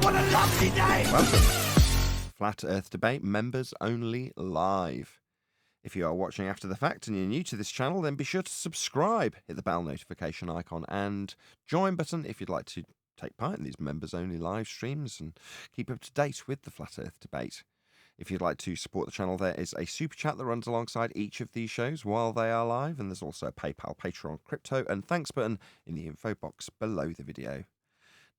What a lovely name! Welcome. Flat Earth Debate Members Only Live. If you are watching after the fact and you're new to this channel, then be sure to subscribe, hit the bell notification icon and join button if you'd like to take part in these members only live streams and keep up to date with the Flat Earth Debate. If you'd like to support the channel, there is a super chat that runs alongside each of these shows while they are live, and there's also a PayPal, Patreon, crypto and thanks button in the info box below the video.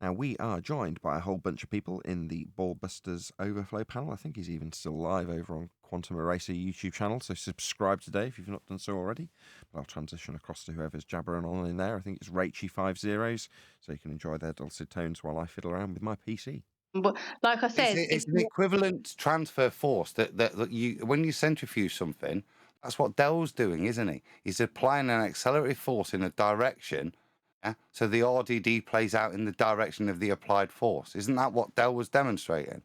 Now, we are joined by a whole bunch of people in the Ballbusters Overflow panel. I think he's even still live over on Quantum Eraser YouTube channel, so subscribe today if you've not done so already. But I'll transition across to whoever's jabbering on in there. I think it's Rachy50, so you can enjoy their dulcet tones while I fiddle around with my PC. But like I said, it's an equivalent transfer force that you, when you centrifuge something, that's what Dell's doing, isn't he? He's applying an accelerated force in a direction, yeah? So the RDD plays out in the direction of the applied force. Isn't that what Dell was demonstrating?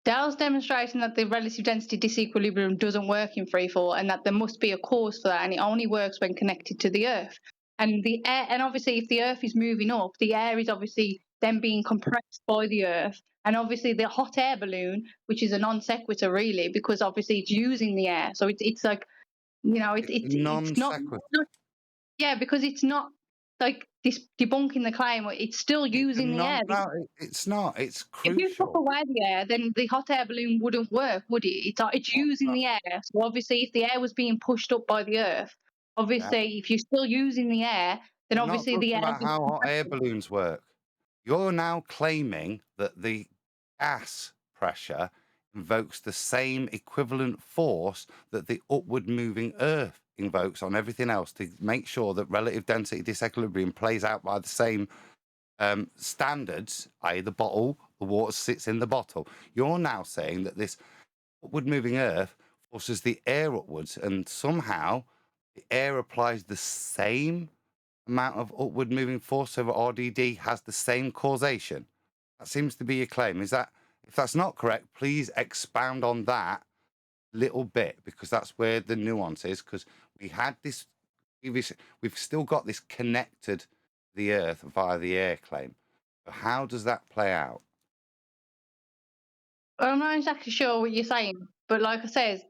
Dell's demonstrating that the relative density disequilibrium doesn't work in freefall, and that there must be a cause for that, and it only works when connected to the Earth. And the air, and obviously, if the Earth is moving up, the air is obviously then being compressed by the Earth, and obviously the hot air balloon, which is a non sequitur really, because obviously it's using the air, so it's like, you know, it's not, yeah, because it's not like this debunking the claim. It's still using the air. No, it's not. It's crucial. If you took away the air, then the hot air balloon wouldn't work, would it? It's using the air. So obviously, if the air was being pushed up by the Earth, obviously, if you're still using the air, then obviously the air. About how hot air balloons work. You're now claiming that the gas pressure invokes the same equivalent force that the upward moving Earth invokes on everything else to make sure that relative density disequilibrium plays out by the same standards, i.e. the bottle, the water sits in the bottle. You're now saying that this upward moving Earth forces the air upwards, and somehow the air applies the same amount of upward moving force over RDD has the same causation. That seems to be your claim. Is that, if that's not correct, please expound on that little bit, because that's where the nuance is, because we had this, we've still got this connected to the Earth via the air claim. So how does that play out? I'm not exactly sure what you're saying, but like I said,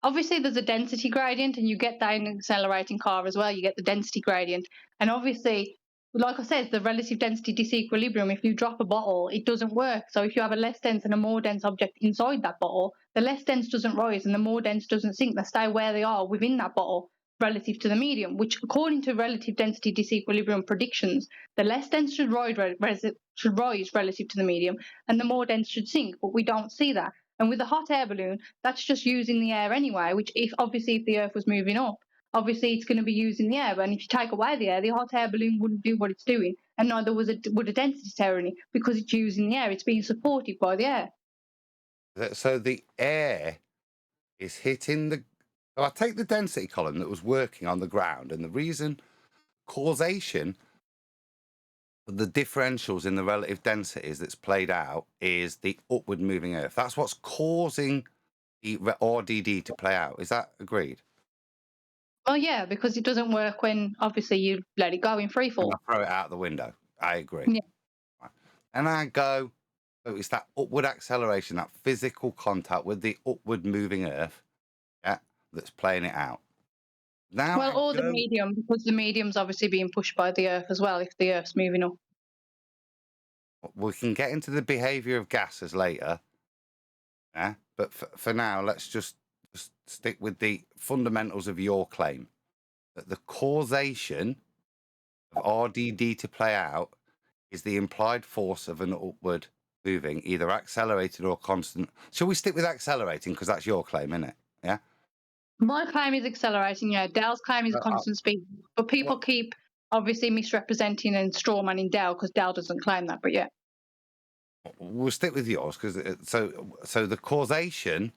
obviously there's a density gradient, and you get that in an accelerating car as well. You get the density gradient, and obviously, like I said, the relative density disequilibrium, if you drop a bottle, it doesn't work. So if you have a less dense and a more dense object inside that bottle, the less dense doesn't rise and the more dense doesn't sink. They stay where they are within that bottle relative to the medium, which according to relative density disequilibrium predictions, the less dense should rise relative to the medium and the more dense should sink, but we don't see that. And with the hot air balloon, that's just using the air anyway, which if the Earth was moving up, obviously it's going to be using the air. And if you take away the air, the hot air balloon wouldn't do what it's doing, and neither would a density tyranny, because it's using the air. It's being supported by the air. So the air is hitting the... So I take the density column that was working on the ground, and the reason causation the differentials in the relative densities that's played out is the upward moving Earth. That's what's causing the RDD to play out. Is that agreed? Well, yeah, because it doesn't work when obviously you let it go in free fall. I throw it out the window. I agree. Yeah. Right. And I go, so it's that upward acceleration, that physical contact with the upward moving Earth, yeah, that's playing it out. Now, well, or the medium, because the medium's obviously being pushed by the Earth as well, if the Earth's moving up. We can get into the behaviour of gases later, yeah? But for now, let's just stick with the fundamentals of your claim, that the causation of RDD to play out is the implied force of an upward moving, either accelerated or constant. Shall we stick with accelerating, because that's your claim, isn't it? Yeah? My claim is accelerating, yeah. Dell's claim is a constant speed. But people keep obviously misrepresenting and strawmanning Dell, because Dell doesn't claim that, but yeah. We'll stick with yours, because so the causation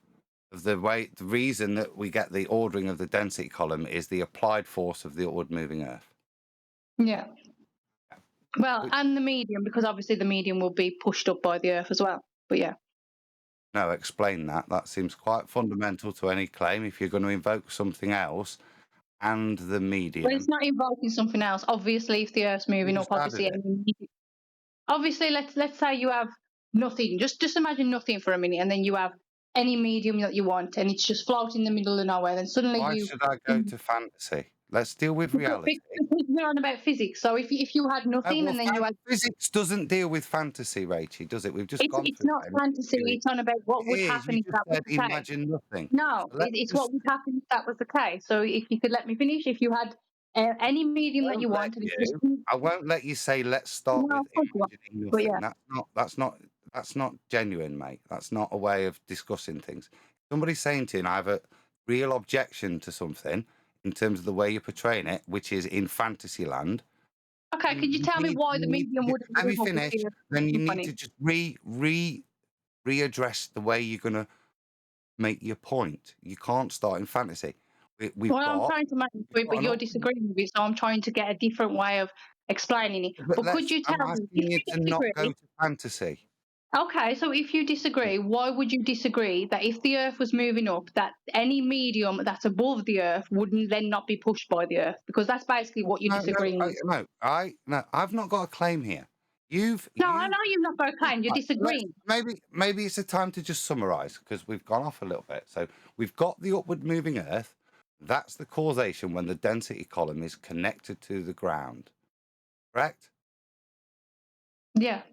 of the reason that we get the ordering of the density column is the applied force of the upward moving Earth. Yeah. Well, and the medium, because obviously the medium will be pushed up by the Earth as well. But yeah. No, explain that. That seems quite fundamental to any claim. If you're going to invoke something else and the medium. Well, it's not invoking something else. Obviously, if the Earth's moving up, obviously. obviously, let's say you have nothing. Just imagine nothing for a minute, and then you have any medium that you want, and it's just floating in the middle of nowhere. Then suddenly Why you should I go to fantasy? Let's deal with because reality. we're on about physics. So if you had nothing, Well, and then you had physics doesn't deal with fantasy, Rachie, does it? We've just gone it's through not it. fantasy. It's on about what It would is. happen You if just that was said the case. imagine nothing. No, So let's it's just what would happen if that was the case. So if you could let me finish, if you had any medium that won't you let wanted, it's just you. I won't let you say let's start no, with of course you won't. imagining But nothing. yeah, That's not genuine, mate. That's not a way of discussing things. Somebody's saying to you, and I have a real objection to something in terms of the way you're portraying it, which is in fantasy land. okay. Could you You tell me need, why you the need to medium do, wouldn't let me move up if finish. you Then you had need money? to just readdress the way you're gonna make your point. You can't start in fantasy. We've Well, I'm got trying to make a we've point, got but an you're upward. disagreeing with it, so I'm trying to get a different way of explaining it. But But could let's. you I'm tell me if asking you you to not go disagree? to fantasy. Okay, so if you Yeah. disagree, why would you disagree that if the Earth was moving up, that any medium that's above the Earth wouldn't then not be pushed by the Earth? Because that's basically what you're No, no, disagreeing with. no. I've not got a claim here. You've No, I you. know you've not got a claim. You're Right, let's disagreeing. maybe it's a time to just summarise because we've gone off a little bit. So we've got the upward moving Earth. That's the causation when the density column is connected to the ground. Correct? Yeah,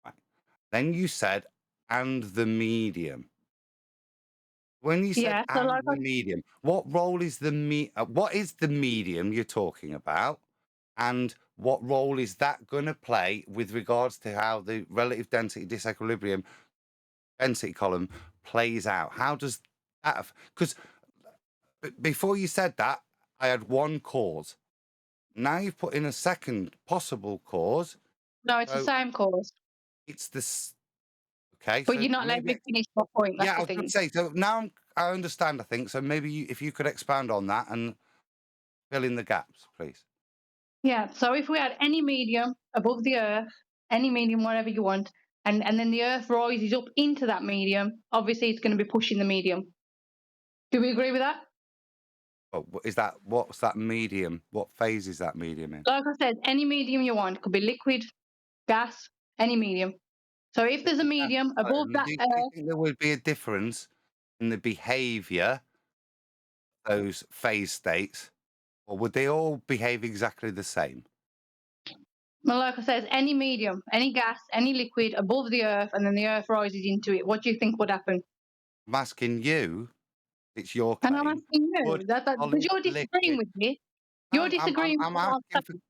Right. Then you said and the medium. When you said yeah. So and like, the medium, what role is what is the medium you're talking about? And what role is that going to play with regards to how the relative density disequilibrium density column plays out? How does that? Because before you said that, I had one cause. Now you've put in a second possible cause. no, it's the So same cause. it's this. Okay, But so you're not letting maybe me finish my point. That's yeah, I the was going to thing. say. So now I understand. I think so. Maybe if you could expand on that and fill in the gaps, please. Yeah. So if we had any medium above the Earth, any medium, whatever you want, and then the Earth rises up into that medium, obviously it's going to be pushing the medium. Do we agree with that? Oh, is that what's that medium? What phase is that medium in? Like I said, any medium you want. Could be liquid, gas, any medium. So if there's a medium above that Do you Earth, think there would be a difference in the behaviour those phase states, or would they all behave exactly the same? well, like I said, any medium, any gas, any liquid above the Earth, and then the Earth rises into it, what do you think would happen? I'm asking you, it's your And I'm claim, asking would you that because solid you're disagreeing liquid. with me. You're No, disagreeing with what I'm saying.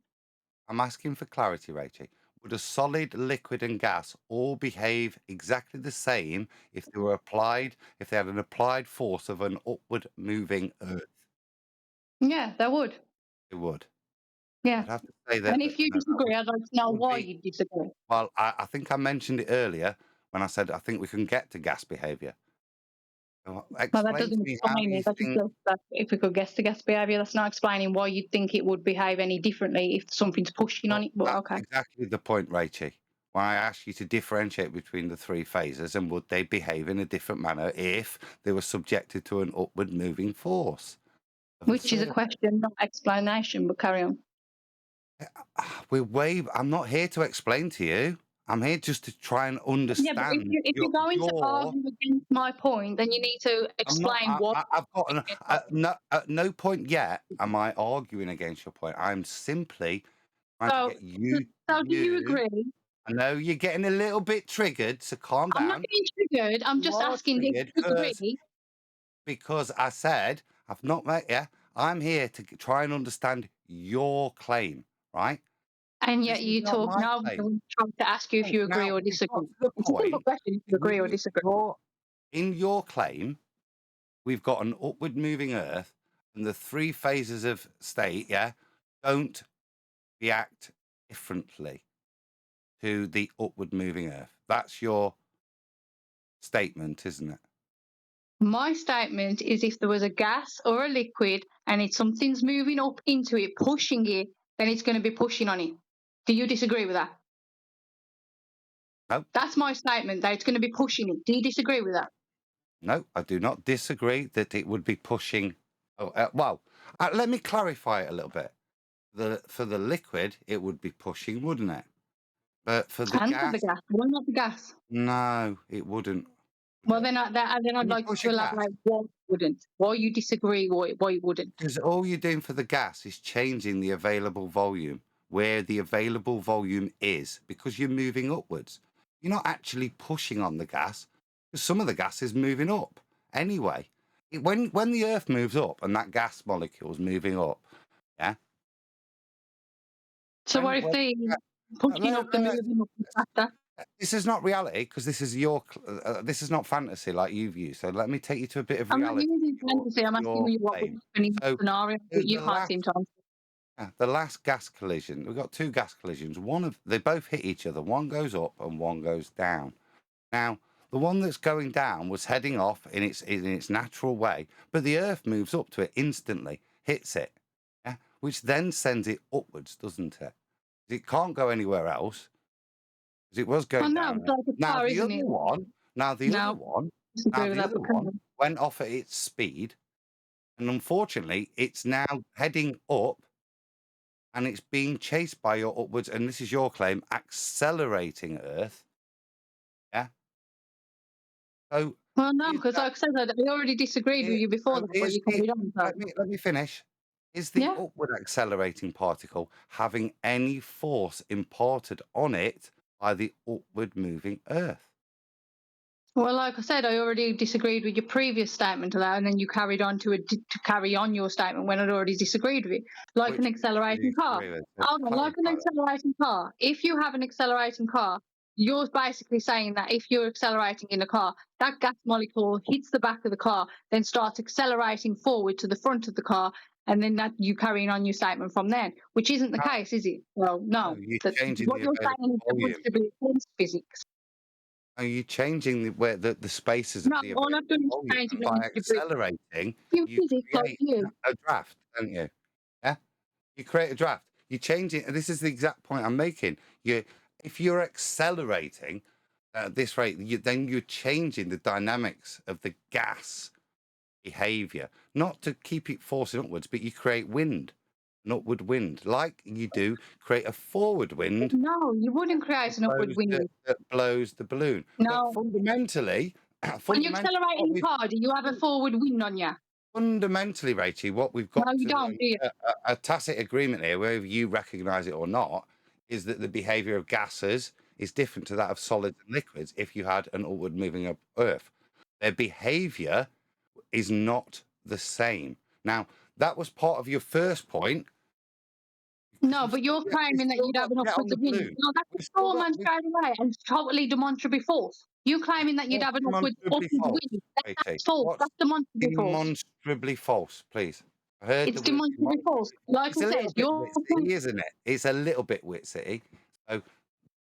I'm asking for clarity, Rachel. Would a solid, liquid, and gas all behave exactly the same if if they had an applied force of an upward moving Earth? Yeah, that would. It would. Yeah. I'd have to say And that if you no, disagree, I'd like to know that would why be. you disagree. Well, I think I mentioned it earlier when I said I think we can get to gas behaviour. Well, that Explain to doesn't me how explain you it. That just think says that if we could guess the gas behaviour, that's not explaining why you'd think it would behave any differently if something's pushing on well, it. But that's okay. exactly the point, Rachie. When I asked you to differentiate between the three phases and would they behave in a different manner if they were subjected to an upward moving force of a Which is a surface. question, not explanation, but carry on. I'm not here to explain to you. I'm here just to try and Yeah, but understand if you're going to your argue against my point, then you need to I'm not. explain what. I've got at no point yet am I arguing against your point. I'm simply trying to So, get you. so do you agree? I know you're getting a little bit triggered, so calm I'm not down. getting triggered. I'm You just are asking if triggered you agree. because I said I've not met you. I'm here to try and understand your claim, right? And This yet is you not talk my now. claim. I'm trying to ask you if No, you agree now or we've got disagree. to the It's a simple point. question if you agree or disagree. In your claim, we've got an upward moving Earth, and the three phases of state, yeah, don't react differently to the upward moving Earth. That's your statement, isn't it? My statement is if there was a gas or a liquid and it's something's moving up into it, pushing it, then it's going to be pushing on it. Do you disagree with that? No, That's my statement, that it's going to be pushing it. Do you disagree with that? no, I do not disagree that it would be pushing. Oh, let me clarify it a little bit. For the liquid, it would be pushing, wouldn't it? But for the And for the gas, gas. Why not the gas? no, it wouldn't. Well, then, I'd Can you like you push to a gas? elaborate why it wouldn't. Why you disagree, why it wouldn't. Because all you're doing for the gas is changing the available volume, where the available volume is, because you're moving upwards. You're not actually pushing on the gas, because some of the gas is moving up anyway. When the Earth moves up and that gas molecule is moving up, yeah. So what if When they pushing let- up the moving up faster? this is not reality, because this is this is not fantasy like you've used. So let me take you to a bit of I'm not reality. using fantasy. I'm asking you what would Claim. happen in So the scenario, the, but you the can't last seem to answer. the last gas collision, we've got two gas collisions. They both hit each other. One goes up and one goes down. Now, the one that's going down was heading off in its natural way, but the Earth moves up to it instantly, hits it, yeah, which then sends it upwards, doesn't it? It can't go anywhere else, because it was Oh going no, down. it's like a Now car, the isn't other it? one, now the other No, one, now disagree with the that. other But come one on. went off at its speed, and unfortunately, it's now heading up and it's being chased by your upwards, and this is your claim, accelerating Earth. Yeah. So Well, no, is because that like I said, I already disagreed with it, you before so that, but is you the carried on. So let me finish. Is the yeah. upward accelerating particle having any force imparted on it by the upward moving Earth? Well, like I said, I already disagreed with your previous statement of that, and then you carried on to carry on your statement when I'd already disagreed with it. Like an Which bit do you accelerating car. disagree with? Hold on, like an Clarify that. accelerating car. If you have an accelerating car, you're basically saying that if you're accelerating in a car, that gas molecule hits the back of the car, then starts accelerating forward to the front of the car, and then that you carrying on your statement from then, which isn't the No, case, is it? Well, no, no. you're That changing what the you're available saying is volume. demonstrably against physics. Are you changing the spaces of No, the all I've available done is volume? change And it by against degree. accelerating, You you physics like create you. a draft, don't you? Yeah, you create a draft. You change it, and this is the exact point I'm making. If you're accelerating at this rate, then you're changing the dynamics of the gas behavior, not to keep it forcing upwards, but you create wind, an upward wind, like you do create a forward wind No, you wouldn't create an upward wind. that blows the balloon. But No. fundamentally, When you fundamentally, accelerate in a car, do you have a forward wind on you? fundamentally, Rachie, what we've No, got you to don't, do you? a tacit agreement here, whether you recognise it or not, is that the behaviour of gases is different to that of solids and liquids. If you had an upward moving up Earth, their behaviour is not the same. Now, that was part of your first point. Because No, but you're we've claiming that still you'd have got an to get on upwards the wind. balloon. No, that's a We've still straw got man straight away and totally demonstrably false. You claiming that you'd what's have an demonstrably upward false, wind. Rachie? That's false. What's That's demonstrably false. demonstrably false, please? I heard It's the word demonstrably false. demonstrably. Like It's I a said, little bit your point. witsy, isn't it? It's a little bit witsy. So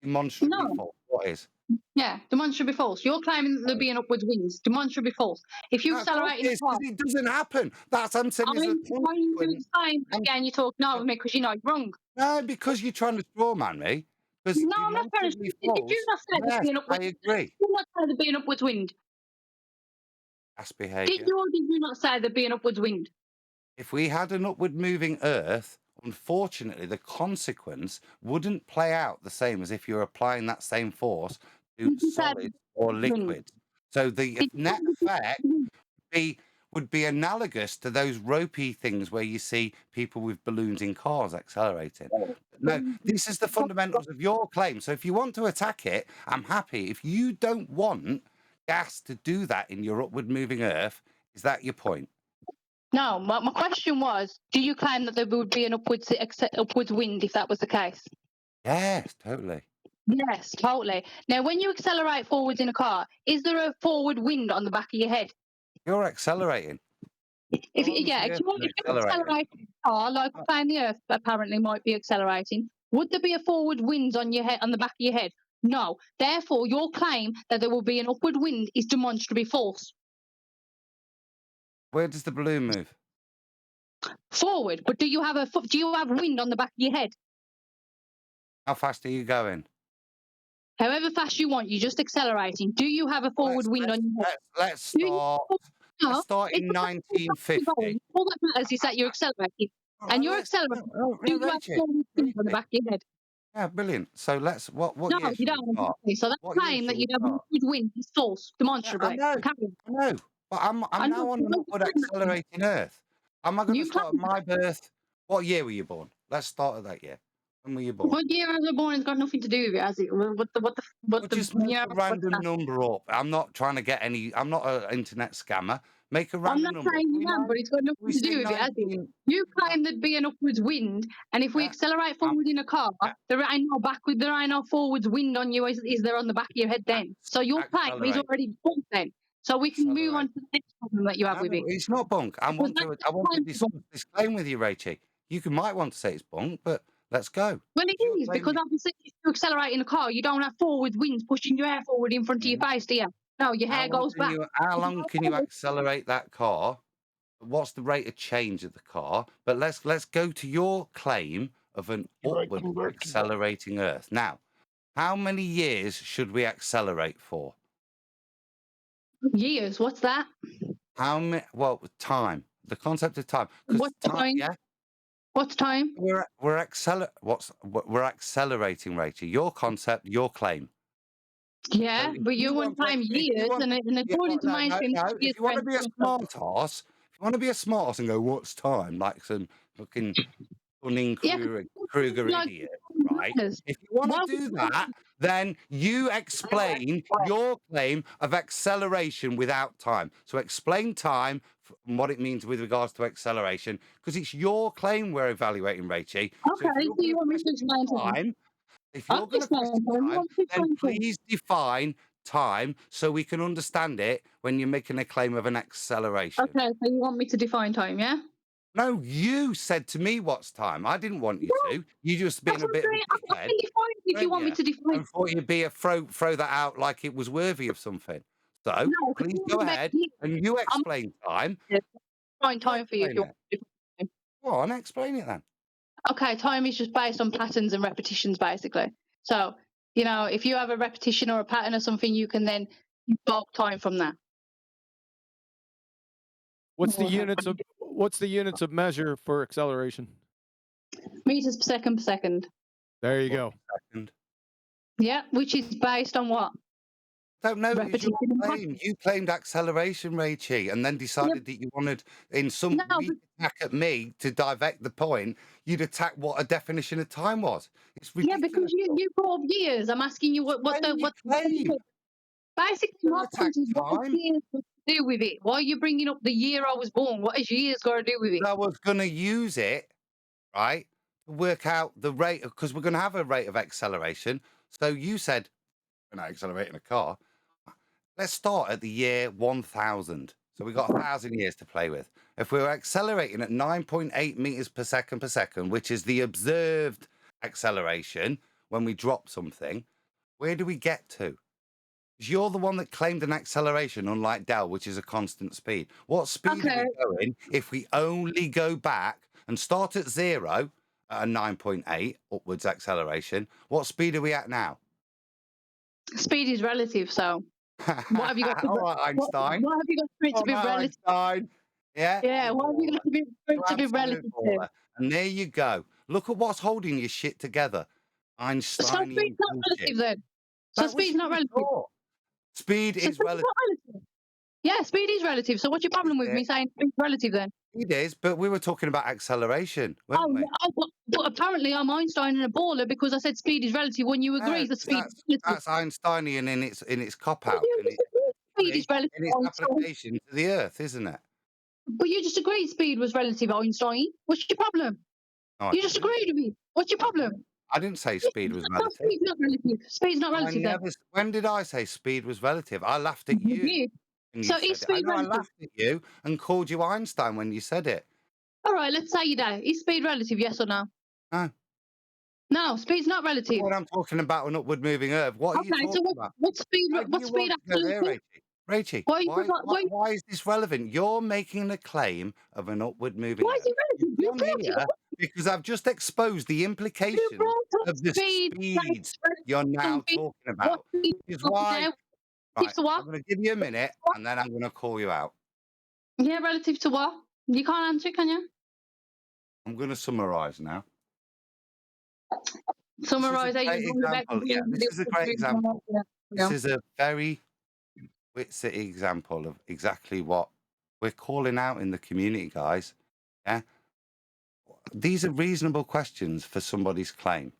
demonstrably No, false. What is? yeah, demonstrably false. You're claiming that there'll No. be an upwards wind. Demonstrably false. If you No, of course accelerate it in a is, car, because it doesn't happen. That's I'm saying is a I'm trying to consequence. explain And again, you're talking over me because you know you're wrong. no, because you're trying to strawman me. Because No, I'm not trying to. demonstrably Did you false. not say there'd Yes, be an I upwards? agree. Did you not say there'd be an upwards wind? That's Did behaviour. you or did you not say there'd be an upwards wind? If we had an upward moving Earth, unfortunately, the consequence wouldn't play out the same as if you're applying that same force to Did you say there'd be solids or an upwards wind? liquids. So the Did you net say there'd be an effect upwards wind? would be analogous to those ropey things where you see people with balloons in cars accelerating. No, this is the fundamentals of your claim. So if you want to attack it, I'm happy. If you don't want gas to do that in your upward moving Earth, is that your point? No, my question was, do you claim that there would be an upwards wind if that was the case? Yes, totally. Yes, totally. Now, when you accelerate forwards in a car, is there a forward wind on the back of your head? You're accelerating. If You're on yeah, the if Earth and you're accelerating. accelerating a car, like saying the Earth apparently might be accelerating, would there be a forward wind on your head, on the back of your head? No. Therefore, your claim that there will be an upward wind is demonstrably false. Where does the balloon move? Forward, but do you have wind on the back of your head? How fast are you going? However fast you want, you're just accelerating. Do you have a forward wind on your head? Let's Do you? start. No. Let's start It's in not how fast you're 1950. going. All that matters is that you're accelerating. And you're Let's accelerating. Do you have Rachel, forward wind on the Rachel, back of your head? Yeah, brilliant. So let's what No, year you should we don't. start? Exactly. So that What year claim that should we you'd have an start? upward wind is false, Yeah, I demonstrably. know, Carry on. I know. But I I'm know. now on You an don't upward claim that. accelerating Earth. Am I going to You start at claim that. my birth? What year were you born? Let's start at that year. When were you born? What year I was born has got nothing to do with it, has it? Well, just make a What's random that? number up. I'm not trying to get any. I'm not an internet scammer. Make a I'm random not number. saying you am, but it's got We nothing to say do with it, has it? 19. You uh, claim there'd be an upwards wind, and if we Yeah, accelerate um, forward in a car, yeah, there ain't no forwards wind on you, is there on the back of your head then? So your claim is accelerate, already false then. So we can move on accelerate. to the next problem that you have No, with it. it's not bunk. Because that's I the want to claim to discuss this claim with you, Rachie. Might want to say it's bunk, but let's go. Well, it 'Cause you're is, because claiming. obviously if you accelerate in a car, you don't have forward winds pushing your hair forward in front of your Yeah. face, do you? No, your hair goes back. How If you long go can you forward, accelerate that car? What's the rate of change of the car? But let's go to your claim of an upward accelerating Earth. Now, how many years should we accelerate for? years, what's that? How many? Well, time. The concept of time, because What's time. time? Yeah, What's time? we're accelerating, Rachel. Your concept, your claim. So Yeah, if but you you want want to, time if you years, want, and yeah, according to no, my no, thing, no. years If you want to be a are smart ass, if you want to be a smart ass and go, what's time? Like some fucking Dunning yeah, Kruger like idiot, right? years. If you want to Why would do that, then you explain your claim of acceleration without time. So explain time and what it means with regards to acceleration, because it's your claim we're evaluating, Rachie. So if okay, you're so going you to want me to question explain time? time, if I'm you're going to explaining question time. You time, want me to then explain time? please define time so we can understand it when you're making a claim of an acceleration. Okay, so you want me to define time, yeah? No, you said to me what's time. I didn't want you Well, to. You just being that's a what I'm bit of a saying. I dickhead, can define it if you weren't want me you? to define. And thought you'd be a throw that out like it was worthy of something. So No, because please you go want about ahead years. and you I'm explain time. going to define You time for you if explain you it. want me to define. Go on, explain it then. Okay, time is just based on patterns and repetitions, basically. So, if you have a repetition or a pattern or something, you can then bulk time from that. What's the units of measure for acceleration? Meters per second. There you One go. second. Yeah, which is based on what? Don't know. It was your Repetition and claim. pattern. You claimed acceleration, Rachie, and then Yeah, decided that you wanted, in some no, weak attack at me, to divert the point. You'd attack what a definition of time was. It's yeah, because ridiculous. you brought up years. I'm asking you what the Claim your what. claim. Basically, Don't my attack point is, what has time. years got to do with it? Why are you bringing up the year I was born? What has years got to do with it? I was going to use it, right, to work out the rate, because we're going to have a rate of acceleration. So you said, we're not accelerating a car. Let's start at the year 1000. So we've got 1,000 years to play with. If we were accelerating at 9.8 meters per second, which is the observed acceleration when we drop something, where do we get to? 'Cause you're the one that claimed an acceleration, unlike Dell, which is a constant speed. What speed are Okay, we going if we only go back and start at 0 at a 9.8 upwards acceleration? What speed are we at now? speed is relative. So what have you got to All right, Einstein. what have you got for it to All be right, relative? Einstein. Yeah, Yeah, you what have you baller. got to be for You it to be absolute relative to? baller. And there you go. Look at what's holding your shit together. So Einsteinian speed's not bullshit. relative then. So That was speed's you not was relative. taught. Speed So is speed's relative. not relative. Yeah, speed is relative. So what's your problem with me saying speed's relative then? It is, but we were talking about acceleration, weren't Oh, we? but apparently I'm Einstein and a baller because I said speed is relative when you No, agree that 'cause speed is relative. that's Einsteinian in its cop But out, you in just agreed speed is relative, its Einstein. application to the Earth, isn't it? But you just agreed speed was relative, Einstein. What's your problem? No, I You just didn't. agreed with me. What's your I didn't. problem? I didn't say speed was No, relative. speed's not relative. Speed's not I relative then. never. When did I say speed was relative? I laughed at You you did. when you So is said it. I speed know I relative? laughed at you and called you Einstein when you said it. All right, let's say you do. Is speed relative? Yes or no? No. No, speed's not relative. When I'm talking about an upward moving Earth, what are you Okay, so talking about? what speed? Why do What you speed want to go actually? there, Rachie? Rachie, Why? Why? why is this relevant? You're making a claim of an upward moving Why is Earth. it relative? You've You come brought it here up. because I've just exposed the You implications brought up of the speed. speeds Like you're now something. talking What about. speed Which is talking why, now? right, Relative to what? I'm going to give you a minute and then I'm going to call you out. Yeah, relative to what? You can't answer it, can you? I'm going to summarize now. Summarisation. example. Yeah, this is a great example. This is a very Witsy example of exactly what we're calling out in the community, guys. Yeah, these are reasonable questions for somebody's claim.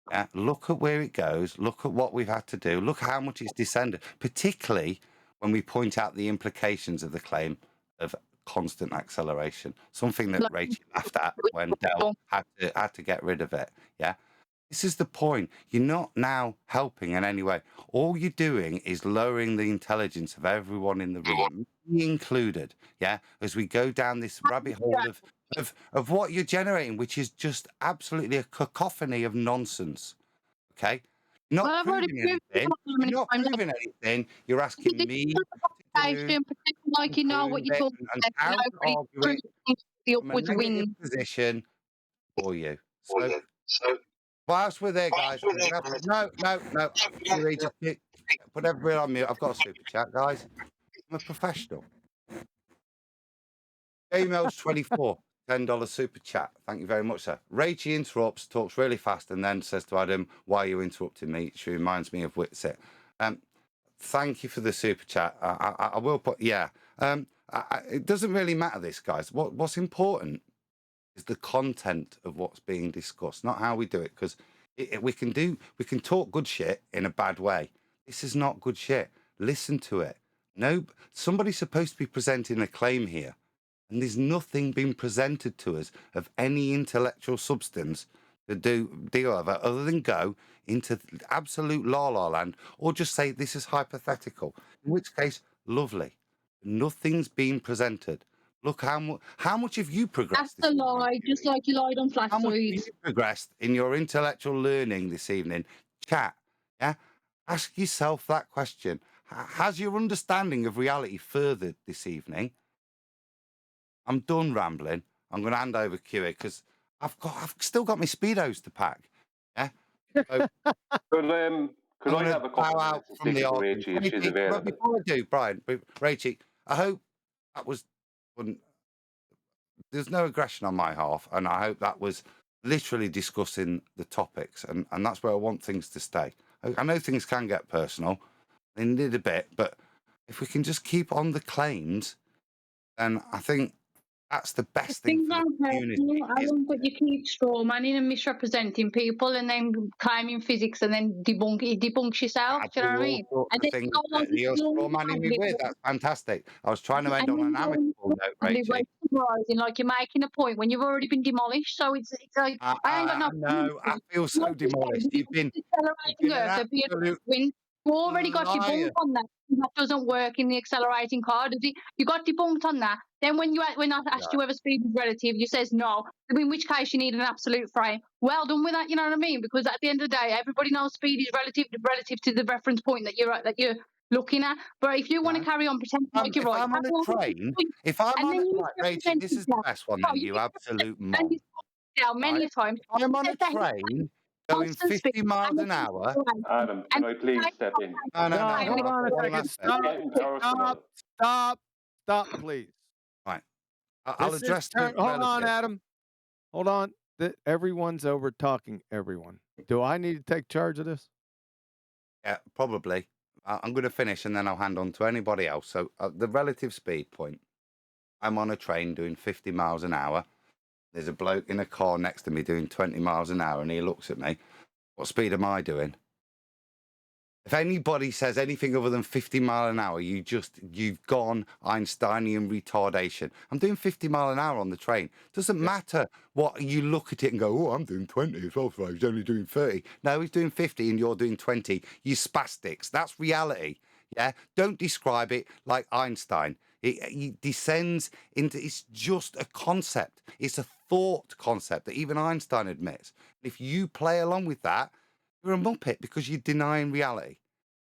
Yeah, look at where it goes. Look at what we've had to do. Look how much it's descended, particularly when we point out the implications of the claim of constant acceleration. Something that Rachel laughed at when Dell had to get rid of it. Yeah. This is the point. You're not now helping in any way. All you're doing is lowering the intelligence of everyone in the room, me included. Yeah, as we go down this rabbit hole of what you're generating, which is just absolutely a cacophony of nonsense. Okay, you're not proving anything. You're not proving anything. You're asking me to do like you know what you're talking and about. how to argue it The from a upwards negative wind. position for you. So. Whilst we're there, guys, I'm gonna have to, no. You read just put everybody on mute. I've got a super chat, guys. I'm a professional. Emails 24, $10 super chat. Thank you very much, sir. Rachie interrupts, talks really fast, and then says to Adam, "Why are you interrupting me?" She reminds me of Witsit. Thank you for the super chat. I will put, yeah. It doesn't really matter, this, guys. What's important is the content of what's being discussed, not how we do it, because we can talk good shit in a bad way. This is not good shit. Listen to it. No, somebody's supposed to be presenting a claim here, and there's nothing being presented to us of any intellectual substance to deal with it other than go into absolute la land or just say this is hypothetical, in which case, lovely. Nothing's being presented. Look how much have you progressed? That's a lie, just like you lied on How much have Flastoids. you progressed in your intellectual learning this evening? Chat, yeah? Ask yourself that question. Has your understanding of reality furthered this evening? I'm done rambling. I'm going to hand over QA because I've still got my Speedos to pack. Yeah? So, Could I have a couple of minutes to from the speak to argument. Rachie if she's But available? before I do, Brian, Rachie, I hope that was... There's no aggression on my half, and I hope that was literally discussing the topics, and that's where I want things to stay. I know things can get personal, they need a bit, but if we can just keep on the claims, then I think that's the best thing for the community. I don't think you keep straw manning and misrepresenting people and then claiming physics and then debunks yourself. Do you know what I mean? And then You're straw manning me with. That's fantastic. I was trying to end on an amicable note, Rachie. Like you're making a point when you've already been demolished. So it's like I ain't got no. I feel so demolished. You've been an absolute You already got liar. debunked on that. That doesn't work in the accelerating car, does it? You got debunked on that. Then when I asked you whether speed is relative, you says no. In which case you need an absolute frame. Well done with that, you know what I mean? Because at the end of the day, everybody knows speed is relative to the reference point that you're looking at. But if you want to carry on pretending like you're right, I'm on a train, if I'm on a train, Rachie, this is the best one then, you absolute mom. Many times. I'm on a train going 50 miles an hour. Adam, can I please step in? No. Hold on a second. Stop, please. Right. I'll address the hold on, Adam. Hold on. Everyone's over talking everyone. Do I need to take charge of this? Yeah, probably. I'm going to finish and then I'll hand on to anybody else. So the relative speed point. I'm on a train doing 50 miles an hour. There's a bloke in a car next to me doing 20 miles an hour and he looks at me. What speed am I doing? If anybody says anything other than 50 mile an hour, you've gone Einsteinian retardation. I'm doing 50 mile an hour on the train. Doesn't matter what you look at it and go, oh, I'm doing 20. He's only doing 30. No, he's doing 50 and you're doing 20. You spastics. That's reality. Yeah. Don't describe it like Einstein. It descends into, it's just a concept. It's a thought concept that even Einstein admits. If you play along with that, you're a muppet because you're denying reality.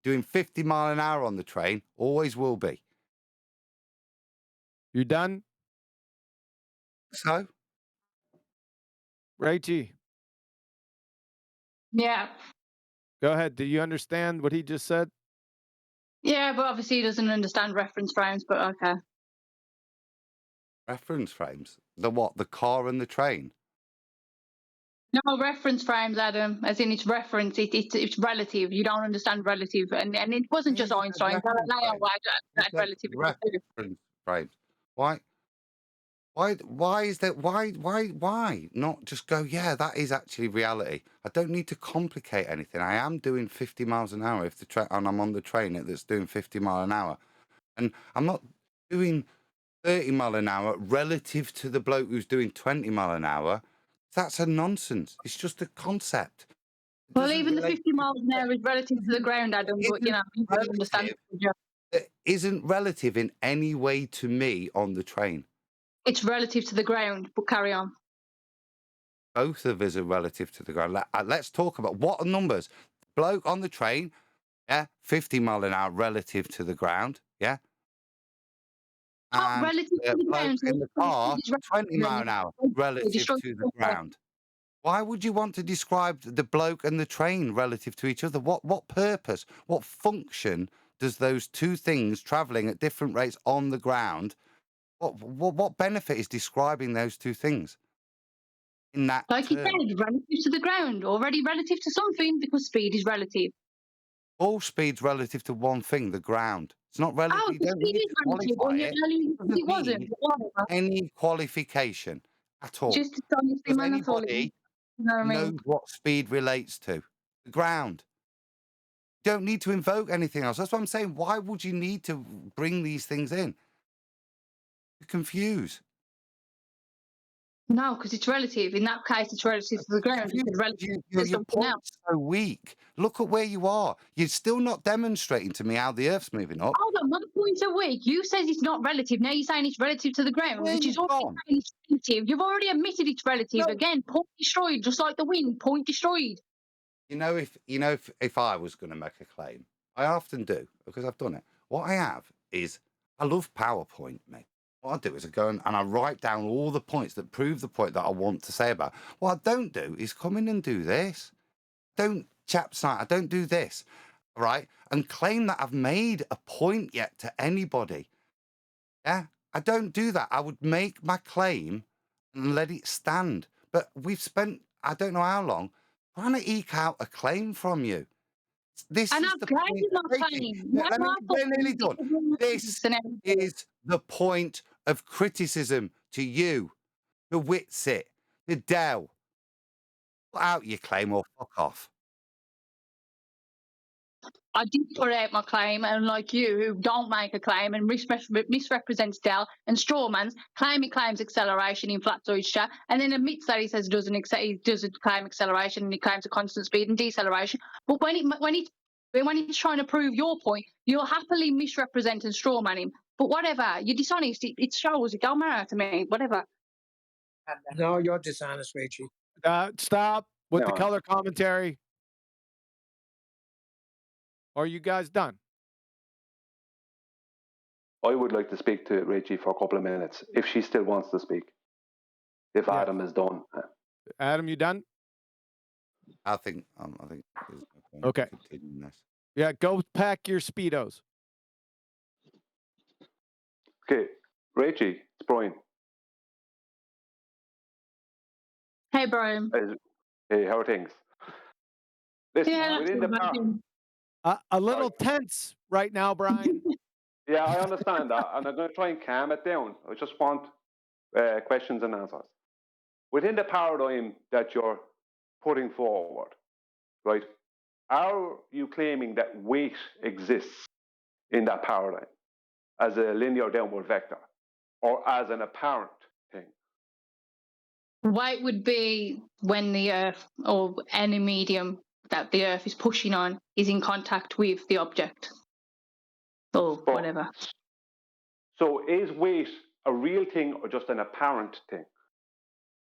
Doing 50 mile an hour on the train, always will be. You done? So? Rachie. Yeah. Go ahead. Do you understand what he just said? Yeah, but obviously he doesn't understand reference frames, but okay. Reference frames? The what? The car and the train? No reference frames, Adam. As in, it's reference. It's relative. You don't understand relative, and it wasn't just Who said Einstein. reference Galileo frames? Who had said relativity too. reference frames? Why? Why is that? Why not just go? Yeah, that is actually reality. I don't need to complicate anything. I am doing 50 miles an hour if and I'm on the train that's doing 50 mile an hour, and I'm not doing 30 mile an hour relative to the bloke who's doing 20 mile an hour. That's a nonsense. It's just a concept. It Well, doesn't even the relate 50 to miles an hour is relative to the ground, Adam. But isn't you wouldn't understand. relative. It isn't relative in any way to me on the train. It's relative to the ground. But carry on. Both of us are relative to the ground. Let's talk about what are numbers. Bloke on the train, yeah, 50 mile an hour relative to the ground, yeah. Not And relative to the the bloke ground. So in the car, 20 mile an hour it relative destroys to the the software. ground. Why would you want to describe the bloke and the train relative to each other? What purpose, what function does those two things travelling at different rates on the ground, what benefit is describing those two things in that Like you term? said, relative to the ground, already relative to something because speed is relative. All speed's relative to one thing, the ground. It's not relative. Oh, You the don't speed need is to relative. qualify Well, it. earlier It doesn't it wasn't. need But whatever. any qualification at all. Just honestly, Does man, that's all it is. anybody You know what I know mean? what speed relates to? The ground. You don't need to invoke anything else. That's what I'm saying. Why would you need to bring these things in? You confuse. No, because it's relative. In that case, it's relative to the ground. It's relative to Your something else. point's so weak. Look at where you are. You're still not demonstrating to me how the Earth's moving up. Hold on, 1 point a week. You says it's not relative. Now you're saying it's relative to the ground, Where which you is already gone? saying it's relative. You've already admitted it's relative. No. Again, point destroyed, just like the wind. Point destroyed. If I was going to make a claim, I often do because I've done it. What I have is I love PowerPoint, mate. What I do is I go and I write down all the points that prove the point that I want to say about. What I don't do is come in and do this. I don't do this, right? And claim that I've made a point yet to anybody. Yeah, I don't do that. I would make my claim and let it stand. But we've spent I don't know how long trying to eke out a claim from you. This And is I'm the glad point. you're not Rachie, saying. we're nearly done. This is the point of criticism to you, the Witsit, the Dell. Put out your claim or fuck off. I did put out my claim, and like you, who don't make a claim and misrepresents Dell and strawmans, claims acceleration in flat Deutsche, and then admits that he says he doesn't claim acceleration and he claims a constant speed and deceleration. But when he's trying to prove your point, you'll happily misrepresent and strawman him. But whatever, you're dishonest. It shows. It don't matter to me. Whatever. No, you're dishonest, Rachie. Stop with the No. color commentary. Are you guys done? I would like to speak to Rachie for a couple of minutes if she still wants to speak. If Yeah. Adam is done. Adam, you done? I think there's no point Okay. continuing this. Yeah, go pack your Speedos. Okay, Rachie, it's Brian. Hey, Brian. Hey, how are things? Listen, Yeah, within the A little tense right now, Brian. Yeah, I understand that, and I'm going to try and calm it down. I just want questions and answers. Within the paradigm that you're putting forward, right, are you claiming that weight exists in that paradigm as a linear downward vector or as an apparent thing? Weight would be when the Earth or any medium that the Earth is pushing on is in contact with the object or whatever. So is weight a real thing or just an apparent thing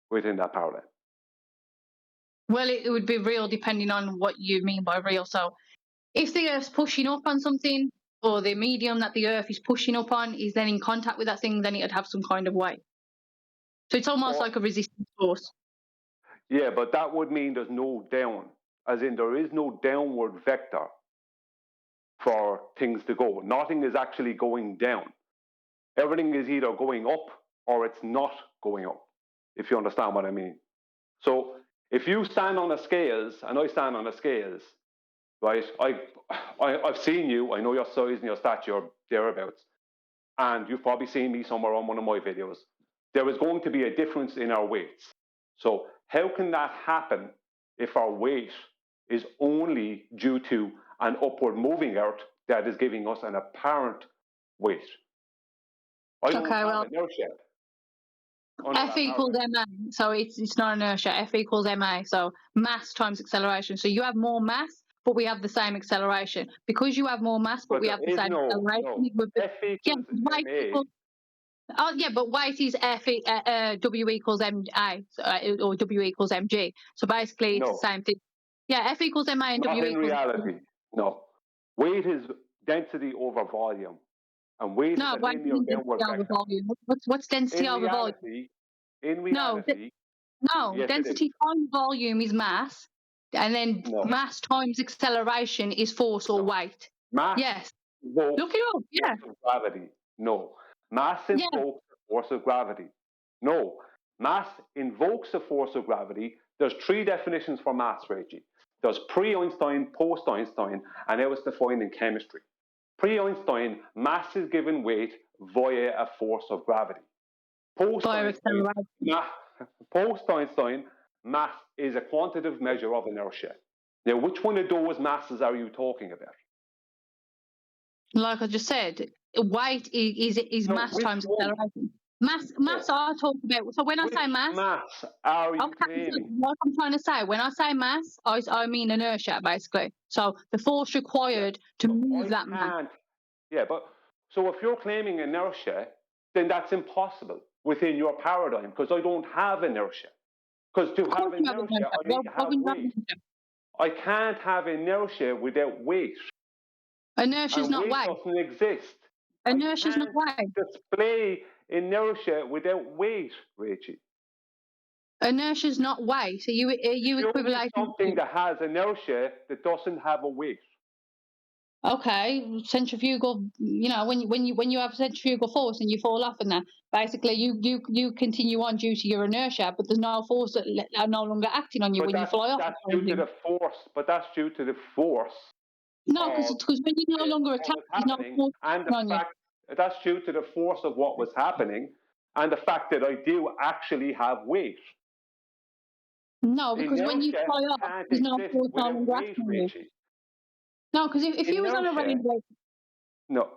within that paradigm? Well, it would be real depending on what you mean by real. So if the Earth's pushing up on something or the medium that the Earth is pushing up on is then in contact with that thing, then it'd have some kind of weight. So it's almost like a resistance force. Yeah, but that would mean there's no down, as in there is no downward vector for things to go. Nothing is actually going down. Everything is either going up or it's not going up, if you understand what I mean. So If you stand on the scales and I stand on the scales, right? I've seen you. I know your size and your stature thereabouts, and you've probably seen me somewhere on one of my videos. There is going to be a difference in our weights. So how can that happen if our weight is only due to an upward moving earth that is giving us an apparent weight? I don't Okay, have well, inertia. F equals ma, so it's not inertia. F equals ma, so mass times acceleration. So you have more mass, but we have the same acceleration. Because you have more mass, but we have the there is same acceleration. F Yeah, equals weight ma. equals. Oh yeah, but weight is W equals ma, or W equals mg. So basically, it's No, the same thing. Yeah, F equals ma and not W in equals. reality. No, weight is density over volume, and weight is No, a weight linear isn't downward density over vector. volume. What's density over volume? In No, reality, no, yes, it is. density times volume is mass, and then No, mass times acceleration is force or no. weight. Mass Yes, invokes look it up. the Yeah, force of gravity. No, mass yeah. invokes the force of gravity. No, mass invokes the force of gravity. There's three definitions for mass, Reggie. There's pre-Einstein, post-Einstein, and it was defined in chemistry. Pre-Einstein, mass is given weight via a force of gravity. By Post-Einstein, acceleration. post-Einstein, mass is a quantitative measure of inertia. Now, which one of those masses are you talking about? Like I just said, weight is No, mass which times one? acceleration. Mass No. I talk about. So when I Which say mass, mass are you okay, so claiming? what I'm trying to say, when I say mass, I mean inertia basically. So the force required to move that mass. Can't. Yeah, but so if you're claiming inertia, then that's impossible within your paradigm because I don't have inertia. Because to Of have course you have inertia, inertia. I need to Why have wouldn't you have weight. inertia? I can't have inertia without weight, Inertia is and not weight weight. doesn't exist. Inertia is not I weight. can't display inertia without weight, Rachel. Inertia is not weight. Are you Show me equivalating? something that has inertia that doesn't have a weight. Okay, centrifugal. You know, when you have centrifugal force and you fall off, and that basically you continue on due to your inertia, but there's no force that are no longer acting on you But when you fly off. that's due to the force. But that's due to the force No, of because when you no longer what attack, was there's no happening, force and acting the on you. fact that's due to the force of what was happening, and the fact that I do actually have weight. No, because when you Inertia fly off, can't there's no exist force no without longer weight, acting on you. Richie. No, because if you was on a Inertia, railway, no.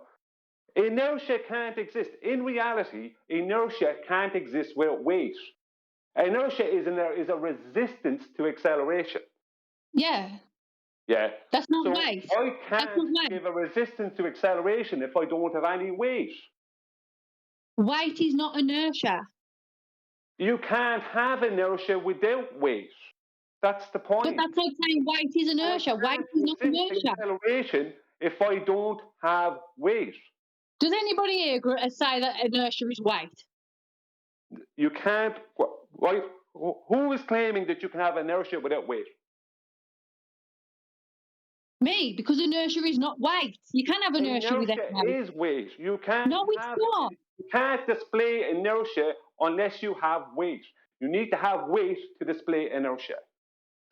Inertia can't exist. In reality, inertia can't exist without weight. Inertia is a resistance to acceleration. yeah, Yeah. that's not So weight. I That's can't not weight. give a resistance to acceleration if I don't have any weight. Weight is not inertia. You can't have inertia without weight. That's the But point. that's like saying weight is So I inertia. Weight can't is not resist inertia. acceleration if I don't have weight. Does anybody here say that inertia is weight? You can't, right? Who is claiming that you can have inertia without weight? Me, because inertia is not weight. You can't have inertia without Inertia weight. is weight. You can't No, it's have not. you can't display inertia unless you have weight. You need to have weight to display inertia.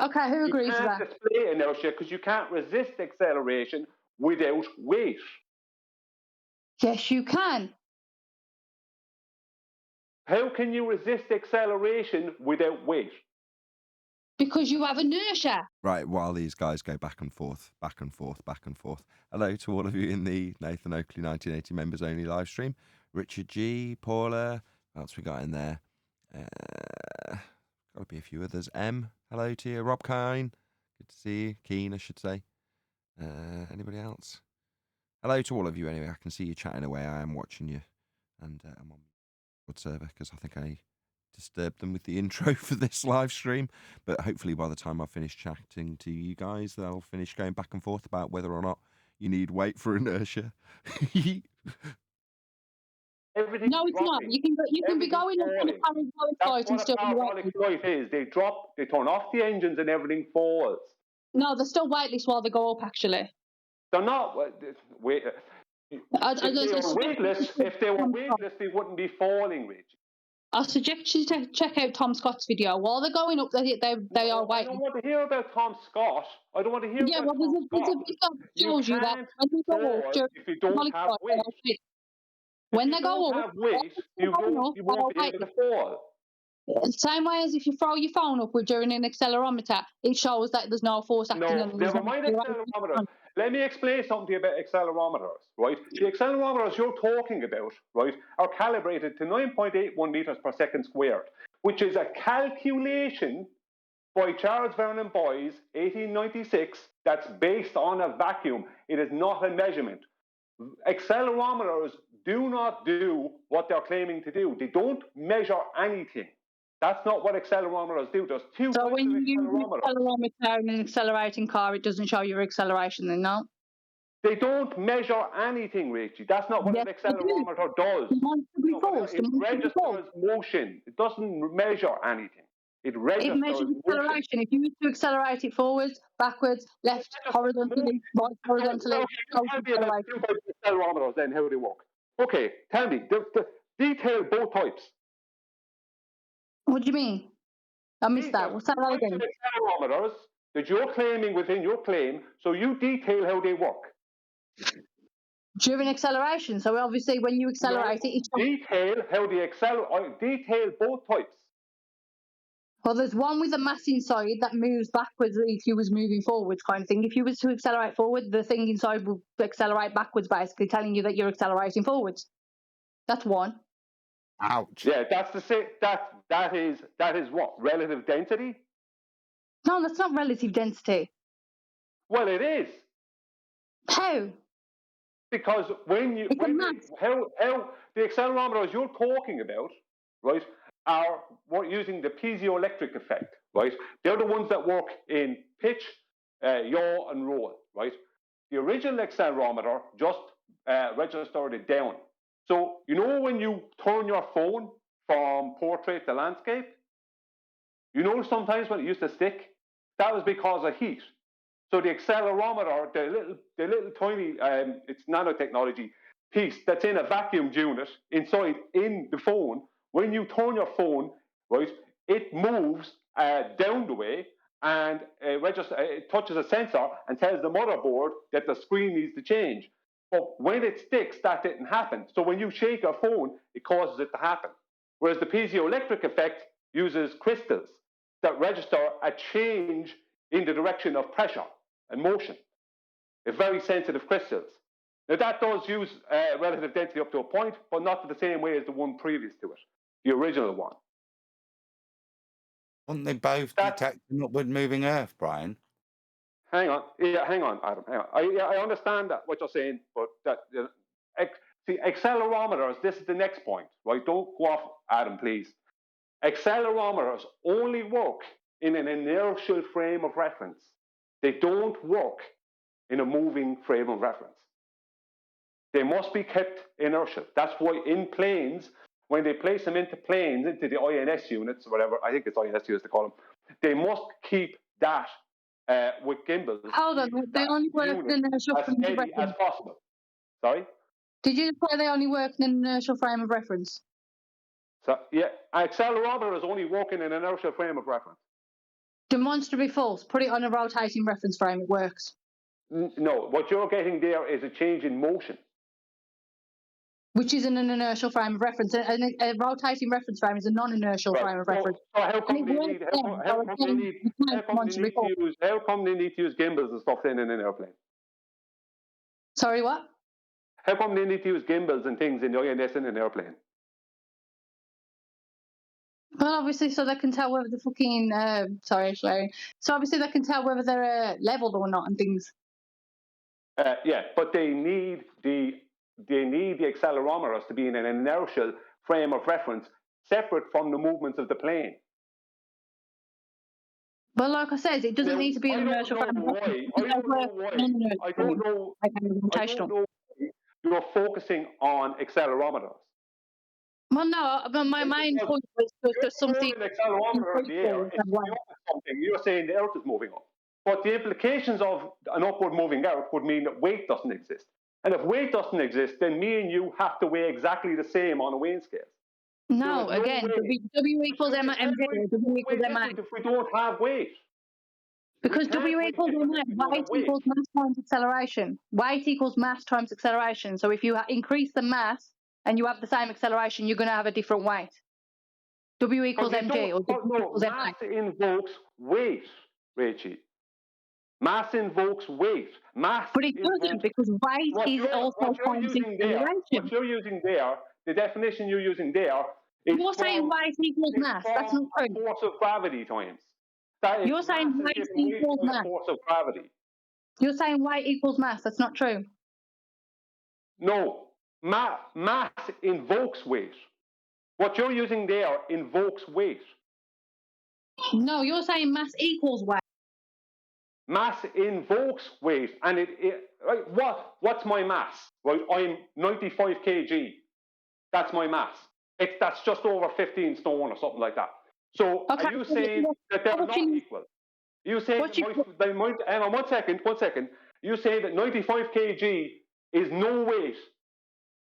Okay, who You agrees with can't that? display inertia because you can't resist acceleration without weight. Yes, you can. How can you resist acceleration without weight? Because you have inertia. Right, while these guys go back and forth, back and forth, back and forth. Hello to all of you in the Nathan Oakley 1980 members only live stream. Richard G, Paula, what else we got in there? Got to be a few others. M, hello to you. Rob Kine, good to see you. Keen, I should say. Anybody else? Hello to all of you anyway. I can see you chatting away. I am watching you. And I'm on Discord server because I think I disturbed them with the intro for this live stream, but hopefully by the time I finish chatting to you guys, they'll finish going back and forth about whether or not you need weight for inertia. Everything's No, it's not. dropping. You can be going on a Falling. parabolic That's flight and what a still be parabolic weightless. flight is. They turn off the engines and everything falls. No, they're still weightless while they go up, actually. They're not. Wait, If if they were weightless, they wouldn't be falling, Rich. I suggest you check out Tom Scott's video. While they're going up, they are I waiting. don't want to hear about Tom Scott. I don't want to hear Yeah, about well, Tom there's a Scott. video that You shows you that can't when they go up, fall during if you don't have weight. when If they you go don't up, have weight, you won't be able to fall. Same way as if you throw your phone upward during an accelerometer, it shows that there's no force acting No, on it. There's never no mind acceleration. accelerometers. Let me explain something about accelerometers, right? The accelerometers you're talking about, right, are calibrated to 9.81 meters per second squared, which is a calculation by Charles Vernon Boys, 1896, that's based on a vacuum. It is not a measurement. Accelerometers do not do what they're claiming to do. They don't measure anything. That's not what accelerometers do. There's two So types when of you use an accelerometers. accelerometer in an accelerating car, it doesn't show your acceleration then, no? They don't measure anything, Rachie. That's not what Yes, an they do. accelerometer does. Demonstrably No, false. it registers motion. It doesn't measure anything. It registers It measures motion. acceleration. If you were to accelerate it forwards, backwards, left, horizontally, right, horizontally, Okay, shows tell me about acceleration. two types of accelerometers then, how they work. Okay, tell me, detail both types. What do you mean? I missed that. What's that Two types again? of accelerometers that you're claiming within your claim, so you detail how they work. During acceleration. So obviously when you accelerate it, it shows. Detail how they accelerate. Detail both types. Well, there's one with a mass inside that moves backwards if you was moving forwards, kind of thing. If you was to accelerate forward, the thing inside will accelerate backwards, basically telling you that you're accelerating forwards. That's one. Ouch. Yeah, that's the same. That is what? Relative density? No, that's not relative density. Well, it is. How? Because how the accelerometers you're talking about, right, are using the piezoelectric effect, right? They're the ones that work in pitch, yaw, and roll, right? The original accelerometer just registered it down. So you know when you turn your phone from portrait to landscape, you know sometimes when it used to stick, that was because of heat. So the accelerometer, the little tiny, it's nanotechnology piece that's in a vacuum unit inside in the phone. When you turn your phone, right, it moves down the way and it touches a sensor and tells the motherboard that the screen needs to change. But when it sticks, that didn't happen. So when you shake a phone, it causes it to happen. Whereas the piezoelectric effect uses crystals that register a change in the direction of pressure and motion. They're very sensitive crystals. Now that does use relative density up to a point, but not to the same way as the one previous to it, the original one. Wouldn't they both detect an upward moving Earth, Brian? Hang on, Adam. Hang on. I understand that what you're saying, but see, accelerometers. This is the next point, right? Don't go off, Adam, please. Accelerometers only work in an inertial frame of reference. They don't work in a moving frame of reference. They must be kept inertial. That's why in planes, when they place them into planes, into the INS units, or whatever, I think it's INS units to call them, they must keep that with gimbals. Hold on, they only work in an inertial as frame of steady as reference. possible. Sorry? Did you say they only work in an inertial frame of reference? So, yeah, accelerometer is only working in an inertial frame of reference. Demonstrably false. Put it on a rotating reference frame. It works. No, what you're getting there is a change in motion. Which is in an inertial frame of reference. A rotating reference frame is a non-inertial frame of reference. So how come they need to use gimbals and stuff then in an airplane? Sorry, what? How come they need to use gimbals and things in the INS in an airplane? Well, obviously, so they can tell whether the fucking sorry, swearing. So obviously, they can tell whether they're leveled or not and things. Yeah, but they need the accelerometers to be in an inertial frame of reference, separate from the movements of the plane. But like I said, it doesn't need to be an inertial frame of reference. I don't know why you're focusing on accelerometers. Well, no, but my main point was just something. An accelerometer in the air, it's something. You're saying the Earth is moving up. But the implications of an upward moving Earth would mean that weight doesn't exist. And if weight doesn't exist, then me and you have to weigh exactly the same on a weighing scale. No, is no again, way. W equals So M it's mg or W equals way ma. different if we don't have weight. Because can't W weigh equals it ma, if we don't weight have weight. equals mass times acceleration. Weight equals mass times acceleration. So if you increase the mass and you have the same acceleration, you're going to have a different weight. W equals But mg or W no, equals ma. mass invokes weight, Rachie. Mass invokes weight. Mass But it doesn't, invokes because weight is also what you're times using there. What acceleration. you're using there, the definition you're using there, is You're saying weight equals mass. That's not a true. force of gravity times. That is, You're saying mass is weight given weight equals by a mass. force of gravity. You're saying weight equals mass. That's not true. No, mass invokes weight. What you're using there invokes weight. No, you're saying mass equals weight. Mass invokes weight, and right, what's my mass? Right, I'm 95 kg. That's my mass. That's just over 15 stone or something like that. So Okay, are you saying that they're not equal? You say they might. Hang on, 1 second. You say that 95 kg is no weight,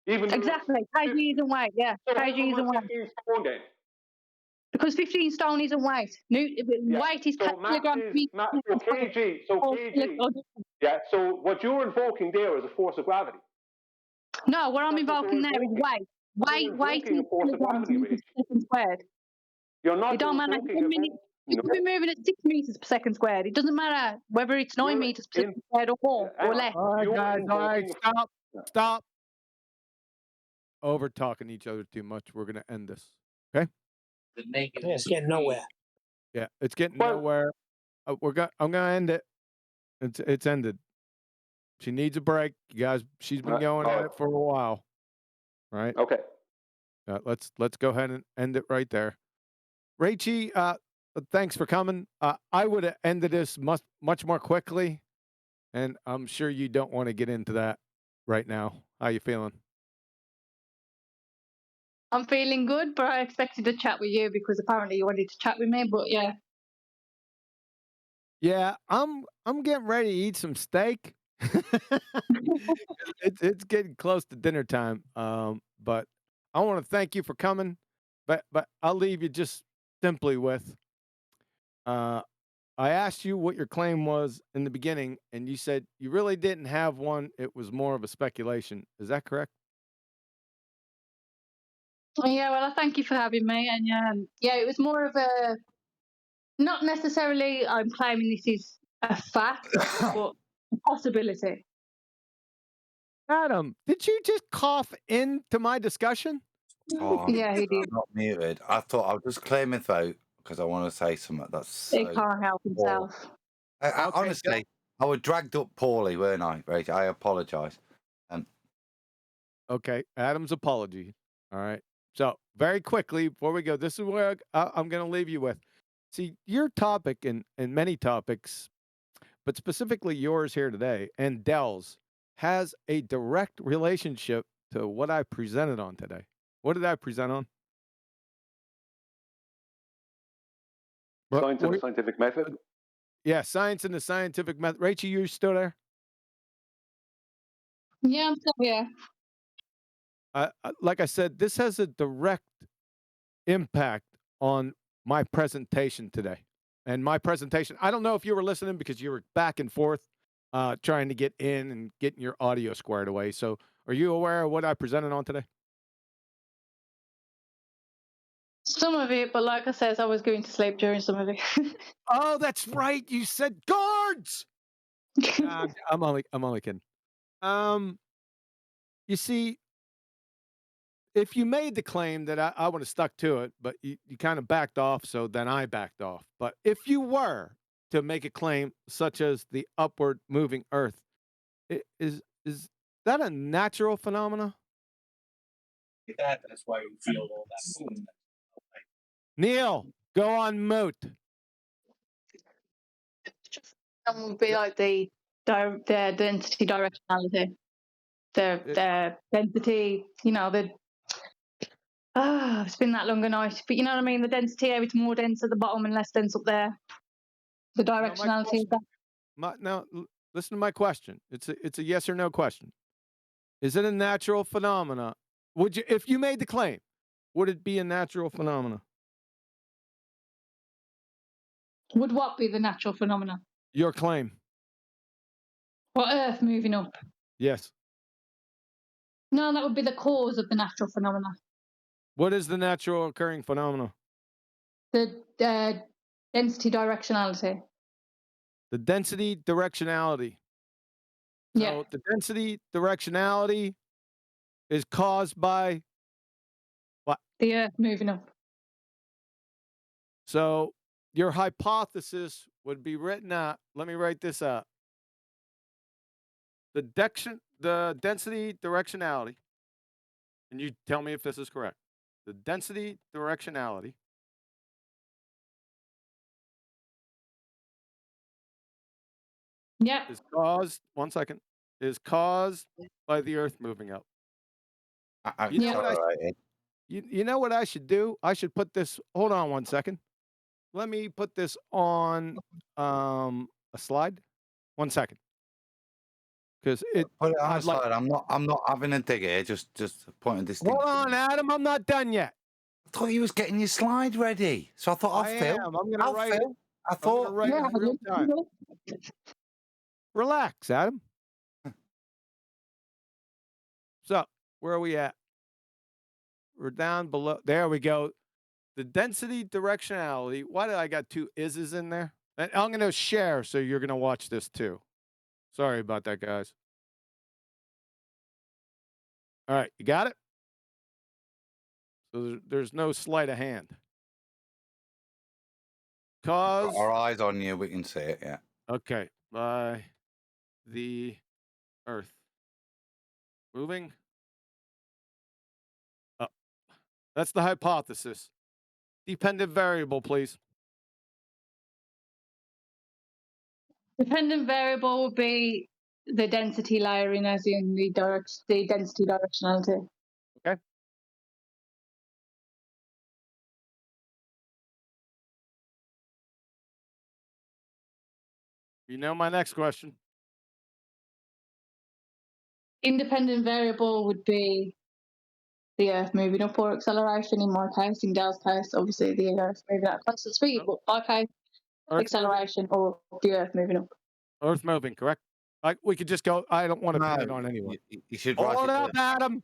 even though Exactly. Kg isn't weight. Yeah, so kg isn't weight. 15 stone then? Because 15 stone isn't weight. Weight is So mass kilograms. is so kg. So kg. Yeah. So what you're invoking there is a force of gravity. No, what I'm That's what invoking you're there is weight. Weight invoking is a force of kilograms gravity, meters Rach. per second squared. You're not It don't matter. invoking You could be moving at 6 meters per second squared. It doesn't matter whether it's 9 meters per second squared or more or less. All right, You're guys. All right, invoking stop. Over talking each other too much. We're gonna end this. Okay? Yeah, it's getting nowhere. Yeah, it's getting Well- nowhere. I'm gonna end it. It's ended. She needs a break, you guys. She's been going at it for a while. Right? Okay. Let's go ahead and end it right there. Rachie, thanks for coming. I would have ended this much more quickly, and I'm sure you don't want to get into that right now. How you feeling? I'm feeling good, but I expected to chat with you because apparently you wanted to chat with me. But yeah, Yeah, I'm getting ready to eat some steak. It's getting close to dinner time. But I want to thank you for coming. But I'll leave you just simply with I asked you what your claim was in the beginning, and you said you really didn't have one. It was more of a speculation. Is that correct? yeah. Well, I thank you for having me, and yeah, it was more of a not necessarily. I'm claiming this is a fact, but a possibility. Adam, did you just cough into my discussion? Oh, Yeah, he did. I'm not muted. I thought I'll just clear my throat because I want to say something that's He so. can't help himself. Okay, Honestly, I was dragged up poorly, weren't I, Rach? I apologise. Okay, Adam's apology. All right. So very quickly before we go, this is where I'm going to leave you with. See, your topic and many topics, but specifically yours here today and Dell's has a direct relationship to what I presented on today. What did I present on? science and the scientific method. Yeah, science and the scientific method. Rachel, you still there? Yeah, I'm still here. Like I said, this has a direct impact on my presentation today. And my presentation, I don't know if you were listening because you were back and forth trying to get in and getting your audio squared away. So are you aware of what I presented on today? Some of it, but like I said, I was going to sleep during some of it. Oh, that's right. You said guards. I'm only kidding. You see, if you made the claim that I would have stuck to it, but you kind of backed off, so then I backed off. But if you were to make a claim such as the upward moving Earth, is that a natural phenomena? That's why you feel all that. Neil, go on mute. That would be like the density directionality, the density. You know, it's been that long a night, but you know what I mean. The density, it's more dense at the bottom and less dense up there. The directionality of that. Now, listen to my question. It's a yes or no question. Is it a natural phenomena? Would you, if you made the claim would it be a natural phenomena? Would what be the natural phenomenon? Your claim. Or Earth moving up? Yes. No, that would be the cause of the natural phenomena. What is the natural occurring phenomena? The density directionality. The density directionality. Yeah. So the density directionality is caused by what? The Earth moving up. So your hypothesis would be written out. Let me write this out. The density directionality, and you tell me if this is correct. The density directionality Yeah. is caused, one second, is caused by the Earth moving up. You know what you know what I should do? I should put this, hold on one second. Let me put this on a slide. 1 second. Because Put it on a I'd like, slide. I'm not having a dig here. Just pointing distinction. hold on, Adam, I'm not done yet. I thought you was getting your slide ready, so I thought I'll I fill. am. I'm gonna write it. I I'm gonna thought. write it in real time. Relax, Adam. So, where are we at? We're down below. There we go. The density directionality. Why did I got two is's in there? And I'm going to share, so you're going to watch this too. Sorry about that, guys. All right, you got it? So there's no sleight of hand. Got our eyes on you. We can see it. Yeah. Okay, by the Earth moving up. That's the hypothesis. Dependent variable, please. Dependent variable would be the density layering, as in the density directionality. Okay. You know my next question. Independent variable would be the Earth moving up, or acceleration in my case. In Dale's case, obviously the Earth moving at a constant speed, but my case, acceleration or the Earth moving up. Earth moving, correct? Like we could just go. I don't want to pin it on anyone. You should Hold write up, Adam.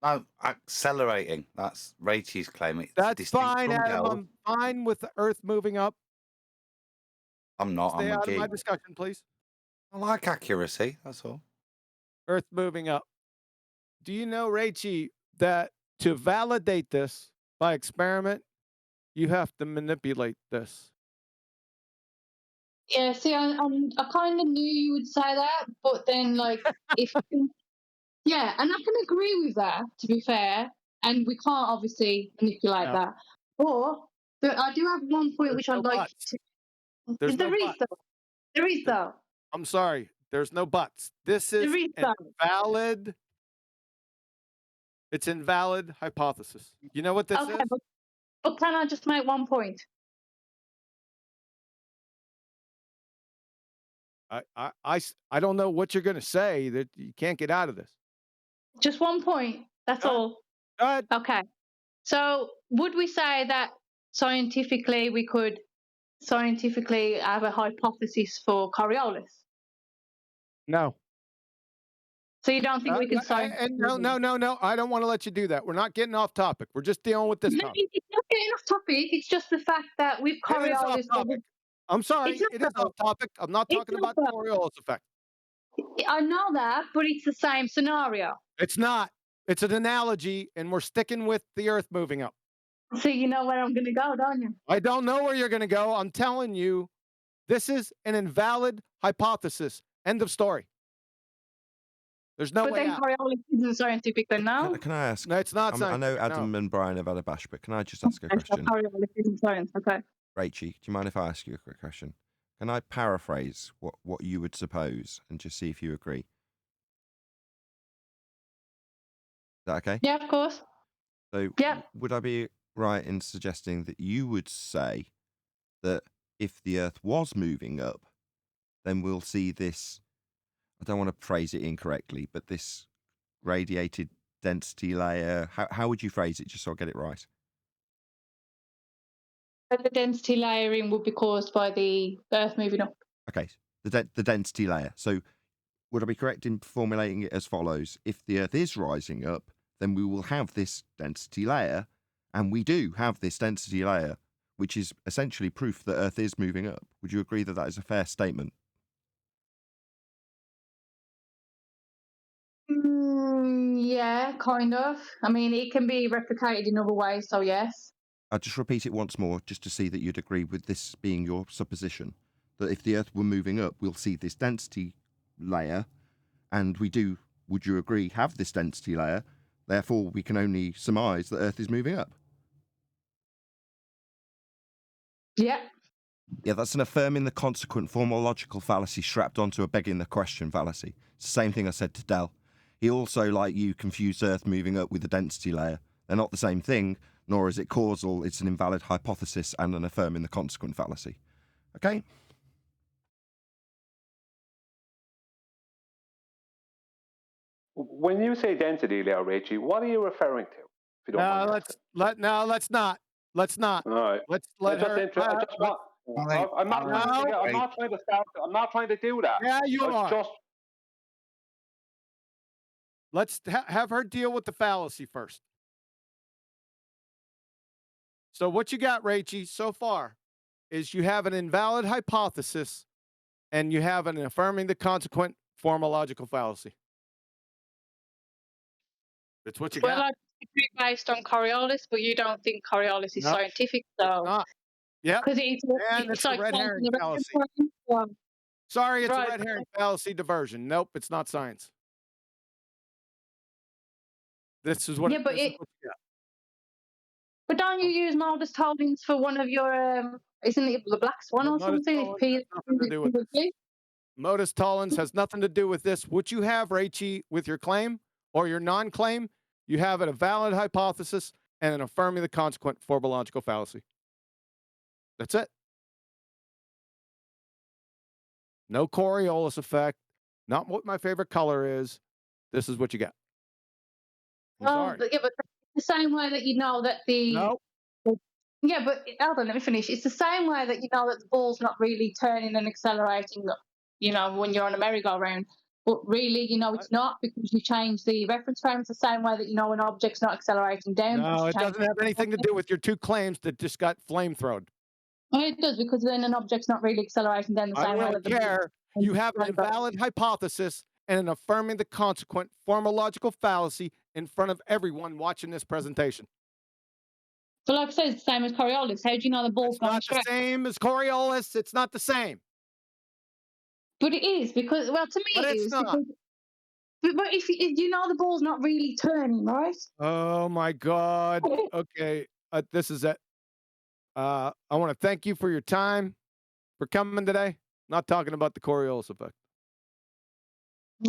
No, accelerating. That's Rachel's claim. It's That's distinct fine, from Adam. Dell's. I'm fine with the Earth moving up. I'm not. Stay I'm a out of my geek. discussion, please. I like accuracy. That's all. Earth moving up. Do you know, Rachel, that to validate this by experiment, you have to manipulate this? Yeah, see, I kind of knew you would say that, but then, like, if yeah, and I can agree with that, to be fair, and we can't obviously manipulate No. that. But I do have one point which I'd no like buts. to. There's no There is buts. though. There is though. I'm sorry. There's no buts. This is There is an though. invalid. It's invalid hypothesis. You know what this Okay, is? but can I just make one point? I don't know what you're going to say that you can't get out of this. Just one point. That's all. Go ahead. Okay. So would we say that scientifically we could scientifically have a hypothesis for Coriolis? No. So you don't think we can No. I don't want to let you do that. We're not getting off topic. We're just dealing with this topic. It's not getting off topic. It's just the fact that with It is off Coriolis, topic. I'm sorry. It is off topic. I'm not talking about the Coriolis effect. I know that, but it's the same scenario. It's not. It's an analogy, and we're sticking with the Earth moving up. So you know where I'm going to go, don't you? I don't know where you're going to go. I'm telling you, this is an invalid hypothesis. End of story. There's no but way then out. Coriolis isn't scientific, then no? Can I ask? No, it's not I scientific. know Adam and Brian have had a bash, but can I just ask a question? Coriolis isn't science, okay. Rachel, do you mind if I ask you a quick question? Can I paraphrase what you would suppose and just see if you agree? Is that okay? Yeah, of course. So Yeah. would I be right in suggesting that you would say that if the Earth was moving up, then we'll see this, I don't want to phrase it incorrectly, but this radiated density layer? How would you phrase it, just so I get it right? But the density layering would be caused by the Earth moving up. Okay, the density layer. So would I be correct in formulating it as follows? If the Earth is rising up, then we will have this density layer, and we do have this density layer, which is essentially proof that Earth is moving up. Would you agree that that is a fair statement? Yeah, kind of. I mean, it can be replicated in other ways, so yes. I'll just repeat it once more, just to see that you'd agree with this being your supposition, that if the Earth were moving up, we'll see this density layer, and we do, would you agree, have this density layer, therefore we can only surmise that Earth is moving up. Yeah. Yeah, that's an affirming the consequent formal logical fallacy strapped onto a begging the question fallacy. It's the same thing I said to Del. He also, like you, confused Earth moving up with the density layer. They're not the same thing, nor is it causal. It's an invalid hypothesis and an affirming the consequent fallacy. Okay? When you say density layer, Rachie, what are you referring to? If you don't mind Let's not. Let's not. All right. Let's let just her. I just want. I'm not trying to. I'm not trying to start. I'm not trying to do that. Yeah, you It's are. just. Let's have her deal with the fallacy first. So what you got, Rachie, so far is you have an invalid hypothesis and you have an affirming the consequent formal logical fallacy. That's what you Well, got. I disagree based on Coriolis, but you don't think Coriolis is No, scientific, so. Yeah. Because And it's it's a like red herring the fallacy. reference point, Sorry, it's Right. a red herring fallacy diversion. Nope, it's not science. This is what. Yeah, but this is what you got. But don't you use modus tollens for one of your, isn't it the black swan Well, or modus something? tollens has nothing to do with this. Modus tollens has nothing to do with this. What you have, Rachie, with your claim or your non-claim, you have a valid hypothesis and an affirming the consequent formal logical fallacy. That's it. No Coriolis effect. Not what my favorite color is. This is what you got. I'm sorry. Yeah, but the same way that you know that the. No. Yeah, but hold on, let me finish. It's the same way that you know that the ball's not really turning and accelerating, when you're on a merry-go-round. But really, it's not, because you change the reference frame. It's the same way that you know an object's not accelerating down. No, it doesn't have anything to do with your two claims that just got flamethrowed. Well, it does, because then an object's not really accelerating down the I same way don't that the care. You have an invalid hypothesis and an affirming the consequent formal logical fallacy in front of everyone watching this presentation. But like I said, it's the same as Coriolis. How do you know the ball's It's going not straight? the same as Coriolis. It's not the same. But it is, because, well, to me But it it's is. not. But if you know the ball's not really turning, right? Oh my God. Okay. This is it. I want to thank you for your time, for coming today. Not talking about the Coriolis effect.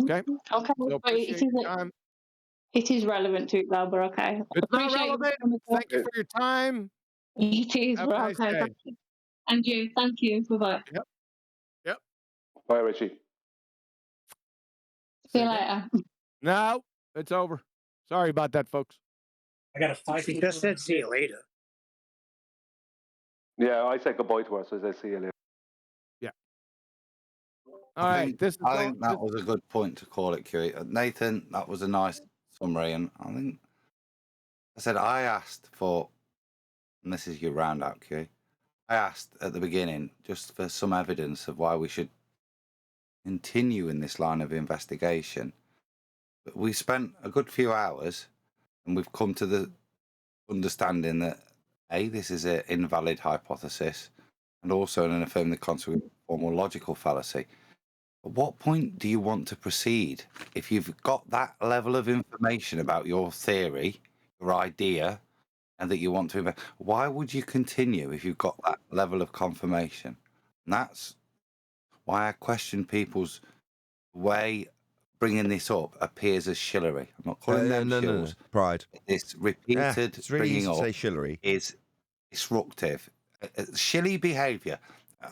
Okay. Okay. So But appreciate your time. it is relevant to it, though, but okay. It's not Appreciate you relevant. coming Thank you forward. for your time. It is, Have a but nice okay. day. Thank you. And you. Thank you. Bye-bye. Yep. Bye, Richie. See you later. No, it's over. Sorry about that, folks. I got a fight. He just said see you later. Yeah, I said goodbye to her, so I said see you later. All right. I think that was a good point to call it, QE. Nathan, that was a nice summary. And I asked for, and this is your roundout, QE. I asked at the beginning just for some evidence of why we should continue in this line of investigation. But we spent a good few hours and we've come to the understanding that A, this is an invalid hypothesis and also an affirming the consequent formal logical fallacy. At what point do you want to proceed? If you've got that level of information about your theory, your idea, and that you want to, why would you continue if you've got that level of confirmation? And that's why I question people's way bringing this up appears as shillery. I'm not calling them shills. No. Pride. This repeated it's really bringing easy to up say shillery. is disruptive. Shilly behaviour.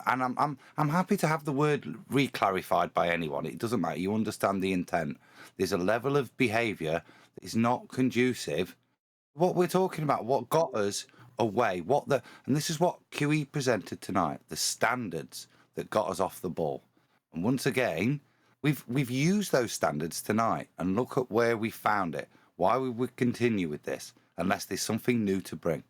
And I'm happy to have the word re-clarified by anyone. It doesn't matter. You understand the intent. There's a level of behaviour that is not conducive. What we're talking about, what got us away, and this is what QE presented tonight, the standards that got us off the ball. And once again, we've used those standards tonight, and look at where we found it. Why we would continue with this unless there's something new to bring.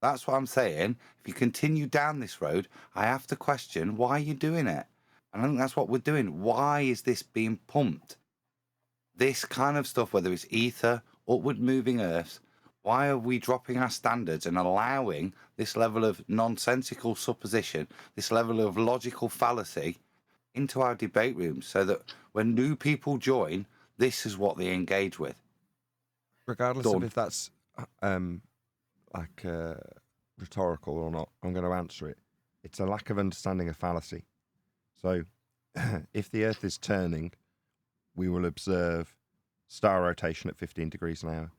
That's what I'm saying. If you continue down this road, I have to question why you're doing it. And I think that's what we're doing. Why is this being pumped? This kind of stuff, whether it's ether, upward moving earths, why are we dropping our standards and allowing this level of nonsensical supposition, this level of logical fallacy into our debate rooms so that when new people join, this is what they engage with? Regardless Done. of if that's rhetorical or not, I'm going to answer it. It's a lack of understanding of fallacy. So if the Earth is turning, we will observe star rotation at 15 degrees an hour.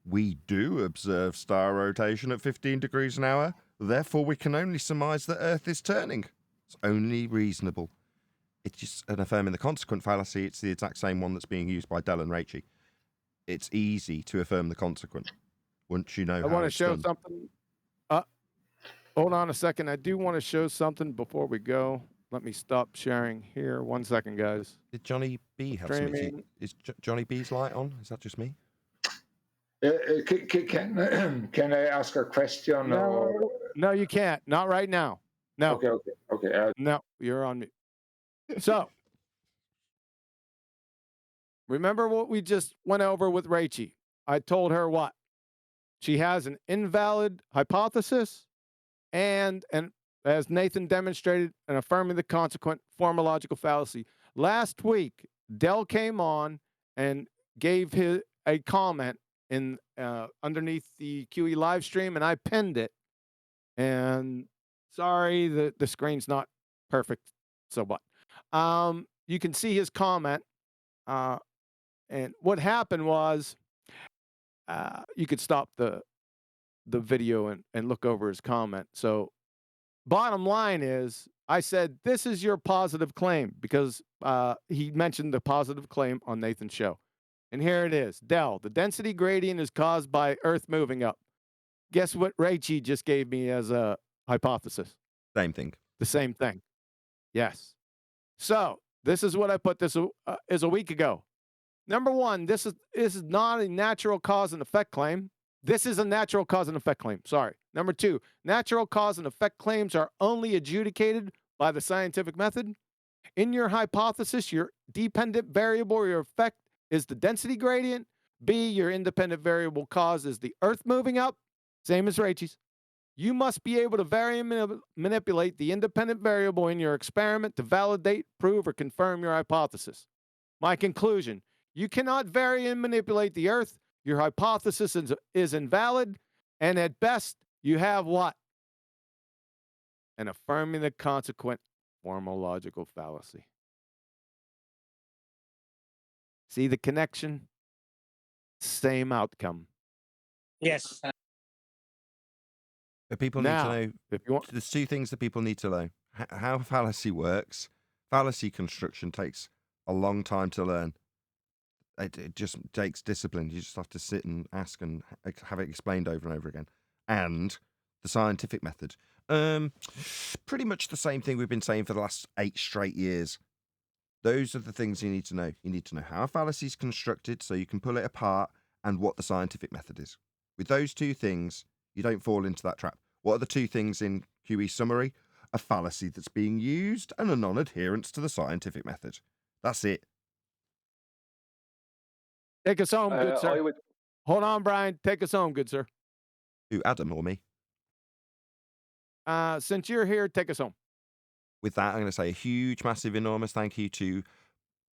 We do observe star rotation at 15 degrees an hour. Therefore, we can only surmise that Earth is turning. It's only reasonable. It's just an affirming the consequent fallacy. It's the exact same one that's being used by Dell and Raichi. It's easy to affirm the consequent once you know how I want to it's show done. something. Hold on a second. I do want to show something before we go. Let me stop sharing here. 1 second, guys. Did Johnny B have something? Streaming. Is Johnny B's light on? Is that just me? Can I ask a question? Or... No, you can't. Not right now. No. Okay. No, you're on mute. So, remember what we just went over with Raichi? I told her what? She has an invalid hypothesis and as Nathan demonstrated, an affirming the consequent formological fallacy. Last week, Dell came on and gave a comment in underneath the QE live stream, and I pinned it. And sorry, the screen's not perfect. So what? You can see his comment. And what happened was, you could stop the video and look over his comment. So bottom line is, I said, this is your positive claim, because he mentioned the positive claim on Nathan's show. And here it is. Dell, the density gradient is caused by Earth moving up. Guess what Raichi just gave me as a hypothesis? Same thing. The same thing. Yes. So this is what I put this is a week ago. Number one, this is not a natural cause and effect claim. This is a natural cause and effect claim. Sorry. Number two, natural cause and effect claims are only adjudicated by the scientific method. In your hypothesis, your dependent variable or your effect is the density gradient. B, your independent variable cause is the Earth moving up, same as Raichi's. You must be able to vary and manipulate the independent variable in your experiment to validate, prove, or confirm your hypothesis. My conclusion, you cannot vary and manipulate the Earth. Your hypothesis is invalid, and at best, you have what? An affirming the consequent formological fallacy. See the connection? Same outcome. Yes. But people Now, need to know. if you want, There's two things that people need to know: how fallacy works. Fallacy construction takes a long time to learn. It just takes discipline. You just have to sit and ask and have it explained over and over again. And the scientific method. Pretty much the same thing we've been saying for the last 8 straight years. Those are the things you need to know. You need to know how a fallacy is constructed so you can pull it apart, and what the scientific method is. With those two things, you don't fall into that trap. What are the two things in QE summary? A fallacy that's being used and a non-adherence to the scientific method. That's it. take us home, good sir. I would, Hold on, Brian. Take us home, good sir. Who, Adam or me? Since you're here, take us home. With that, I'm going to say a huge, massive, enormous thank you to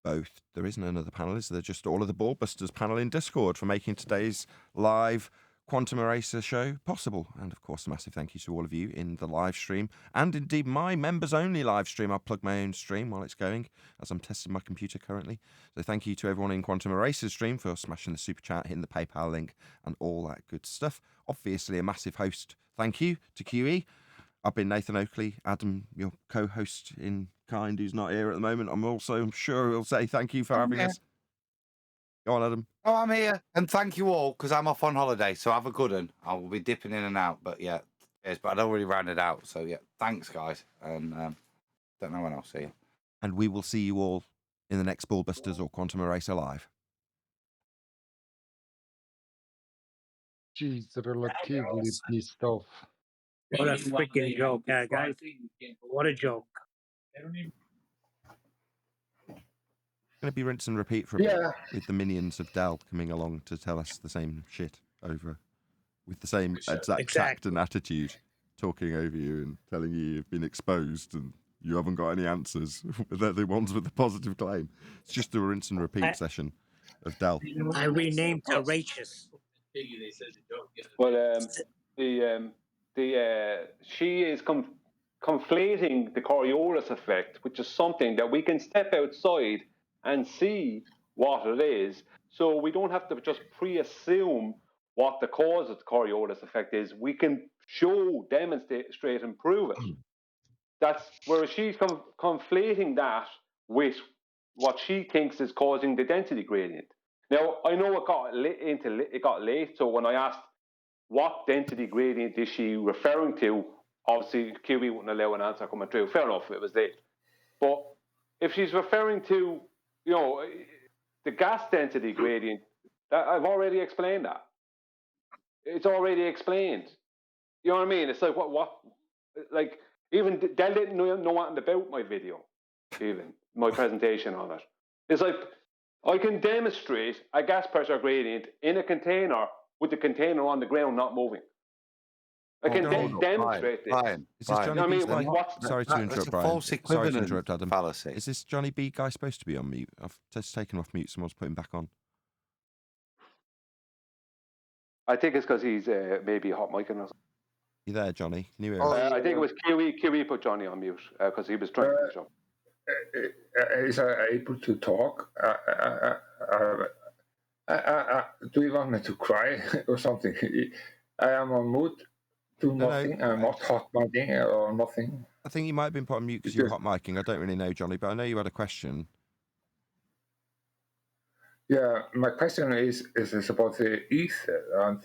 both. There isn't another panelist. They're just all of the Ballbusters panel in Discord for making today's live Quantum Eraser show possible. And of course, a massive thank you to all of you in the live stream, and indeed my members only live stream. I'll plug my own stream while it's going, as I'm testing my computer currently. So thank you to everyone in Quantum Eraser stream for smashing the super chat, hitting the PayPal link, and all that good stuff. Obviously, a massive host thank you to QE. I've been Nathan Oakley, Adam, your co-host in kind, who's not here at the moment. I'm sure he'll say thank you for having us. Go on, Adam. Oh, I'm here, and thank you all because I'm off on holiday. So have a good one. I will be dipping in and out, but yeah, cheers. But I'd already rounded out. So yeah, thanks, guys, and don't know when I'll see you. And we will see you all in the next Ballbusters or Quantum Eraser Live. Jeez, relatively pissed off. What a freaking joke, guys. What a joke. Going to be rinse and repeat for a bit with the minions of Dell coming along to tell us the same shit over with the same exact tact and attitude, talking over you and telling you you've been exposed and you haven't got any answers. They're the ones with the positive claim. It's just a rinse and repeat session of Dell. I renamed Courageous. Well, she is conflating the Coriolis effect, which is something that we can step outside and see what it is. So we don't have to just pre-assume what the cause of the Coriolis effect is. We can show, demonstrate, and prove it. That's whereas she's conflating that with what she thinks is causing the density gradient. Now, I know it got late, so when I asked what density gradient is she referring to, obviously QB wouldn't allow an answer coming through. Fair enough, it was late. But if she's referring to, the gas density gradient, I've already explained that. It's already explained. You know what I mean? It's like like even Dell didn't know nothing about my video, even my presentation on it. It's like I can demonstrate a gas pressure gradient in a container with the container on the ground not moving. I can demonstrate this. Is this Johnny B? Sorry to interrupt, Brian. False equivalent Sorry to interrupt, Adam. fallacy. Is this Johnny B guy supposed to be on mute? I've just taken him off mute. Someone's put him back on. I think it's because he's maybe hot micing or something. You there, Johnny? Can you hear I think it was QE put Johnny on mute because he was trying to jump. Is I able to talk? Do you want me to cry or something? I am on mute. Do nothing. I'm not hot micing or nothing. I think you might have been put on mute because you're hot micing. I don't really know, Johnny, but I know you had a question. Yeah, my question is about the ether, and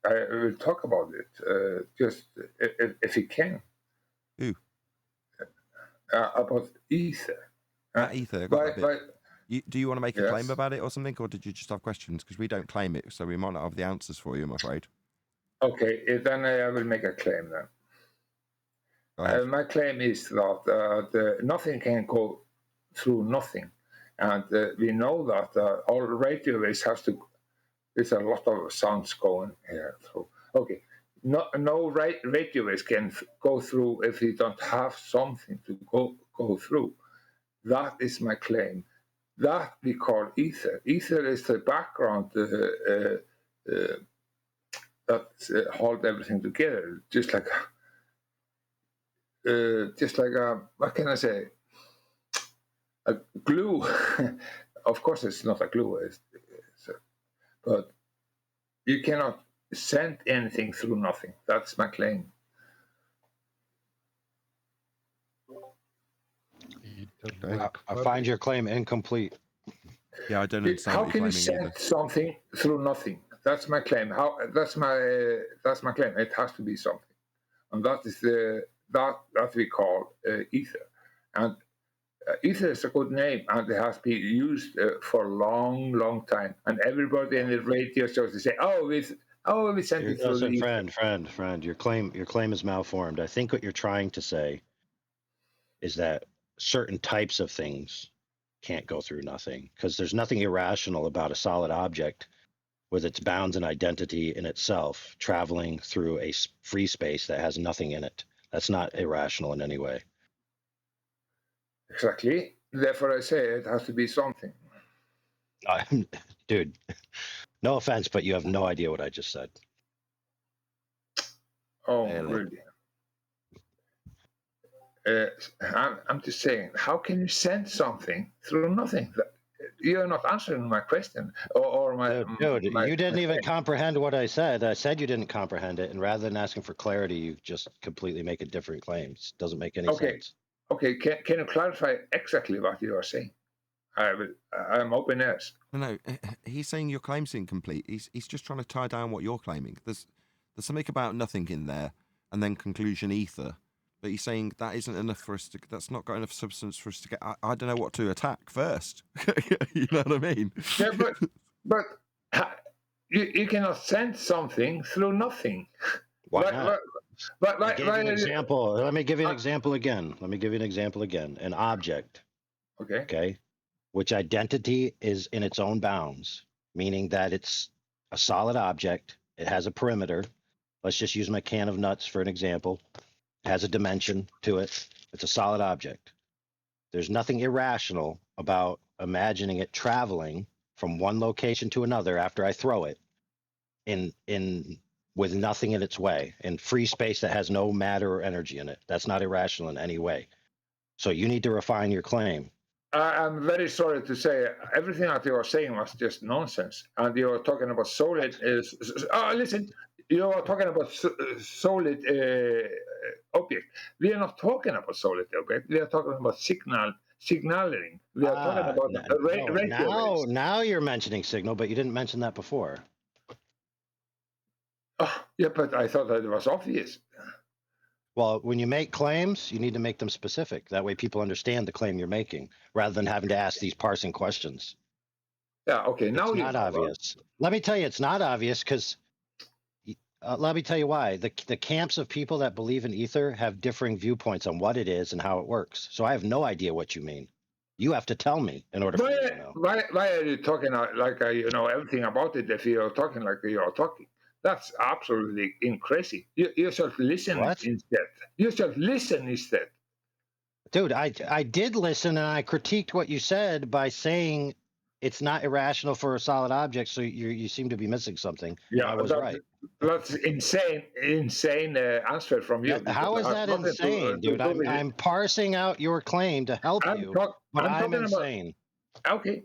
I will talk about it just if you can. Who? About ether. Ether. Do you want to make a claim about it or something, or did you just have questions? Because we don't claim it, so we might not have the answers for you, I'm afraid. Okay, then I will make a claim then. My claim is that nothing can go through nothing. And we know that all radio waves have to, there's a lot of sounds going here through. Okay, no radio waves can go through if we don't have something to go through. That is my claim. That we call ether. Ether is the background that hold everything together, just like what can I say? A glue. Of course, it's not a glue, but you cannot send anything through nothing. That's my claim. I find your claim incomplete. Yeah, I don't understand. How can you send something through nothing? That's my claim. That's my claim. It has to be something, and that is that we call ether. And ether is a good name, and it has been used for a long time. And everybody in the radio shows to say, we sent it through the ether. Friend. Your claim is malformed. I think what you're trying to say is that certain types of things can't go through nothing, because there's nothing irrational about a solid object with its bounds and identity in itself traveling through a free space that has nothing in it. That's not irrational in any way. Exactly. Therefore, I say it has to be something. Dude, no offense, but you have no idea what I just said. Oh, really? I'm just saying, how can you send something through nothing? you're not answering my question or my. Dude, my you didn't even claim. comprehend what I said. I said you didn't comprehend it, and rather than asking for clarity, you just completely make it different claims. Doesn't make any sense. Okay. Can you clarify exactly what you are saying? I'm open ears. No, he's saying your claim's incomplete. He's just trying to tie down what you're claiming. There's something about nothing in there, and then conclusion ether. But he's saying that isn't enough for us to. That's not got enough substance for us to get. I don't know what to attack first. You know what I mean? Yeah, but you cannot send something through nothing. Why not? But I gave you an example. Let me give you an example again. An object. Okay. Which identity is in its own bounds, meaning that it's a solid object. It has a perimeter. Let's just use my can of nuts for an example. It has a dimension to it. It's a solid object. There's nothing irrational about imagining it traveling from one location to another after I throw it in with nothing in its way, in free space that has no matter or energy in it. That's not irrational in any way. So you need to refine your claim. I'm very sorry to say everything that you are saying was just nonsense. And you are talking about solid listen, you are talking about solid object. We are not talking about solid object. We are talking about signaling. We are talking about radio waves. Now you're mentioning signal, but you didn't mention that before. Oh, yeah, but I thought that it was obvious. Well, when you make claims, you need to make them specific. That way people understand the claim you're making, rather than having to ask these parsing questions. Yeah, okay. Now it's not obvious. Let me tell you, it's not obvious because let me tell you why. The camps of people that believe in ether have differing viewpoints on what it is and how it works. So I have no idea what you mean. You have to tell me in order for me to know. Why are you talking like you know everything about it if you're talking like you're talking? That's absolutely crazy. You should listen instead. You should listen instead. Dude, I did listen and I critiqued what you said by saying it's not irrational for a solid object. So you seem to be missing something. Yeah, I was right. That's insane answer from you. How is that insane, dude? I'm parsing out your claim to help you, but I'm insane. Okay.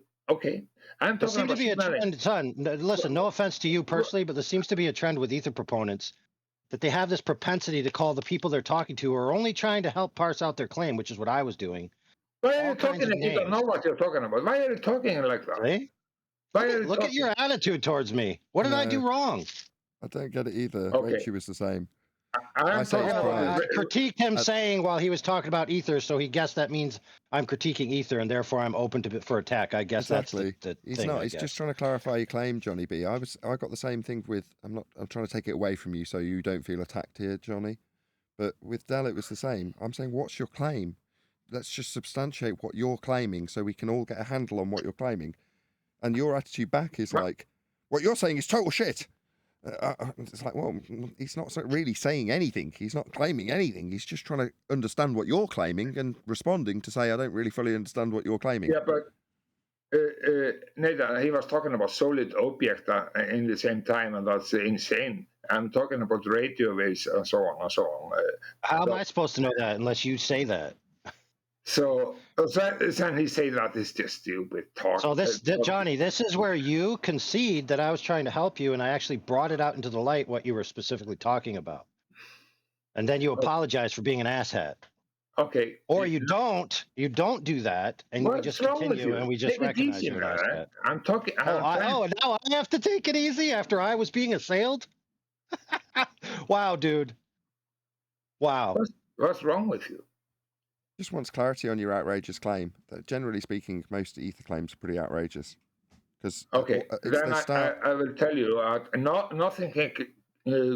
I'm talking there seems to be a trend, son. Listen, no offense to you personally, but there seems to be a trend with ether proponents that they have this propensity to call the people they're talking to who are only trying to help parse out their claim, which is what I was doing. Why are you talking if you don't know what you're talking about? Why are you talking like that? Really? Look at your attitude towards me. What did I do wrong? I don't get it either. Okay. Rachel was the same. I critiqued him saying while he was talking about ether, so he guessed that means I'm critiquing ether, and therefore I'm open for attack. I guess exactly. That's the he's thing. Not. He's just trying to clarify your claim, Johnny B. I got the same thing with. I'm trying to take it away from you so you don't feel attacked here, Johnny. But with Del, it was the same. I'm saying, what's your claim? Let's just substantiate what you're claiming so we can all get a handle on what you're claiming. And your attitude back is like, what you're saying is total shit. It's like, well, he's not really saying anything. He's not claiming anything. He's just trying to understand what you're claiming and responding to say, I don't really fully understand what you're claiming. Yeah, but Nathan, he was talking about solid object in the same time, and that's insane. I'm talking about radio waves and so on and so on. How am I supposed to know that unless you say that? So then he say that is just stupid talk. So Johnny, this is where you concede that I was trying to help you, and I actually brought it out into the light what you were specifically talking about, and then you apologize for being an asshat. Okay. Or you don't do that, and we just continue, and we just recognize you're an asshat. I'm talking. Now I have to take it easy after I was being assailed. Wow, dude. Wow. What's wrong with you? Just wants clarity on your outrageous claim. Generally speaking, most ether claims are pretty outrageous. Okay, then I will tell you, nothing can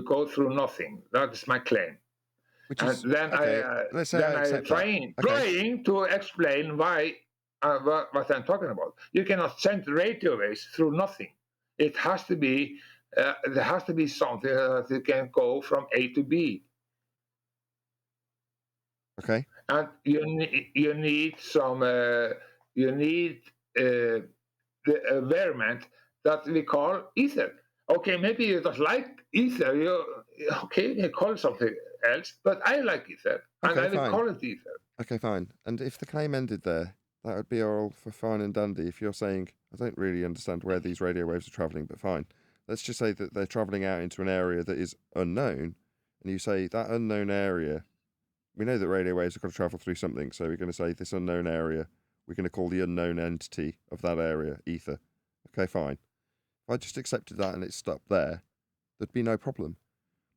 go through nothing. That is my claim. I'm trying to explain why what I'm talking about. You cannot send radio waves through nothing. It has to be there has to be something that can go from A to B. Okay. And you need some the environment that we call ether. Okay, maybe you don't like ether. You call it something else, but I like ether, and I will call it ether. Okay, fine. And if the claim ended there, That would be all for fine and dandy if you're saying, I don't really understand where these radio waves are travelling, but fine. Let's just say that they're travelling out into an area that is unknown, and you say that unknown area, we know that radio waves are going to travel through something, so we're going to say this unknown area, we're going to call the unknown entity of that area ether. Okay, fine. If I just accepted that and it stopped there, there'd be no problem.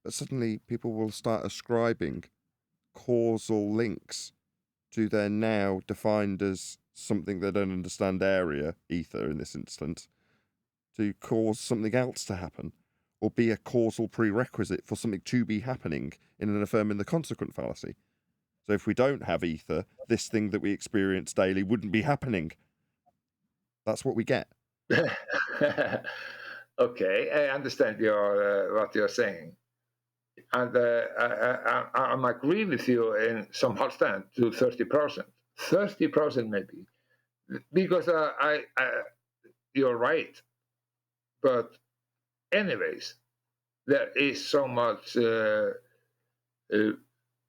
But suddenly people will start ascribing causal links to their now defined as something they don't understand area, ether in this instance, to cause something else to happen, or be a causal prerequisite for something to be happening in an affirming the consequent fallacy. So if we don't have ether, this thing that we experience daily wouldn't be happening. That's what we get. Okay, I understand what you're saying. And I'm agree with you in some extent to 30%. 30% maybe. Because you're right. But anyways, there is so much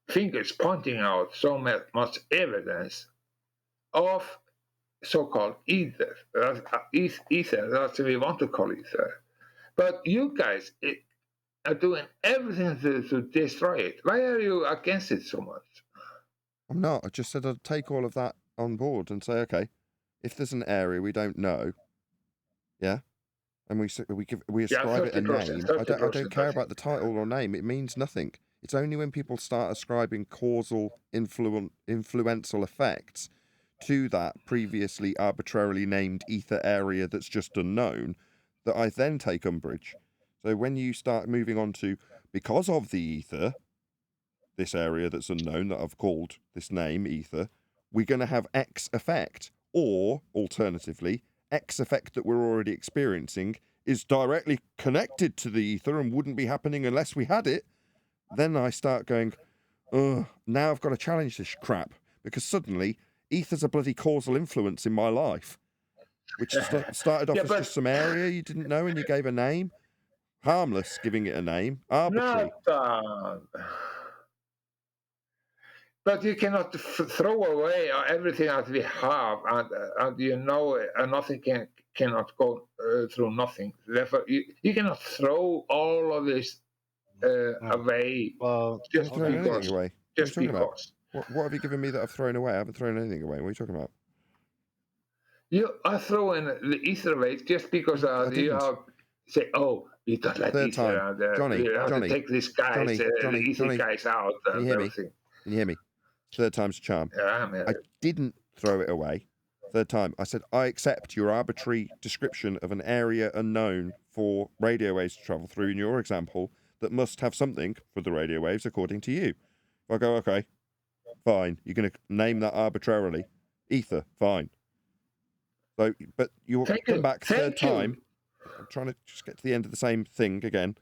fingers pointing out so much evidence of so-called ether. Ether, that's what we want to call ether. But you guys are doing everything to destroy it. Why are you against it so much? I'm not. I just said I'd take all of that on board and say, okay, if there's an area we don't know, yeah, and we ascribe it a name, I don't care about the title or name. It means nothing. It's only when people start ascribing causal influential effects to that previously arbitrarily named ether area that's just unknown that I then take umbrage. So when you start moving on to, because of the ether, this area that's unknown that I've called this name, ether, we're going to have X effect. Or, alternatively, X effect that we're already experiencing is directly connected to the ether and wouldn't be happening unless we had it. Then I start going, ugh, now I've got to challenge this crap, because suddenly ether's a bloody causal influence in my life, which started off as just some area you didn't know and you gave a name. Harmless, giving it a name. Arbitrary. But you cannot throw away everything that we have, and you know, nothing cannot go through nothing. Therefore, you cannot throw all of this away. Well, just throw anything away. Just because. What have you given me that I've thrown away? I haven't thrown anything away. What are you talking about? You are throwing the ether away just because you have say, oh, we don't like ether. Johnny, we have to take these guys, Johnny, guys out. Can you hear me? Can you hear me? Third time's a charm. Yeah, I didn't throw it away. Third time. I said, I accept your arbitrary description of an area unknown for radio waves to travel through in your example that must have something for the radio waves according to you. If I go, okay, fine. You're going to name that arbitrarily. Ether, fine. So, but you'll come back third time. I'm trying to just get to the end of the same thing again.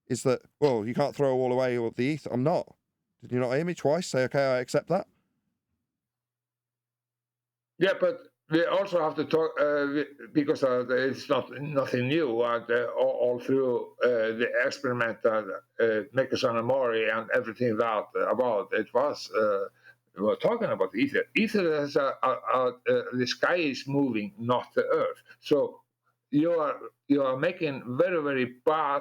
Is that, well, you can't throw all away or the ether. I'm not. Did you not hear me twice? Say, okay, I accept that. Yeah, but we also have to talk because it's nothing new. All through the experiment Michelson and Mori and everything that about it was. We were talking about ether. Ether is the sky is moving, not the earth. So you are making very, very bad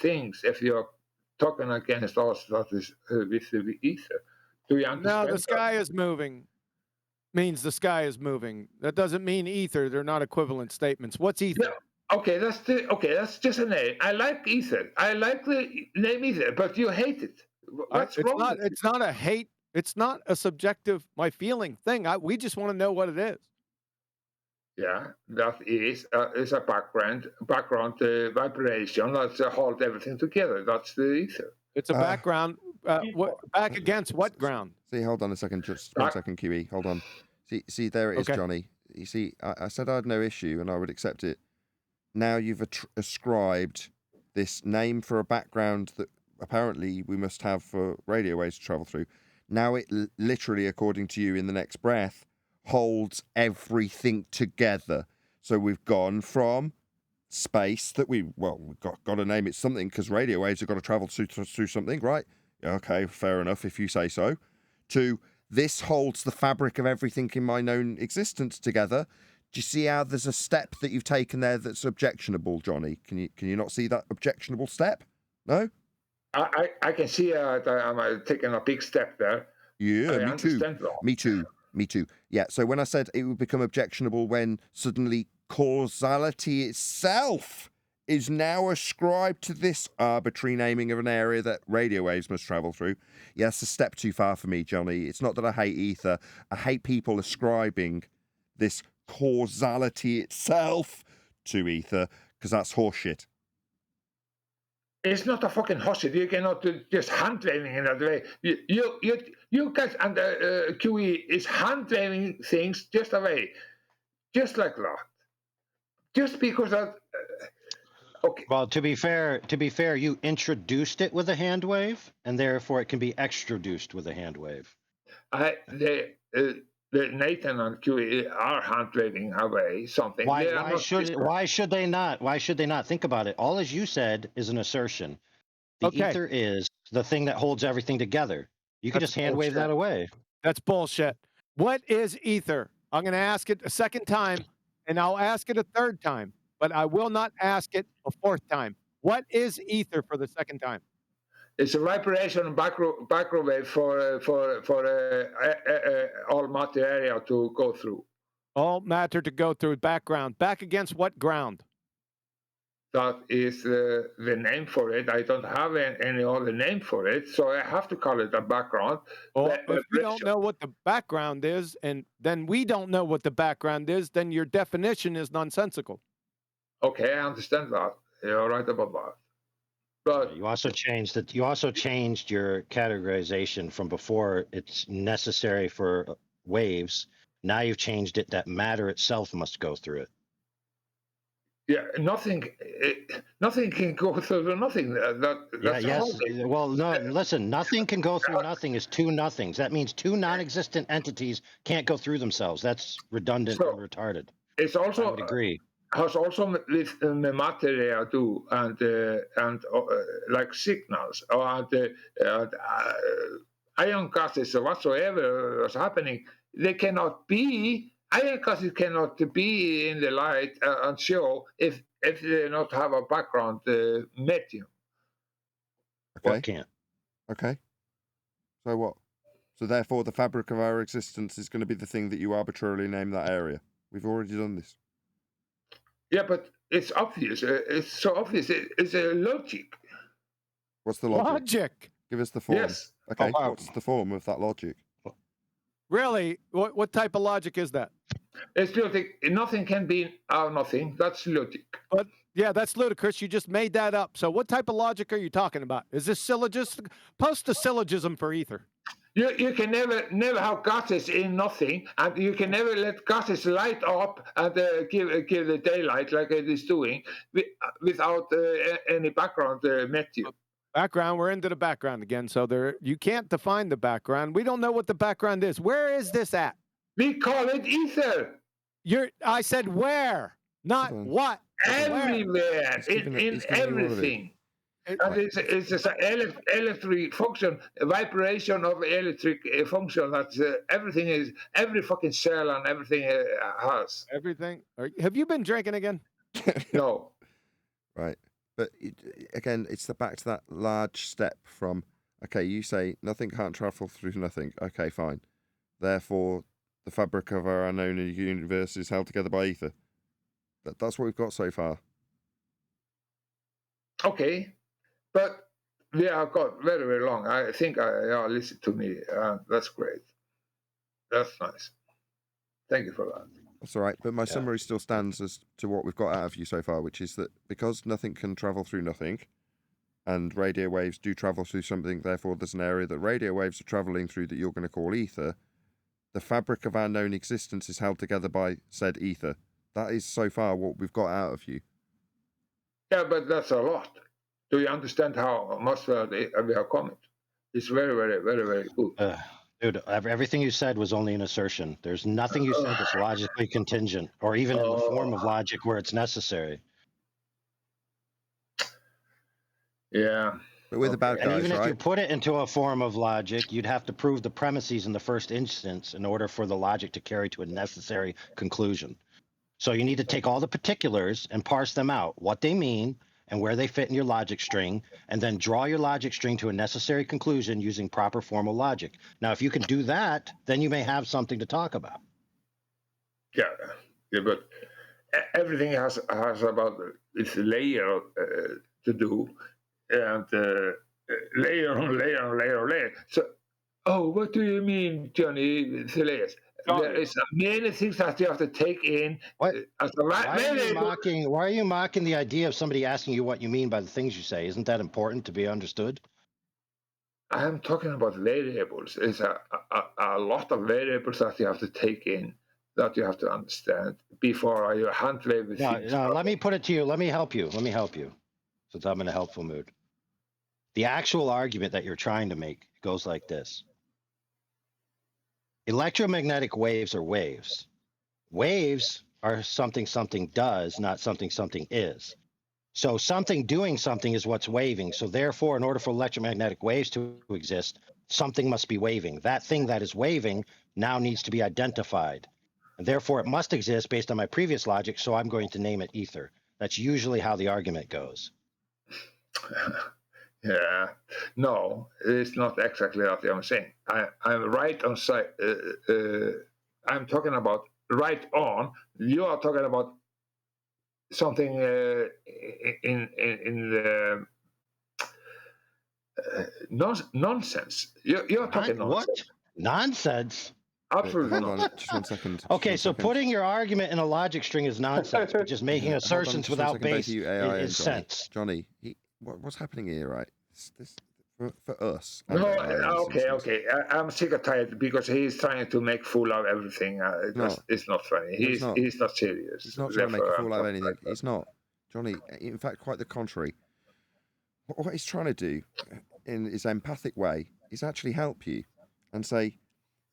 things if you're talking against us that is with the ether. Do you understand? No, the sky is moving. Means the sky is moving. That doesn't mean ether. They're not equivalent statements. What's ether? Yeah. Okay, that's just a name. I like ether. I like the name ether, but you hate it. What's wrong? It's not a hate. It's not a subjective, my feeling thing. We just want to know what it is. Yeah, that is a background vibration that holds everything together. That's the ether. It's a background. Back against what ground? See, hold on a second. Just 1 second, QE. Hold on. See, there it is, okay. Johnny. You see, I said I had no issue and I would accept it. Now you've ascribed this name for a background that apparently we must have for radio waves to travel through. Now it literally, according to you, in the next breath, holds everything together. So we've gone from space that we've got to name it something because radio waves have got to travel through something, right? Okay, fair enough if you say so. To this holds the fabric of everything in my known existence together. Do you see how there's a step that you've taken there that's objectionable, Johnny? Can you not see that objectionable step? No? I can see that I'm taking a big step there. Yeah, I me too. understand that. Me too. Me too. Yeah, so when I said it would become objectionable when suddenly causality itself is now ascribed to this arbitrary naming of an area that radio waves must travel through. Yeah, that's a step too far for me, Johnny. It's not that I hate ether. I hate people ascribing this causality itself to ether, because that's horseshit. It's not a fucking horseshit. You cannot just hand waving in that way. You guys and QE is hand waving things just away, just like that. Just because that. Okay. Well, to be fair, you introduced it with a hand wave, and therefore it can be extraduced with a hand wave. The Nathan and QE are hand waving away something. Why should they not? Why should they not? Think about it. All as you said is an assertion. The ether is the thing that holds everything together. You can just hand wave that away. That's bullshit. What is ether? I'm going to ask it a second time, and I'll ask it a third time, but I will not ask it a fourth time. What is ether for the second time? It's a vibration and background wave for all matter area to go through. All matter to go through background. Back against what ground? That is the name for it. I don't have any other name for it, so I have to call it a background. Well, if you don't know what the background is, and then we don't know what the background is, then your definition is nonsensical. Okay, I understand that. You're right about that. But you also changed that. You also changed your categorization from before. It's necessary for waves. Now you've changed it that matter itself must go through it. Yeah, nothing can go through nothing. Well, no. Listen, nothing can go through nothing is two nothings. That means two non-existent entities can't go through themselves. That's redundant and retarded. It's also I would agree. Has also with the material too, and like signals or ion gases or whatsoever is happening. They cannot be. Ion gases cannot be in the light and show if they not have a background medium. Okay. What can't? Okay. So what? So therefore, the fabric of our existence is going to be the thing that you arbitrarily name that area. We've already done this. Yeah, but it's obvious. It's so obvious. It's a logic. What's the logic? Logic. Give us the form. Yes. Okay. What's the form of that logic? Really? What type of logic is that? It's logic. Nothing can be nothing. That's logic. But yeah, that's ludicrous. You just made that up. So what type of logic are you talking about? Is this syllogism? Post a syllogism for ether. You can never have gases in nothing, and you can never let gases light up and give the daylight like it is doing without any background material. Background, we're into the background again. So you can't define the background. We don't know what the background is. Where is this at? We call it ether. I said where, not what. Everywhere, in everything. And it's an electric function, a vibration of electric function that every fucking cell and everything has. Everything? Have you been drinking again? No. Right. But again, it's back to that large step from, okay, you say nothing can't travel through nothing. Okay, fine. Therefore, the fabric of our unknown universe is held together by ether. That's what we've got so far. Okay. But we have got very, very long. I think listen to me. That's great. That's nice. Thank you for that. That's all right. But my summary still stands as to what we've got out of you so far, which is that because nothing can travel through nothing, and radio waves do travel through something, therefore there's an area that radio waves are traveling through that you're going to call ether, the fabric of our known existence is held together by said ether. That is so far what we've got out of you. Yeah, but that's a lot. Do you understand how much we have come? It's very, very, very, very good. Dude, everything you said was only an assertion. There's nothing you said that's logically contingent, or even in the form of logic where it's necessary. Yeah. But we're the bad And guys, even if you right? put it into a form of logic, you'd have to prove the premises in the first instance in order for the logic to carry to a necessary conclusion. So you need to take all the particulars and parse them out, what they mean and where they fit in your logic string, and then draw your logic string to a necessary conclusion using proper formal logic. Now, if you can do that, then you may have something to talk about. Yeah, but everything has about its layer to do, and layer on layer on layer on layer. So, what do you mean, Johnny? The layers. There is many things that you have to take in. What? As a Why are you mocking the idea of somebody asking you what you mean by the things you say? Isn't that important to be understood? I'm talking about variables. It's a lot of variables that you have to take in, that you have to understand before you hand wave things. No, let me put it to you. Let me help you, since I'm in a helpful mood. The actual argument that you're trying to make goes like this. Electromagnetic waves are waves. Waves are something something does, not something something is. So something doing something is what's waving. So therefore, in order for electromagnetic waves to exist, something must be waving. That thing that is waving now needs to be identified. And therefore, it must exist based on my previous logic, so I'm going to name it ether. That's usually how the argument goes. Yeah, no, it's not exactly what I'm saying. I'm right on side. I'm talking about right on. You are talking about something in the nonsense. You're talking nonsense. What? Nonsense? Absolutely Hold on, nonsense. just one second. Okay, so putting your argument in a logic string is nonsense, but just making assertions without base is sense. Johnny, what's happening here, right? This for us. No, okay. I'm sick and tired because he's trying to make fool of everything. It's not funny. He's not serious. He's not trying to make a fool out of anything. He's not. Johnny, in fact, quite the contrary. What he's trying to do in his empathic way is actually help you and say,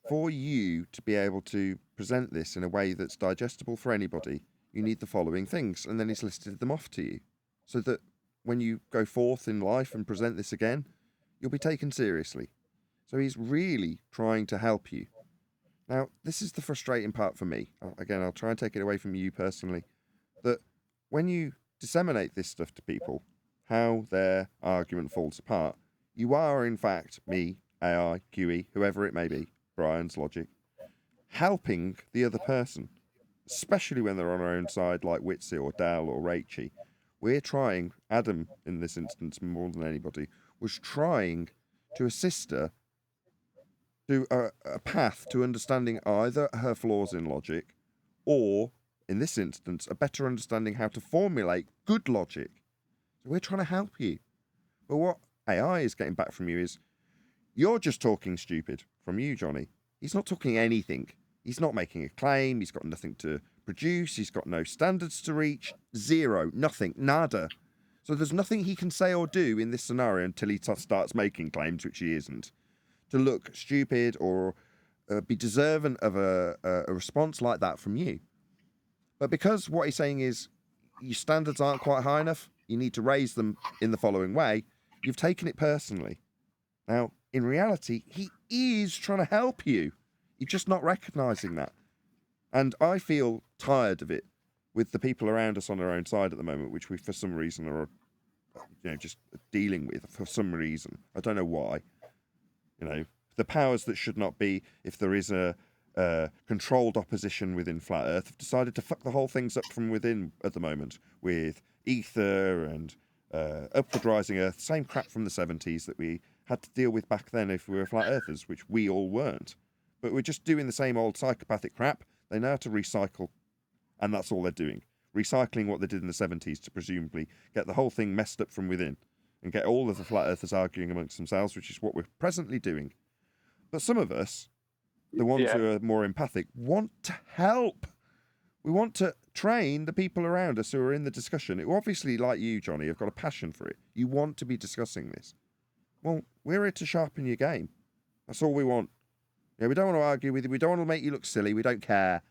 for you to be able to present this in a way that's digestible for anybody, you need the following things. And then he's listed them off to you so that when you go forth in life and present this again, you'll be taken seriously. So he's really trying to help you. Now, this is the frustrating part for me. Again, I'll try and take it away from you personally, that when you disseminate this stuff to people, how their argument falls apart, you are, in fact, me, AI, QE, whoever it may be, Brian's logic, helping the other person, especially when they're on our own side, like Witsi or Dal or Rachy. We're trying, Adam in this instance more than anybody, was trying to assist her to a path to understanding either her flaws in logic or, in this instance, a better understanding how to formulate good logic. So we're trying to help you. But what AI is getting back from you is, you're just talking stupid. From you, Johnny. He's not talking anything. He's not making a claim. He's got nothing to produce. He's got no standards to reach. Zero. Nothing. Nada. So there's nothing he can say or do in this scenario until he starts making claims, which he isn't, to look stupid or be deserving of a response like that from you. But because what he's saying is your standards aren't quite high enough, you need to raise them in the following way, you've taken it personally. Now, in reality, he is trying to help you. You're just not recognising that. And I feel tired of it with the people around us on our own side at the moment, which we, for some reason, are just dealing with for some reason. I don't know why. The powers that should not be, if there is a controlled opposition within Flat Earth, have decided to fuck the whole things up from within at the moment with ether and upward rising Earth, same crap from the 70s that we had to deal with back then if we were Flat Earthers, which we all weren't. But we're just doing the same old psychopathic crap. They know how to recycle, and that's all they're doing. Recycling what they did in the 70s to presumably get the whole thing messed up from within and get all of the Flat Earthers arguing amongst themselves, which is what we're presently doing. But some of us, the ones who are more empathic, want to help. We want to train the people around us who are in the discussion, who obviously, like you, Johnny, have got a passion for it. You want to be discussing this. Well, we're here to sharpen your game. That's all we want. We don't want to argue with you. We don't want to make you look silly. We don't care.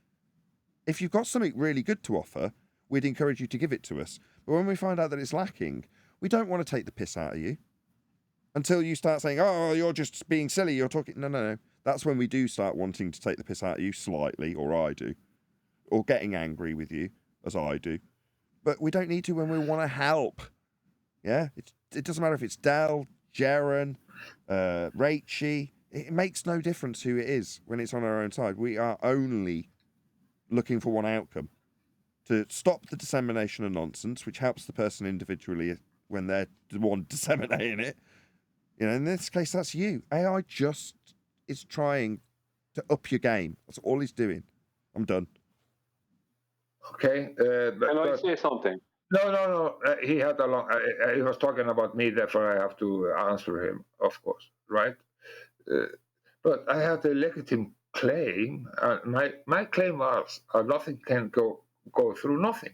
If you've got something really good to offer, we'd encourage you to give it to us. But when we find out that it's lacking, we don't want to take the piss out of you. until you start saying, oh, you're just being silly, you're talking. No. That's when we do start wanting to take the piss out of you slightly, or I do, or getting angry with you, as I do. But we don't need to when we want to help. Yeah? It doesn't matter if it's Del, Jaren, Rachie. It makes no difference who it is when it's on our own side. We are only looking for one outcome. To stop the dissemination of nonsense, which helps the person individually when they're the one disseminating it. You know, in this case, that's you. AI just is trying to up your game. That's all he's doing. I'm done. Okay. Can I say something? No. He had a long. He was talking about me, therefore I have to answer him, of course, right? But I had a legitimate claim. My claim was nothing can go through nothing,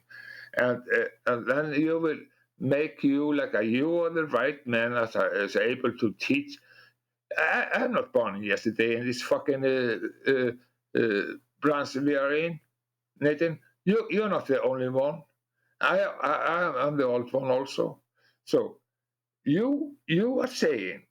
and then you will make you like you are the right man as able to teach. I'm not born yesterday in this fucking branch we are in, Nathan. You're not the only one. I'm the old one also. So you are saying,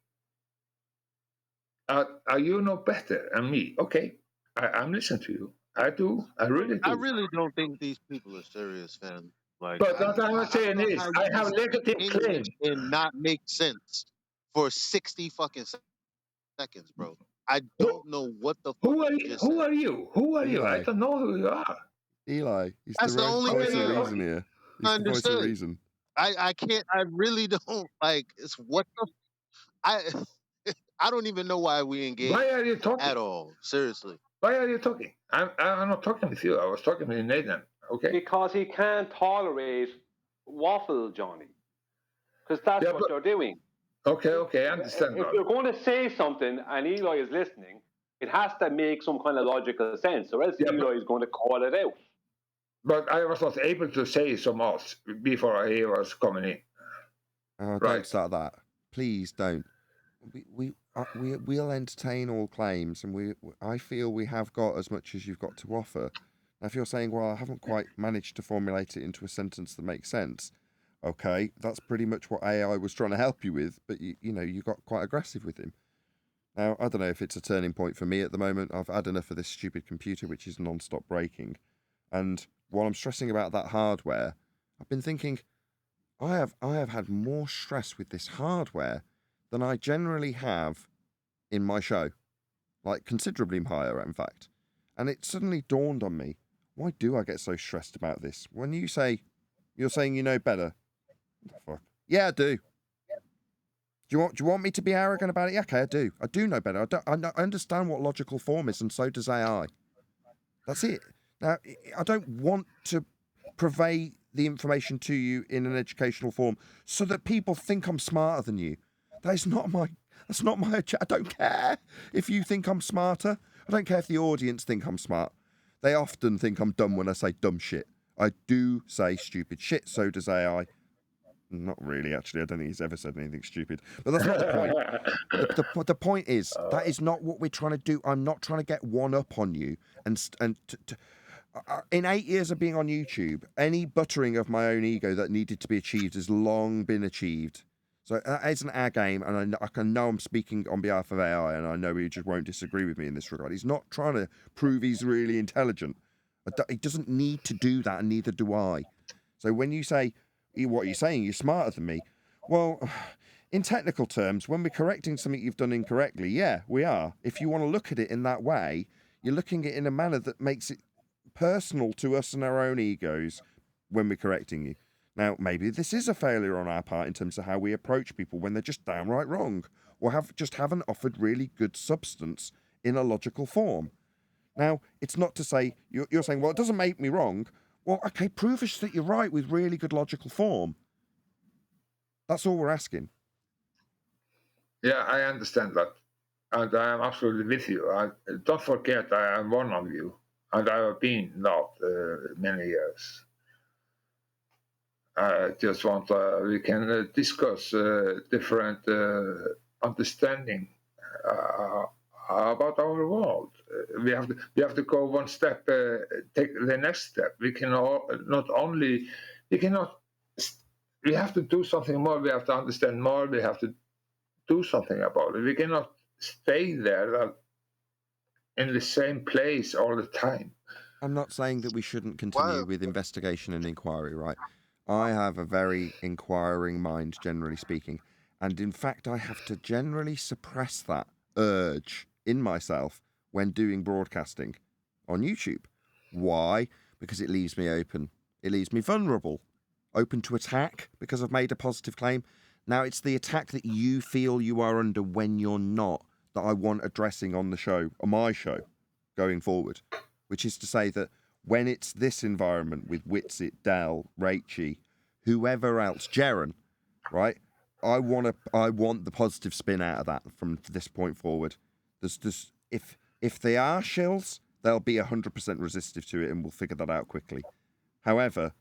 are you no better than me? Okay, I'm listening to you. I do. I really do. I really don't think these people are serious, fam. Like, But what I'm saying don't know is, how I you can have speak legitimate claim. English and not make sense for 60 fucking seconds, bro. I don't know what the fuck Who are you you? just said. Who are you? Who are you? I Eli. don't know who you are. Eli, he's That's the the only voice thing of I reason here. He's the voice of understood. reason. I can't. I really don't like. It's what the. I I don't even know why we engage Why are you talking? at all. Seriously. Why are you talking? I'm not talking with you. I was talking with Nathan. Okay. Because he can't tolerate waffle, Johnny. Because that's what they're doing. Okay, I understand. If you're going to say something and Eli is listening, it has to make some kind of logical sense, or else Eli is going to call it out. But I was not able to say so much before he was coming in. Oh, don't start that. Please don't. We'll entertain all claims, and I feel we have got as much as you've got to offer. Now, if you're saying, well, I haven't quite managed to formulate it into a sentence that makes sense, okay, that's pretty much what AI was trying to help you with, but you got quite aggressive with him. Now, I don't know if it's a turning point for me at the moment. I've had enough of this stupid computer, which is non-stop breaking. And while I'm stressing about that hardware, I've been thinking, I have had more stress with this hardware than I generally have in my show. Like, considerably higher, in fact. And it suddenly dawned on me, why do I get so stressed about this? When you're saying you know better. What the fuck? Yeah, I do. Do you want me to be arrogant about it? Yeah, okay, I do. I do know better. I understand what logical form is, and so does AI. That's it. Now, I don't want to purvey the information to you in an educational form so that people think I'm smarter than you. That's not my. I don't care if you think I'm smarter. I don't care if the audience think I'm smart. They often think I'm dumb when I say dumb shit. I do say stupid shit. So does AI. Not really, actually. I don't think he's ever said anything stupid. But that's not the point. The point is, that is not what we're trying to do. I'm not trying to get one up on you. In 8 years of being on YouTube, any buttering of my own ego that needed to be achieved has long been achieved. So that isn't our game, and I know I'm speaking on behalf of AI, and I know he just won't disagree with me in this regard. He's not trying to prove he's really intelligent. He doesn't need to do that, and neither do I. So when you say, what are you saying? You're smarter than me. Well, in technical terms, when we're correcting something you've done incorrectly, yeah, we are. If you want to look at it in that way, you're looking at it in a manner that makes it personal to us and our own egos when we're correcting you. Now, maybe this is a failure on our part in terms of how we approach people when they're just downright wrong, or haven't offered really good substance in a logical form. Now, it's not to say, you're saying, well, it doesn't make me wrong. Well, okay, prove us that you're right with really good logical form. That's all we're asking. Yeah, I understand that. And I am absolutely with you. Don't forget, I am one of you. And I have been not many years. I just want we can discuss different understanding about our world. We have to go one step, take the next step. We cannot we have to do something more. We have to understand more. We have to do something about it. We cannot stay there in the same place all the time. I'm not saying that we shouldn't continue with investigation and inquiry, right? I have a very inquiring mind, generally speaking. And in fact, I have to generally suppress that urge in myself when doing broadcasting on YouTube. Why? Because it leaves me open. It leaves me vulnerable, open to attack because I've made a positive claim. Now, it's the attack that you feel you are under when you're not that I want addressing on the show, on my show, going forward. Which is to say that when it's this environment with Witsit, Dell, Rachy, whoever else, Jaren, right? I want the positive spin out of that from this point forward. There's if they are shills, they'll be 100% resistive to it, and we'll figure that out quickly. However,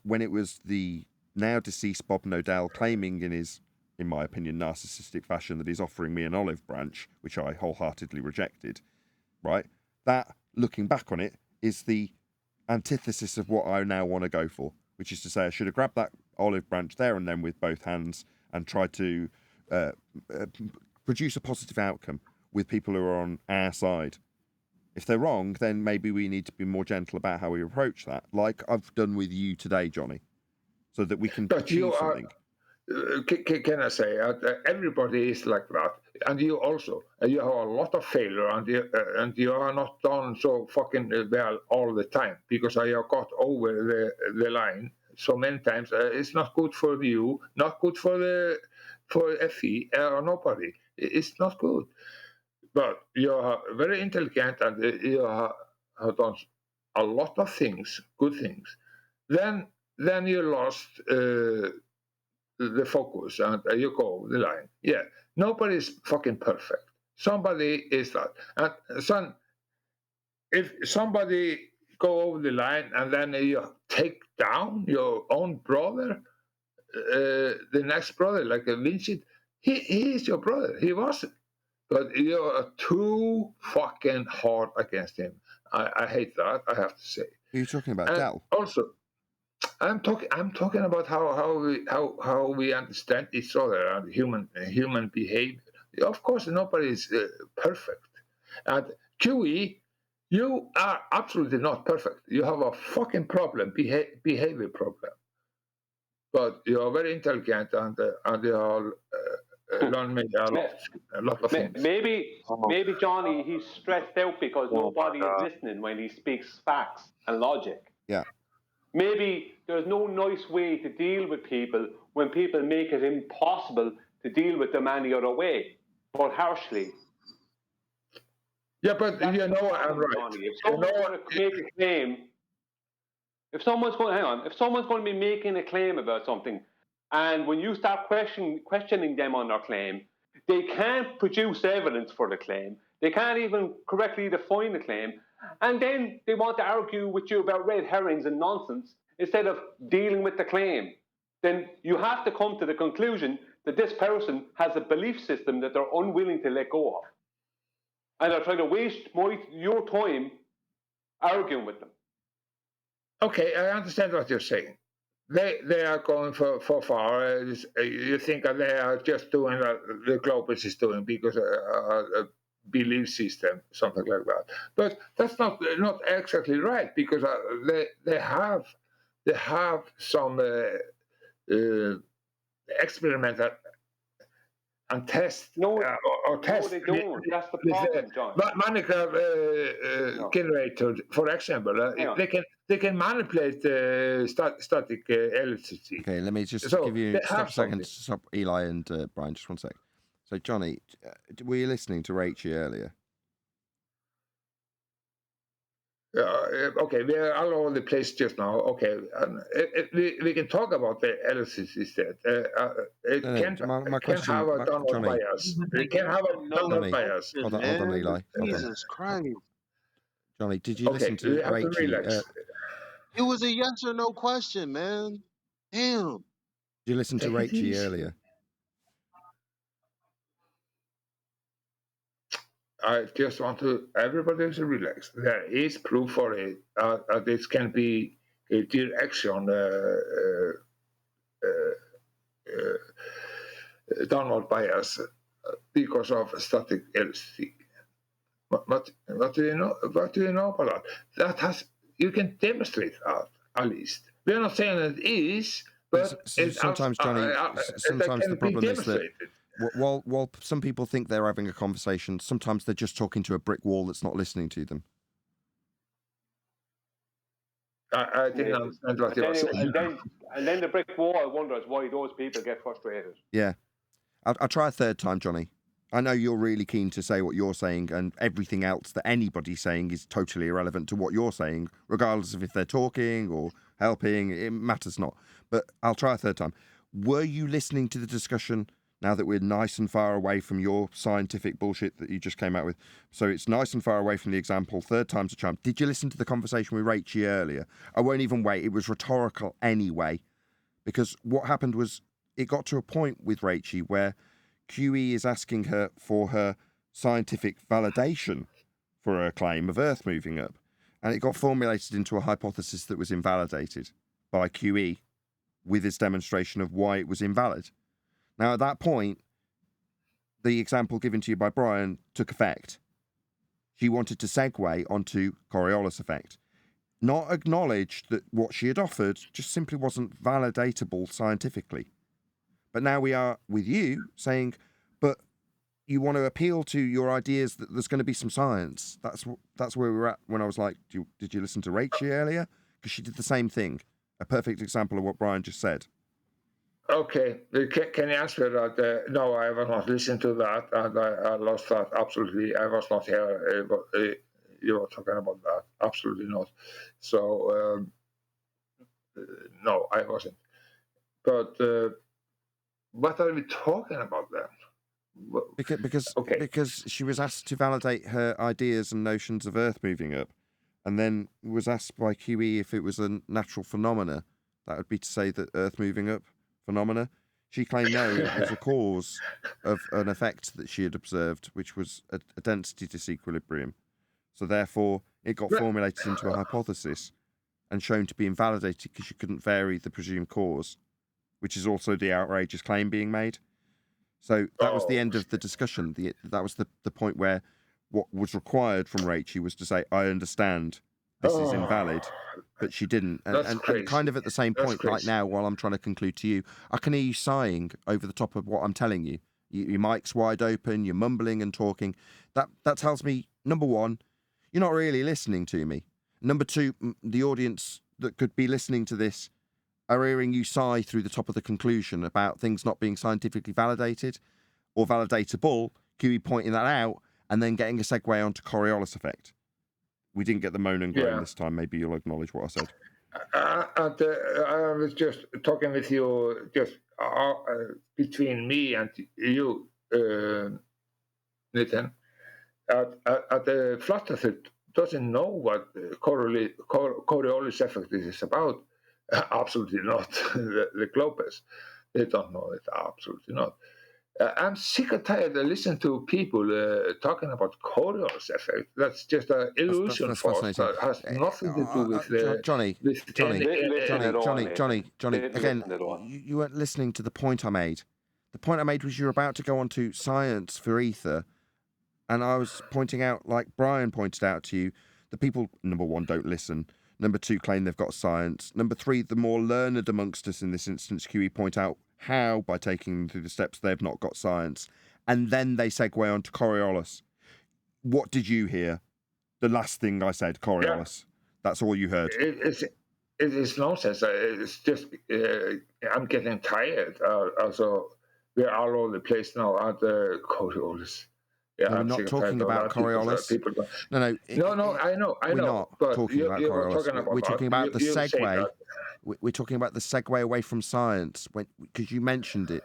when it was the now deceased Bob Nodell claiming in his, in my opinion, narcissistic fashion that he's offering me an olive branch, which I wholeheartedly rejected, right? That, looking back on it, is the antithesis of what I now want to go for, which is to say I should have grabbed that olive branch there and then with both hands and tried to produce a positive outcome with people who are on our side. If they're wrong, then maybe we need to be more gentle about how we approach that, like I've done with you today, Johnny, so that we can achieve something. Can I say, everybody is like that, and you also, you have a lot of failure, and you are not done so fucking well all the time, because I have got over the line so many times. It's not good for you, not good for FE or nobody. It's not good. But you are very intelligent, and you have done a lot of things, good things. Then you lost the focus, and you go over the line. Yeah, nobody's fucking perfect. Somebody is that. And son, if somebody go over the line and then you take down your own brother, the next brother, like Vincent, he is your brother. He wasn't. But you are too fucking hard against him. I hate that, I have to say. Who are you talking about, And Dell? also, I'm talking about how we understand each other and human behavior. Of course, nobody is perfect. And QE, you are absolutely not perfect. You have a fucking problem, behavior problem. But you are very intelligent, and you are learn me a lot of things. Maybe Johnny, he's stressed out because nobody is listening when he speaks facts and logic. Yeah. Maybe there's no nice way to deal with people when people make it impossible to deal with them any other way, but harshly. Yeah, but I'm right. If someone's going to make a claim, if someone's going to be making a claim about something, and when you start questioning them on their claim, they can't produce evidence for the claim. They can't even correctly define the claim. And then they want to argue with you about red herrings and nonsense instead of dealing with the claim. Then you have to come to the conclusion that this person has a belief system that they're unwilling to let go of. And they're trying to waste your time arguing with them. Okay, I understand what you're saying. They are going for far. You think that they are just doing what the globalists is doing because a belief system, something like that. But that's not exactly right, because they have some experimental and test test. No, they don't. That's the problem, John. Minecraft generator, for example, they can manipulate static electricity. Okay, let me just give you stop a second. Stop, Eli and Brian, just one sec. So, Johnny, were you listening to Rachy earlier? Okay, we are all over the place just now. Okay, we can talk about the electricity instead. It can have a downward bias. It can have a downward bias. Hold on, Eli. Jesus Christ. Johnny, did you listen to Rachy? It was a yes or no question, man. Damn. Did you listen to Rachy earlier? I just want everybody to relax. There is proof for it. This can be a direction downward bias because of static electricity. What do you know? What do you know about that? You can demonstrate that at least. We're not saying that it is, but sometimes, Johnny, sometimes the problem is that while some people think they're having a conversation, sometimes they're just talking to a brick wall that's not listening to them. I didn't understand what you were saying. And then the brick wall wonders why those people get frustrated. Yeah. I'll try a third time, Johnny. I know you're really keen to say what you're saying, and everything else that anybody's saying is totally irrelevant to what you're saying, regardless of if they're talking or helping. It matters not. But I'll try a third time. Were you listening to the discussion now that we're nice and far away from your scientific bullshit that you just came out with? So it's nice and far away from the example. Third time's a charm. Did you listen to the conversation with Rachel earlier? I won't even wait. It was rhetorical anyway, because what happened was it got to a point with Rachel where QE is asking her for her scientific validation for her claim of Earth moving up. And it got formulated into a hypothesis that was invalidated by QE with its demonstration of why it was invalid. Now, at that point, the example given to you by Brian took effect. She wanted to segue onto Coriolis effect. Not acknowledge that what she had offered just simply wasn't validatable scientifically. But now we are with you saying, but you want to appeal to your ideas that there's going to be some science. That's where we were at when I was like, did you listen to Rachel earlier? Because she did the same thing. A perfect example of what Brian just said. Okay, can you answer that? No, I was not listening to that, and I lost that absolutely. I was not here. You were talking about that. Absolutely not. So, no, I wasn't. But what are we talking about then? Because she was asked to validate her ideas and notions of Earth moving up, and then was asked by QE if it was a natural phenomena. That would be to say that Earth moving up phenomena. She claimed no, it was a cause of an effect that she had observed, which was a density disequilibrium. So therefore, it got formulated into a hypothesis and shown to be invalidated because you couldn't vary the presumed cause, which is also the outrageous claim being made. So that was the end of the discussion. That was the point where what was required from Rachel was to say, I understand this is invalid, but she didn't. And kind of at the same point, like now, while I'm trying to conclude to you, I can hear you sighing over the top of what I'm telling you. Your mic's wide open, you're mumbling and talking. That tells me, number one, you're not really listening to me. Number two, the audience that could be listening to this are hearing you sigh through the top of the conclusion about things not being scientifically validated or validatable, QE pointing that out, and then getting a segue onto Coriolis effect. We didn't get the moan and groan this time. Maybe you'll acknowledge what I said. I was just talking with you, just between me and you, Nathan. The flat earther doesn't know what Coriolis effect is about. Absolutely not. The globers, they don't know it. Absolutely not. I'm sick and tired of listening to people talking about Coriolis effect. That's just an illusion for us. That has nothing to do with Johnny. Again, you weren't listening to the point I made. The point I made was you're about to go on to science for ether, and I was pointing out, like Brian pointed out to you, the people, number one, don't listen. Number two, claim they've got science. Number three, the more learned amongst us in this instance, QE, point out how, by taking them through the steps, they've not got science. And then they segue on to Coriolis. What did you hear? The last thing I said, Coriolis. Yeah. That's all you heard. It is nonsense. It's just, I'm getting tired. Also, we're all over the place now at the Coriolis. Yeah, we're not talking about Coriolis. No, I know. We're not talking about Coriolis. We're talking about the segue. We're talking about the segue away from science, because you mentioned it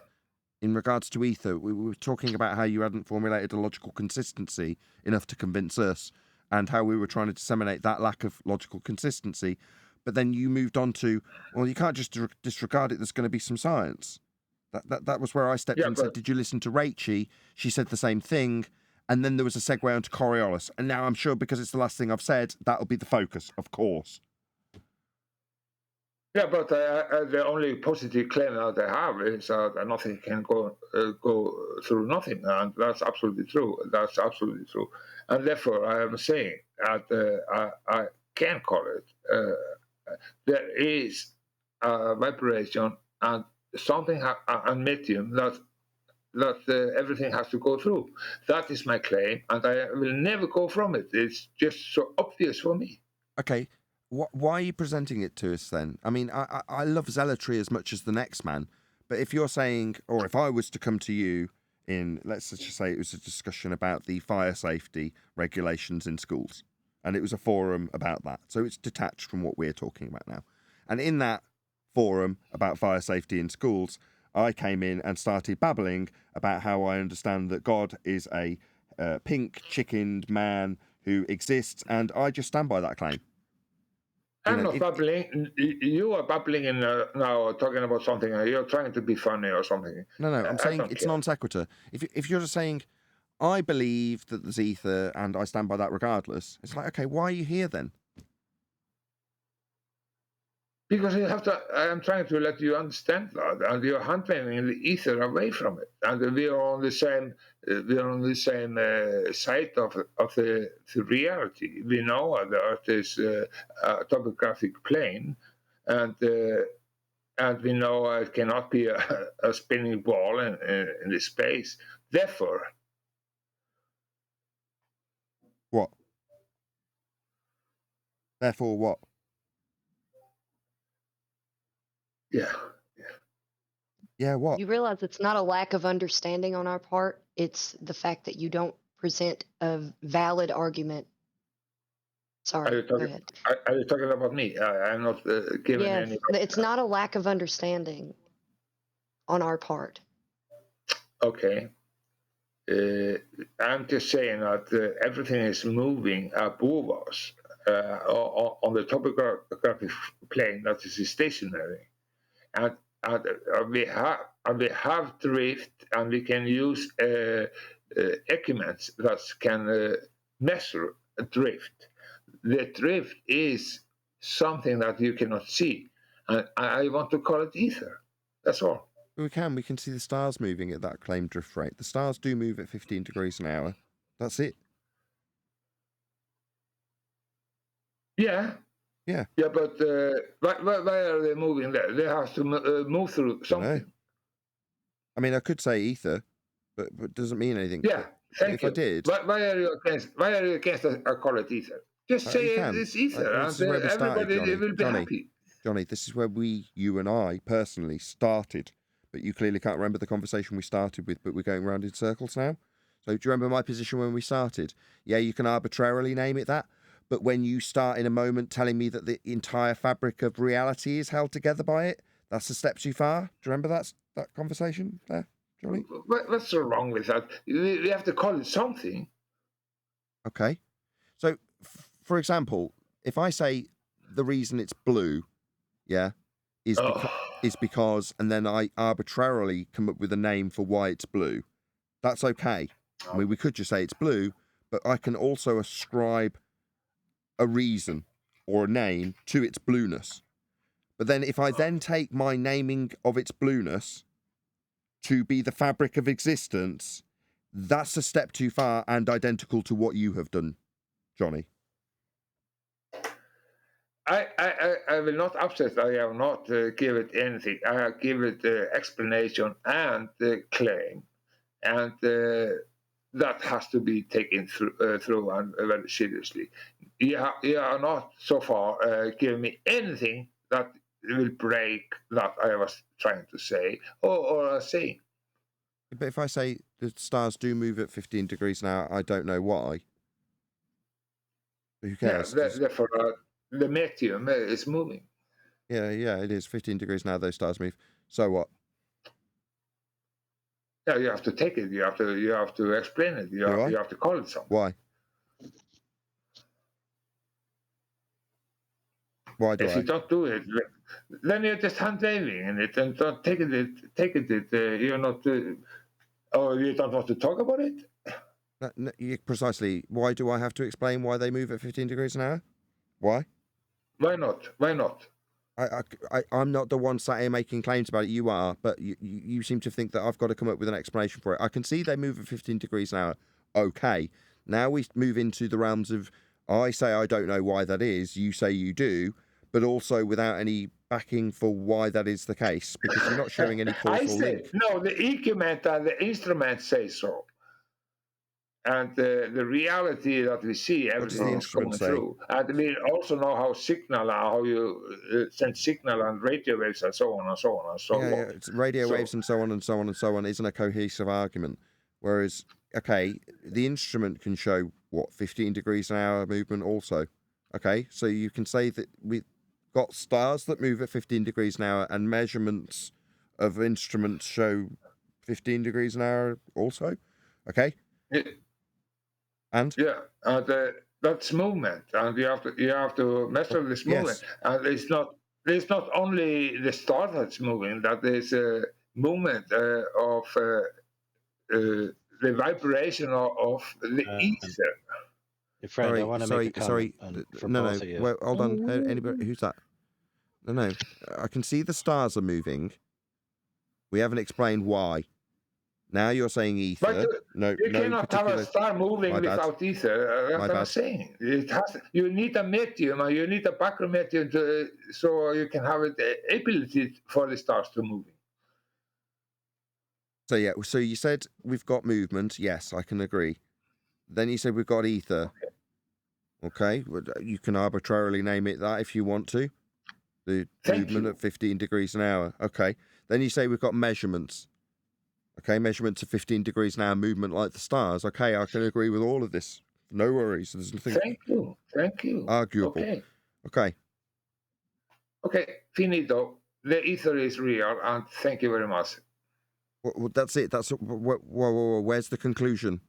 in regards to ether. We were talking about how you hadn't formulated a logical consistency enough to convince us, and how we were trying to disseminate that lack of logical consistency. But then you moved on to, well, you can't just disregard it. There's going to be some science. That was where I stepped in and said, did you listen to Rachel? She said the same thing. And then there was a segue onto Coriolis. And now I'm sure, because it's the last thing I've said, that'll be the focus, of course. Yeah, but the only positive claim that I have is that nothing can go through nothing, and that's absolutely true. That's absolutely true, and therefore I am saying that I can call it. There is a vibration and something and medium that everything has to go through. That is my claim, and I will never go from it. It's just so obvious for me. Okay, why are you presenting it to us then? I mean, I love zealotry as much as the next man, but if you're saying, or if I was to come to you in, let's just say it was a discussion about the fire safety regulations in schools, and it was a forum about that, so it's detached from what we're talking about now. And in that forum about fire safety in schools, I came in and started babbling about how I understand that God is a pink chickened man who exists, and I just stand by that claim. I'm not babbling. You are babbling in now, talking about something. You're trying to be funny or something. No, I'm saying it's non sequitur. If you're just saying, I believe that there's ether and I stand by that regardless, it's like, okay, why are you here then? Because you have to. I am trying to let you understand that, and you're hand waving the ether away from it, and we are on the same. We are on the same side of the reality. We know the Earth is a topographic plane, and we know it cannot be a spinning ball in the space. Therefore, what? Therefore, what? Yeah, what? You realize it's not a lack of understanding on our part. It's the fact that you don't present a valid argument. Sorry, go ahead. Are you talking about me? I'm not giving Yes, any. it's not a lack of understanding on our part. Okay. I'm just saying that everything is moving above us on the topographic plane that is stationary, and we have drift, and we can use equipments that can measure drift. The drift is something that you cannot see, and I want to call it ether. That's all. We can see the stars moving at that claimed drift rate. The stars do move at 15 degrees an hour. That's it. Yeah, but why are they moving there? They have to move through something. I mean, I could say ether, but it doesn't mean anything. Yeah, thank you. If I did, why are you against? I call it ether. Just say it's ether, and everybody will be happy. Johnny, this is where you and I personally started, but you clearly can't remember the conversation we started with, but we're going round in circles now. So do you remember my position when we started? Yeah, you can arbitrarily name it that, but when you start in a moment telling me that the entire fabric of reality is held together by it, that's a step too far. Do you remember that conversation there, Johnny? What's so wrong with that? We have to call it something. Okay. So, for example, if I say the reason it's blue, is because, and then I arbitrarily come up with a name for why it's blue, that's okay. I mean, we could just say it's blue, but I can also ascribe a reason or a name to its blueness. But then if I then take my naming of its blueness to be the fabric of existence, that's a step too far and identical to what you have done, Johnny. I will not upset. I have not give it anything. I have give it explanation and claim, and that has to be taken through and very seriously. You are not so far giving me anything that will break that I was trying to say or saying. But if I say the stars do move at 15 degrees an hour, I don't know why. Who cares? Yeah, therefore, the medium is moving. Yeah, it is 15 degrees an hour. Those stars move. So what? Yeah, you have to take it. You have to explain it. You have to call it something. Why? Why do if you don't do it, then you're just hand waving in it and don't take it. You're not. Or you don't want to talk about it. Precisely. Why do I have to explain why they move at 15 degrees an hour? Why? Why not? I'm not the one sat here making claims about it. You are, but you seem to think that I've got to come up with an explanation for it. I can see they move at 15 degrees an hour. Okay. Now we move into the realms of, I say I don't know why that is. You say you do, but also without any backing for why that is the case, because you're not showing any I causal say, link. no, the equipment and the instrument say so. And the reality that we see, everything is coming through. And we also know how you send signal and radio waves and so on and so on and so on. Yeah, it's radio waves and so on and so on and so on isn't a cohesive argument. Whereas, okay, the instrument can show, 15 degrees an hour movement also. Okay, so you can say that we've got stars that move at 15 degrees an hour and measurements of instruments show 15 degrees an hour also. Okay? Yeah. And? Yeah, and that's movement, and you have to measure this movement. Yes. And it's not only the star that's moving, that there's a movement of the vibration of the ether. Friend, I want to make a comment for both of you. Well, hold on. Anybody, who's that? No. I can see the stars are moving. We haven't explained why. Now you're saying ether. But you cannot have a star moving without ether. That's what I'm saying. You need a medium, and you need a background medium so you can have the ability for the stars to move. So yeah, so you said we've got movement. Yes, I can agree. Then you said we've got ether. Okay, you can arbitrarily name it that if you want to. The movement at 15 degrees an hour. Okay. Then you say we've got measurements. Okay, measurements of 15 degrees an hour, movement like the stars. Okay, I can agree with all of this. No worries. There's nothing. Thank you. Arguable. Okay. Okay, finito. The ether is real, and thank you very much. Well, that's it. That's whoa. Where's the conclusion?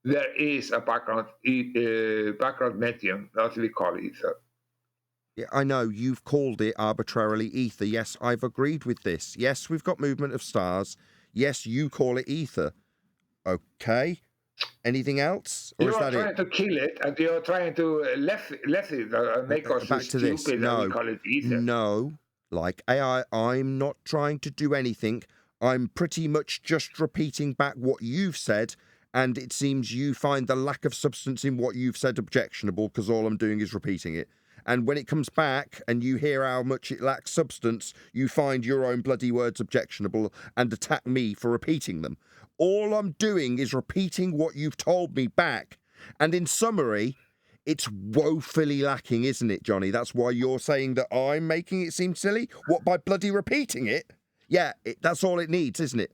There is a background medium that we call ether. Yeah, I know you've called it arbitrarily ether. Yes, I've agreed with this. Yes, we've got movement of stars. Yes, you call it ether. Okay. Anything else? Or you is are that trying to kill it, and you're trying to left it make us back to stupid. this. No, we call it ether. No, like AI, I'm not trying to do anything. I'm pretty much just repeating back what you've said, and it seems you find the lack of substance in what you've said objectionable because all I'm doing is repeating it. And when it comes back and you hear how much it lacks substance, you find your own bloody words objectionable and attack me for repeating them. All I'm doing is repeating what you've told me back. And in summary, it's woefully lacking, isn't it, Johnny? That's why you're saying that I'm making it seem silly? What, by bloody repeating it? Yeah, that's all it needs, isn't it?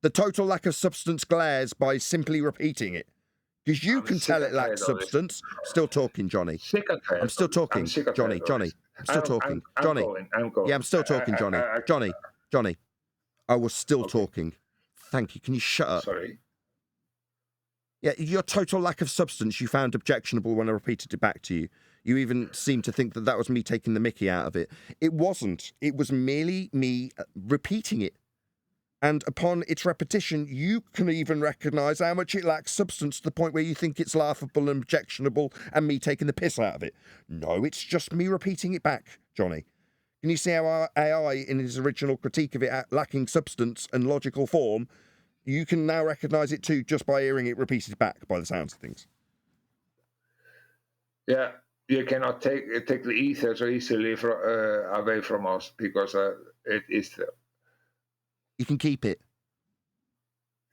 The total lack of substance glares by simply repeating it. Because you can tell it lacks substance. Still talking, Johnny. I'm still talking, Johnny. I'm still talking, Johnny. I'm going. Yeah, I'm still talking, Johnny. Johnny. I was still talking. Thank you. Can you shut up? Sorry. Yeah, your total lack of substance you found objectionable when I repeated it back to you. You even seemed to think that was me taking the mickey out of it. It wasn't. It was merely me repeating it. And upon its repetition, you can even recognise how much it lacks substance to the point where you think it's laughable and objectionable and me taking the piss out of it. No, it's just me repeating it back, Johnny. Can you see how our AI, in his original critique of it lacking substance and logical form, you can now recognise it too just by hearing it repeated back by the sounds of things? Yeah, you cannot take the ether so easily away from us because it is there. You can keep it.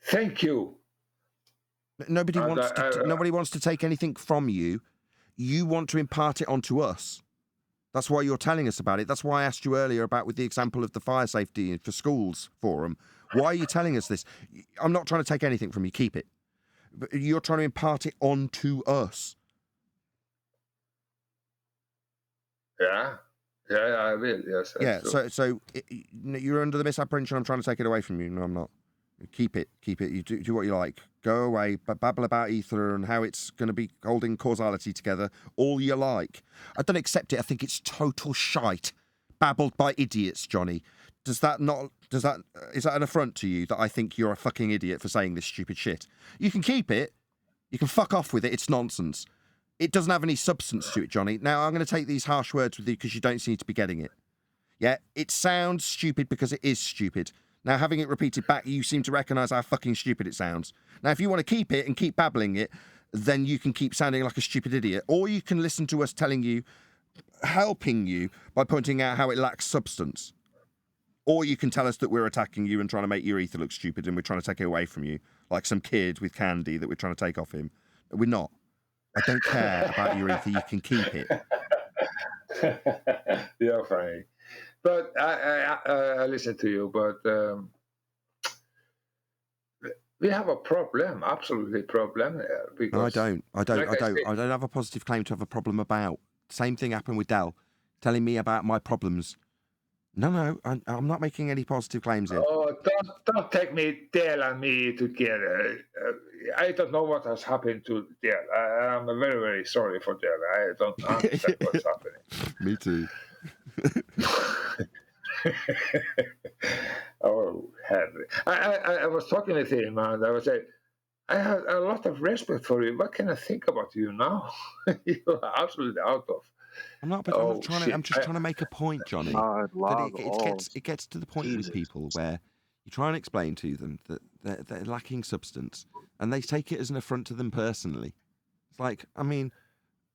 Thank you. Nobody wants to take anything from you. You want to impart it onto us. That's why you're telling us about it. That's why I asked you earlier about with the example of the fire safety for schools forum. Why are you telling us this? I'm not trying to take anything from you. Keep it. But you're trying to impart it onto us. Yeah. Yeah, I will. Yes. Yeah. So you're under the misapprehension I'm trying to take it away from you. No, I'm not. Keep it. You do what you like. Go away, but babble about ether and how it's going to be holding causality together all you like. I don't accept it. I think it's total shite. Babbled by idiots, Johnny. Is that an affront to you that I think you're a fucking idiot for saying this stupid shit? You can keep it. You can fuck off with it. It's nonsense. It doesn't have any substance to it, Johnny. Now, I'm going to take these harsh words with you because you don't seem to be getting it. Yeah, it sounds stupid because it is stupid. Now, having it repeated back, you seem to recognise how fucking stupid it sounds. Now, if you want to keep it and keep babbling it, then you can keep sounding like a stupid idiot. Or you can listen to us telling you, helping you by pointing out how it lacks substance. Or you can tell us that we're attacking you and trying to make your ether look stupid and we're trying to take it away from you, like some kid with candy that we're trying to take off him. We're not. I don't care about your ether. You can keep it. You're funny. But I listen to you, but we have a problem, absolutely problem there. Because No, I don't have a positive claim to have a problem about. Same thing happened with Dell, telling me about my problems. No, I'm not making any positive claims here. Oh, don't take me, Dale and me together. I don't know what has happened to Dale. I'm very, very sorry for Dale. I don't understand what's happening. Me too. Oh, Henry. I was talking with him and I was saying, I have a lot of respect for you. What can I think about you now? You are absolutely out of. I'm not trying to. I'm just trying to make a point, Johnny. That it gets to the point with people where you try and explain to them that they're lacking substance, and they take it as an affront to them personally. It's like, I mean,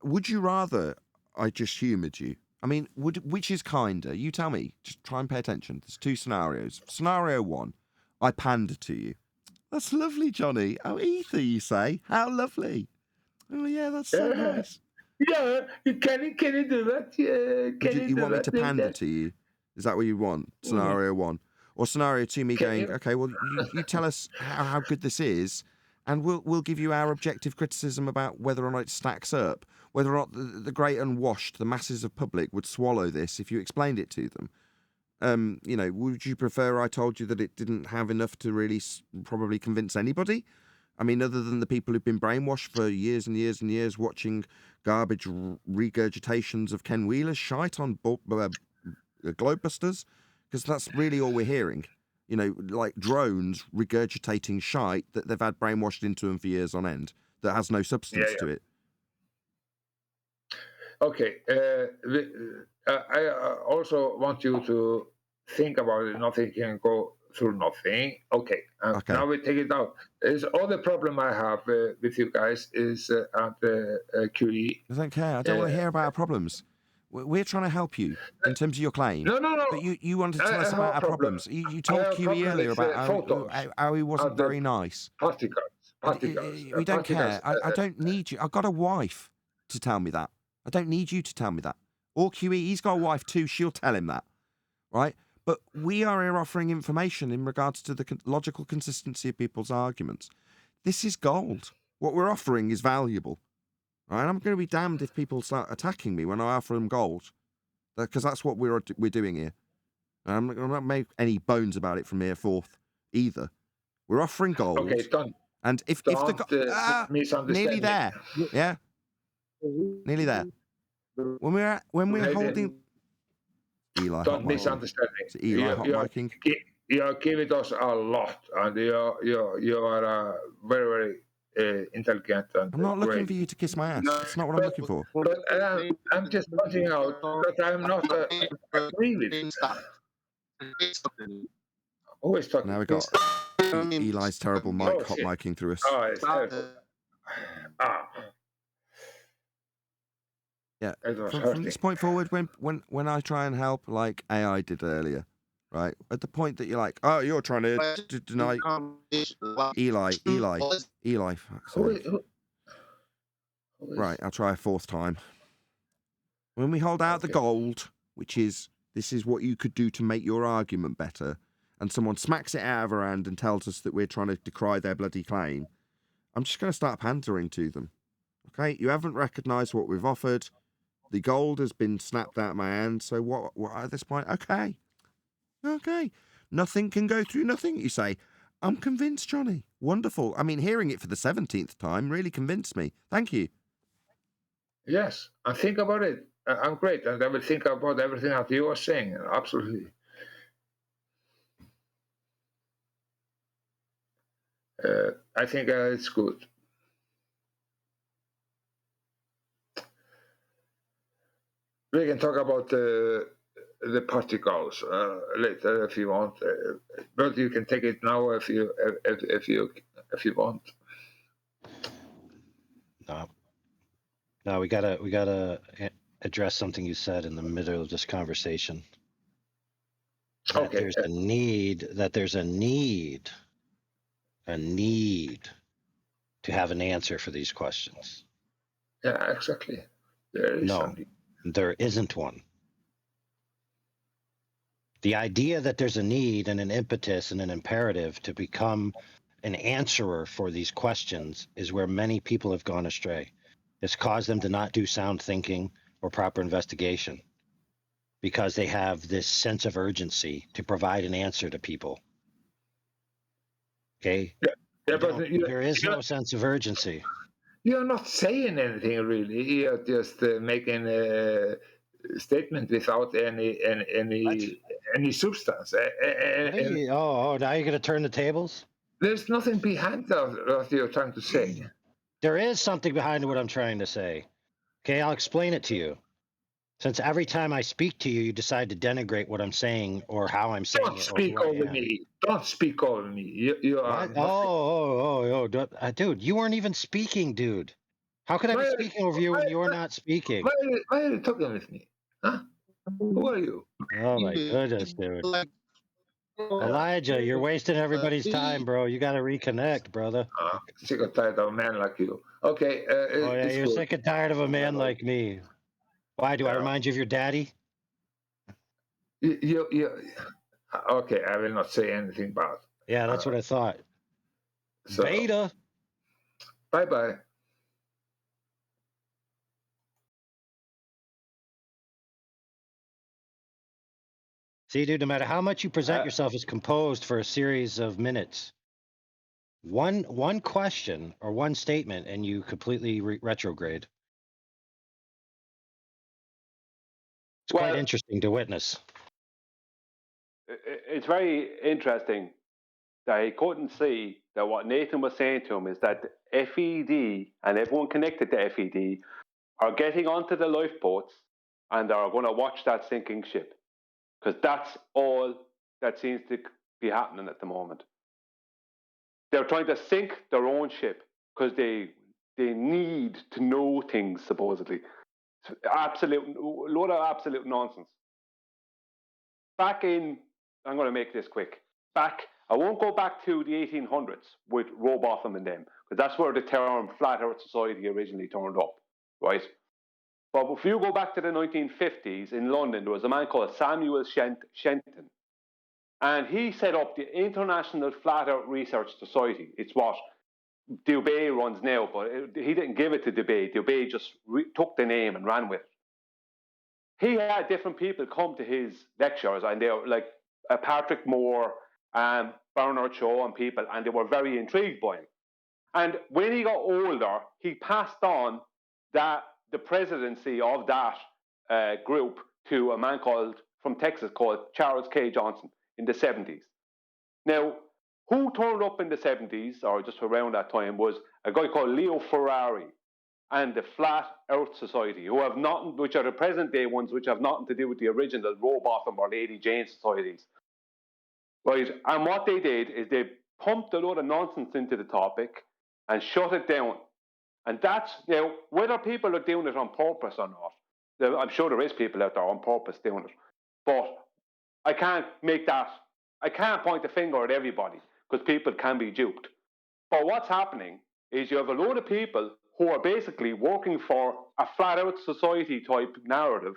would you rather I just humoured you? I mean, which is kinder? You tell me. Just try and pay attention. There's two scenarios. Scenario one, I pander to you. That's lovely, Johnny. Oh, ether, you say? How lovely. Oh, yeah, that's so nice. Yeah, can you do that? You want me to pander to you? Is that what you want? Scenario one. Or scenario two, me going, okay, well, you tell us how good this is, and we'll give you our objective criticism about whether or not it stacks up, whether or not the great unwashed, the masses of public would swallow this if you explained it to them. Would you prefer I told you that it didn't have enough to really probably convince anybody? I mean, other than the people who've been brainwashed for years and years and years watching garbage regurgitations of Ken Wheeler's shite on Globebusters, because that's really all we're hearing. You know, like drones regurgitating shite that they've had brainwashed into them for years on end that has no substance to it. Okay. I also want you to think about it. Nothing can go through nothing. Okay. Now we take it out. There's other problem I have with you guys is at QE. I don't care. I don't want to hear about our problems. We're trying to help you in terms of your claim. No. But you wanted to tell us about our problems. You told QE earlier about how he wasn't very nice. Particles. We don't care. I don't need you. I've got a wife to tell me that. I don't need you to tell me that. Or QE, he's got a wife too. She'll tell him that. Right? But we are here offering information in regards to the logical consistency of people's arguments. This is gold. What we're offering is valuable. Right? I'm going to be damned if people start attacking me when I offer them gold, because that's what we're doing here. I'm not make any bones about it from here forth either. We're offering gold. Okay, done. And if the nearly there, yeah, nearly there. When we're holding. Eli, don't misunderstand me. Eli, hot miking. You're giving us a lot, and you are very, very intelligent. And I'm not looking great. for you to kiss my ass. That's not what I'm looking for. But I'm just pointing out that I'm not agree with it. Always talking. Now we got Eli's terrible mic hot miking through us. Oh, it's terrible. Yeah, from this point forward, when I try and help, like AI did earlier, right? At the point that you're like, oh, you're trying to deny Eli. Fuck's sake. Right, I'll try a fourth time. When we hold out the gold, which is this is what you could do to make your argument better, and someone smacks it out of her hand and tells us that we're trying to decry their bloody claim, I'm just going to start pandering to them. Okay, you haven't recognised what we've offered. The gold has been snapped out of my hand. So what at this point? Okay. Nothing can go through nothing, you say. I'm convinced, Johnny. Wonderful. I mean, hearing it for the 17th time really convinced me. Thank you. Yes, I think about it. I'm great. And I will think about everything that you are saying. Absolutely. I think it's good. we can talk about the particles later if you want, but you can take it now if you want. No, we gotta address something you said in the middle of this conversation. That Okay. there's a need to have an answer for these questions. Yeah, exactly. There is No, something. there isn't one. The idea that there's a need and an impetus and an imperative to become an answerer for these questions is where many people have gone astray. It's caused them to not do sound thinking or proper investigation because they have this sense of urgency to provide an answer to people. Okay? Yeah, but There is no sense of urgency. You're not saying anything really. You're just making a statement without any substance. Now you're going to turn the tables? There's nothing behind what you're trying to say. There is something behind what I'm trying to say. Okay, I'll explain it to you. Since every time I speak to you, you decide to denigrate what I'm saying or how I'm saying Don't it. speak over me. Don't speak over me. You are. Dude, you weren't even speaking, dude. How could I be speaking over you when you're not speaking? Why are you talking with me? Huh? Who are you? Oh my goodness, dude. Elijah, you're wasting everybody's time, bro. You got to reconnect, brother. Sick and tired of a man like you. Okay. You're good. sick and tired of a man like me. Why? Do I remind you of your daddy? Okay, I will not say anything bad. Yeah, that's what I thought. So, Beta. Bye-bye. See, dude, no matter how much you present yourself as composed for a series of minutes, one question or one statement, and you completely retrograde. It's quite interesting to witness. It's very interesting that he couldn't see that what Nathan was saying to him is that FED and everyone connected to FED are getting onto the lifeboats and are going to watch that sinking ship. Because that's all that seems to be happening at the moment. They're trying to sink their own ship because they need to know things, supposedly. Load of absolute nonsense. I'm going to make this quick. I won't go back to the 1800s with Rowbotham and them, because that's where the term Flat Earth Society originally turned up, right? But if you go back to the 1950s in London, there was a man called Samuel Shenton, and he set up the International Flat Earth Research Society. It's what Dubé runs now, but he didn't give it to Dubé. Dubé just took the name and ran with it. He had different people come to his lectures, and they were like Patrick Moore, Bernard Shaw and people, and they were very intrigued by him. And when he got older, he passed on the presidency of that group to a man from Texas called Charles K. Johnson in the 70s. Now, who turned up in the 70s, or just around that time, was a guy called Leo Ferrari and the Flat Earth Society, which are the present day ones, which have nothing to do with the original Rowbotham or Lady Jane societies. Right, and what they did is they pumped a load of nonsense into the topic and shut it down. And that's, whether people are doing it on purpose or not, I'm sure there is people out there on purpose doing it, but I can't point the finger at everybody, because people can be duped. But what's happening is you have a load of people who are basically working for a Flat Earth Society type narrative,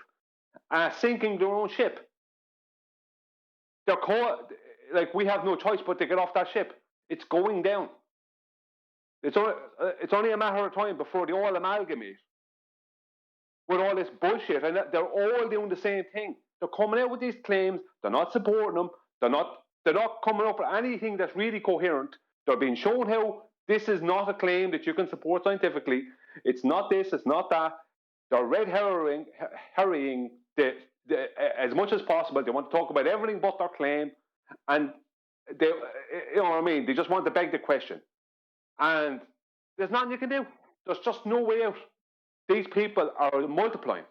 sinking their own ship. They're we have no choice but to get off that ship. It's going down. It's only a matter of time before they all amalgamate with all this bullshit, and they're all doing the same thing. They're coming out with these claims. They're not supporting them. They're not coming up with anything that's really coherent. They're being shown how this is not a claim that you can support scientifically. It's not this. It's not that. They're red herring as much as possible. They want to talk about everything but their claim, and they, you know what I mean. They just want to beg the question, and there's nothing you can do. There's just no way out. These people are multiplying.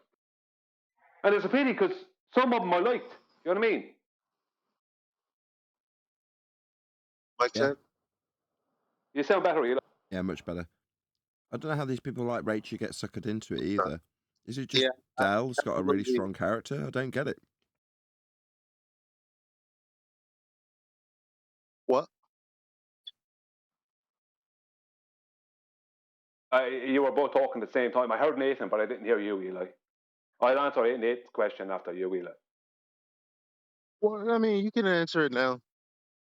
And it's a pity because some of them I liked. You know what I mean? Mic Yeah. check. You sound better, Eli. Yeah, much better. I don't know how these people like Rachel get suckered into it either. Is it just Yeah, Dell's got a really absolutely. strong character? I don't get it. What? You were both talking at the same time. I heard Nathan, but I didn't hear you, Eli. I'll answer Nate's question after you, Eli. Well, I mean, you can answer it now.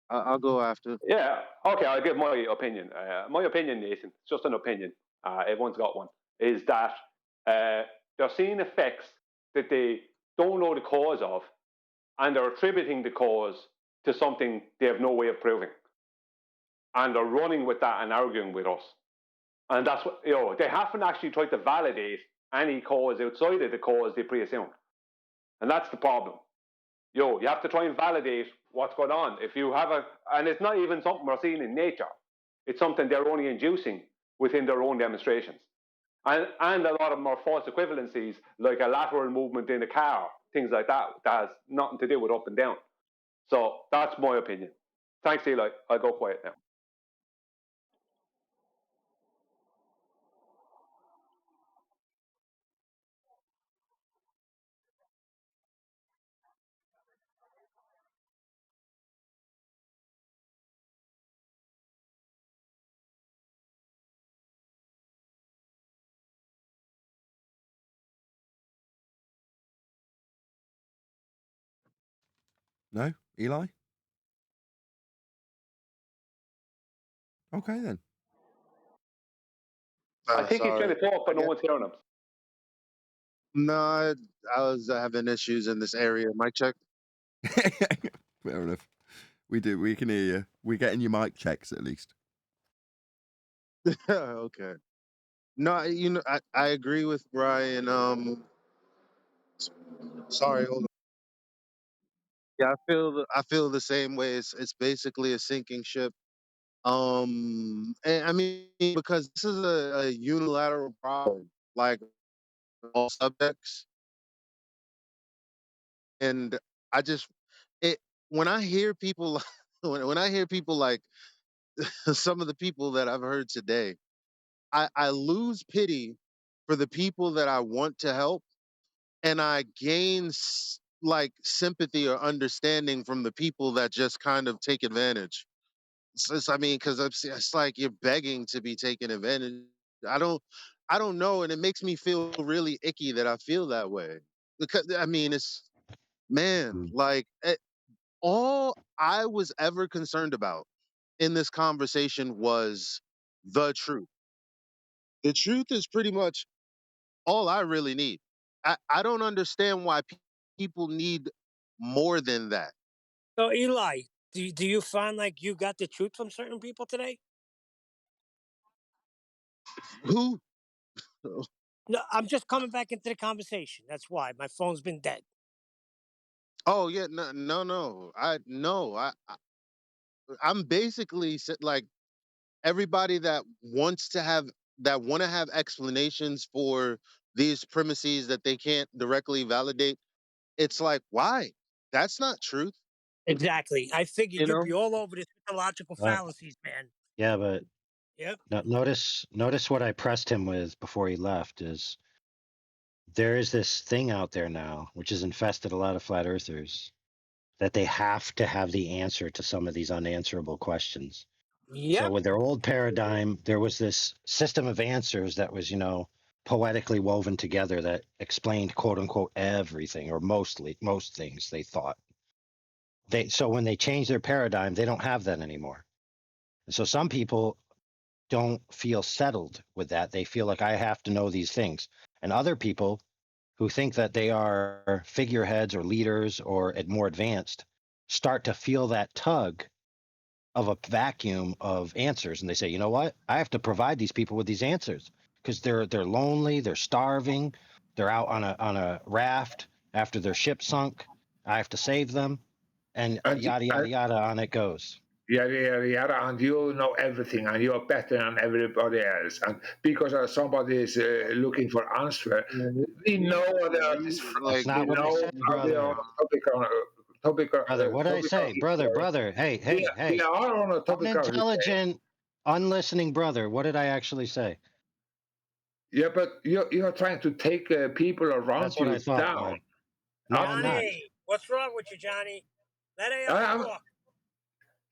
I'll go after. Yeah, okay, I'll give my opinion. My opinion, Nathan, it's just an opinion. Everyone's got one. Is that they're seeing effects that they don't know the cause of, and they're attributing the cause to something they have no way of proving. And they're running with that and arguing with us. And that's what, they haven't actually tried to validate any cause outside of the cause they pre-assumed. And that's the problem. You have to try and validate what's going on. If you have and it's not even something we're seeing in nature. It's something they're only inducing within their own demonstrations. And a lot of them are false equivalencies, like a lateral movement in a car, things like that has nothing to do with up and down. So that's my opinion. Thanks, Eli. I'll go quiet now. No? Eli? Okay, then. I think he's Sorry. trying to talk, but no Yeah. one's hearing him. No, I was having issues in this area. Mic check. Fair enough. We do. We can hear you. We're getting your mic checks at least. Okay. No, I agree with Brian. Sorry, hold on. Yeah, I feel the same way. It's basically a sinking ship. And I mean, because this is a unilateral problem, like all subjects, and I just it when I hear people when I hear people like some of the people that I've heard today, I lose pity for the people that I want to help, and I gain like sympathy or understanding from the people that just kind of take advantage. I mean, because it's like you're begging to be taken advantage. I don't, I don't know, and it makes me feel really icky that I feel that way. Because I mean, it's man, like all I was ever concerned about in this conversation was the truth. The truth is pretty much all I really need. I don't understand why people need more than that. So Eli, do you find like you got the truth from certain people today? Who? No, I'm just coming back into the conversation. That's why my phone's been dead. Oh yeah, no. I'm basically like everybody that want to have explanations for these premises that they can't directly validate. It's like why? That's not truth, Exactly. I figured you you'd know. be all over this mythological fallacies, man. Yeah, but Yep. notice what I pressed him with before he left is there is this thing out there now which has infested a lot of flat earthers that they have to have the answer to some of these unanswerable questions. So Yep. with their old paradigm, there was this system of answers that was, poetically woven together that explained quote unquote everything or most things they thought. So when they change their paradigm, they don't have that anymore. And so some people don't feel settled with that. They feel like I have to know these things. And other people who think that they are figureheads or leaders or more advanced start to feel that tug of a vacuum of answers, and they say, you know what, I have to provide these people with these answers because they're lonely, they're starving, they're out on a raft after their ship sunk. I have to save them, and And yada yada yada on it goes. and you know everything, and you're better than everybody else. And because somebody is looking for answer, we know That's not what I said, brother. Brother, what did I say? Brother. Hey. We are on a topic. Unintelligent, unlistening brother. What did I actually say? Yeah, but you're trying to take people around That's what you I thought, down. bud. No, I'm not. Johnny, what's wrong with you, Johnny? Let AI talk.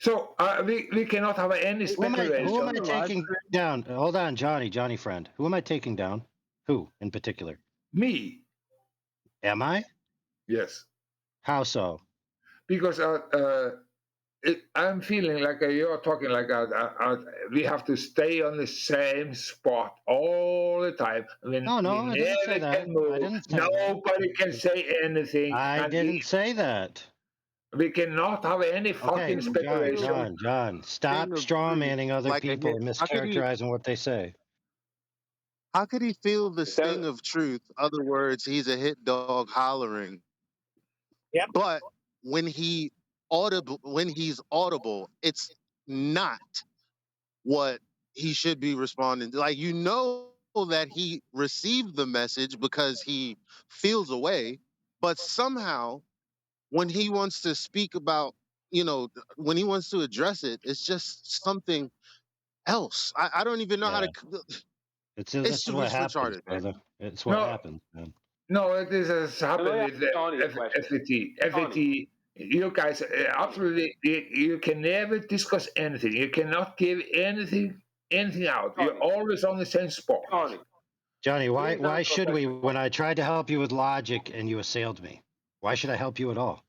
So we cannot have any speculation. Who am I taking down? Hold on, Johnny friend. Who am I taking down? Who in particular? Me. Am I? Yes. How so? Because I'm feeling like you're talking like we have to stay on the same spot all the time. I mean, No, I didn't say that. I didn't say Nobody can say anything. I didn't say that. We cannot have any fucking speculation. John, stop straw manning other people and mischaracterizing what they say. How could he feel the sting of truth? Other words, he's a hit dog hollering. Yep. But when he's audible, it's not what he should be responding to. Like, you know that he received the message because he feels a way, but somehow when he wants to speak about, when he wants to address it, it's just something else. I don't even know how to. This is what happens, retarded, brother. It's what happens, man. No, it has happened with FET. You guys, absolutely, you can never discuss anything. You cannot give anything out. You're always on the same spot. Johnny, why should we? When I tried to help you with logic and you assailed me, why should I help you at all?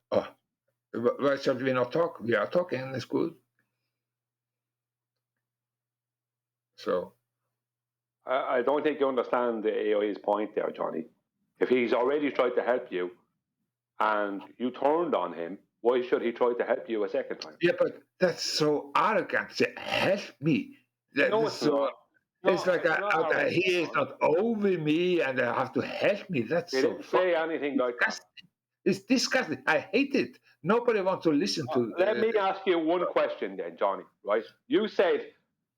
Why should we not talk? We are talking, and it's good. So, I don't think you understand the AI's point there, Johnny. If he's already tried to help you and you turned on him, why should he try to help you a second time? Yeah, but that's so arrogant. Say, help me. No, it's not. It's like he is not over me and I have to help me. That's he so didn't say anything like that. It's disgusting. I hate it. Nobody wants to listen to. Let me ask you one question then, Johnny. Right? You said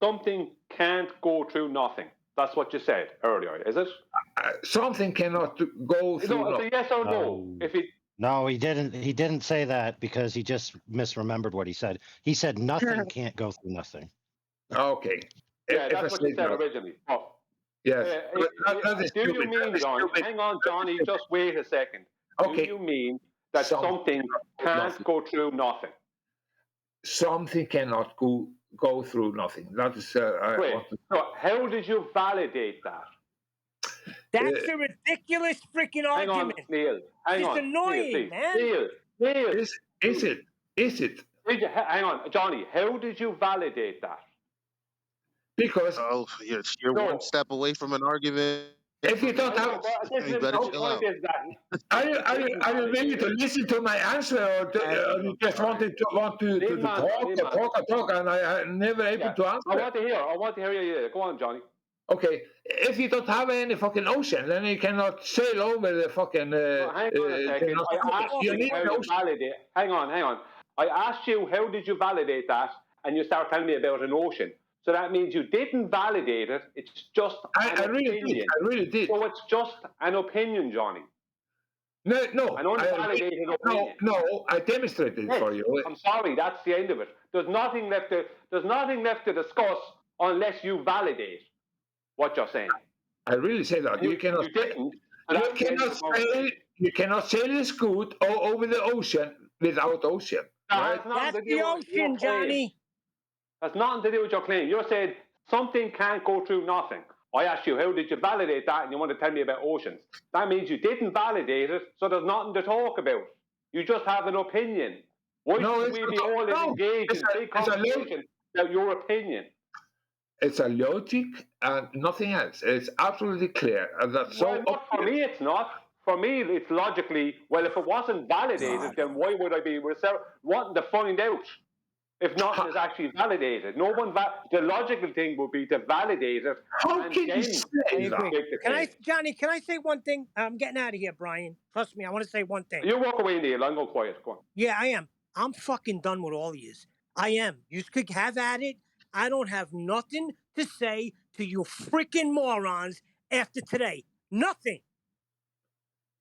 something can't go through nothing. That's what you said earlier, is it? Something cannot go through. No, it's a yes or no. No, he didn't. He didn't say that because he just misremembered what he said. He said nothing can't go through nothing. Okay. Yeah, that's what you said originally. Oh. Yes. Do you mean, Johnny? Hang on, Johnny. Just wait a second. Okay. Do you mean that something can't go through nothing? Something cannot go through nothing. That is. So how did you validate that? That's a ridiculous freaking argument. Neil. Hang on. It's annoying, man. Neil. Is it? Hang on, Johnny. How did you validate that? Because you're one step away from an argument. If you don't have, you better chill out. Are you ready to listen to my answer, or you just want to talk, and I never able to answer? I want to hear you. Yeah. Go on, Johnny. Okay, if you don't have any fucking ocean, then you cannot sail over the fucking. Hang on a second. I asked you how you validate. Hang on. I asked you how did you validate that, and you start telling me about an ocean. So that means you didn't validate it. It's just an opinion. I really did. So it's just an opinion, Johnny. No. An unvalidated opinion. No, I demonstrated it for you. I'm sorry, that's the end of it. There's nothing left to discuss unless you validate what you're saying. I really say that. You cannot. You cannot sail a scoot over the ocean without ocean. Right? That's the ocean, Johnny. That's nothing to do with your claim. You said something can't go through nothing. I asked you, how did you validate that? And you want to tell me about oceans. That means you didn't validate it, so there's nothing to talk about. You just have an opinion. Why should we be all engaged in big conversation about your opinion? It's a logic and nothing else. It's absolutely clear. And that's for me, it's not. For me, it's logically, well, if it wasn't validated, then why would I be wanting to find out? If nothing is actually validated, the logical thing would be to validate it. How can you say that? Johnny, can I say one thing? I'm getting out of here, Brian. Trust me, I want to say one thing. You walk away, Neil. I'm going quiet. Go on. Yeah, I am. I'm fucking done with all yous. I am. You could have at it. I don't have nothing to say to you freaking morons after today. Nothing.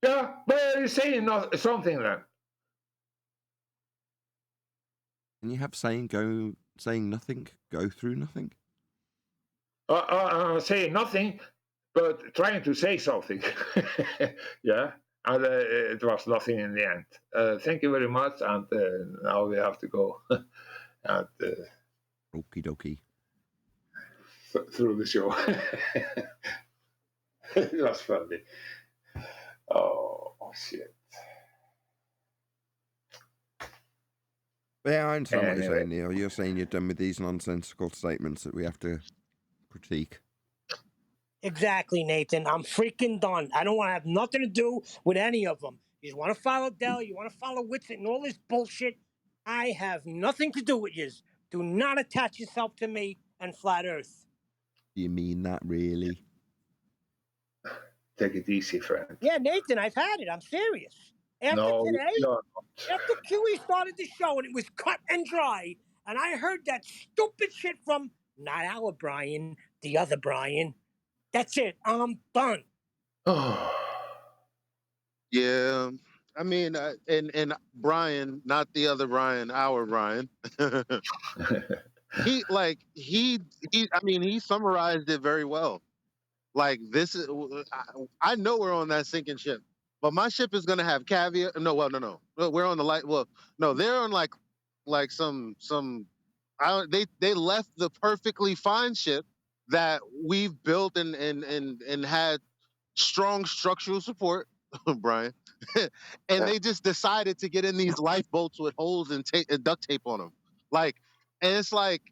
Yeah, but you're saying something then. Can you have saying nothing, go through nothing? Saying nothing, but trying to say something. Yeah, and it was nothing in the end. Thank you very much, and now we have to go and Okie dokie. through the show. It was funny. Oh shit. Yeah, I understand what you're saying, Neil. You're saying you're done with these nonsensical statements that we have to critique. Exactly, Nathan. I'm freaking done. I don't want to have nothing to do with any of them. You want to follow Dell, you want to follow Witsit and all this bullshit. I have nothing to do with yous. Do not attach yourself to me and Flat Earth. Do you mean that, really? Take it easy, friend. Yeah, Nathan, I've had it. I'm serious. After today, after QE started the show and it was cut and dry, and I heard that stupid shit from not our Brian, the other Brian. That's it. I'm done. Yeah, I mean, and Brian, not the other Brian, our Brian. he summarized it very well. Like this is, I know we're on that sinking ship, but my ship is gonna have caviar. No, well, no, we're on the light. Well, no, they're on like some. They left the perfectly fine ship that we've built and had strong structural support, Brian, and they just decided to get in these lifeboats with holes and duct tape on them, like, and it's like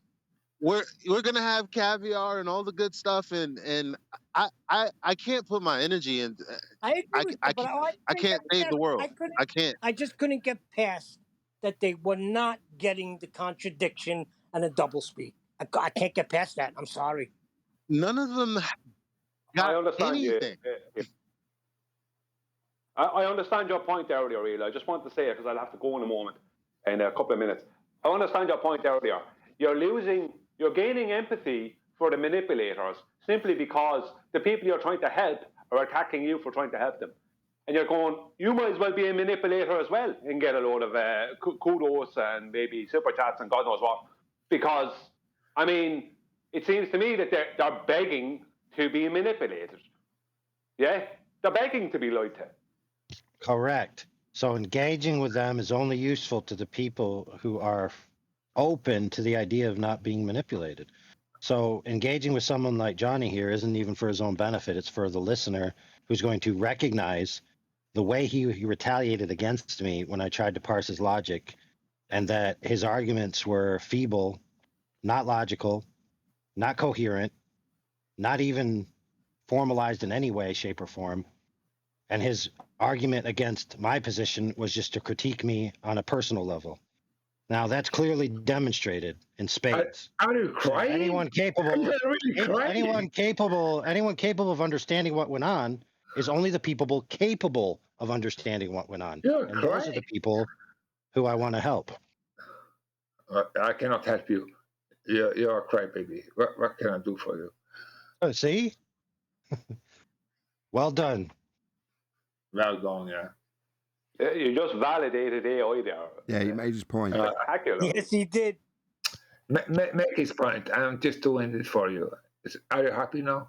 we're gonna have caviar and all the good stuff, and I can't put my energy in. I agree with you, but I can't save the world. I can't. I just couldn't get past that they were not getting the contradiction and a doublespeak. I can't get past that. I'm sorry. None of them got I understand anything. I understand your point earlier, really. I just want to say it because I'll have to go in a moment, in a couple of minutes. I understand your point earlier. You're gaining empathy for the manipulators simply because the people you're trying to help are attacking you for trying to help them. And you're going, you might as well be a manipulator as well and get a load of kudos and maybe super chats and God knows what. Because, I mean, it seems to me that they're begging to be manipulated. Yeah? They're begging to be lied to. Correct. So engaging with them is only useful to the people who are open to the idea of not being manipulated. So engaging with someone like Johnny here isn't even for his own benefit. It's for the listener who's going to recognize the way he retaliated against me when I tried to parse his logic, and that his arguments were feeble, not logical, not coherent, not even formalized in any way, shape, or form. And his argument against my position was just to critique me on a personal level. Now that's clearly demonstrated in spades. Are you crying? Anyone capable, really anyone capable of understanding what went on is only the people capable of understanding what went on. You're and crying. Those are the people who I want to help. I cannot help you. You're a crybaby. What can I do for you? Oh, see? Well done. Well done, yeah. You just validated AI there. Yeah, he made his point. Spectacular. Yes, he did. Make his point. I'm just doing it for you. Are you happy now?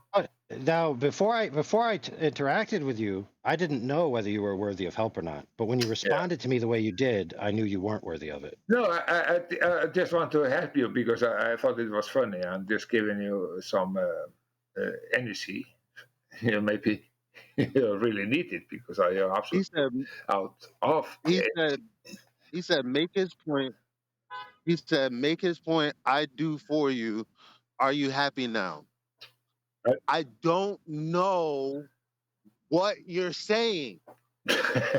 Now, before I interacted with you, I didn't know whether you were worthy of help or not. But when you responded to me the way you did, I knew you weren't worthy of it. No, I just want to help you because I thought it was funny. I'm just giving you some energy. Maybe you really need it because I am absolutely out of. He said, make his point. He said, make his point. I do for you. Are you happy now? I don't know what you're saying. Okay,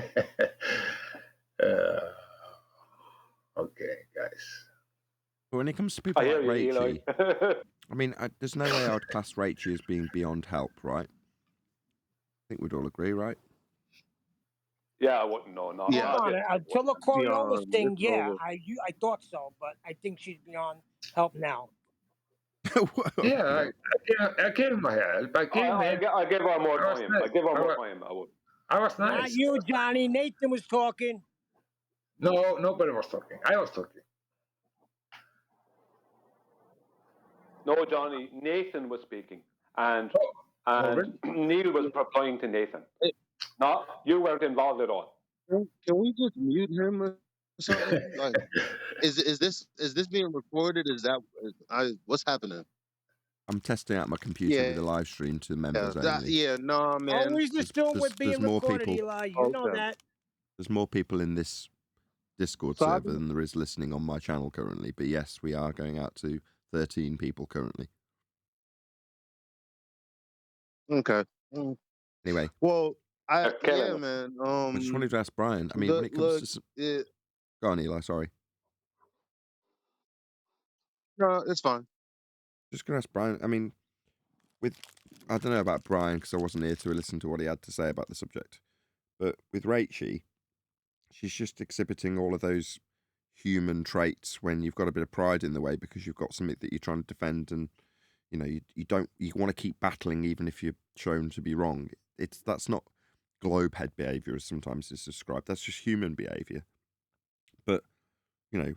guys. When it comes to people like Rachie, I mean, there's no way I would class Rachie as being beyond help, right? I think we'd all agree, right? Yeah, I wouldn't know. No, Yeah, Hold on, until the Coriolis beyond. thing, It's yeah, over. I thought so, but I think she's beyond help now. Yeah, I gave him my help. I gave him. I give her more I was time. nice. I give her more time. I would. I was Not nice. you, Johnny. Nathan was talking. No, nobody was talking. I was talking. No, Johnny. Nathan was speaking, and really? Neil was replying to Nathan. No, you weren't involved at all. Can we just mute him or something? Like, is this being recorded? What's happening? I'm testing out my computer with Yeah, a live stream to members only. no, man. Always assume we're being more recorded, people. Eli. You know Okay. that. There's more people in this Discord So server than there is listening on my channel currently. But yes, we are going out to 13 people currently. Okay. Anyway. Well, Killing man. I just wanted to ask Brian. I mean, when it comes to go on, Eli. Sorry. No, it's fine. Just gonna ask Brian. I mean, I don't know about Brian because I wasn't here to listen to what he had to say about the subject. But with Rachie, she's just exhibiting all of those human traits when you've got a bit of pride in the way because you've got something that you're trying to defend, and you know you want to keep battling even if you're shown to be wrong. That's not globe head behavior as sometimes it's described. That's just human behavior. But you know,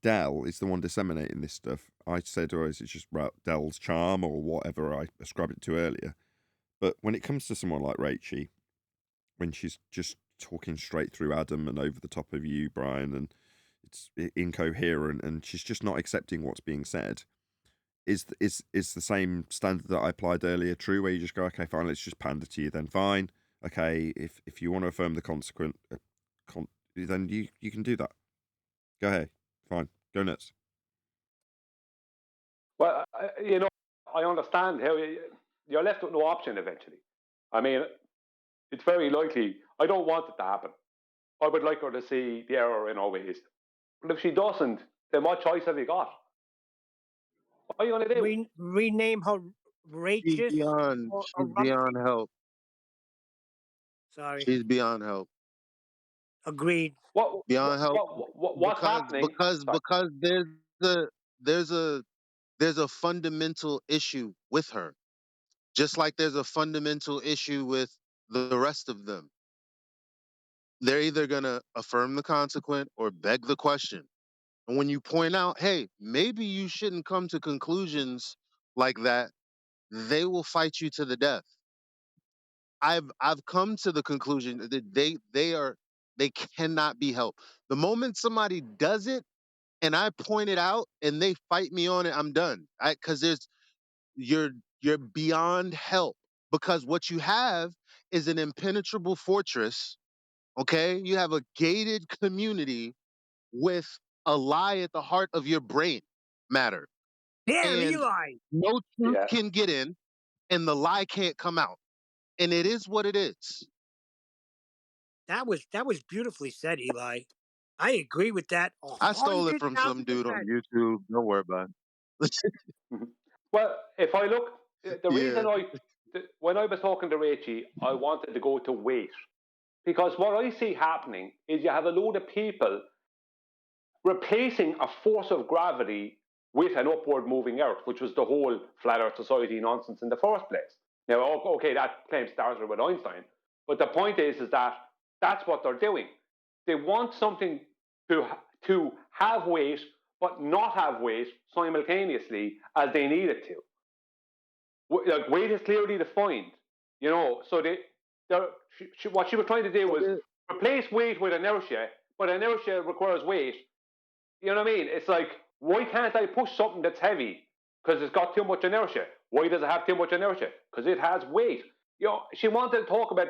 Dell is the one disseminating this stuff. I said, or is it just Dell's charm or whatever I ascribed it to earlier? But when it comes to someone like Rachie, when she's just talking straight through Adam and over the top of you, Brian, and it's incoherent, and she's just not accepting what's being said, is the same standard that I applied earlier true? Where you just go, okay, fine, let's just pander to you, then fine. Okay, if you want to affirm the consequent, then you can do that. Go ahead. Fine, go nuts. Well, I understand how you're left with no option eventually. I mean, it's very likely. I don't want it to happen. I would like her to see the error in her ways. But if she doesn't, then what choice have you got? What are you going to do? Rename her She's Rachis. beyond help. Sorry. She's beyond help. Agreed. Beyond help. What's happening? Because there's a fundamental issue with her, just like there's a fundamental issue with the rest of them. They're either gonna affirm the consequent or beg the question. And when you point out, hey, maybe you shouldn't come to conclusions like that, they will fight you to the death. I've come to the conclusion that they cannot be helped. The moment somebody does it and I point it out and they fight me on it, I'm done. Because you're beyond help. Because what you have is an impenetrable fortress. Okay, you have a gated community with a lie at the heart of your brain matter. Damn, And Eli. no truth can get in, and the lie can't come out. And it is what it is. That was beautifully said, Eli. I agree with that. I stole it from some dude on YouTube. Don't worry about it. Well, if I look, the reason when I was talking to Rachie, I wanted to go to weight. Because what I see happening is you have a load of people replacing a force of gravity with an upward moving earth, which was the whole flat earth society nonsense in the first place. Now, okay, that claim started with Einstein, but the point is that that's what they're doing. They want something to have weight, but not have weight simultaneously as they need it to. Like, weight is clearly defined, so what she was trying to do was replace weight with inertia, but inertia requires weight. You know what I mean? It's like, why can't I push something that's heavy? Because it's got too much inertia. Why does it have too much inertia? Because it has weight. She wanted to talk about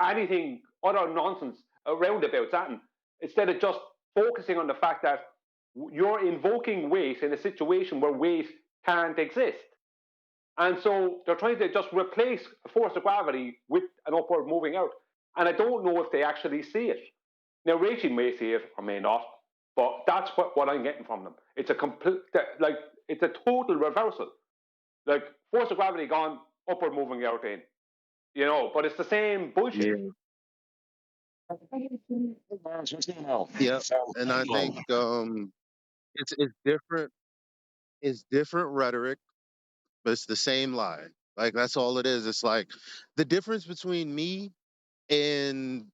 anything other nonsense around about that, instead of just focusing on the fact that you're invoking weight in a situation where weight can't exist. And so they're trying to just replace a force of gravity with an upward moving earth. And I don't know if they actually see it. Now, Rachie may see it or may not, but that's what I'm getting from them. It's a complete, it's a total reversal. Like, force of gravity gone, upward moving earth in. But it's the same bullshit. Yep. And I think it's different. It's different rhetoric, but it's the same lie. Like that's all it is. It's like the difference between me and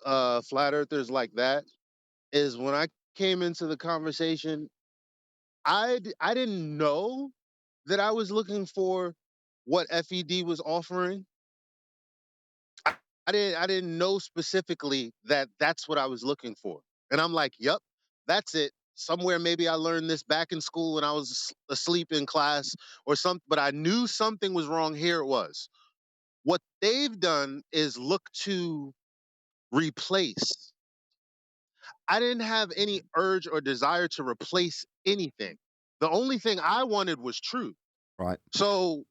flat earthers like that is when I came into the conversation, I didn't know that I was looking for what FED was offering. I didn't know specifically that that's what I was looking for. And I'm like, "Yep, that's it. Somewhere maybe I learned this back in school when I was asleep in class or something, but I knew something was wrong. Here it was. What they've done is look to replace. I didn't have any urge or desire to replace anything. The only thing I wanted was truth. Right. So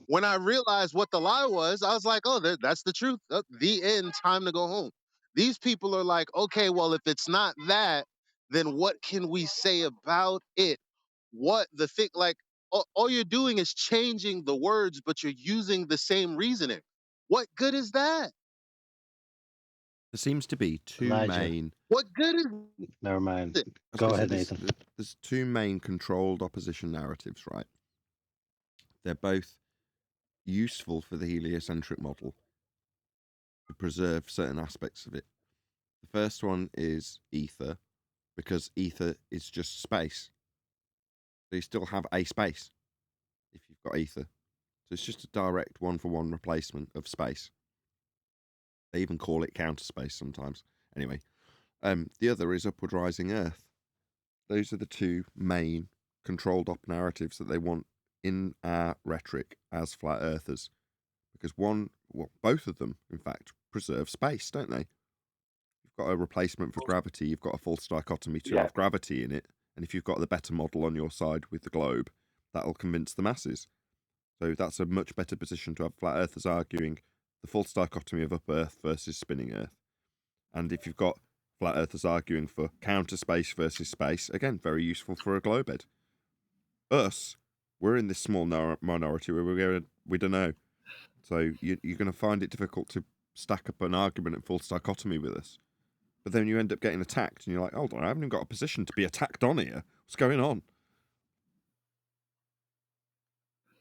when I realized what the lie was, I was like, oh, that's the truth. The end, time to go home. These people are like, okay, well, if it's not that, then what can we say about it? What the thing, like, all you're doing is changing the words, but you're using the same reasoning. What good is that? There seems to be two Elijah. main. What good is Never mind. it? Go ahead, Nathan. There's two main controlled opposition narratives, right? They're both useful for the heliocentric model to preserve certain aspects of it. The first one is ether, because ether is just space. So you still have a space if you've got ether. So it's just a direct one-for-one replacement of space. They even call it counter space sometimes. Anyway, the other is upward rising Earth. Those are the two main controlled op narratives that they want in our rhetoric as flat earthers. Because both of them, in fact, preserve space, don't they? You've got a replacement for gravity, you've got a false dichotomy to have gravity in it, and if you've got the better model on your side with the globe, that'll convince the masses. So that's a much better position to have flat earthers arguing the false dichotomy of up Earth versus spinning Earth. And if you've got flat earthers arguing for counter space versus space, again, very useful for a globe head. Us, we're in this small minority where we don't know. So you're going to find it difficult to stack up an argument in false dichotomy with us. But then you end up getting attacked, and you're like, hold on, I haven't even got a position to be attacked on here. What's going on?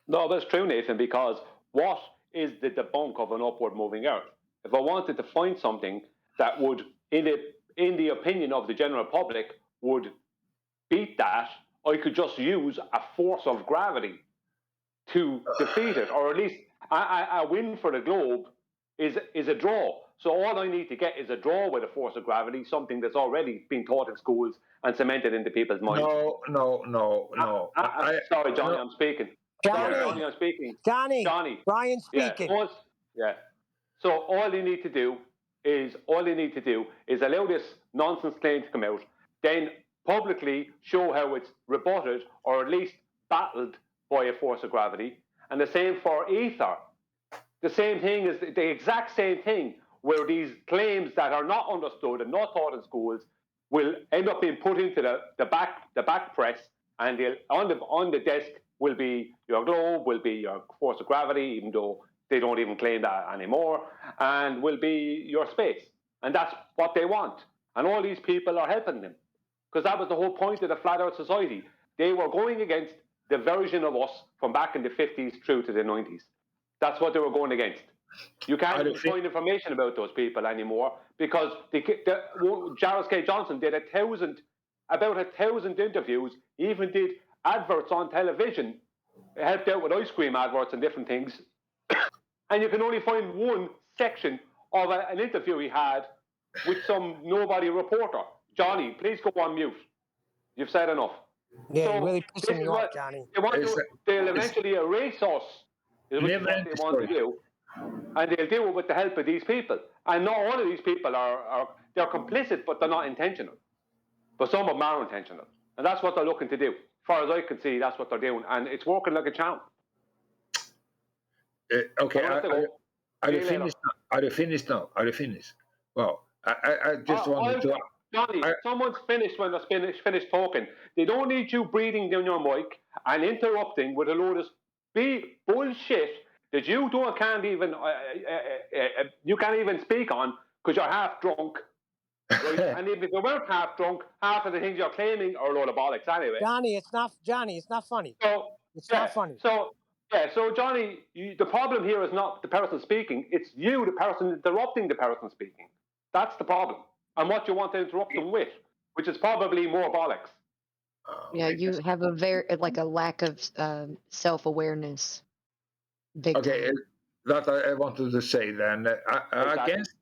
No, that's true, Nathan, because what is the debunk of an upward moving Earth? If I wanted to find something that would, in the opinion of the general public, would beat that, I could just use a force of gravity to defeat it, or at least a win for the globe is a draw. So all I need to get is a draw with a force of gravity, something that's already been taught in schools and cemented into people's minds. No. Sorry, Johnny, I'm speaking. Johnny, Sorry, Johnny, I'm speaking. Johnny, Brian speaking. Yeah. So all you need to do is allow this nonsense claim to come out, then publicly show how it's rebutted or at least battled by a force of gravity. And the same for ether. The same thing is the exact same thing, where these claims that are not understood and not taught in schools will end up being put into the back press, and on the desk will be your globe, will be your force of gravity, even though they don't even claim that anymore, and will be your space. And that's what they want. And all these people are helping them, because that was the whole point of the Flat Earth Society. They were going against the version of us from back in the 50s through to the 90s. That's what they were going against. You can't even find information about those people anymore, because Jarvis K. Johnson did about 1,000 interviews. He even did adverts on television, helped out with ice cream adverts and different things. And you can only find one section of an interview he had with some nobody reporter. Johnny, please go on mute. You've said enough. Yeah, so you're really pissing me off, Johnny. They'll eventually erase us, which is what they want to do. And they'll do it with the help of these people. And not all of these people they're complicit, but they're not intentional. But some of them are intentional. And that's what they're looking to do. As far as I can see, that's what they're doing. And it's working like a charm. Okay, are you finished now? Well, I just wanted to... Johnny, someone's finished when they're finished talking. They don't need you breathing down your mic and interrupting with a load of bullshit that you can't even speak on, because you're half drunk. Right? And even if you weren't half drunk, half of the things you're claiming are a load of bollocks anyway. Johnny, it's not funny. So It's not funny. So Johnny, the problem here is not the person speaking; it's you, the person interrupting the person speaking. That's the problem, and what you want to interrupt them with, which is probably more bollocks. Yeah, you have a a lack of self-awareness. Big Okay, time. that I wanted to say then. Against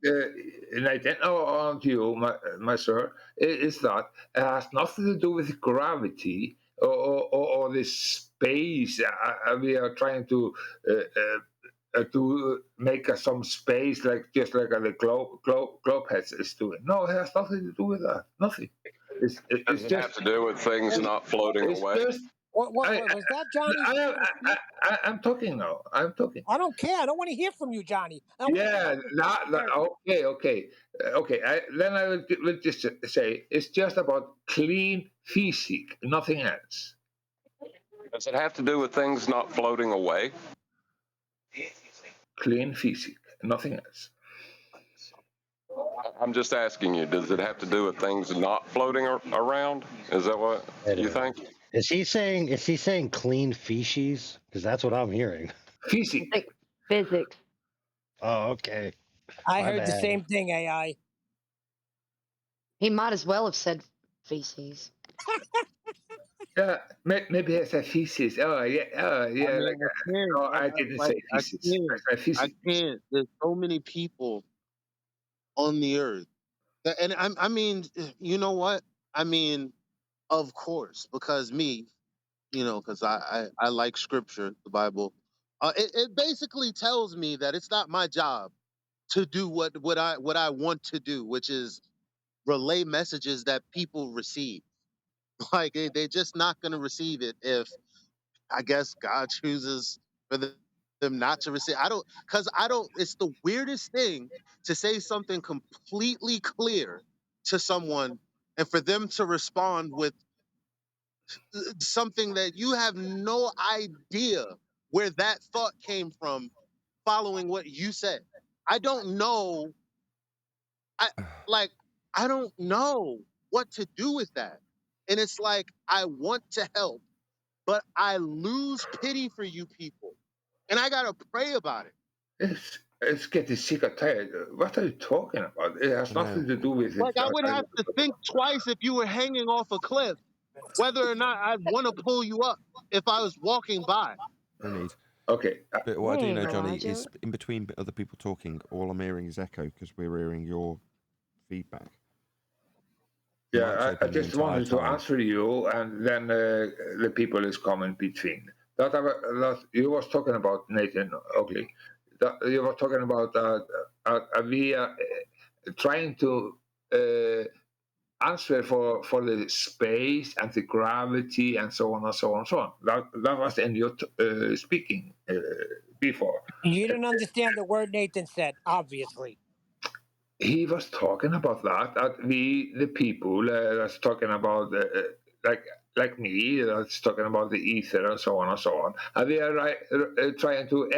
Nathan, on you, my sir, is that it has nothing to do with gravity or this space. We are trying to make some space, just like the globe is doing. No, it has nothing to do with that. Nothing. Does it have to do with things not floating away? What was that, Johnny? I'm talking now. I'm talking. I don't care. I don't want to hear from you, Johnny. Yeah, okay. Then I will just say it's just about clean physics, nothing else. Does it have to do with things not floating away? Clean physics, nothing else. I'm just asking you, does it have to do with things not floating around? Is that what you think? Is he saying clean feces? Because that's what I'm hearing. Physics. Physics. Oh, okay. I My heard the bad. same thing, AI. He might as well have said feces. Yeah, maybe it's a feces. Oh yeah. I mean, I didn't say feces. I can't. There's so many people on the earth, and I mean, you know what? I mean, of course, because me, because I like scripture, the Bible. It basically tells me that it's not my job to do what I want to do, which is relay messages that people receive. Like they're just not going to receive it if I guess God chooses for them not to receive. I don't. It's the weirdest thing to say something completely clear to someone and for them to respond with something that you have no idea where that thought came from following what you said. I don't know. I don't know what to do with that. And it's like I want to help, but I lose pity for you people. And I gotta pray about it. It's getting sick and tired. What are you talking about? It has nothing to do with it. Like I would have to think twice if you were hanging off a cliff, whether or not I'd want to pull you up if I was walking by. Okay. But what I do know, Johnny, is in between other people talking, all I'm hearing is echo because we're hearing your feedback. Yeah, I just wanted to answer you, and then the people is coming between. That you was talking about, Nathan Oakley. That you were talking about we are trying to answer for the space and the gravity and so on and so on and so on. That was in your speaking before. You didn't understand the word Nathan said, obviously. He was talking about that we, the people, that's talking about, like me, that's talking about the ether and so on and so on. And we are trying to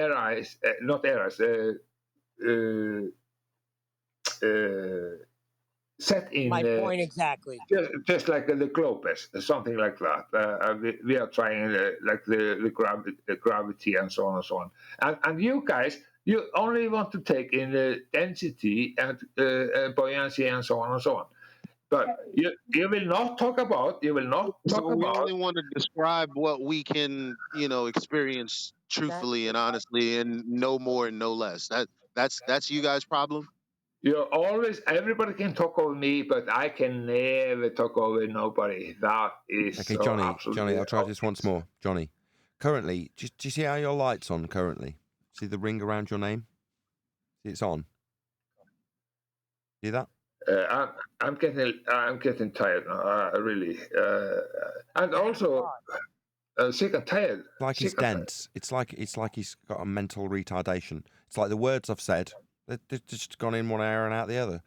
set in... My point exactly. Just like the globe is, something like that. We are trying like the gravity and so on and so on. And you guys... You only want to take in the density and buoyancy and so on and so on. But you will not talk about, we only want to describe what we can, experience truthfully and honestly and no more and no less. That's you guys' problem? Everybody can talk over me, but I can never talk over nobody. That is okay, Johnny, I'll try this once more. Johnny, currently, do you see how your light's on currently? See the ring around your name? See, it's on. See that? I'm getting tired now, really, and also sick and tired. Like he's dense. It's like he's got a mental retardation. It's like the words I've said, they've just gone in one ear and out the other.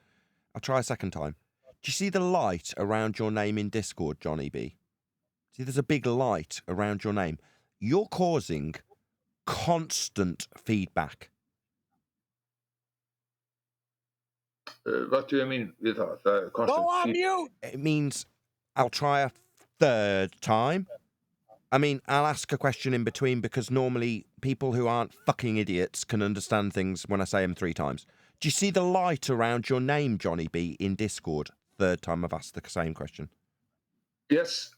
I'll try a second time. Do you see the light around your name in Discord, Johnny B? See, there's a big light around your name. You're causing constant feedback. What do you mean with that? Go Constant on feedback? mute. It means I'll try a third time. I mean, I'll ask a question in between because normally people who aren't fucking idiots can understand things when I say them 3 times. Do you see the light around your name, Johnny B, in Discord? Third time I've asked the same question. Yes.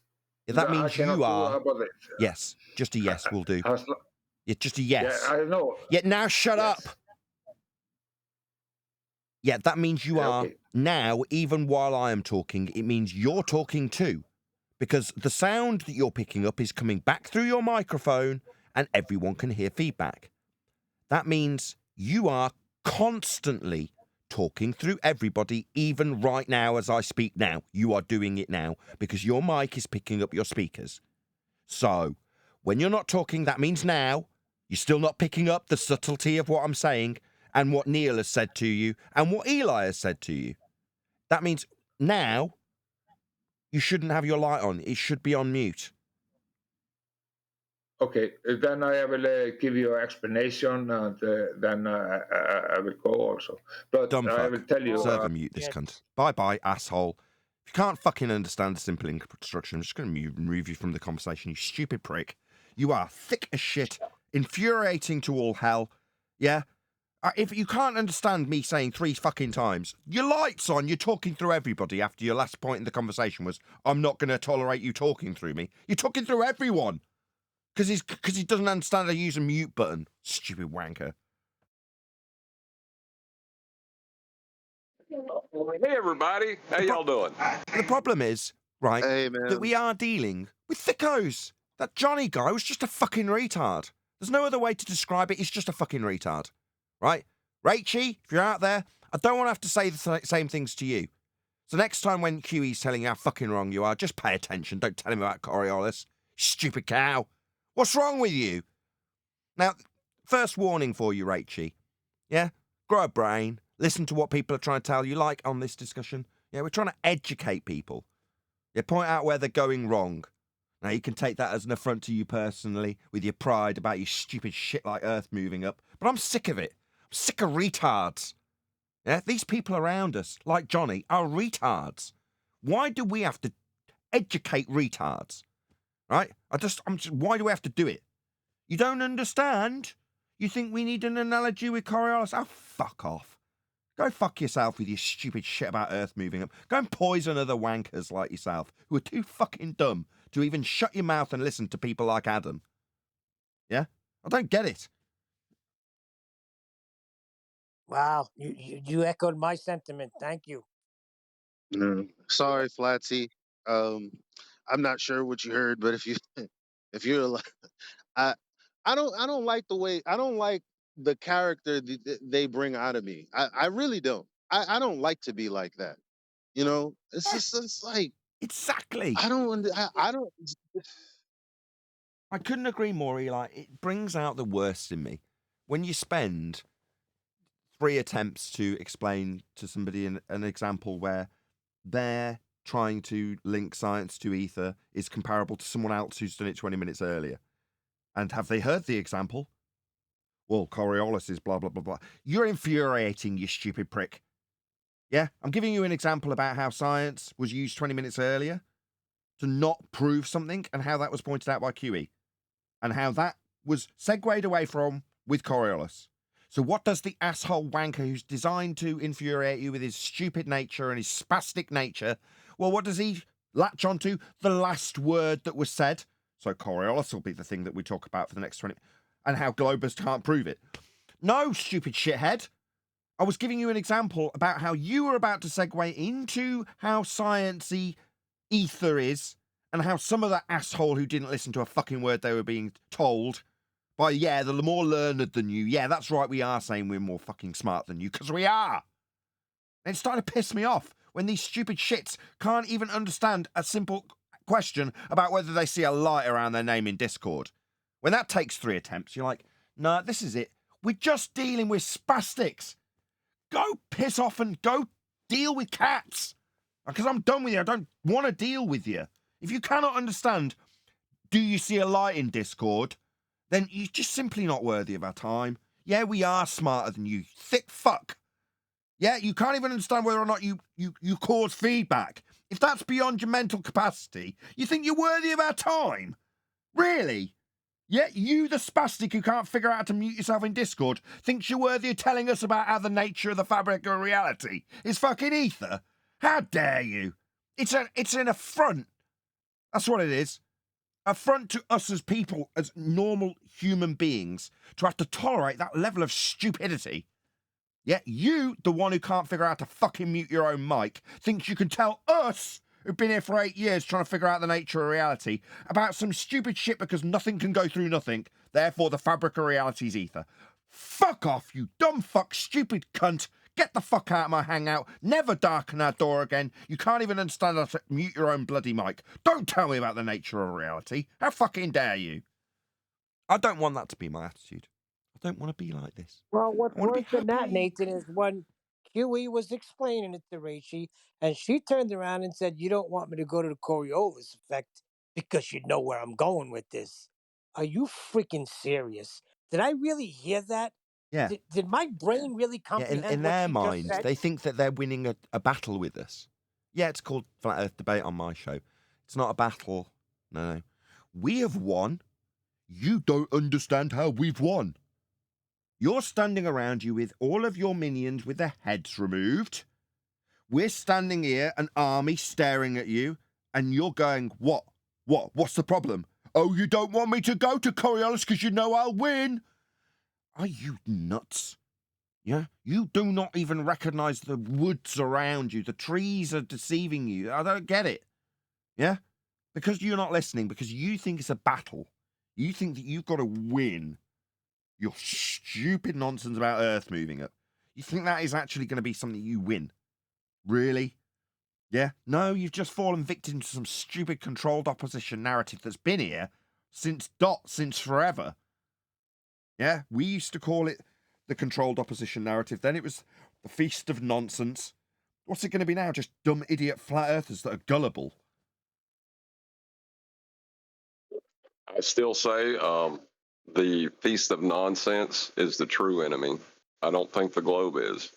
Yeah, that I means cannot you do are. about it. Yes, just a yes will do. Has not- Yeah, just a Yeah, yes. I know. Yeah, now shut Yes. up. Yeah, that means you Yeah, are. okay. Now, even while I am talking, it means you're talking too. Because the sound that you're picking up is coming back through your microphone and everyone can hear feedback. That means you are constantly talking through everybody, even right now as I speak now. You are doing it now because your mic is picking up your speakers. So, when you're not talking, that means now you're still not picking up the subtlety of what I'm saying and what Neil has said to you and what Eli has said to you. That means now you shouldn't have your light on. It should be on mute. Okay, then I will give you an explanation, and then I will go also. But Dumb I fuck. will tell you. Server mute this cunt. Bye-bye, asshole. If you can't fucking understand a simple instruction, I'm just going to remove you from the conversation, you stupid prick. You are thick as shit, infuriating to all hell. Yeah? If you can't understand me saying 3 fucking times, your light's on, you're talking through everybody after your last point in the conversation was, I'm not going to tolerate you talking through me. You're talking through everyone. Because he doesn't understand how to use a mute button. Stupid wanker. Hey, everybody. How y'all doing? The problem is, right, Hey, that man. we are dealing with thickos. That Johnny guy was just a fucking retard. There's no other way to describe it. He's just a fucking retard. Right? Rachie, if you're out there, I don't want to have to say the same things to you. So next time when QE's telling you how fucking wrong you are, just pay attention. Don't tell him about Coriolis. Stupid cow. What's wrong with you? Now, first warning for you, Rachie. Yeah? Grow a brain. Listen to what people are trying to tell you, like on this discussion. Yeah, we're trying to educate people. Yeah, point out where they're going wrong. Now, you can take that as an affront to you personally, with your pride about your stupid shit like Earth moving up. But I'm sick of it. I'm sick of retards. Yeah, these people around us, like Johnny, are retards. Why do we have to educate retards? Right? Why do we have to do it? You don't understand? You think we need an analogy with Coriolis? Oh, fuck off. Go fuck yourself with your stupid shit about Earth moving up. Go and poison other wankers like yourself who are too fucking dumb to even shut your mouth and listen to people like Adam. Yeah? I don't get it. Wow, you echoed my sentiment. Thank you. Sorry, Flatsy. I'm not sure what you heard, but if you're like, I I don't like the character they bring out of me. I really don't. I don't like to be like that. You know, it's like Exactly. I don't. I couldn't agree more, Eli. It brings out the worst in me. When you spend 3 attempts to explain to somebody an example where they're trying to link science to ether is comparable to someone else who's done it 20 minutes earlier. And have they heard the example? Well, Coriolis is blah, blah, blah, blah. You're infuriating, you stupid prick. Yeah, I'm giving you an example about how science was used 20 minutes earlier to not prove something and how that was pointed out by QE and how that was segued away from with Coriolis. So what does the asshole wanker who's designed to infuriate you with his stupid nature and his spastic nature, well, what does he latch onto? The last word that was said. So Coriolis will be the thing that we talk about for the next 20 minutes. And how Globus can't prove it. No, stupid shithead. I was giving you an example about how you were about to segue into how sciencey ether is and how some of that asshole who didn't listen to a fucking word they were being told by, the more learned than you. Yeah, that's right, we are saying we're more fucking smart than you, because we are. And it's starting to piss me off when these stupid shits can't even understand a simple question about whether they see a light around their name in Discord. When that takes 3 attempts, you're like, no, this is it. We're just dealing with spastics. Go piss off and go deal with cats. Because I'm done with you. I don't want to deal with you. If you cannot understand, do you see a light in Discord? Then you're just simply not worthy of our time. Yeah, we are smarter than you. Thick fuck. Yeah, you can't even understand whether or not you cause feedback. If that's beyond your mental capacity, you think you're worthy of our time? Really? Yeah, you, the spastic who can't figure out how to mute yourself in Discord, thinks you're worthy of telling us about how the nature of the fabric of reality is fucking ether? How dare you? It's an affront. That's what it is. Affront to us as people, as normal human beings, to have to tolerate that level of stupidity. Yet you, the one who can't figure out how to fucking mute your own mic, thinks you can tell us, who've been here for 8 years trying to figure out the nature of reality, about some stupid shit because nothing can go through nothing, therefore the fabric of reality's ether. Fuck off, you dumb fuck, stupid cunt. Get the fuck out of my hangout. Never darken our door again. You can't even understand how to mute your own bloody mic. Don't tell me about the nature of reality. How fucking dare you? I don't want that to be my attitude. I don't want to be like this. Well, what's I want to worse be than that, happy. Nathan, is when QE was explaining it to Rachie, and she turned around and said, "You don't want me to go to the Coriolis effect because you know where I'm going with this." Are you freaking serious? Did I really hear that? Yeah. Did my brain really Yeah, comprehend in what their she just minds, said? they think that they're winning a battle with us. Yeah, it's called Flat Earth Debate on my show. It's not a battle. No. We have won. You don't understand how we've won. You're standing around you with all of your minions with their heads removed. We're standing here, an army staring at you, and you're going, what? What's the problem? Oh, you don't want me to go to Coriolis because you know I'll win? Are you nuts? Yeah, you do not even recognize the woods around you. The trees are deceiving you. I don't get it. Yeah, because you're not listening, because you think it's a battle. You think that you've got to win your stupid nonsense about Earth moving up. You think that is actually going to be something you win? Really? Yeah? No, you've just fallen victim to some stupid controlled opposition narrative that's been here since forever. Yeah, we used to call it the controlled opposition narrative. Then it was the feast of nonsense. What's it going to be now? Just dumb idiot flat earthers that are gullible. I still say the feast of nonsense is the true enemy. I don't think the globe is.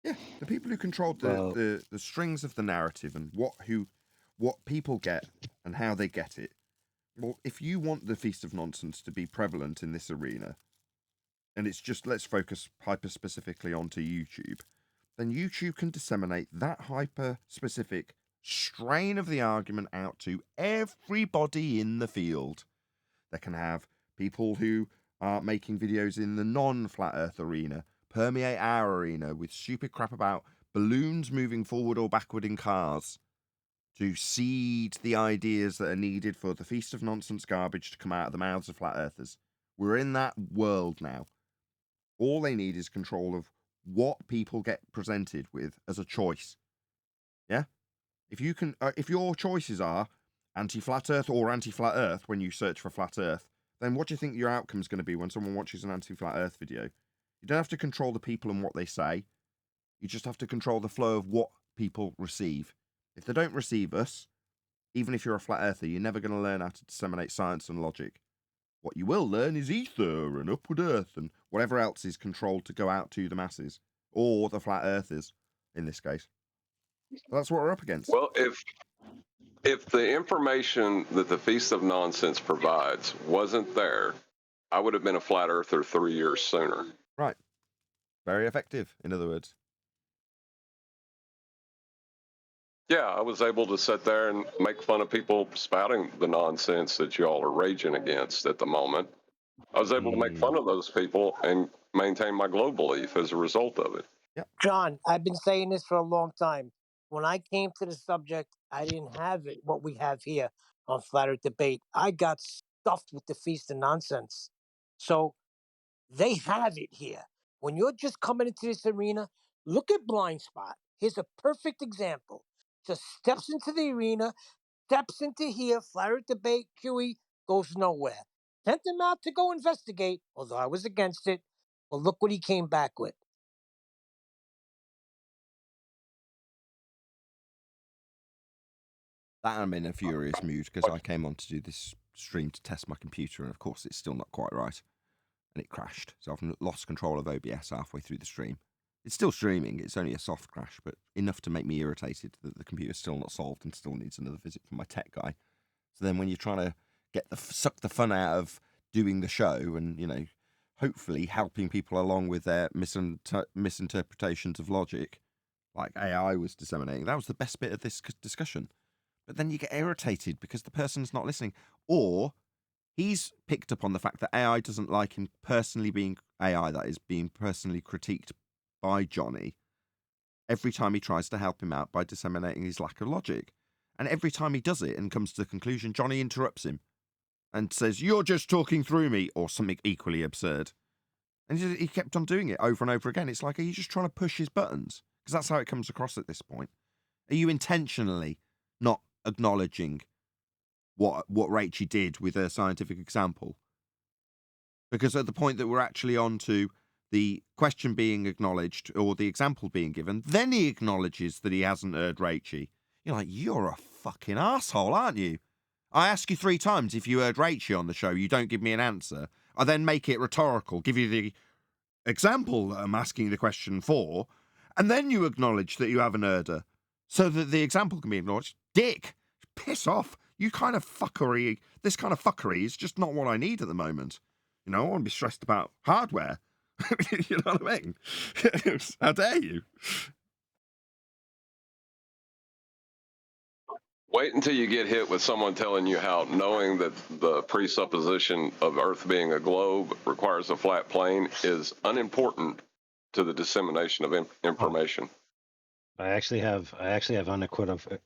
Yeah, the people who controlled the strings of the narrative and what people get and how they get it. Well, if you want the feast of nonsense to be prevalent in this arena, and it's just let's focus hyper specifically onto YouTube, then YouTube can disseminate that hyper specific strain of the argument out to everybody in the field. They can have people who are making videos in the non-flat earth arena permeate our arena with stupid crap about balloons moving forward or backward in cars to seed the ideas that are needed for the feast of nonsense garbage to come out of the mouths of flat earthers. We're in that world now. All they need is control of what people get presented with as a choice. Yeah? If you can, if your choices are anti-flat earth or anti-flat earth when you search for flat earth, then what do you think your outcome is going to be when someone watches an anti-flat earth video? You don't have to control the people and what they say. You just have to control the flow of what people receive. If they don't receive us, even if you're a flat earther, you're never going to learn how to disseminate science and logic. What you will learn is ether and upward earth and whatever else is controlled to go out to the masses, or the flat earthers, in this case. So that's what we're up against. Well, if the information that the Feast of Nonsense provides wasn't there, I would have been a flat earther 3 years sooner. Right. Very effective, in other words. Yeah, I was able to sit there and make fun of people spouting the nonsense that y'all are raging against at the moment. I was able to make fun of those people and maintain my globe belief as a result of it. Yep. John, I've been saying this for a long time. When I came to the subject, I didn't have it, what we have here on Flat Earth Debate. I got stuffed with the feast of nonsense. So they have it here. When you're just coming into this arena, look at Blind Spot. Here's a perfect example. Just steps into the arena, steps into here, Flat Earth Debate, QE, goes nowhere. Sent him out to go investigate, although I was against it. Well, look what he came back with. That I'm in a furious mood because I came on to do this stream to test my computer, and of course it's still not quite right. And it crashed. So I've lost control of OBS halfway through the stream. It's still streaming. It's only a soft crash, but enough to make me irritated that the computer's still not solved and still needs another visit from my tech guy. So then when you're trying to suck the fun out of doing the show and, you know, hopefully helping people along with their misinterpretations of logic, like AI was disseminating, that was the best bit of this discussion. But then you get irritated because the person's not listening. Or he's picked up on the fact that AI doesn't like him personally being AI, that is, being personally critiqued by Johnny every time he tries to help him out by disseminating his lack of logic. And every time he does it and comes to the conclusion, Johnny interrupts him and says, "You're just talking through me," or something equally absurd. And he kept on doing it over and over again. It's like, are you just trying to push his buttons? Because that's how it comes across at this point. Are you intentionally not acknowledging what Rachie did with her scientific example? Because at the point that we're actually on to the question being acknowledged or the example being given, then he acknowledges that he hasn't heard Rachie. You're like, you're a fucking asshole, aren't you? I ask you 3 times if you heard Rachie on the show. You don't give me an answer. I then make it rhetorical, give you the example that I'm asking the question for, and then you acknowledge that you haven't heard her, so that the example can be acknowledged. Dick, piss off. This kind of fuckery is just not what I need at the moment. You know, I want to be stressed about hardware. You know what I mean? How dare you? Wait until you get hit with someone telling you how knowing that the presupposition of Earth being a globe requires a flat plane is unimportant to the dissemination of information. I actually have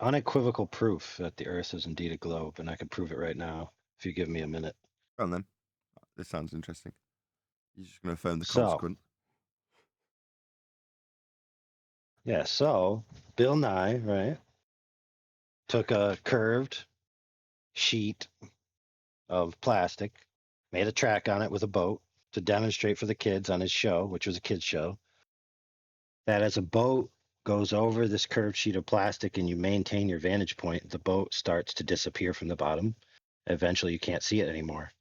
unequivocal proof that the Earth is indeed a globe, and I can prove it right now if you give me a minute. Well then, this sounds interesting. You're just going to affirm the So, consequent. Yeah, so Bill Nye, right, took a curved sheet of plastic, made a track on it with a boat to demonstrate for the kids on his show, which was a kids show, that as a boat goes over this curved sheet of plastic and you maintain your vantage point, the boat starts to disappear from the bottom. Eventually you can't see it anymore.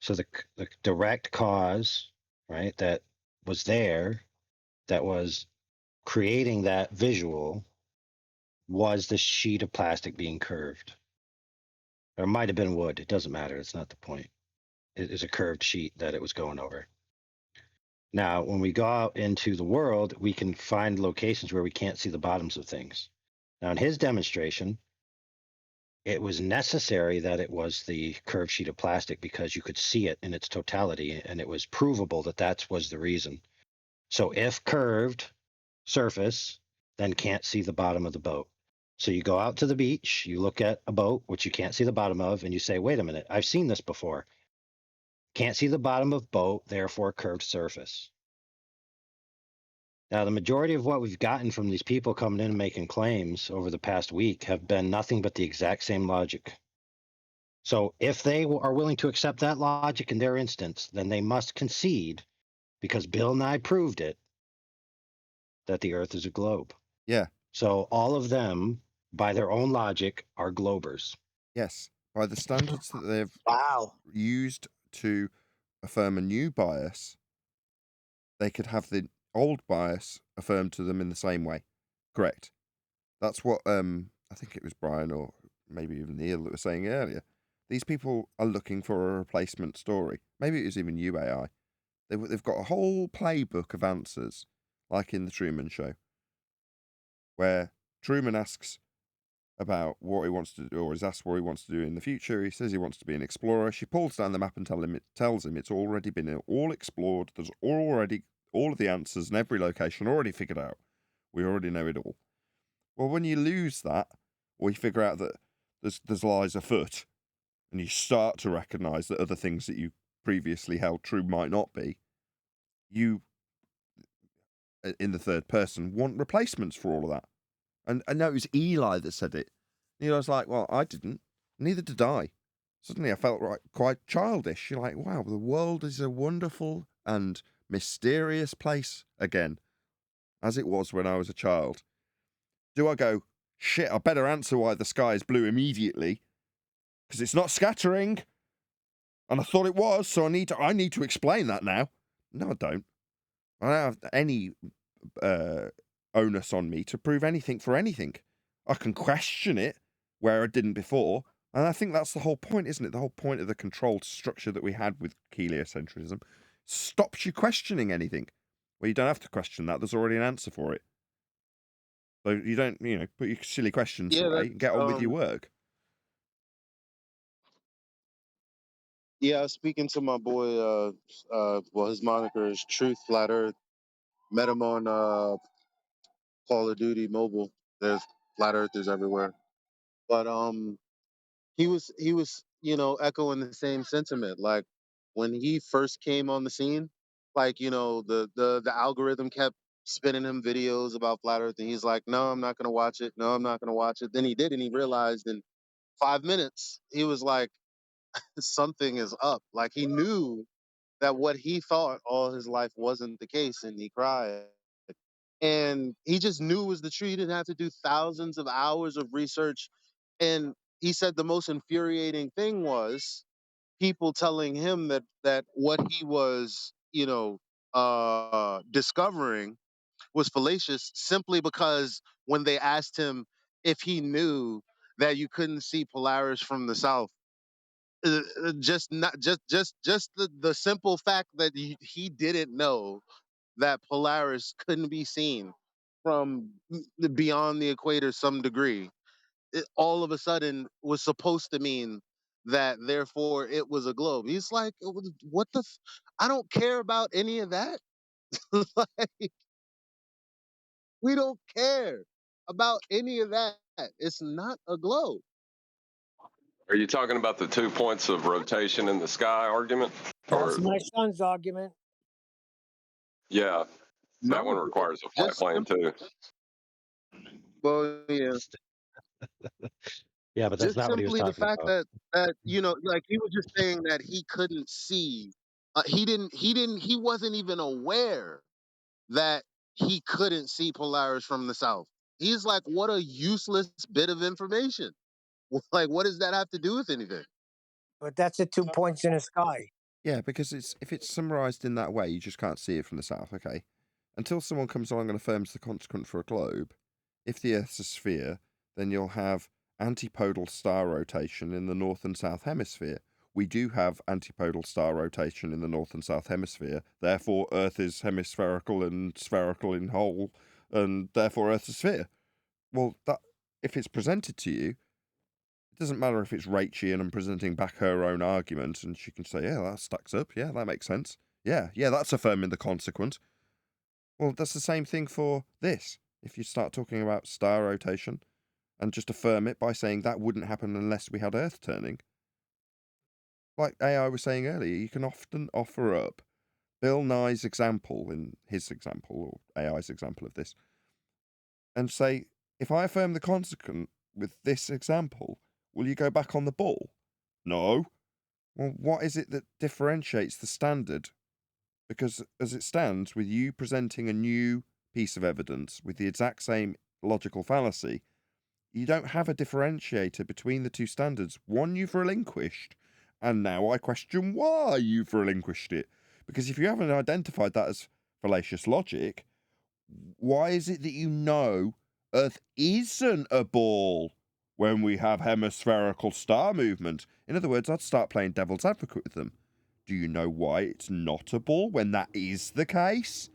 So the direct cause, right, that was there, that was creating that visual, was the sheet of plastic being curved. Or it might have been wood. It doesn't matter. It's not the point. It is a curved sheet that it was going over. Now, when we go out into the world, we can find locations where we can't see the bottoms of things. Now, in his demonstration, it was necessary that it was the curved sheet of plastic because you could see it in its totality, and it was provable that that was the reason. So if curved surface, then can't see the bottom of the boat. So you go out to the beach, you look at a boat, which you can't see the bottom of, and you say, wait a minute, I've seen this before. Can't see the bottom of boat, therefore curved surface. Now, the majority of what we've gotten from these people coming in and making claims over the past week have been nothing but the exact same logic. So if they are willing to accept that logic in their instance, then they must concede, because Bill Nye proved it, that the Earth is a globe. Yeah. So all of them, by their own logic, are globers. Yes. By the standards that they've used to affirm a new bias, they could have the old bias affirmed to them in the same way. Correct. That's what I think it was Brian or maybe even Neil that was saying earlier. These people are looking for a replacement story. Maybe it was even UAI. They've got a whole playbook of answers, like in The Truman Show, where Truman asks about what he wants to do, or is asked what he wants to do in the future. He says he wants to be an explorer. She pulls down the map and tells him it's already been all explored. There's already all of the answers in every location already figured out. We already know it all. Well, when you lose that, or you figure out that there's lies afoot, and you start to recognise that other things that you previously held true might not be, you, in the third person, want replacements for all of that. And I know it was Eli that said it. And I was like, well, I didn't. Neither did I. Suddenly I felt quite childish. You're like, wow, the world is a wonderful and mysterious place again, as it was when I was a child. Do I go, shit, I better answer why the sky is blue immediately, because it's not scattering, and I thought it was, so I need to explain that now. No, I don't. I don't have any onus on me to prove anything for anything. I can question it where I didn't before. And I think that's the whole point, isn't it? The whole point of the controlled structure that we had with heliocentrism stops you questioning anything. Well, you don't have to question that. There's already an answer for it. So you don't, put your silly questions Yeah, away and get on with your work. Yeah, I was speaking to my boy. Well, his moniker is Truth Flat Earth. Met him on Call of Duty Mobile. There's flat earthers everywhere. But he was echoing the same sentiment. Like when he first came on the scene, like the algorithm kept spinning him videos about flat earth, and he's like, no, I'm not gonna watch it. No, I'm not gonna watch it. Then he did, and he realized in 5 minutes he was like, something is up. Like he knew that what he thought all his life wasn't the case, and he cried. And he just knew it was the truth. He didn't have to do thousands of hours of research. And he said the most infuriating thing was people telling him that what he was, discovering was fallacious, simply because when they asked him if he knew that you couldn't see Polaris from the south, just not just the simple fact that he didn't know that Polaris couldn't be seen from beyond the equator some degree, it all of a sudden was supposed to mean that therefore it was a globe. He's like, what the? I don't care about any of that. Like, we don't care about any of that. It's not a globe. Are you talking about the 2 points of rotation in the sky argument? That's Or my son's argument. yeah, that one No, requires a flat just plane too. well, yeah. Yeah, but that's Just not what he was simply the talking fact about. that like he was just saying that he couldn't see. He wasn't even aware that he couldn't see Polaris from the south. He's like, what a useless bit of information. Like, what does that have to do with anything? But that's the 2 points in the sky. Yeah, because if it's summarized in that way, you just can't see it from the south, okay? Until someone comes along and affirms the consequent for a globe, if the Earth's a sphere, then you'll have antipodal star rotation in the north and south hemisphere. We do have antipodal star rotation in the north and south hemisphere, therefore Earth is hemispherical and spherical in whole, and therefore Earth's a sphere. Well, that if it's presented to you, it doesn't matter if it's Rachel and presenting back her own argument, and she can say, yeah, that stacks up, yeah, that makes sense. Yeah, that's affirming the consequent. Well, that's the same thing for this. If you start talking about star rotation and just affirm it by saying that wouldn't happen unless we had Earth turning. Like AI was saying earlier, you can often offer up Bill Nye's example in his example, or AI's example of this, and say, if I affirm the consequent with this example, will you go back on the ball? No. Well, what is it that differentiates the standard? Because as it stands, with you presenting a new piece of evidence with the exact same logical fallacy, you don't have a differentiator between the two standards. One you've relinquished, and now I question why you've relinquished it. Because if you haven't identified that as fallacious logic, why is it that you know Earth isn't a ball when we have hemispherical star movement? In other words, I'd start playing devil's advocate with them. Do you know why it's not a ball when that is the case?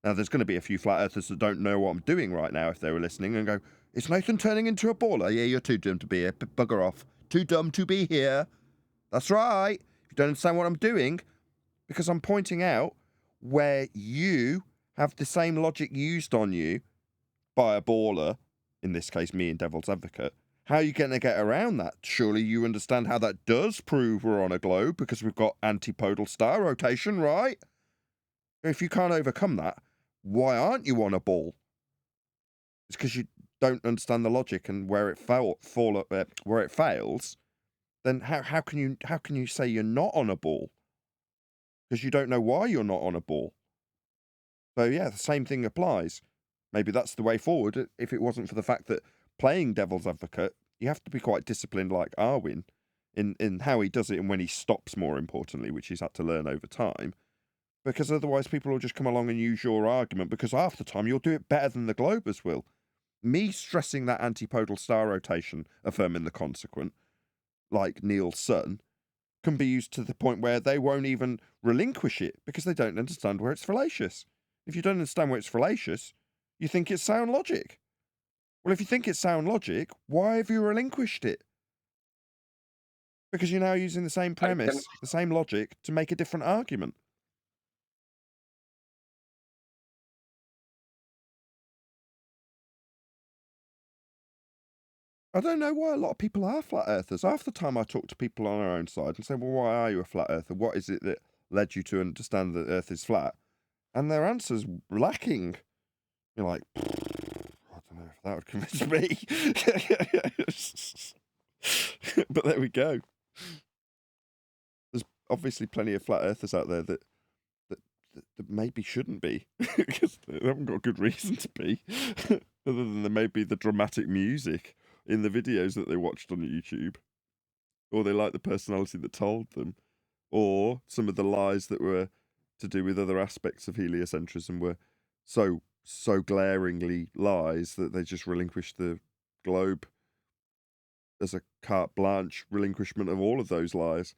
Now, there's going to be a few flat earthers that don't know what I'm doing right now if they were listening and go, is Nathan turning into a ball? Oh, yeah, you're too dumb to be here. Bugger off. Too dumb to be here. That's right. If you don't understand what I'm doing, because I'm pointing out where you have the same logic used on you by a baller, in this case, me and Devil's Advocate. How are you going to get around that? Surely you understand how that does prove we're on a globe because we've got antipodal star rotation, right? If you can't overcome that, why aren't you on a ball? It's because you don't understand the logic and where it where it fails. Then how can you say you're not on a ball? Because you don't know why you're not on a ball. So yeah, the same thing applies. Maybe that's the way forward. If it wasn't for the fact that playing devil's advocate, you have to be quite disciplined like Arwin in how he does it and when he stops, more importantly, which he's had to learn over time. because otherwise people will just come along and use your argument, because half the time you'll do it better than the globers will. Me stressing that antipodal star rotation, affirming the consequent, like Neil's son, can be used to the point where they won't even relinquish it because they don't understand where it's fallacious. If you don't understand where it's fallacious, you think it's sound logic. Well, if you think it's sound logic, why have you relinquished it? Because you're now using the same premise, the same logic, to make a different argument. I don't know why a lot of people are flat earthers. Half the time I talk to people on our own side and say, well, why are you a flat earther? What is it that led you to understand that Earth is flat? And their answer's lacking. You're like, I don't know if that would convince me. But there we go. There's obviously plenty of flat earthers out there that maybe shouldn't be, because they haven't got good reason to be, other than there may be the dramatic music in the videos that they watched on YouTube, or they like the personality that told them, or some of the lies that were to do with other aspects of heliocentrism were so glaringly lies that they just relinquished the globe as a carte blanche relinquishment of all of those lies.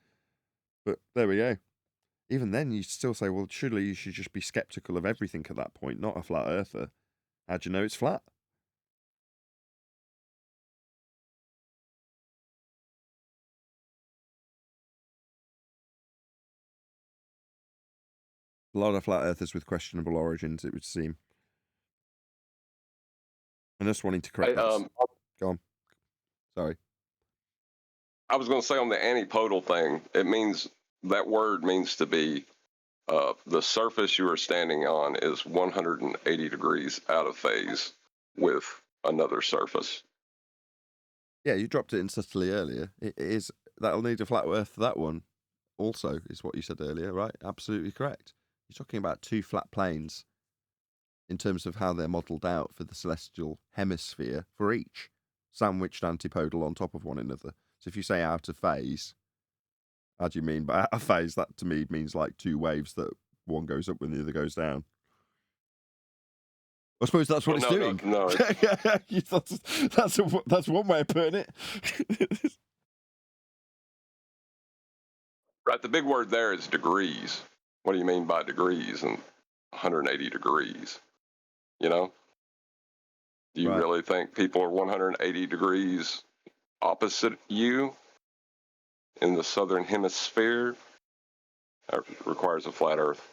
But there we go. Even then, you still say, well, surely you should just be skeptical of everything at that point, not a flat earther. How do you know it's flat? A lot of flat earthers with questionable origins, it would seem. And us wanting to correct that. Go on. Sorry. I was going to say on the antipodal thing, that word means to be the surface you are standing on is 180 degrees out of phase with another surface. Yeah, you dropped it in subtly earlier. It is, that'll need a flat earth for that one also, is what you said earlier, right? Absolutely correct. You're talking about two flat planes in terms of how they're modelled out for the celestial hemisphere for each, sandwiched antipodal on top of one another. So if you say out of phase, how do you mean by out of phase? That to me means like two waves that one goes up when the other goes down. I suppose that's what it's doing. No. That's one way of putting it. Right. The big word there is degrees. What do you mean by degrees and 180 degrees? You know? Do you really think people are 180 degrees opposite you in the southern hemisphere? That requires a flat Earth.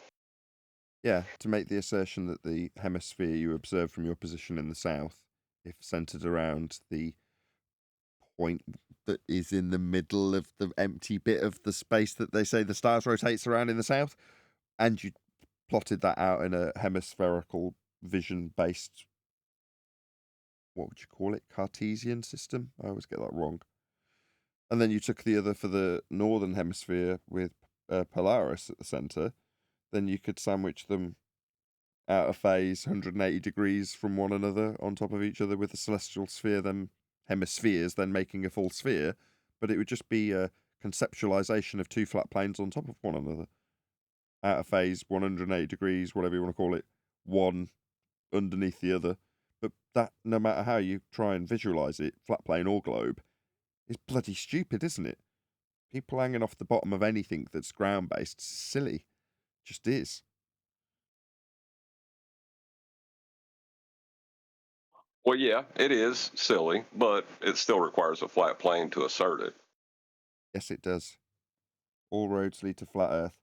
Yeah, to make the assertion that the hemisphere you observe from your position in the south, if centered around the point that is in the middle of the empty bit of the space that they say the stars rotates around in the south, and you plotted that out in a hemispherical vision-based, what would you call it, Cartesian system? I always get that wrong. And then you took the other for the northern hemisphere with Polaris at the center, then you could sandwich them out of phase 180 degrees from one another on top of each other with the celestial sphere, then hemispheres, then making a full sphere. But it would just be a conceptualization of two flat planes on top of one another. Out of phase 180 degrees, whatever you want to call it, one underneath the other. But that, no matter how you try and visualize it, flat plane or globe, is bloody stupid, isn't it? People hanging off the bottom of anything that's ground-based is silly. Just is. Well, yeah, it is silly, but it still requires a flat plane to assert it. Yes, it does. All roads lead to flat Earth.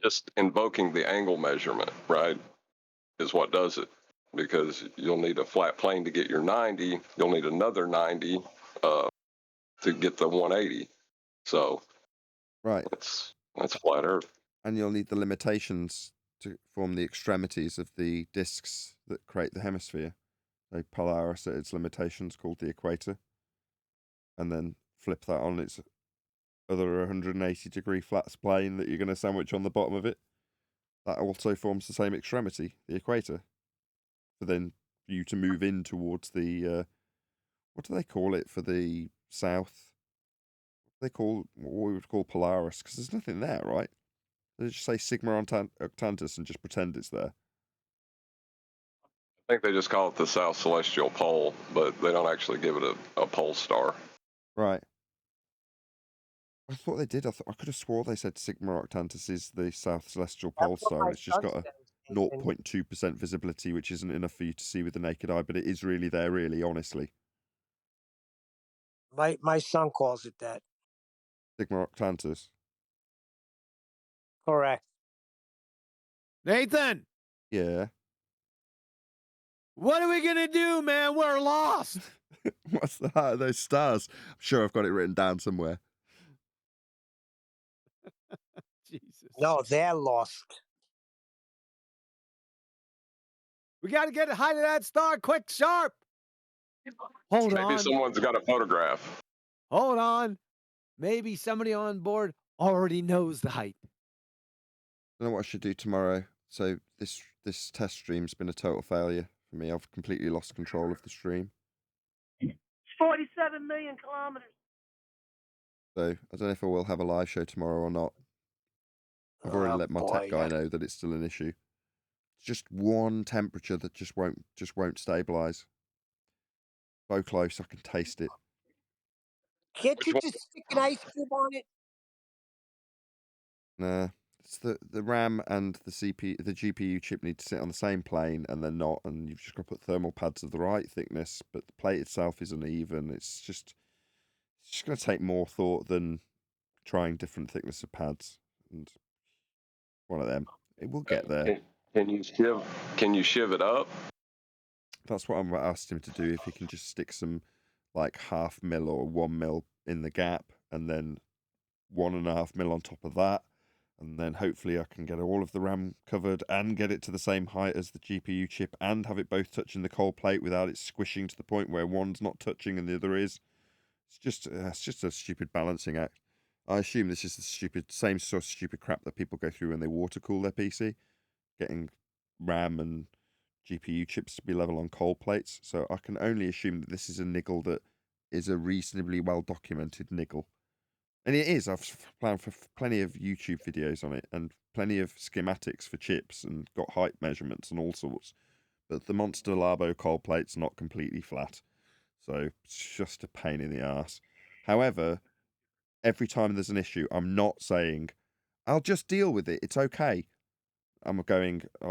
Just invoking the angle measurement, right, is what does it. Because you'll need a flat plane to get your 90. You'll need another 90 to get the 180. So, right, that's flat Earth. And you'll need the limitations to form the extremities of the disks that create the hemisphere. So Polaris at its limitations called the equator, and then flip that on its other 180 degree flat plane that you're going to sandwich on the bottom of it. That also forms the same extremity, the equator. For then you to move in towards the what do they call it for the south? they call what we would call Polaris, because there's nothing there, right? They just say Sigma Octantis and just pretend it's there. I think they just call it the South Celestial Pole, but they don't actually give it a pole star. Right. I thought they did. I could have swore they said Sigma Octantis is the South Celestial Pole That's what Star. my It's just son got a says. 0.2% visibility, which isn't enough for you to see with the naked eye, but it is really there, really, honestly. My son calls it that. Sigma Octantis. Correct. Nathan, Yeah. what are we gonna do, man? We're lost. What's the height of those stars? I'm sure I've got it written down somewhere. Jesus. No, they're lost. We got to get the height of that star quick, sharp. Hold Maybe on. someone's got a photograph. Hold on. Maybe somebody on board already knows the height. I don't know what I should do tomorrow. So this test stream's been a total failure for me. I've completely lost control of the stream. It's 47 million kilometers. So I don't know if I will have a live show tomorrow or not. I've already let my tech guy know that it's still an issue. It's just one temperature that just won't stabilize. So close, I can taste it. Can't you just stick an ice cube on it? Nah, it's the RAM and the GPU chip need to sit on the same plane, and they're not. And you've just got to put thermal pads of the right thickness, but the plate itself is uneven. It's just going to take more thought than trying different thickness of pads. And one of them, it will get there. Can you shiv it up? That's what I'm asked him to do. If he can just stick some like 0.5 mil or 1 mil in the gap, and then 1.5 mil on top of that, and then hopefully I can get all of the RAM covered and get it to the same height as the GPU chip and have it both touching the cold plate without it squishing to the point where one's not touching and the other is. It's just a stupid balancing act. I assume this is the same sort of stupid crap that people go through when they water cool their PC, getting RAM and GPU chips to be level on cold plates. So I can only assume that this is a niggle that is a reasonably well documented niggle. And it is. I've planned for plenty of YouTube videos on it and plenty of schematics for chips and got height measurements and all sorts. But the Monster Labo cold plate's not completely flat. So it's just a pain in the arse. However, every time there's an issue, I'm not saying, I'll just deal with it. It's okay. I'm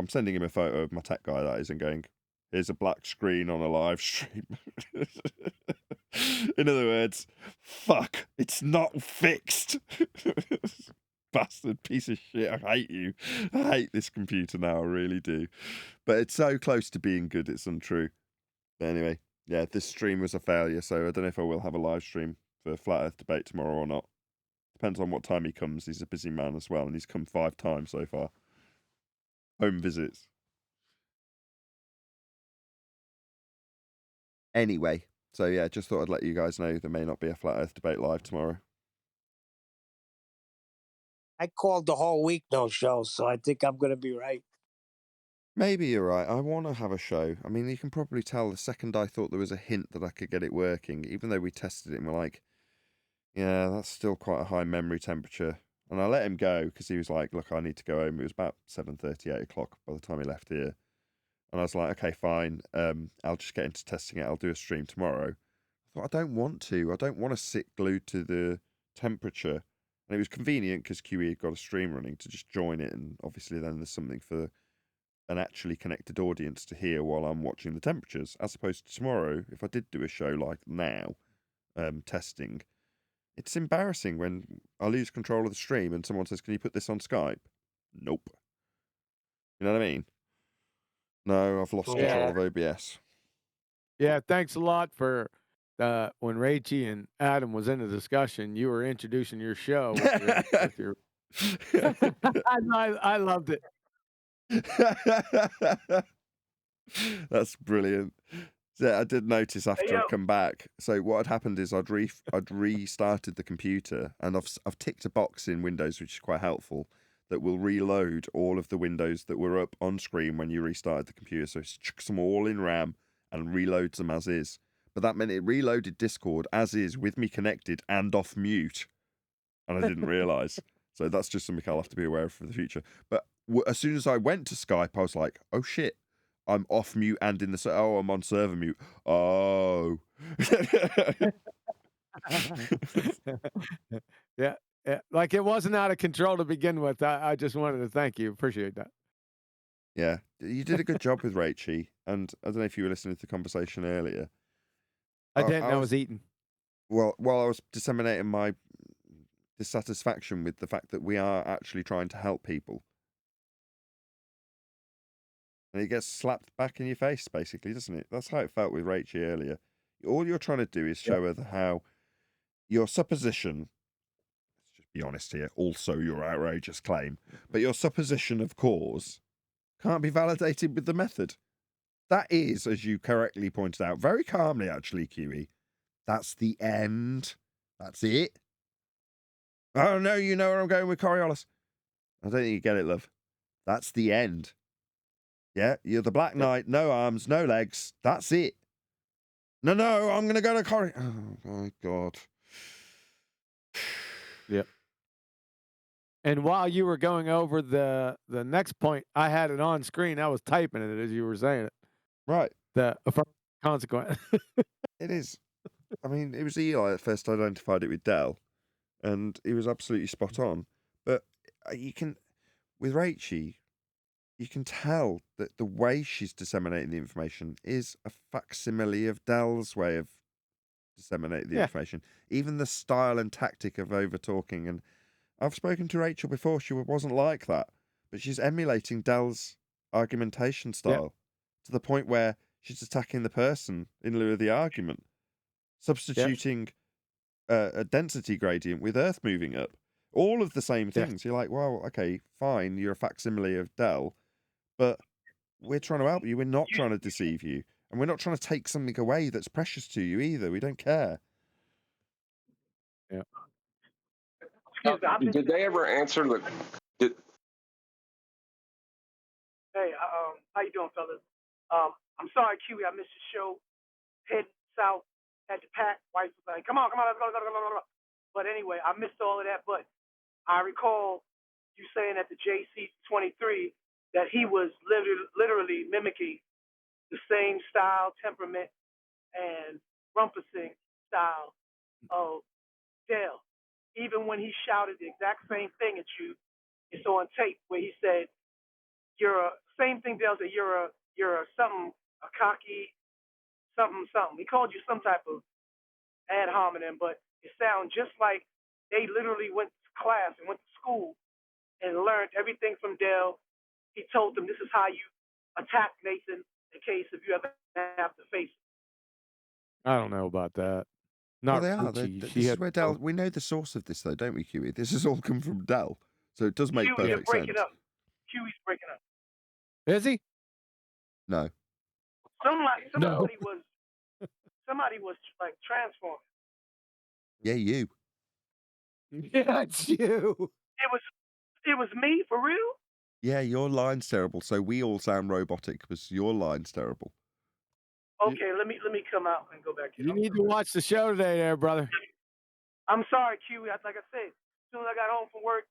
sending him a photo of my tech guy, that is, and going, here's a black screen on a live stream. In other words, fuck, it's not fixed. Bastard piece of shit. I hate you. I hate this computer now. I really do. But it's so close to being good, it's untrue. But anyway, yeah, this stream was a failure, so I don't know if I will have a live stream for Flat Earth Debate tomorrow or not. Depends on what time he comes. He's a busy man as well, and he's come 5 times so far. Home visits. Anyway, so yeah, just thought I'd let you guys know there may not be a Flat Earth Debate live tomorrow. I called the whole week, no show, so I think I'm going to be right. Maybe you're right. I want to have a show. I mean, you can probably tell the second I thought there was a hint that I could get it working, even though we tested it and we're like, yeah, that's still quite a high memory temperature. And I let him go because he was like, look, I need to go home. It was about 7:30, 8 o'clock by the time he left here. And I was like, okay, fine. I'll just get into testing it. I'll do a stream tomorrow. I thought, I don't want to. I don't want to sit glued to the temperature. And it was convenient because QE had got a stream running to just join it. And obviously then there's something for an actually connected audience to hear while I'm watching the temperatures. As opposed to tomorrow, if I did do a show like now, testing, it's embarrassing when I lose control of the stream and someone says, can you put this on Skype? Nope. You know what I mean? No, I've lost control of OBS. Yeah, thanks a lot for when Rachie and Adam was in the discussion, you were introducing your show with your I loved it. That's brilliant. Yeah, I did notice after I'd come back. So what had happened is I'd restarted the computer, and I've ticked a box in Windows, which is quite helpful, that will reload all of the windows that were up on screen when you restarted the computer. So it chucks them all in RAM and reloads them as is. But that meant it reloaded Discord as is with me connected and off mute. and I didn't realise. So that's just something I'll have to be aware of for the future. But as soon as I went to Skype, I was like, oh shit, I'm off mute and in the I'm on server mute. Oh. Yeah, yeah. Like it wasn't out of control to begin with. I just wanted to thank you. Appreciate that. Yeah, you did a good job with Rachie, and I don't know if you were listening to the conversation earlier. I didn't. I was eating. Well, while I was disseminating my dissatisfaction with the fact that we are actually trying to help people. And it gets slapped back in your face, basically, doesn't it? That's how it felt with Rachie earlier. All you're trying to do is show her how your supposition, let's just be honest here, also your outrageous claim, but your supposition of cause can't be validated with the method. That is, as you correctly pointed out, very calmly actually, QE, that's the end. That's it. Oh, no, you know where I'm going with Coriolis. I don't think you get it, love. That's the end. Yeah, you're the Black Knight, no arms, no legs. That's it. No, I'm going to go to Coriolis. Oh, my God. Yep. And while you were going over the next point, I had it on screen. I was typing it as you were saying it. Right. The consequence. It is. I mean, it was Eli that first identified it with Dell, and he was absolutely spot on. But you can, with Rachie, you can tell that the way she's disseminating the information is a facsimile of Dell's way of disseminating the information. Even the style and tactic of over talking. And I've spoken to Rachel before. She wasn't like that, but she's emulating Dell's argumentation style to the point where she's attacking the person in lieu of the argument, substituting a density gradient with Earth moving up. All of the same things. You're like, well, okay, fine, you're a facsimile of Dell, but we're trying to help you. We're not trying to deceive you. And we're not trying to take something away that's precious to you either. We don't care. Yeah. Did they ever answer the? Hey, how you doing, fellas? I'm sorry, Kiwi, I missed your show. Head south, had to pack. Wife was like, come on, let's go. But anyway, I missed all of that. But I recall you saying at the JC23 that he was literally mimicking the same style, temperament, and rumpusing style of Dale. Even when he shouted the exact same thing at you, it's on tape where he said, "You're a same thing." Dale said, "You're a something, a cocky something." He called you some type of ad hominem, but it sounds just like they literally went to class and went to school and learned everything from Dale. He told them this is how you attack Nathan in case if you ever have to face him. I don't know about that. Well, they are. This is where Dell. We know the source of this, though, don't we, Huey? This has all come from Dell, so it does make perfect sense. Huey's breaking up. Is he? No. Somebody was like transforming. Yeah, you. Yeah, it's you. It was me, for real? Yeah, your line's terrible, so we all sound robotic because your line's terrible. Okay, let me come out and go back in. You need to watch the show today there, brother. I'm sorry, Kiwi. Like I said, as soon as I got home from work,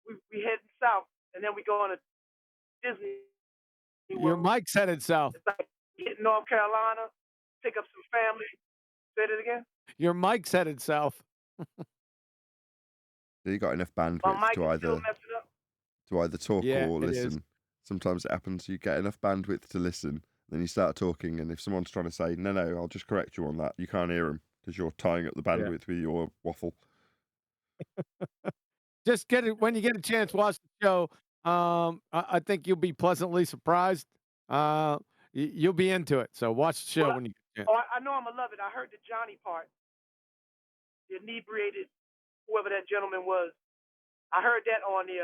we heading south, and then we going to Disney. Your mic's headed south. It's like hit North Carolina, pick up some family. Say it again? Your mic's headed south. So you got enough bandwidth to either talk or listen. Sometimes it happens you get enough bandwidth to listen, then you start talking, and if someone's trying to say, no, I'll just correct you on that, you can't hear them because you're tying up the bandwidth with your waffle. Just get it when you get a chance. Watch the show. I think you'll be pleasantly surprised. You'll be into it. So watch the show when you get a chance. Oh, I know I'm gonna love it. I heard the Johnny part, the inebriated, whoever that gentleman was. I heard that on the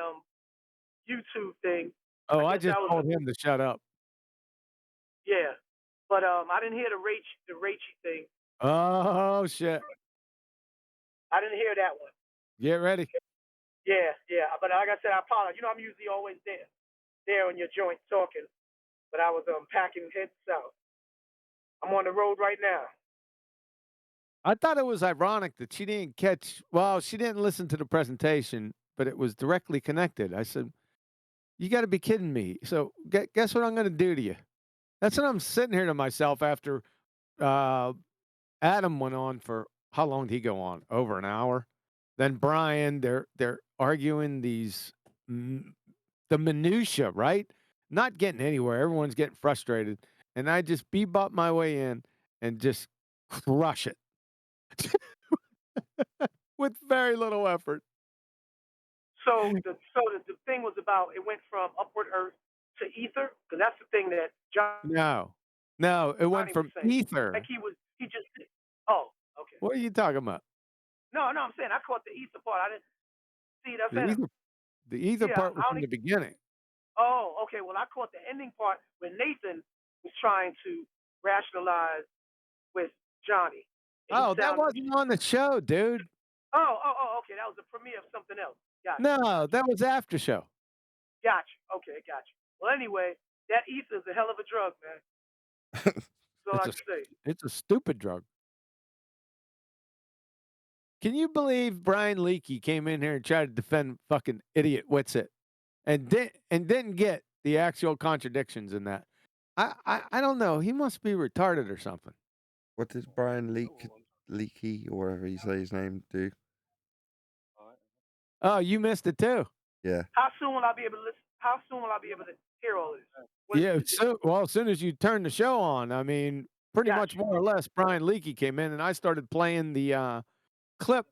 YouTube thing. Oh, I just told him to shut up. Yeah, but I didn't hear the Rachie thing. Oh shit! I didn't hear that one. Get ready. Yeah. But like I said, I apologize. You know, I'm usually always there on your joint talking. But I was packing head south. I'm on the road right now. I thought it was ironic that she didn't catch. Well, she didn't listen to the presentation, but it was directly connected. I said, "You got to be kidding me!" So guess what I'm going to do to you? That's what I'm sitting here to myself after uh, Adam went on for how long did he go on? Over an hour. Then Brian, they're arguing the minutia, right? Not getting anywhere. Everyone's getting frustrated, and I just bebop my way in and just crush it with very little effort. So the thing was about it went from upward Earth to ether because that's the thing that No, it went Johnny was from saying. ether. Like he just. Oh, okay. What are you talking about? No, I'm saying I caught the ether part. I didn't see. That's The saying. ether, the ether Yeah, part was I from only. the beginning. Oh, okay. Well, I caught the ending part when Nathan was trying to rationalize with Johnny. And he Oh, that sounded. wasn't on the show, dude. Okay. That was the premiere of something else. Gotcha. No, that was after show. Gotcha. Okay, gotcha. Well, anyway, that ether is a hell of a drug, man. That's all I can say. It's a stupid drug. Can you believe Brian Leakey came in here and tried to defend fucking idiot Witsit and didn't get the actual contradictions in that? I don't know. He must be retarded or something. What did Brian Leakey or whatever you say his name do? Oh, you missed it too. Yeah. How soon will I be able to listen? How soon will I be able to hear all this? Yeah, as soon as you turn the show on, I mean, pretty much more or less, Brian Leakey came in and I started playing the clip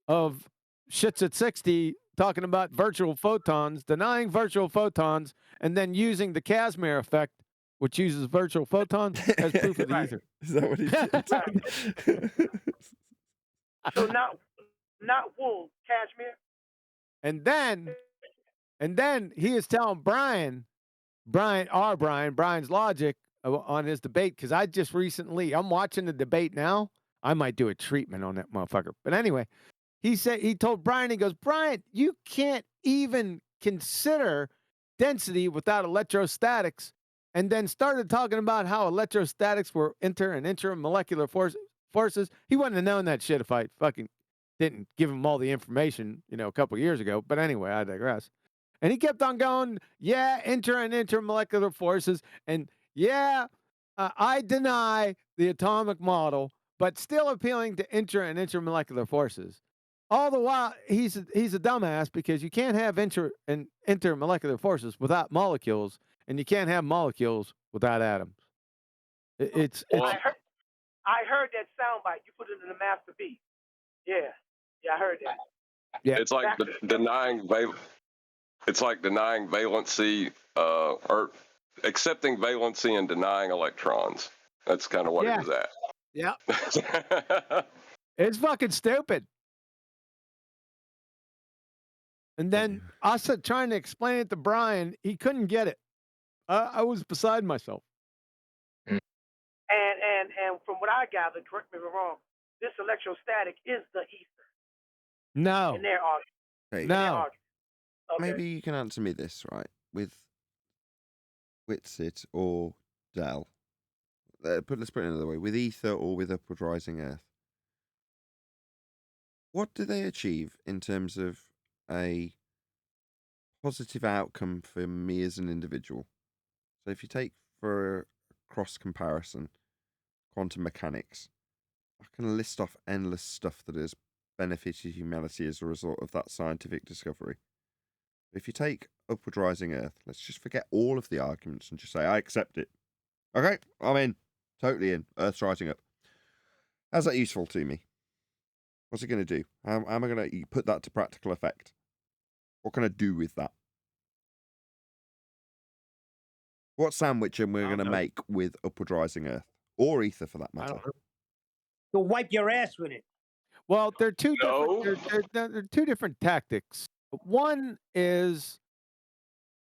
of Shits at 60 talking about virtual photons, denying virtual photons, and then using the Casimir effect, which uses virtual photons as proof of the ether. Is that what he did? So not wool, cashmere. And then he is telling Brian's logic on his debate, because I'm watching the debate now. I might do a treatment on that motherfucker. But anyway, he told Brian, he goes, Brian, you can't even consider density without electrostatics, and then started talking about how electrostatics were inter and intermolecular forces. He wouldn't have known that shit if I fucking didn't give him all the information, a couple years ago. But anyway, I digress. And he kept on going, yeah, inter and intermolecular forces. And yeah, I deny the atomic model, but still appealing to inter and intermolecular forces. All the while, he's a dumbass because you can't have inter and intermolecular forces without molecules, and you can't have molecules without atoms. It's I heard that soundbite. You put it in the master beat. Yeah, I heard that. Yeah, it's like it's like denying valency or accepting valency and denying electrons. That's kind of what it was at. Yeah. It's fucking stupid. And then I said, trying to explain it to Brian, he couldn't get it. I was beside myself. And from what I gathered, correct me if I'm wrong, this electrostatic is the ether. No. In their argument. Hey, no. Okay. Maybe you can answer me this, right? With Witsit or Dell. Let's put it another way. With ether or with upward rising earth. What do they achieve in terms of a positive outcome for me as an individual? So if you take for a cross comparison, quantum mechanics, I can list off endless stuff that has benefited humanity as a result of that scientific discovery. If you take upward rising earth, let's just forget all of the arguments and just say, I accept it. Okay, I'm in. Totally in. Earth's rising up. How's that useful to me? What's it going to do? How am I going to put that to practical effect? What can I do with that? What sandwich am we going to make with upward rising earth? Or ether, for that matter? Go wipe your ass with it. Well, they're two different. They're two different tactics. One is,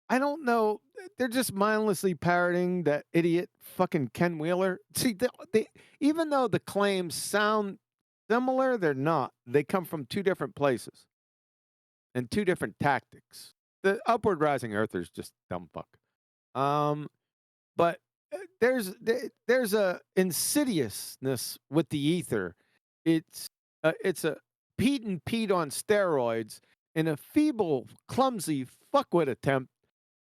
I don't know. They're just mindlessly parroting that idiot fucking Ken Wheeler. See, even though the claims sound similar, they're not. They come from two different places and two different tactics. The upward rising earthers just dumb fuck. But there's a insidiousness with the ether. It's a Pete and Pete on steroids in a feeble, clumsy fuckwit attempt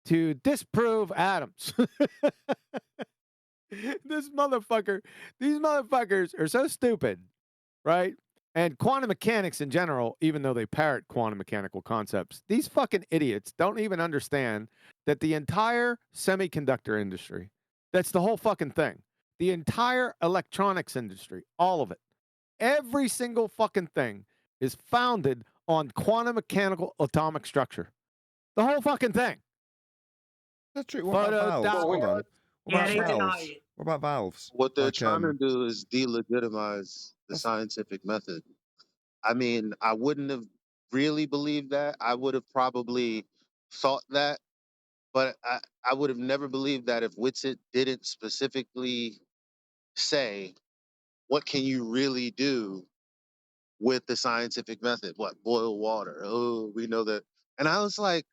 to disprove atoms. These motherfuckers are so stupid, right? And quantum mechanics in general, even though they parrot quantum mechanical concepts, these fucking idiots don't even understand that the entire semiconductor industry, that's the whole fucking thing, the entire electronics industry, all of it, every single fucking thing is founded on quantum mechanical atomic structure. The whole fucking thing. That's true. What about valves? Hold on. What Yeah, about they deny valves? it. What about valves? What they're Like, trying to do is delegitimize the scientific method. I mean, I wouldn't have really believed that. I would have probably thought that, but I would have never believed that if Witsit didn't specifically say, what can you really do with the scientific method? What, boil water? Oh, we know that. And I was like,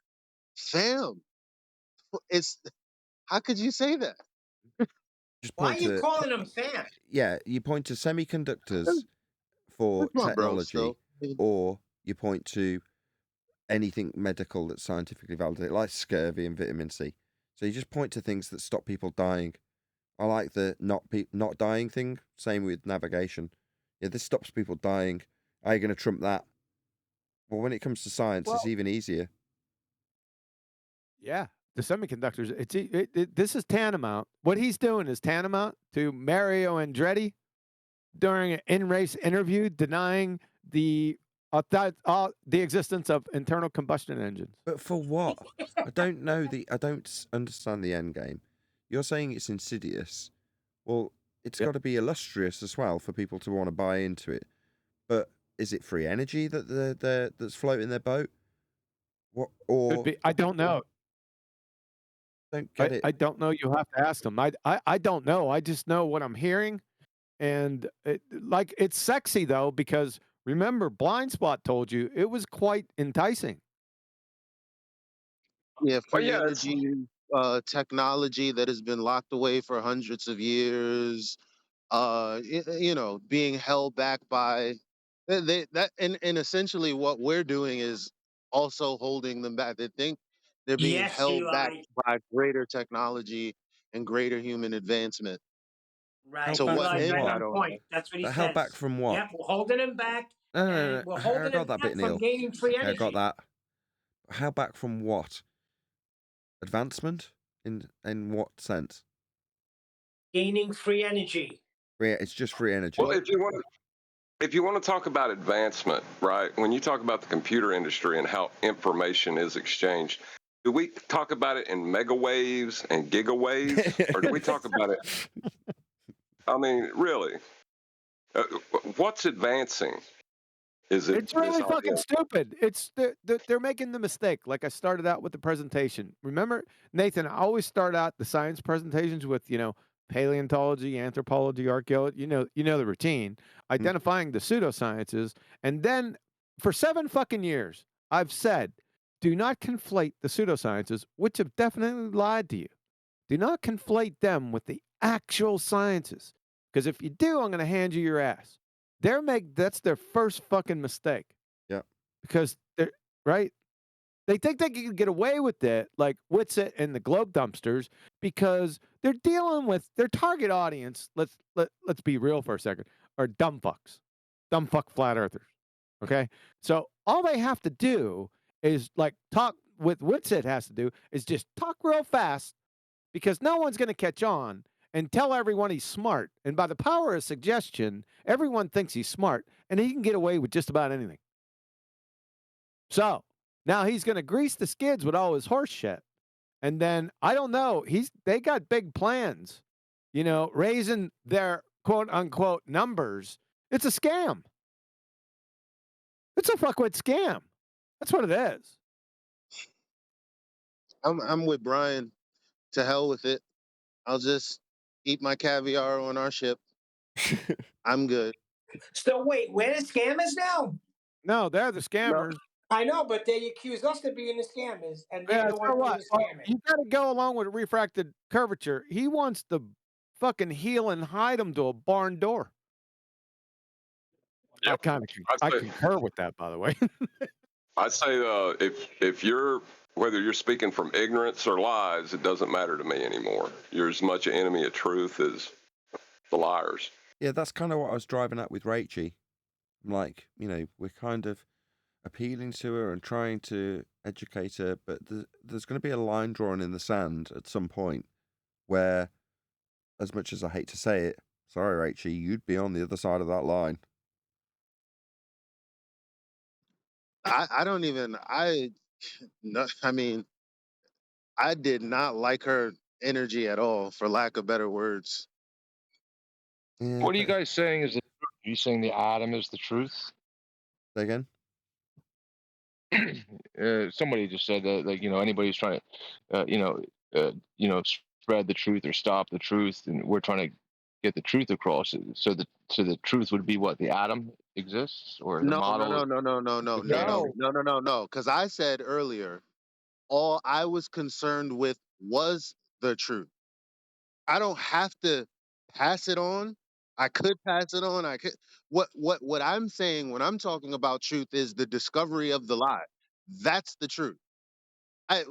fam, it's how could you say that? just Why are point you to calling them fam? yeah, you point to semiconductors for That's my bro technology, still. or you point to anything medical that's scientifically validated, like scurvy and vitamin C. So you just point to things that stop people dying. I like the not dying thing. Same with navigation. Yeah, this stops people dying. How are you going to trump that? Well, when it comes to science, it's even easier. Yeah, the semiconductors. This is tantamount. What he's doing is tantamount to Mario Andretti during an in-race interview denying the existence of internal combustion engines. But for what? I don't know I don't understand the end game. You're saying it's insidious. Well, it's got to be illustrious as well for people to want to buy into it. But is it free energy that's floating their boat? What Could or be. I don't know. don't get it? I don't know. You have to ask them. I don't know. I just know what I'm hearing, and it's sexy though because remember, Blind Spot told you it was quite enticing. Yeah, Well, free yeah, energy, technology that has been locked away for hundreds of years. Being held back by and essentially what we're doing is also holding them back. They think they're being Yes, held back Eli. by greater technology and greater human advancement. Right. Held To back what Eli's from end? right I what? on don't know. point. That's what he Held back says. from what? Yep, we're holding him back, No. and we're I holding got him that bit, back from Neil. gaining free Okay, I got energy. that. Held back from what? Advancement? In what sense? Gaining free energy. It's just free energy. well, if you want to talk about advancement, right? When you talk about the computer industry and how information is exchanged, do we talk about it in megawaves and gigawaves, or do we talk about it? I mean, really, what's advancing? Is it It's this really idea? fucking stupid. They're making the mistake. Like I started out with the presentation. Remember, Nathan? I always start out the science presentations with paleontology, anthropology, archaeology. You know the routine. Identifying the pseudosciences, and then for 7 fucking years, I've said, do not conflate the pseudosciences, which have definitely lied to you. Do not conflate them with the actual sciences, because if you do, I'm going to hand you your ass. That's their first fucking mistake. Yeah. Because they're right. They think they can get away with it, like Witsit and the Globe Dumpsters, because they're dealing with their target audience. Let's be real for a second. Are dumb fucks, dumb fuck flat earthers. Okay, so all they have to do is talk. With Witsit has to do is just talk real fast, because no one's going to catch on, and tell everyone he's smart. And by the power of suggestion, everyone thinks he's smart, and he can get away with just about anything. So now he's going to grease the skids with all his horse shit. And then I don't know. They got big plans, raising their quote unquote numbers. It's a scam. It's a fuckwit scam. That's what it is. I'm with Brian. To hell with it. I'll just eat my caviar on our ship. I'm good. So wait, we're the scammers now? No, they're the scammers. I know, but they accuse us of being the scammers, and they're Yeah, the so ones doing what? the scamming. You got to go along with refracted curvature. He wants the fucking heel and hide them to a barn door. Yep. I concur with that, by the way. I'd say if you're whether you're speaking from ignorance or lies, it doesn't matter to me anymore. You're as much an enemy of truth as the liars. Yeah, that's kind of what I was driving at with Rachie. Like, we're kind of appealing to her and trying to educate her, but there's going to be a line drawn in the sand at some point where, as much as I hate to say it, sorry, Rachie, you'd be on the other side of that line. I mean, I did not like her energy at all, for lack of better words. Yeah, What are you guys saying is the truth? Are you saying the atom is the truth? Say again? Somebody just said that, like, anybody who's trying to, spread the truth or stop the truth, and we're trying to get the truth across. So the truth would be what the atom exists, or the No, no, model. no, no, no, no, no, no, no, no, no, no, no. Because I said earlier, all I was concerned with was the truth. I don't have to pass it on. I could pass it on. I could. What I'm saying when I'm talking about truth is the discovery of the lie. That's the truth. I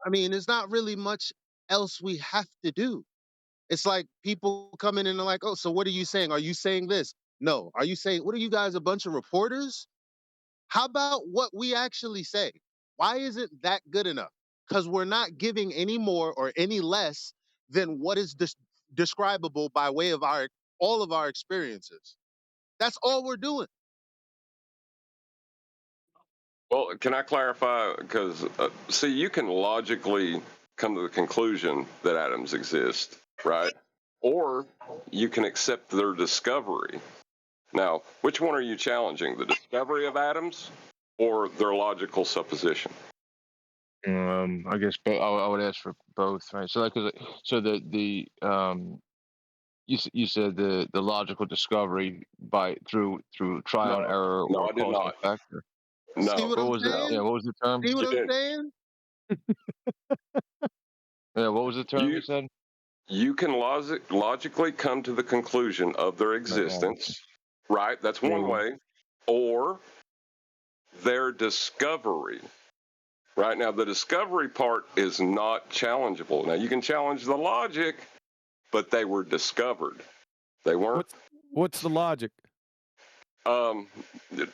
mean, there's not really much else we have to do. It's like people come in and they're like, "Oh, so what are you saying? Are you saying this? No. Are you saying what are you guys, a bunch of reporters? How about what we actually say? Why isn't that good enough? Because we're not giving any more or any less than what is describable by way of all of our experiences. That's all we're doing. Well, can I clarify? Because see, you can logically come to the conclusion that atoms exist, right? Or you can accept their discovery. Now, which one are you challenging? The discovery of atoms or their logical supposition? I guess I would ask for both, right? So, so you said the logical discovery through trial and error, No, or I did cause not. and effect. No. See what What I'm was it? saying? Yeah, what was the term? See what I'm saying? Yeah, what was the term you said? You can logically come to the conclusion of their existence, right? That's one way. Or their discovery. Right now, the discovery part is not challengeable. Now, you can challenge the logic, but they were discovered. They weren't. What's the logic?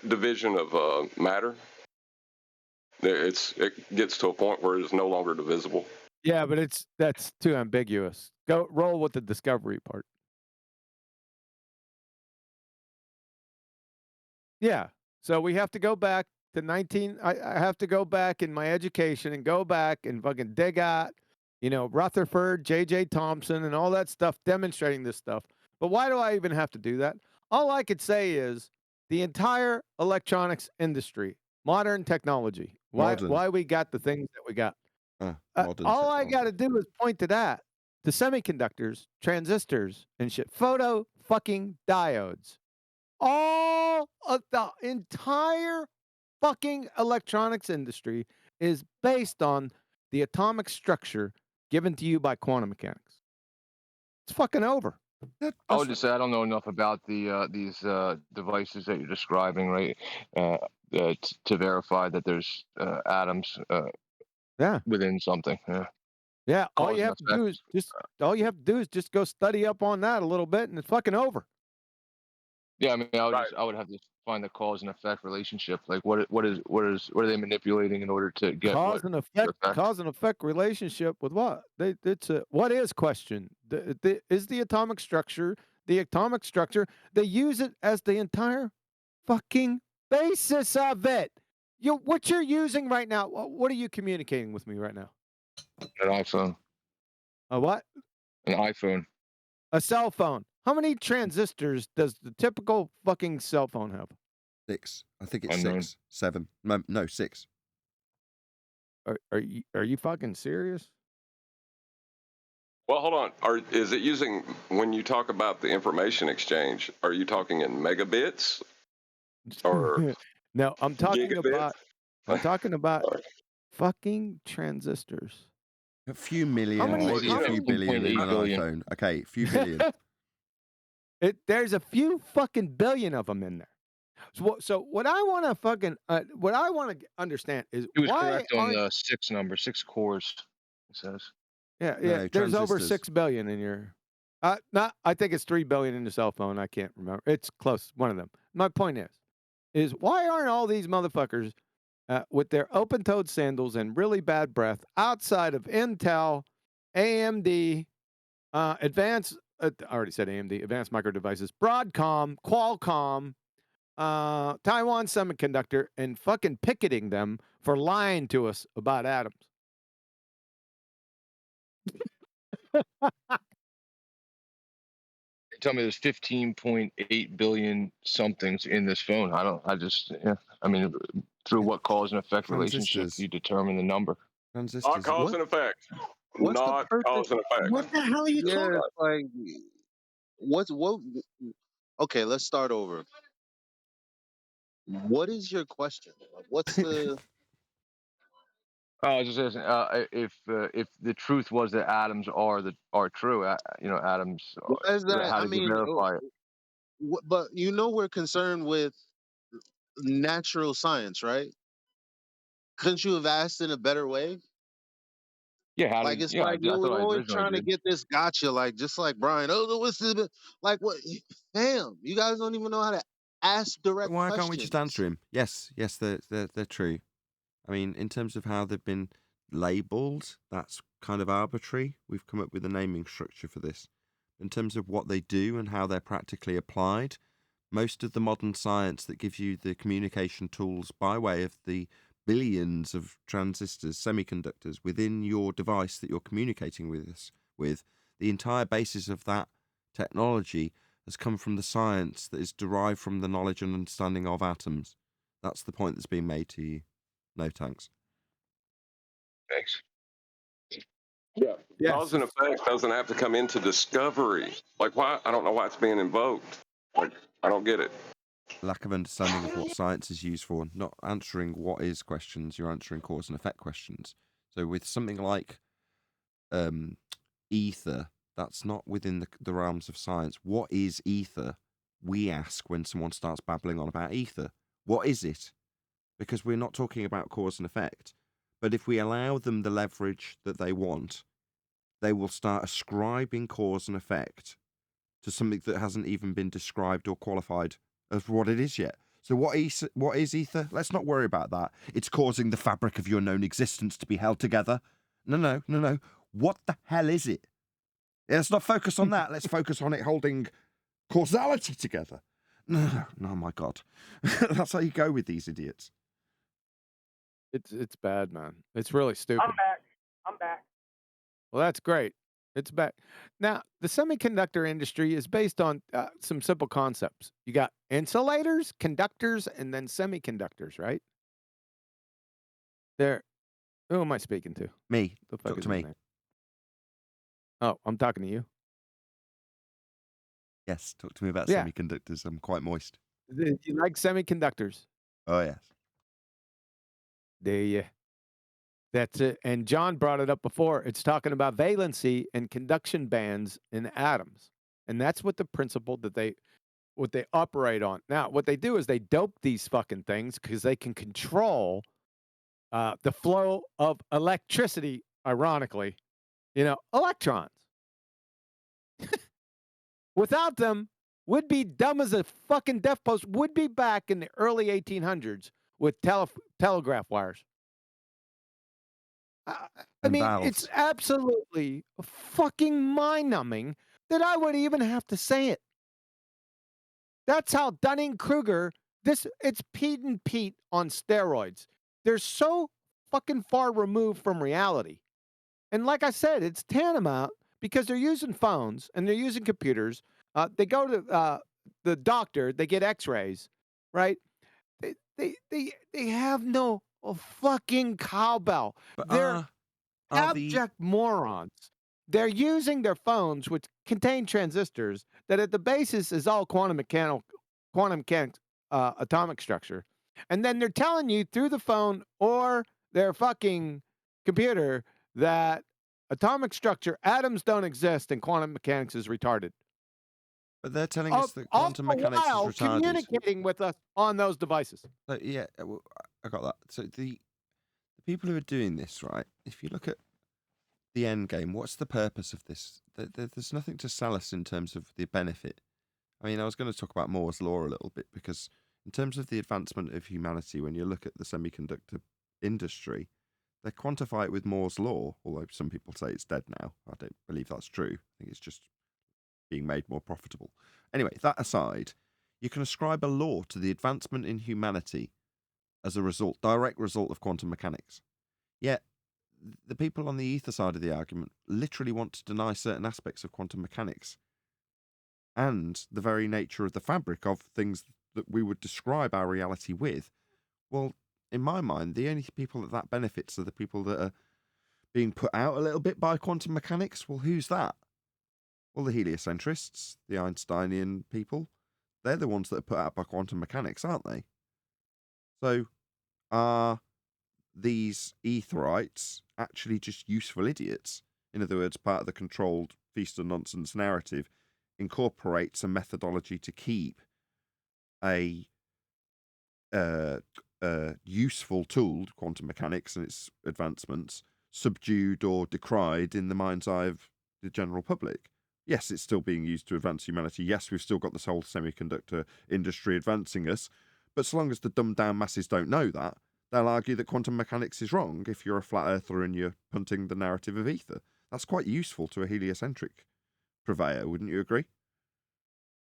Division of matter. It gets to a point where it's no longer divisible. Yeah, but that's too ambiguous. Go roll with the discovery part. Yeah. So we have to go back to I have to go back in my education and go back and fucking dig out, Rutherford, J.J. Thomson, and all that stuff demonstrating this stuff. But why do I even have to do that? All I could say is the entire electronics industry, modern technology, why we got the things that we got. All I got to do is point to that, to semiconductors, transistors, and shit. Photo fucking diodes. All of the entire fucking electronics industry is based on the atomic structure given to you by quantum mechanics. It's fucking over. I would just say I don't know enough about these devices that you're describing, right? To verify that there's atoms within something. Yeah. All you have to do is just go study up on that a little bit, and it's fucking over. Yeah, I mean, I would have to find the cause and effect relationship. Like, what are they manipulating in order to get cause and effect relationship with what? What is question? Is the atomic structure the atomic structure? They use it as the entire fucking basis of it. What you're using right now? What are you communicating with me right now? An iPhone. A what? An iPhone. A cell phone. How many transistors does the typical fucking cell phone have? 6. I think it's 6, 7. No, 6. Are you fucking serious? Well, hold on. Is it using, when you talk about the information exchange, are you talking in megabits or No, I'm talking gigabits? about fucking transistors. A few million, many- maybe a how few many- billion in 1.8 an billion. iPhone. Okay, a few billion. There's a few fucking billion of them in there. So what I want to understand is He was why correct on aren't the 6 cores, it says. yeah No, there's over transistors. 6 billion in your not I think it's 3 billion in the cell phone. I can't remember. It's close. One of them. My point is why aren't all these motherfuckers with their open-toed sandals and really bad breath outside of Intel, AMD, Advanced, I already said AMD, Advanced Micro Devices, Broadcom, Qualcomm, Taiwan Semiconductor, and fucking picketing them for lying to us about atoms? They tell me there's 15.8 billion somethings in this phone. I mean, through what cause and effect relationship Transistors. you determine the number. Not Transistors. cause and effect. What's the Not perfect? cause and effect. What the hell are you talking? Yeah, like what? Okay, let's start over. What is your question? Like, what's the? I was just asking if the truth was that atoms are true. Atoms. Why is that? How I did you mean, verify it? but we're concerned with natural science, right? Couldn't you have asked in a better way? Yeah, Like it's I like we're thought I always originally trying to did. get this gotcha, like just like Brian. Oh, what's this? Like what? Damn, you guys don't even know how to ask direct Why questions. can't we just answer him? Yes, they're true. I mean, in terms of how they've been labelled, that's kind of arbitrary. We've come up with a naming structure for this. In terms of what they do and how they're practically applied, most of the modern science that gives you the communication tools by way of the billions of transistors, semiconductors within your device that you're communicating with, the entire basis of that technology has come from the science that is derived from the knowledge and understanding of atoms. That's the point that's being made to you. No thanks. Thanks. Yeah. Yes. Cause and effect doesn't have to come into discovery. Like why? I don't know why it's being invoked. Like I don't get it. Lack of understanding of what science is used for, not answering what is questions, you're answering cause and effect questions. So with something like ether, that's not within the realms of science. What is ether? We ask when someone starts babbling on about ether. What is it? Because we're not talking about cause and effect. But if we allow them the leverage that they want, they will start ascribing cause and effect to something that hasn't even been described or qualified as what it is yet. So what is ether? Let's not worry about that. It's causing the fabric of your known existence to be held together. No. What the hell is it? Let's not focus on that. Let's focus on it holding causality together. No, my God. That's how you go with these idiots. It's bad, man. It's really stupid. I'm back. Well, that's great. It's back. Now, the semiconductor industry is based on some simple concepts. You got insulators, conductors, and then semiconductors, right? Who am I speaking to? Me. The fuck Talk is to his me. name? Oh, I'm talking to you. Yes, talk to me about Yeah. semiconductors. I'm quite moist. You like semiconductors? Oh, yes. Do you? That's it. And John brought it up before. It's talking about valency and conduction bands in atoms. And that's what the principle that what they operate on. Now, what they do is they dope these fucking things because they can control the flow of electricity, ironically, electrons. Without them, would be dumb as a fucking deaf post, would be back in the early 1800s with telegraph wires. I mean, valves. it's absolutely fucking mind-numbing that I would even have to say it. That's how Dunning-Kruger, it's Pete and Pete on steroids. They're so fucking far removed from reality. And like I said, it's tantamount because they're using phones and they're using computers. They go to the doctor, they get x-rays, right? They have no fucking cowbell. But They're are the abject morons. They're using their phones, which contain transistors, that at the basis is all quantum mechanics, atomic structure. And then they're telling you through the phone or their fucking computer that atomic structure, atoms don't exist, and quantum mechanics is retarded. But they're telling us that quantum mechanics is while retarded. communicating with us on those devices. So, yeah, well, I got that. So the people who are doing this, right? If you look at the end game, what's the purpose of this? There's nothing to sell us in terms of the benefit. I mean, I was going to talk about Moore's law a little bit because in terms of the advancement of humanity, when you look at the semiconductor industry, they quantify it with Moore's law, although some people say it's dead now. I don't believe that's true. I think it's just being made more profitable. Anyway, that aside, you can ascribe a law to the advancement in humanity as a result, direct result of quantum mechanics. Yet, the people on the ether side of the argument literally want to deny certain aspects of quantum mechanics and the very nature of the fabric of things that we would describe our reality with. Well, in my mind, the only people that benefits are the people that are being put out a little bit by quantum mechanics. Well, who's that? Well, the heliocentrists, the Einsteinian people, they're the ones that are put out by quantum mechanics, aren't they? So, are these etherites actually just useful idiots? In other words, part of the controlled feast of nonsense narrative incorporates a methodology to keep a useful tool, quantum mechanics and its advancements, subdued or decried in the mind's eye of the general public. Yes, it's still being used to advance humanity. Yes, we've still got this whole semiconductor industry advancing us. But so long as the dumbed down masses don't know that, they'll argue that quantum mechanics is wrong if you're a flat earther and you're punting the narrative of ether. That's quite useful to a heliocentric purveyor, wouldn't you agree?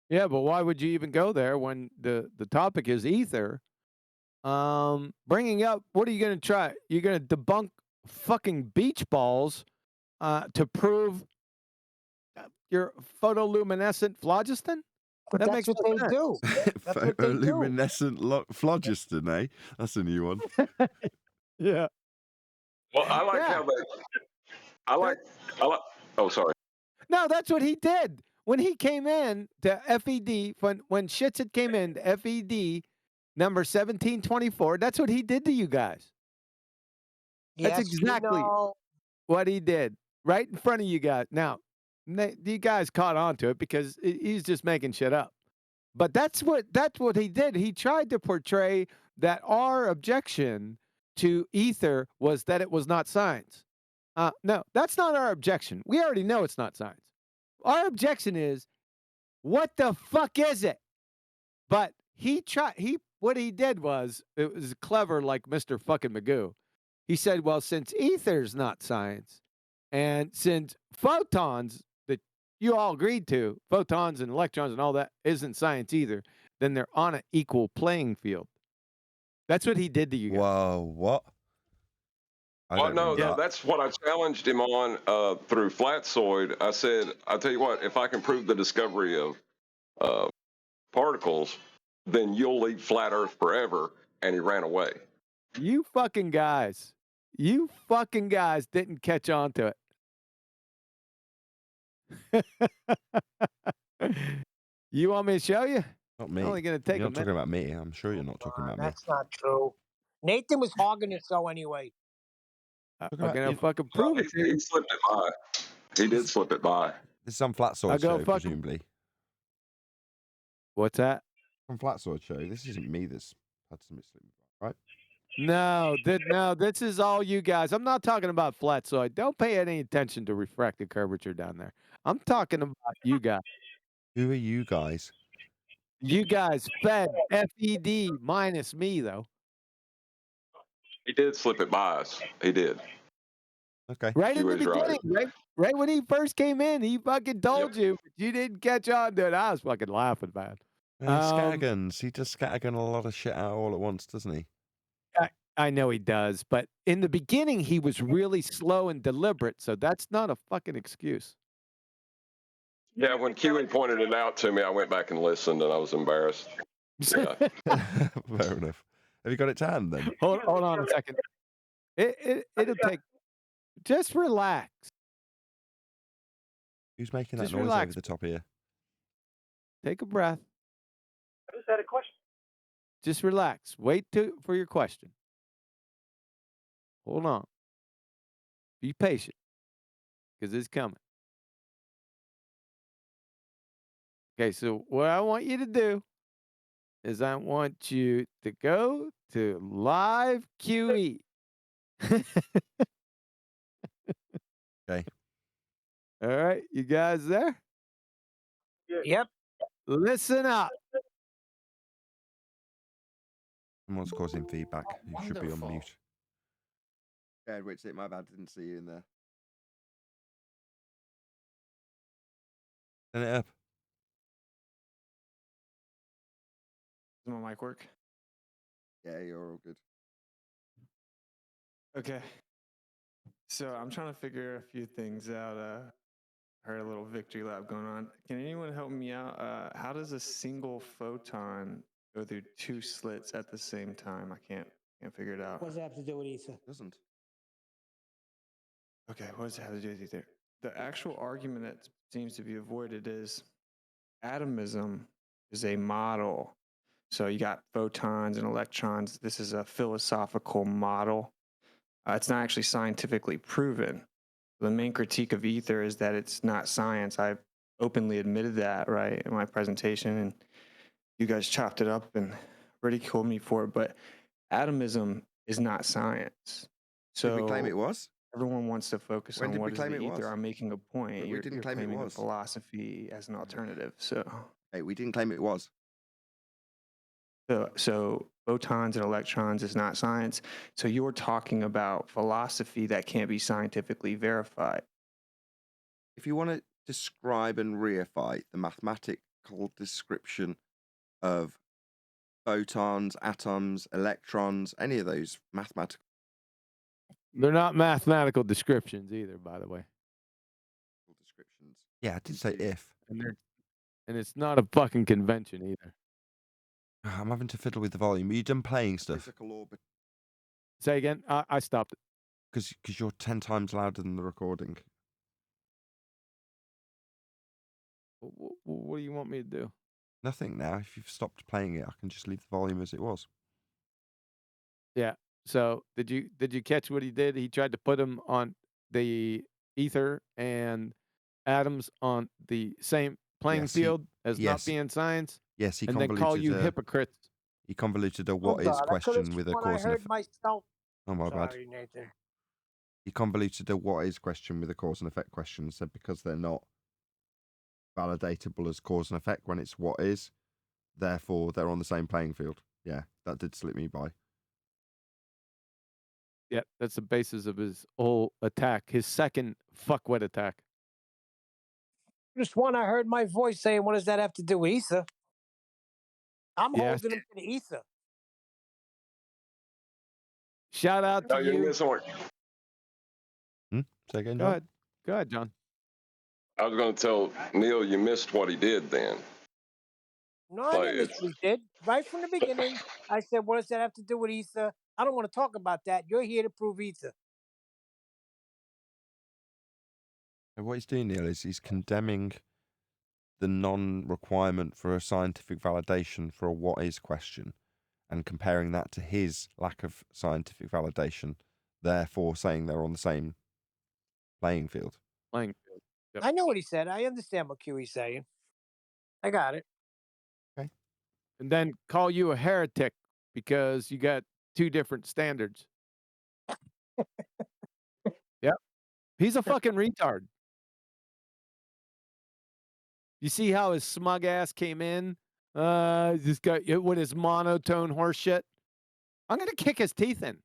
Yeah, but why would you even go there when the topic is ether? Bringing up, what are you going to try? You're going to debunk fucking beach balls to prove your photoluminescent phlogiston? But That that's makes what no they sense. do. That's what they do. Photoluminescent phlogiston, eh? That's a new one. Yeah. Well, I like how they. I like. Oh, sorry. No, that's what he did when he came in to FED. When Shitsit came in to FED number 1724. That's what he did to you guys. That's Yes, exactly what he did right in front of you guys. Now, you guys caught on to it because he's just making shit up. But that's what he did. He tried to portray that our objection to ether was that it was not science. No, that's not our objection. We already know it's not science. Our objection is, what the fuck is it? But what he did was, it was clever, like Mr. fucking Magoo. He said, well, since ether's not science, and since photons that you all agreed to, photons and electrons and all that isn't science either, then they're on an equal playing field. That's what he did to you guys. Whoa, what? Well, no, that's what I challenged him on through Flatsoid. I said, I'll tell you what, if I can prove the discovery of particles, then you'll leave flat Earth forever. And he ran away. You fucking guys didn't catch on to it. You want me to show you? Not me. I'm only going to take You're a not talking minute. about me. I'm sure you're not talking about me. That's not true. Nathan was hogging it so anyway. I'm going to fucking prove it. He slipped it by. He did slip it by. This is on Flatsoid Show, presumably. What's that? On Flatsoid Show. This isn't me that's had some slip by, right? No, this is all you guys. I'm not talking about Flatsoid. Don't pay any attention to refractive curvature down there. I'm talking about you guys. Who are you guys? You guys fed FED minus me, though. He did slip it by us. He did. Okay. Right in the beginning, right when he first came in, he fucking told you, but you didn't catch on to it. I was fucking laughing, man. Scatterguns. He does scattergun a lot of shit out all at once, doesn't he? I know he does, but in the beginning, he was really slow and deliberate, so that's not a fucking excuse. Yeah, when Kiwi pointed it out to me, I went back and listened, and I was embarrassed. Yeah. Fair enough. Have you got it to hand then? Hold on a second. It'll take. Just relax. Who's making that Just noise relax. over the top here? Take a breath. I just had a question. Just relax. Wait for your question. Hold on. Be patient. because it's coming. Okay, so what I want you to do is I want you to go to live QE. Okay. All right, you guys there? Yep. Listen up. Someone's causing feedback. You should be on Wonderful. mute. Yeah, wait, my bad. Didn't see you in there. Turn it up. Does my mic work? Yeah, you're all good. Okay. So I'm trying to figure a few things out. Heard a little victory lap going on. Can anyone help me out? How does a single photon go through two slits at the same time? I can't figure it out. What does that have to do with ether? Doesn't. Okay, what does it have to do with ether? The actual argument that seems to be avoided is atomism is a model. So you got photons and electrons. This is a philosophical model. It's not actually scientifically proven. The main critique of ether is that it's not science. I've openly admitted that, right, in my presentation, and you guys chopped it up and ridiculed me for it. But atomism is not science. Did we claim So it was? everyone wants to focus When on did we what is claim the it was? ether. I'm making a point. But we You're didn't claim it claiming a was. philosophy as an alternative. So Hey, we didn't claim it was. So photons and electrons is not science. So you're talking about philosophy that can't be verified. If you want to describe and reify the mathematical description of photons, atoms, electrons, any of those mathematical They're not mathematical descriptions either, by the way. descriptions. Yeah, I did say if. And it's not a fucking convention either. I'm having to fiddle with the volume. Are you done playing stuff? Say again. I stopped it. Because you're 10 times louder than the recording. What do you want me to do? Nothing now. If you've stopped playing it, I can just leave the volume as it was. Yeah. So did you catch what he did? He tried to put them on the ether and atoms on the same playing Yes, field as not yes. being science. Yes, he and then call you convoluted hypocrites. He convoluted a what Hold is on, I could've question with a sworn I cause and heard effect. myself. Oh my bad. Sorry, Nathan. He convoluted a what is question with a cause and effect question and said because they're not validatable as cause and effect when it's what is, therefore they're on the same playing field. Yeah, that did slip me by. Yeah, that's the basis of his whole attack. His second fuckwit attack. Just one, I heard my voice saying, "What does that have to do with ether?" I'm Yes. holding him to the ether. Shout out to No, you're you. missing one. Say again, Go John? ahead. Go ahead, John. I was going to tell Neil you missed what he did then. No, I Like, didn't miss what he did. Right from the beginning, I said, "What does that have to do with ether?" I don't want to talk about that. You're here to prove ether. And what he's doing, Neil, is he's condemning the non-requirement for a scientific validation for a what is question and comparing that to his lack of scientific validation, therefore saying they're on the same playing field. Playing field. Yep. I know what he said. I understand what QE's saying. I got it. Okay. And then call you a heretic because you got two different standards. Yep. He's a fucking retard. You see how his smug ass came in? This guy with his monotone horse shit. I'm gonna kick his teeth in.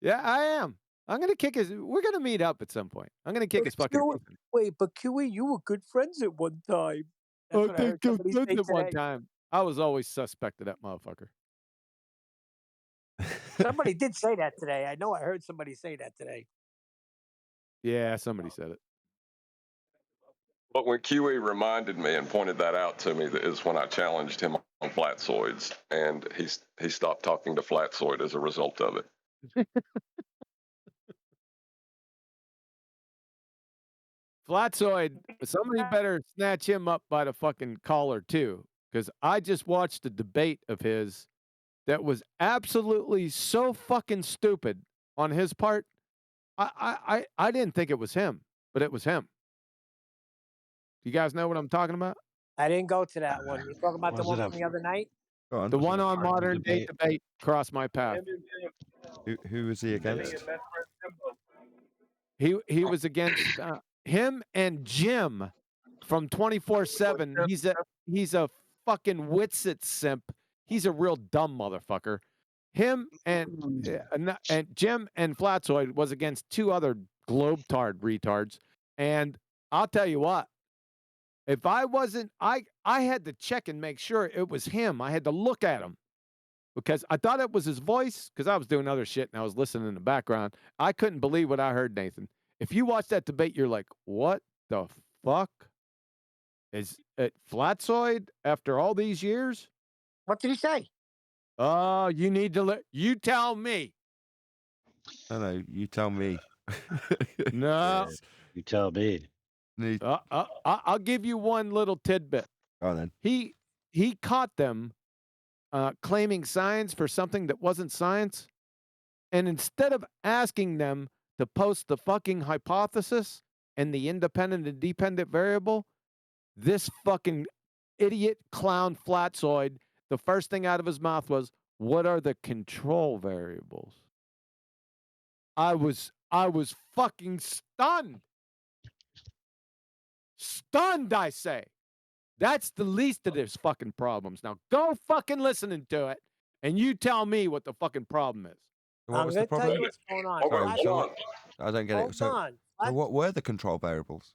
Yeah, I am. I'm gonna kick his. We're gonna meet up at some point. I'm gonna kick his fucking teeth in. Wait, but QE, you were good friends at one time. That's what I heard somebody say at one today. time. I was always suspect of that motherfucker. Somebody did say that today. I know I heard somebody say that today. Yeah, somebody said it. but when QE reminded me and pointed that out to me, that is when I challenged him on flatsoids, and he stopped talking to flatsoid as a result of it. Flatsoid, somebody better snatch him up by the fucking collar too, because I just watched a debate of his that was absolutely so fucking stupid on his part I didn't think it was him, but it was him. You guys know what I'm talking about? I didn't go to that one. You're talking about the Was one it from a the other night? Go on. The was it one a on party modern day debate? debate crossed my path. Who is he against? He was against him and Jim from 24/7. He's a fucking Witsit simp. He's a real dumb motherfucker. Him and Jim and Flatzoid was against two other globetard retards. And I'll tell you what, if I wasn't, I had to check and make sure it was him. I had to look at him because I thought it was his voice because I was doing other shit and I was listening in the background. I couldn't believe what I heard, Nathan. If you watch that debate, you're like, what the fuck? Is it Flatzoid after all these years? What did he say? Oh, you need to you tell me. No, you tell me. No. You tell me. I'll give you one little tidbit. Oh, then. He caught them claiming science for something that wasn't science. And instead of asking them to post the fucking hypothesis and the independent and dependent variable, this fucking idiot clown Flatzoid, the first thing out of his mouth was, what are the control variables? I was fucking stunned. Stunned, I say. That's the least of his fucking problems. Now go fucking listening to it, and you tell me what the fucking problem is. What was I'm the going to tell problem? you what's going on. Sorry, Flat- so I don't get Hold it. So, on. so what were the control variables?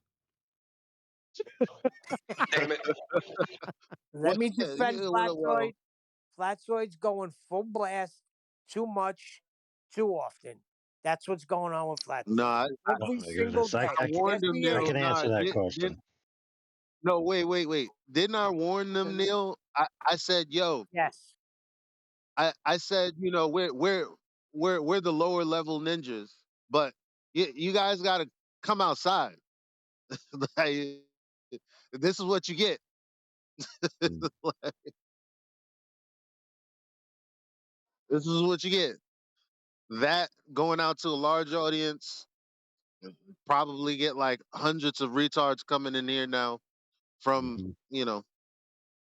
Damn it. Let me defend well, Flatzoid. Flatzoid's going full blast too much, too often. That's what's going on with Flatzoid. No, Every single day. I warned him, Yes, Neil. I can answer that question. No, wait. Didn't I warn them, Neil? I said, yo, Yes. I said, you know, we're the lower level ninjas, but you guys got to come outside. Like, this is what you get. This is what you get. That going out to a large audience, probably get like hundreds of retards coming in here now from you know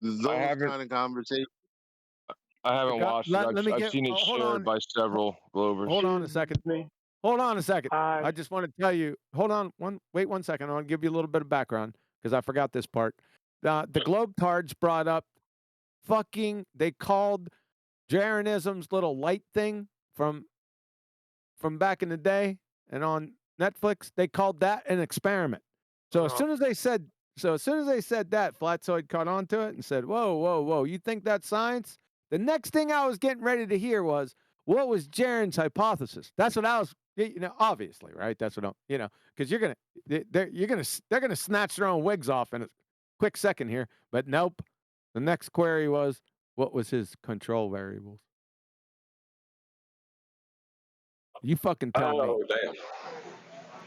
those kind of conversations. I haven't watched it. I've seen it shared by several Glovers. Hold on a second. Hold on a second. I just want to tell you. Wait 1 second. I want to give you a little bit of background because I forgot this part. The Globetards brought up they called Jeranism's little Lite thing from back in the day and on Netflix. They called that an experiment. So as soon as they said that, Flatzoid caught on to it and said, whoa, you think that's science? The next thing I was getting ready to hear was, what was Jaren's hypothesis? That's what I was, obviously, right? That's what because they're gonna snatch their own wigs off in a quick second here. But nope. The next query was, what was his control variables? You fucking tell me. Oh, damn.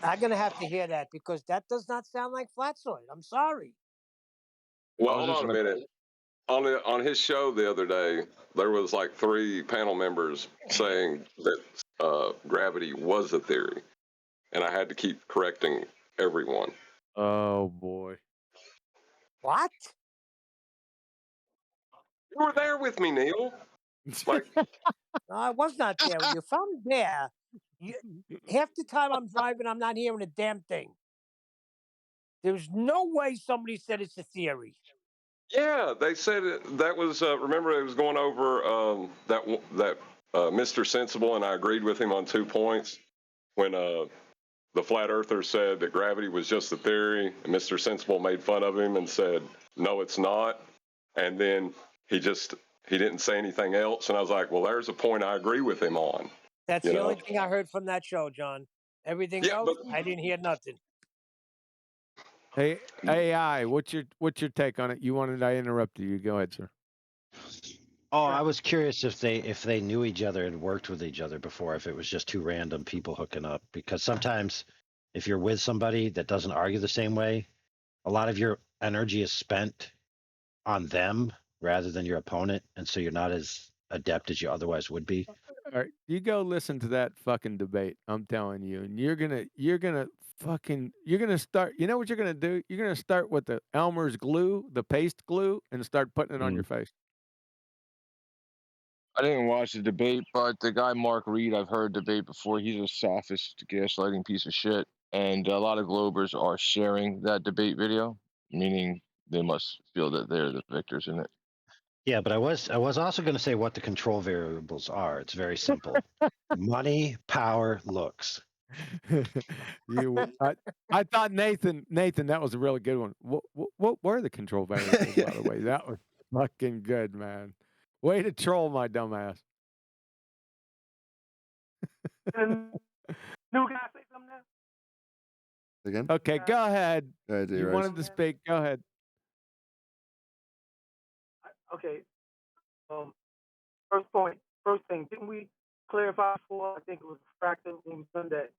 I'm going to have to hear that because that does not sound like Flatzoid. I'm sorry. Well, hold on a minute. On his show the other day, there was like 3 panel members saying that gravity was a theory, and I had to keep correcting everyone. Oh boy! What? You were there with me, Neil. Like, no, I was not there with you. If I'm there, half the time I'm driving, I'm not hearing a damn thing. There's no way somebody said it's a theory. yeah, they said that was. Remember, it was going over that Mr. Sensible, and I agreed with him on 2 points when the flat earther said that gravity was just a theory, and Mr. Sensible made fun of him and said, no, it's not. And then he didn't say anything else. And I was like, well, there's a point I agree with him on. That's the only thing I heard from that show, John. Everything else, I didn't hear nothing. Hey, AI, what's your take on it? I interrupted you. Go ahead, sir. Oh, I was curious if they knew each other and worked with each other before, if it was just 2 random people hooking up. Because sometimes if you're with somebody that doesn't argue the same way, a lot of your energy is spent on them rather than your opponent, and so you're not as adept as you otherwise would be. All right, you go listen to that fucking debate. I'm telling you, and you're gonna start. You know what you're gonna do? You're gonna start with the Elmer's glue, the paste glue, and start putting it on your face. I didn't watch the debate, but the guy Mark Reed, I've heard debate before. He's a sophist, gaslighting piece of shit, and a lot of Globers are sharing that debate video, meaning they must feel that they're the victors in it. Yeah, but I was also going to say what the control variables are. It's very simple: money, power, looks. I thought Nathan, that was a really good one. What were the control variables, by the way? That was fucking good, man. Way to troll my dumbass. New guy say something now? Again? Okay, go ahead. Go ahead, You Rose. wanted to speak. Go ahead. Okay. First thing, didn't we clarify before? I think it was fractal when we done that.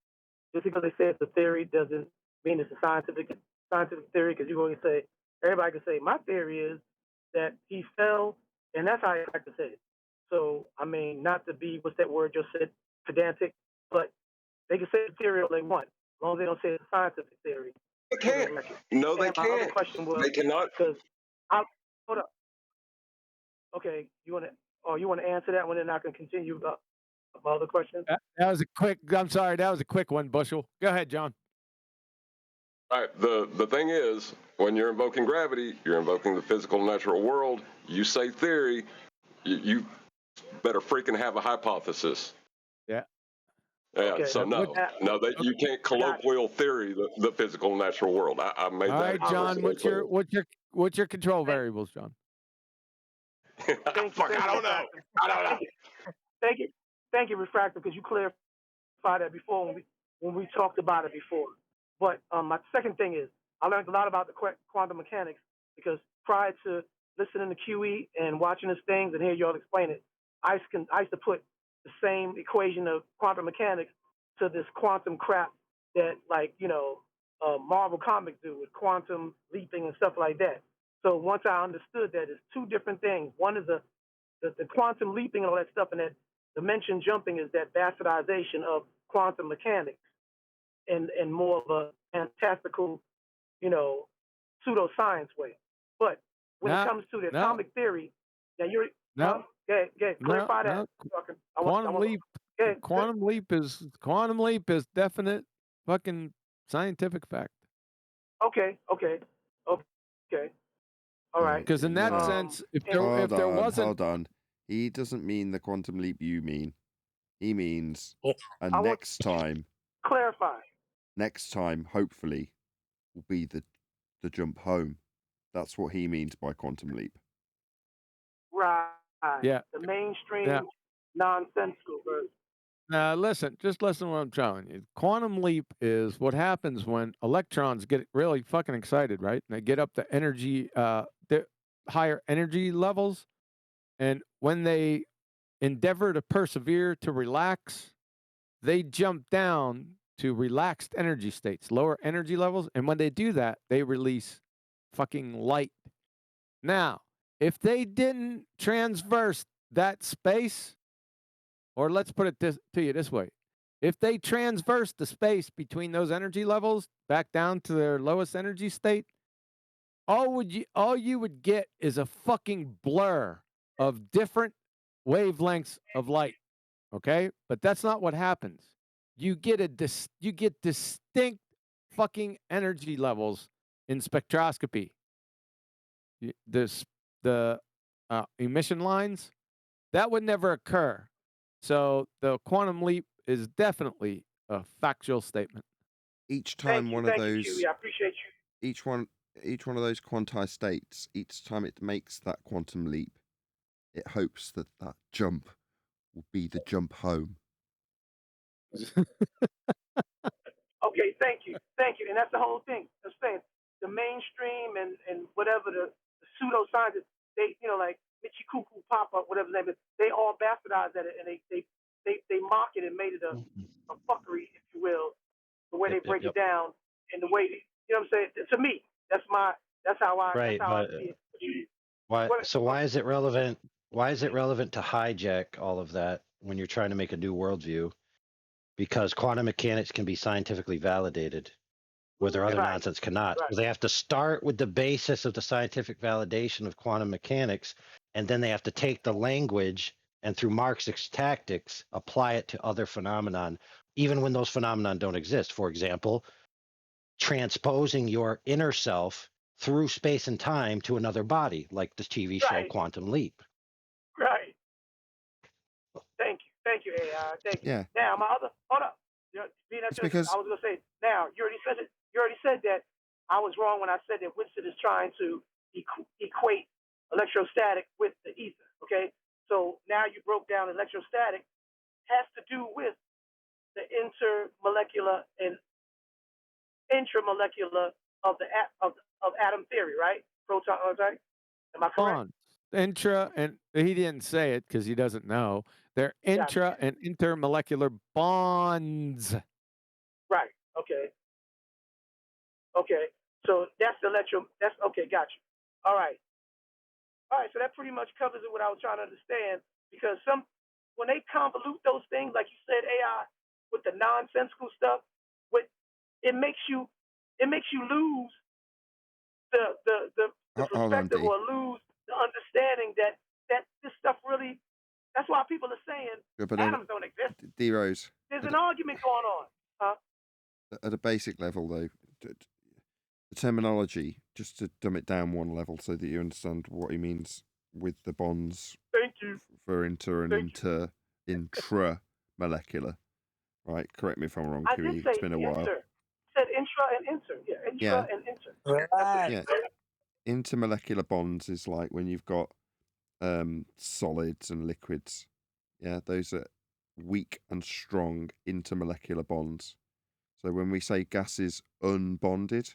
Just because they say it's a theory doesn't mean it's a scientific theory. Because you're going to say everybody can say my theory is that he fell, and that's how I like to say it. So I mean, not to be what's that word just said, pedantic, but they can say the theory all they want, as long as they don't say it's a scientific theory. They can't. No, they And my other can't. question was They cannot. because hold up. Okay, you want to answer that one, and I can continue my other question. That was a quick. I'm sorry, that was a quick one, Bushel. Go ahead, John. All right. The thing is, when you're invoking gravity, you're invoking the physical natural world. You say theory, you better freaking have a hypothesis. Yeah. Yeah. Okay. So no, that you can't colloquial theory the physical natural world. I made All that. right, John. What's your control variables, John? Fuck, I don't know. Thank you, Refractor, because you clarified that before when we talked about it before. But my second thing is, I learned a lot about the quantum mechanics because prior to listening to QE and watching his things and hear y'all explain it, I used to put the same equation of quantum mechanics to this quantum crap that, like, Marvel Comics do with quantum leaping and stuff like that. So once I understood that it's two different things. One is the quantum leaping and all that stuff, and that dimension jumping is that bastardization of quantum mechanics and more of a fantastical, pseudoscience way. But when it comes to the atomic theory, now you're clarify that. Quantum leap is definite fucking scientific fact. Okay. All right. Because in that sense, if there wasn't, hold on. He doesn't mean the quantum leap you mean. He means next time. Clarify. Next time, hopefully, will be the jump home. That's what he means by quantum leap. Right. Yeah. The mainstream nonsensical version. Now listen to what I'm telling you. Quantum leap is what happens when electrons get really fucking excited, right? And they get up to energy, the higher energy levels, and when they endeavor to persevere to relax, they jump down to relaxed energy states, lower energy levels, and when they do that, they release fucking light. Now, if they didn't transverse that space, or let's put it to you this way. If they transverse the space between those energy levels back down to their lowest energy state, all you would get is a fucking blur of different wavelengths of light. Okay? But that's not what happens. You get distinct fucking energy levels in spectroscopy. The emission lines, that would never occur. So the quantum leap is definitely a factual statement. Each time one of those, I appreciate you. Each one of those quantized states, each time it makes that quantum leap, it hopes that jump will be the jump home. Okay, thank you, and that's the whole thing. I'm saying the mainstream and whatever the pseudoscientists, they like Michi Cuckoo Papa, whatever his name is, they all bastardized at it, and they mock it and made it a fuckery, if you will, the way they break it down and the way what I'm saying. To me, that's how I see it. Why is it relevant? Why is it relevant to hijack all of that when you're trying to make a new worldview, because quantum mechanics can be scientifically validated, where their other Right. nonsense cannot. Right. So they have to start with the basis of the scientific validation of quantum mechanics, and then they have to take the language and through Marxist tactics apply it to other phenomenon, even when those phenomenon don't exist. For example, transposing your inner self through space and time to another body, like the TV show Right. Quantum Leap. Right. Thank you, AI. Thank you. Yeah. Now, my other, hold up. It's because I was going to say, now, you already said it. You already said that I was wrong when I said that Winston is trying to equate electrostatic with the ether, okay? So now you broke down electrostatic has to do with the intermolecular and intramolecular of the of atom theory, right? Proton, right? Am I correct? Bonds. Intra, and he didn't say it because he doesn't know. They're intra and intermolecular bonds. Right. Okay. Okay. So that's the that's okay, gotcha. All right. All right, so that pretty much covers it what I was trying to understand, because when they convolute those things, like you said, AI, with the nonsensical stuff, it makes you lose the hold on, perspective, D. or lose the understanding that this stuff really, that's why people are saying Yeah, but atoms don't exist. D Rose, There's an argument going on. Huh? at a basic level, though, the terminology, just to dumb it down one level so that you understand what he means with the bonds. Thank you. For inter and intramolecular, right? Correct me if I'm wrong, I Kiwi. did say It's been a while. inter. Said intra and inter. Yeah, intra and inter. Right. Yeah. Intermolecular bonds is like when you've got solids and liquids. Yeah, those are weak and strong intermolecular bonds. So when we say gas is unbonded,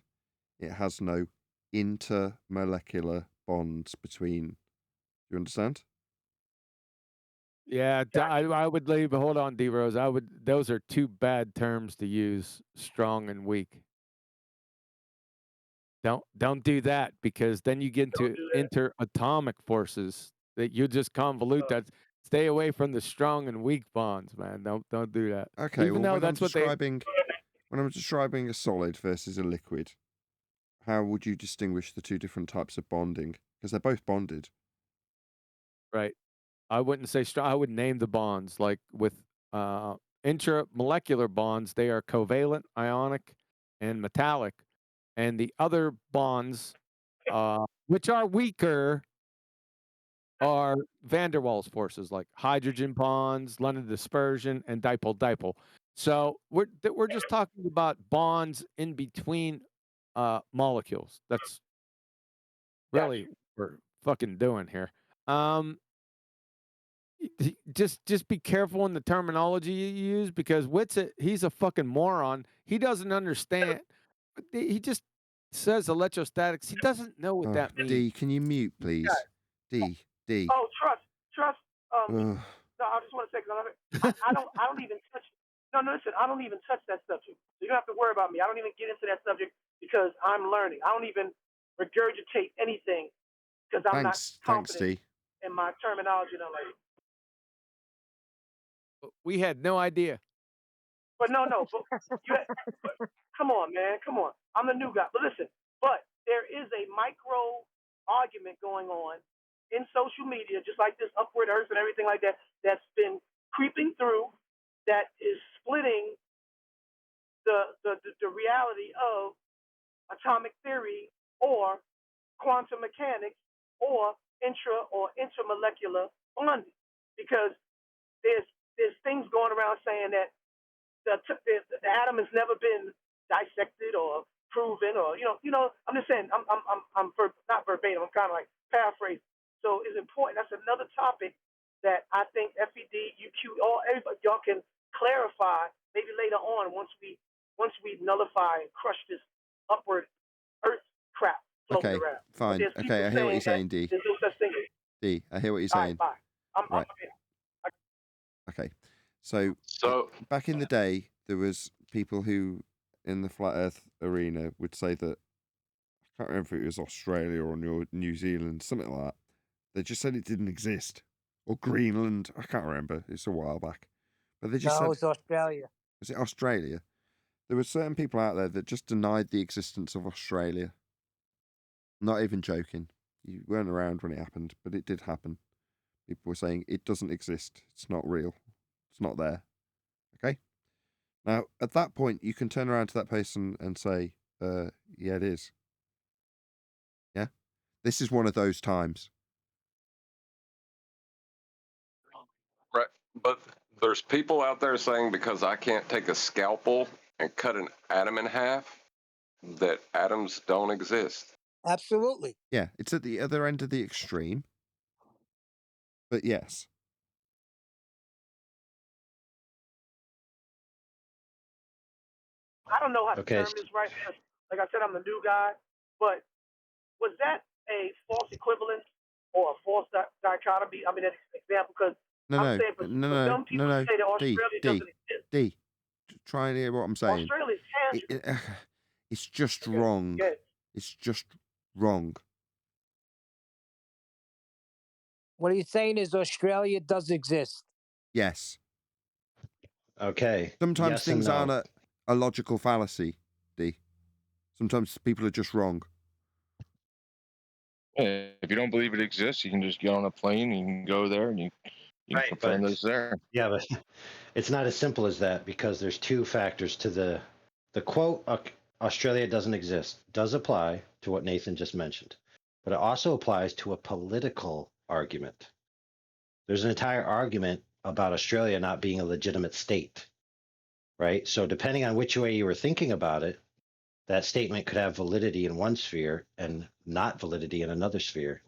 it has no intermolecular bonds between. Do you understand? Yeah, I would leave. Hold on, D Rose. Those are two bad terms to use. Strong and weak. Don't do that, because then you get into interatomic forces that you just convolute. That stay away from the strong and weak bonds, man. Don't do that. Okay, Even well, though that's what when I'm describing a solid versus a liquid, how would you distinguish the two different types of bonding? Because they're both bonded. Right. I wouldn't say strong. I would name the bonds, like with intramolecular bonds. They are covalent, ionic, and metallic, and the other bonds, which are weaker, are van der Waals forces, like hydrogen bonds, London dispersion, and dipole-dipole. So we're just talking about bonds in between molecules. That's really what we're fucking doing here. Just be careful in the terminology you use, because Witsit, he's a fucking moron. He doesn't understand. He just says electrostatics. He doesn't know what that means. D, can you mute, please? D. Oh, trust. No, I just want to say, because I don't even touch. No, listen, I don't even touch that subject. So you don't have to worry about me. I don't even get into that subject because I'm learning. I don't even regurgitate anything because I'm not confident in my terminology. And I'm like, we had no idea. But no. But come on, man. Come on. I'm the new guy. But listen, there is a micro argument going on in social media, just like this Upward Earth and everything like that, that's been creeping through, that is splitting the reality of atomic theory or quantum mechanics or intermolecular bonding, because there's things going around saying that the atom has never been dissected or proven, or I'm just saying, I'm not verbatim, I'm kind of like paraphrasing. So it's important. That's another topic that I think FED, UQ, everybody, y'all can clarify maybe later on once we nullify and crush this upward Earth crap floating Okay, around. fine. Okay, I hear what you're saying, D. There's no such thing. D, I hear what you're saying. All right, bye. Right. Okay, so back in the day, there was people who, in the flat Earth arena, would say that, I can't remember if it was Australia or New Zealand, something like that. They just said it didn't exist. or Greenland. I can't remember. It's a while back. But they just No, said, it's Australia. was it Australia? There were certain people out there that just denied the existence of Australia. Not even joking. You weren't around when it happened, but it did happen. People were saying it doesn't exist. It's not real. It's not there. Okay? Now, at that point, you can turn around to that person and say, yeah, it is. Yeah? This is one of those times. Right. But there's people out there saying because I can't take a scalpel and cut an atom in half, that atoms don't exist. Absolutely. Yeah, it's at the other end of the extreme. But yes. I don't know how to Okay. term this right. Like I said, I'm the new guy, but was that a false equivalence or a false dichotomy? I mean, an example, because I'm saying for some people to say that Australia doesn't exist. D. Try and hear what I'm saying. Australia's tangible. It's just wrong. Good. It's just wrong. What he's saying is Australia does exist. Yes. Okay. Sometimes Yes and things no. aren't a logical fallacy, D. Sometimes people are just wrong. If you don't believe it exists, you can just get on a plane, you can go there, and you can Right, confirm but that it's there. yeah, but it's not as simple as that because there's two factors to the quote. Australia doesn't exist does apply to what Nathan just mentioned, but it also applies to a political argument. There's an entire argument about Australia not being a legitimate state, right? So depending on which way you were thinking about it, that statement could have validity in one sphere and not validity in another sphere.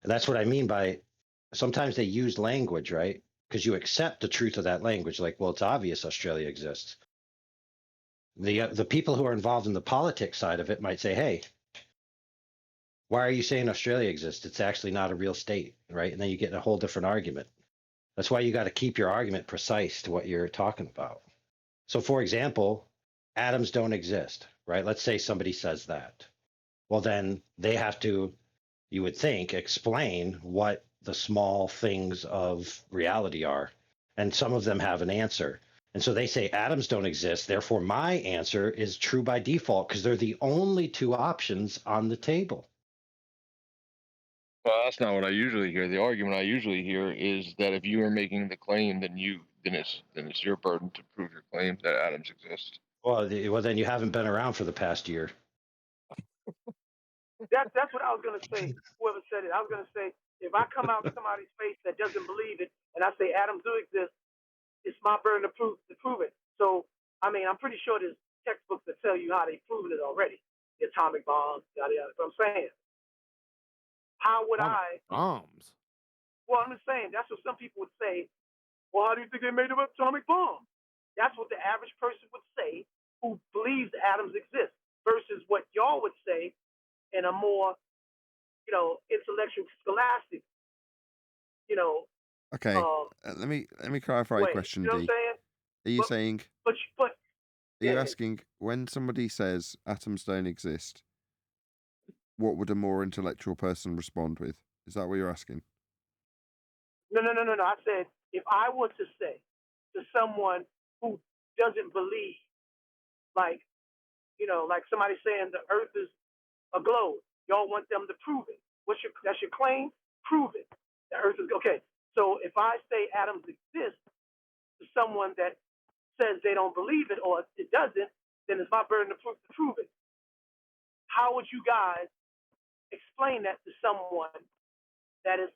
And that's what I mean by sometimes they use language, right? Because you accept the truth of that language. Like, well, it's obvious Australia exists. The people who are involved in the politics side of it might say, hey, why are you saying Australia exists? It's actually not a real state, right? And then you get in a whole different argument. That's why you got to keep your argument precise to what you're talking about. So, for example, atoms don't exist, right? Let's say somebody says that. Well, then they have to, you would think, explain what the small things of reality are. And some of them have an answer. And so they say atoms don't exist. Therefore, my answer is true by default because they're the only two options on the table. Well, that's not what I usually hear. The argument I usually hear is that if you are making the claim, then it's your burden to prove your claim that atoms exist. Well, then you haven't been around for the past year. That's what I was gonna say. Whoever said it, I was gonna say if I come out somebody's face that doesn't believe it, and I say atoms do exist, it's my burden to prove it. So I mean, I'm pretty sure there's textbooks that tell you how they've proven it already. The atomic bombs, yada yada. So I'm saying, how would I? Bombs. Well, I'm just saying that's what some people would say. Well, how do you think they made an atomic bomb? That's what the average person would say who believes atoms exist versus what y'all would say in a more, intellectual, scholastic, Okay. Let me clarify your question, you know what I'm D. saying? Are you saying? But Are you asking when somebody says atoms don't exist, what would a more intellectual person respond with? Is that what you're asking? No. I said if I were to say to someone who doesn't believe, like somebody saying the Earth is a globe, y'all want them to prove it. That's your claim? Prove it. The Earth is okay. So if I say atoms exist to someone that says they don't believe it or it doesn't, then it's my burden to prove it. How would you guys explain that to someone that is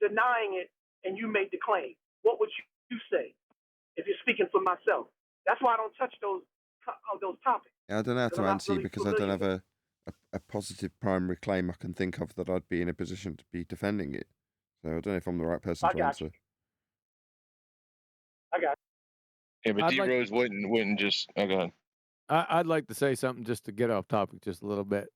denying it and you made the claim? What would you say if you're speaking for myself? That's why I don't touch those topics. Yeah, I don't know how to answer you because I don't have a positive primary claim I can think of that I'd be in a position to be defending it. So I don't know if I'm the right person to answer. I got you. Yeah, but D Rose wouldn't just. Oh, go ahead. I'd like to say something just to get off topic just a little bit.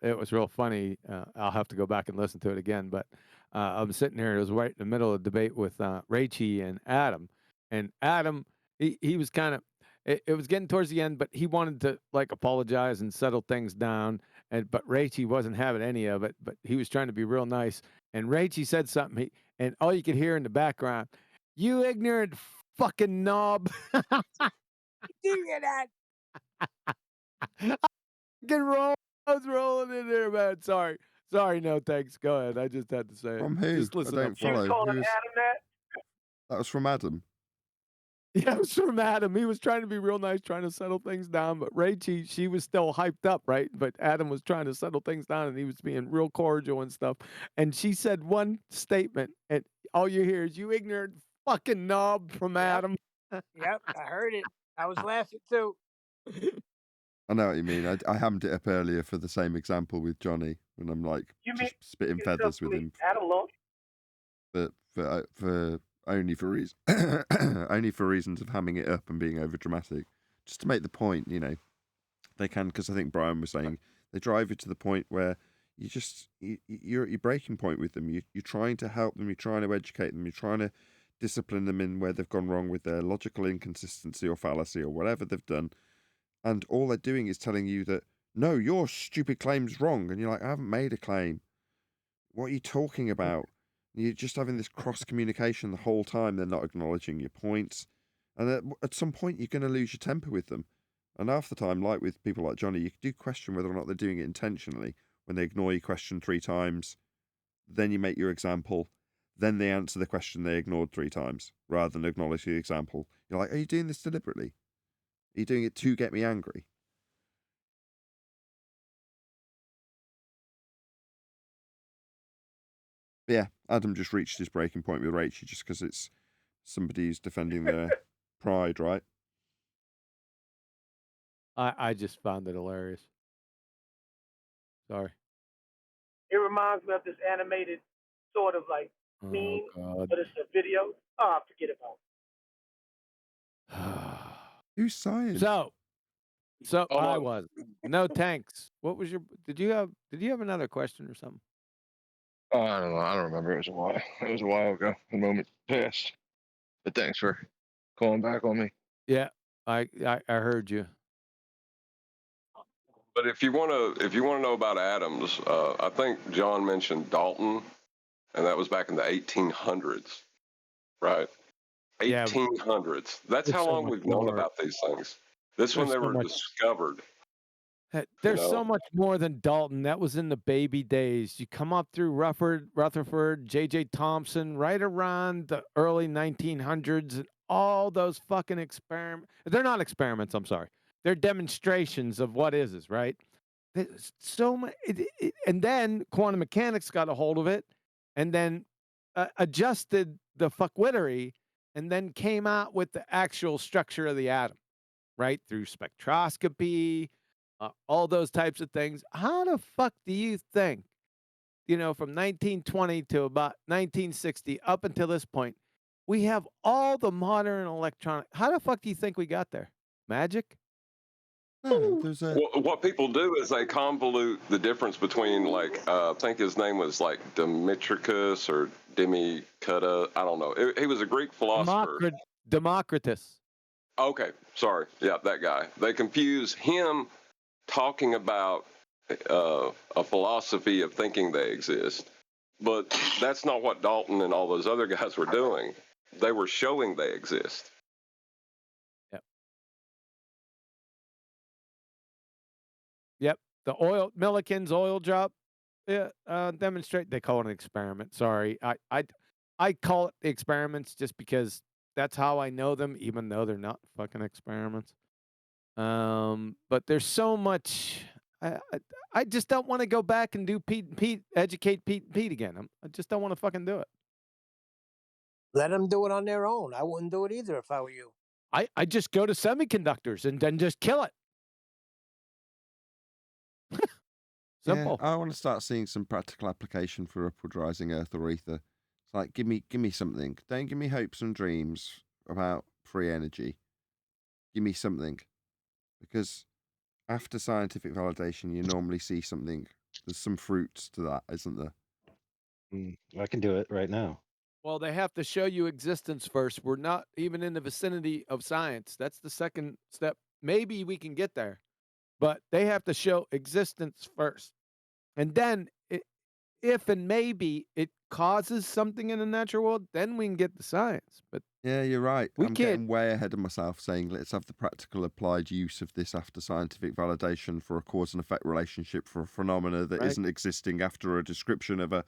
It was real funny. I'll have to go back and listen to it again. But I'm sitting here. It was right in the middle of the debate with Rachie and Adam. And Adam, he was kind of, it was getting towards the end, but he wanted to like apologize and settle things down. But Rachie wasn't having any of it. But he was trying to be real nice. And Rachie said something, and all you could hear in the background, "You ignorant fucking knob." Do you hear that? I was rolling in there, man. Sorry, no thanks. Go ahead. I just had to say it. From who? Just I listen don't up. She was follow. calling Who was... Adam that. That was from Adam. Yeah, it was from Adam. He was trying to be real nice, trying to settle things down. But Rachie, she was still hyped up, right? But Adam was trying to settle things down, and he was being real cordial and stuff. And she said one statement, and all you hear is, "You ignorant fucking knob," from Adam. Yep, I heard it. I was laughing too. I know what you mean. I hammed it up earlier for the same example with Johnny when I'm like You mean just spitting feathers with him, Adam Long? but for only for only for reasons of hamming it up and being over dramatic, just to make the point. You know, they can, because I think Brian was saying they drive you to the point where you're at your breaking point with them. You're trying to help them. You're trying to educate them. You're trying to discipline them in where they've gone wrong with their logical inconsistency or fallacy or whatever they've done. And all they're doing is telling you that, no, your stupid claim's wrong. And you're like, I haven't made a claim. What are you talking about? And you're just having this cross communication the whole time. They're not acknowledging your points. And at some point, you're going to lose your temper with them. And half the time, like with people like Johnny, you do question whether or not they're doing it intentionally. When they ignore your question 3 times, then you make your example, then they answer the question they ignored 3 times, rather than acknowledge the example. You're like, are you doing this deliberately? Are you doing it to get me angry? But yeah, Adam just reached his breaking point with Rachel just because it's somebody who's defending their pride, right? I just found it hilarious. Sorry. It reminds me of this animated sort of like meme, God. but it's a video. Oh, forget about Who's science? So Oh, I no. was. No thanks. What was your? Did you have another question or something? I don't know. I don't remember. It was a while. It was a while ago. The moment passed. But thanks for calling back on me. Yeah, I heard you. But if you want to know about atoms, I think John mentioned Dalton, and that was back in the 1800s, right? Yeah. 1800s. That's There's how so long much we've known more. about these things. This one There's they so were much. discovered. There's know? so much more than Dalton. That was in the baby days. You come up through Rutherford, J.J. Thomson, right around the early 1900s, and all those fucking experiments. They're not experiments, I'm sorry. They're demonstrations of what is, right? There's so much. And then quantum mechanics got a hold of it and then adjusted the fuckwittery and then came out with the actual structure of the atom, right? Through spectroscopy, all those types of things. How the fuck do you think, from 1920 to about 1960 up until this point, we have all the modern electronic? How the fuck do you think we got there? Magic? There's a... What people do is they convolute the difference between, like, I think his name was like Demetricus or Demicutta. I don't know. He was a Greek philosopher. Democritus. Okay, sorry. Yeah, that guy. They confuse him talking about a philosophy of thinking they exist. But that's not what Dalton and all those other guys were doing. They were showing they exist. Yep. The Millikan's oil drop demonstrate. They call it an experiment. Sorry. I call it experiments just because that's how I know them, even though they're not fucking experiments. But there's so much. I just don't want to go back and do educate Pete and Pete again. I just don't want to fucking do it. Let them do it on their own. I wouldn't do it either if I were you. I just go to semiconductors and then just kill it. Simple. Yeah, I want to start seeing some practical application for upward rising Earth or ether. It's like, give me something. Don't give me hopes and dreams about free energy. Give me something. Because after scientific validation, you normally see something. There's some fruits to that, isn't there? I can do it right now. Well, they have to show you existence first. We're not even in the vicinity of science. That's the second step. Maybe we can get there, but they have to show existence first. And then, if and maybe it causes something in the natural world, then we can get the science. But Yeah, you're right. we I'm can't. getting way ahead of myself saying let's have the practical applied use of this after scientific validation for a cause and effect relationship for a phenomena that Right. isn't existing after a description of a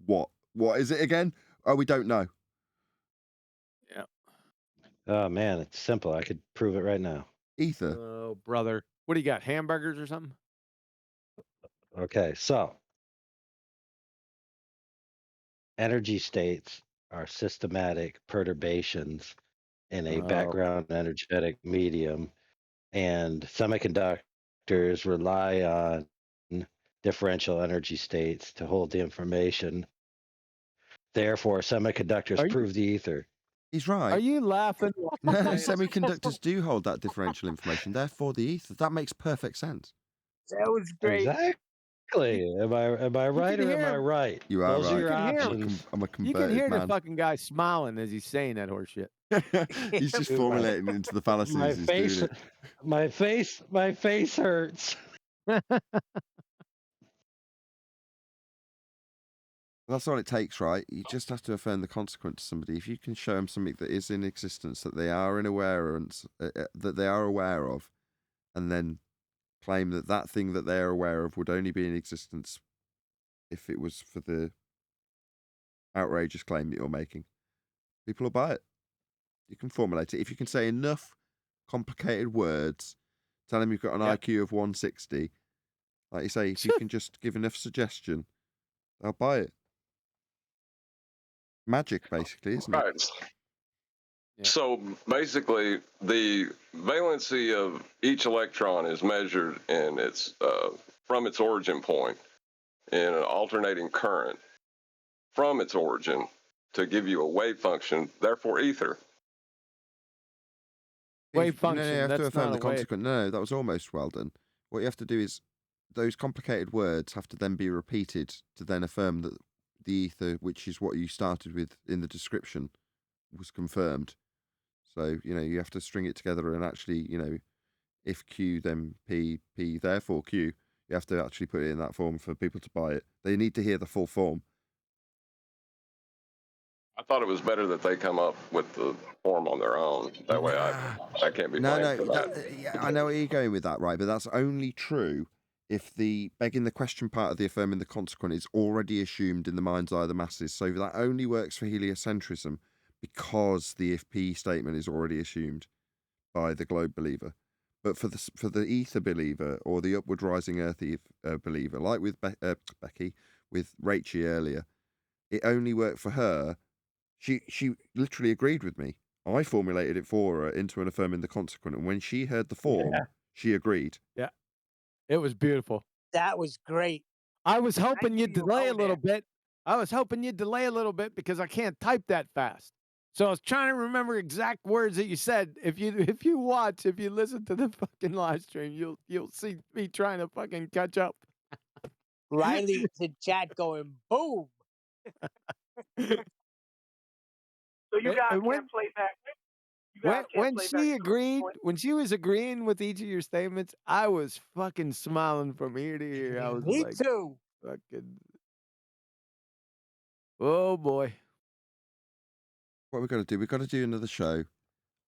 what? What is it again? Oh, we don't know. Yeah. Oh man, it's simple. I could prove it right now. Ether. Oh, brother. What do you got? Hamburgers or something? Okay, so energy states are systematic perturbations in a Oh. background energetic medium, and semiconductors rely on differential energy states to hold the information. Therefore, semiconductors prove the ether. He's Are right. you laughing? No, semiconductors do hold that differential information. Therefore, the ether. That makes perfect sense. That was great. Exactly. Am I right can or am hear I him. right? You are Those are right. your can hear him. options. I'm a You can converted hear the man. fucking guy smiling as he's saying that horse shit. He's just formulating it into the fallacies. My He's face, doing it. my face hurts. That's all it takes, right? You just have to affirm the consequence to somebody. If you can show them something that is in existence that they are that they are aware of, and then claim that that thing that they are aware of would only be in existence if it was for the outrageous claim that you're making, people will buy it. You can formulate it. If you can say enough complicated words, tell them you've got an IQ of 160, like you say, if you can just give enough suggestion, they'll buy it. Magic, basically, isn't it? Right. So basically, the valency of each electron is measured in its from its origin point in an alternating current from its origin to give you a wave function. Therefore, ether. Wave No, function. you have to That's affirm not the a wave. consequence. No, that was almost well done. What you have to do is those complicated words have to then be repeated to then affirm that the ether, which is what you started with in the description, was confirmed. So, you have to string it together and actually, if Q, then P, P, therefore Q, you have to actually put it in that form for people to buy it. They need to hear the full form. I thought it was better that they come up with the form on their own. That way I can't be blamed for that. Yeah, I know where you're going with that, right? But that's only true if the begging the question part of the affirming the consequent is already assumed in the mind's eye of the masses. So that only works for heliocentrism because the if P statement is already assumed by the globe believer. But for the ether believer or the upward rising earth believer, like with Becky, with Rachie earlier, it only worked for her. She literally agreed with me. I formulated it for her into an affirming the consequent, and when she heard the form, she agreed. Yeah, it was beautiful. That was great. I was hoping knew you'd you were delay a going little bit. I was hoping you'd delay a little bit because I can't type that fast. So I was trying to remember exact words that you said. If you listen to the fucking live stream, you'll see me trying to fucking catch up. Riley was in chat going, boom. So you guys when- can't play back. You guys can't When play she back. agreed, when she was agreeing with each of your statements, I was fucking smiling from ear to ear. I was Me like, too. fucking, oh boy. What we've got to do, we've got to do another show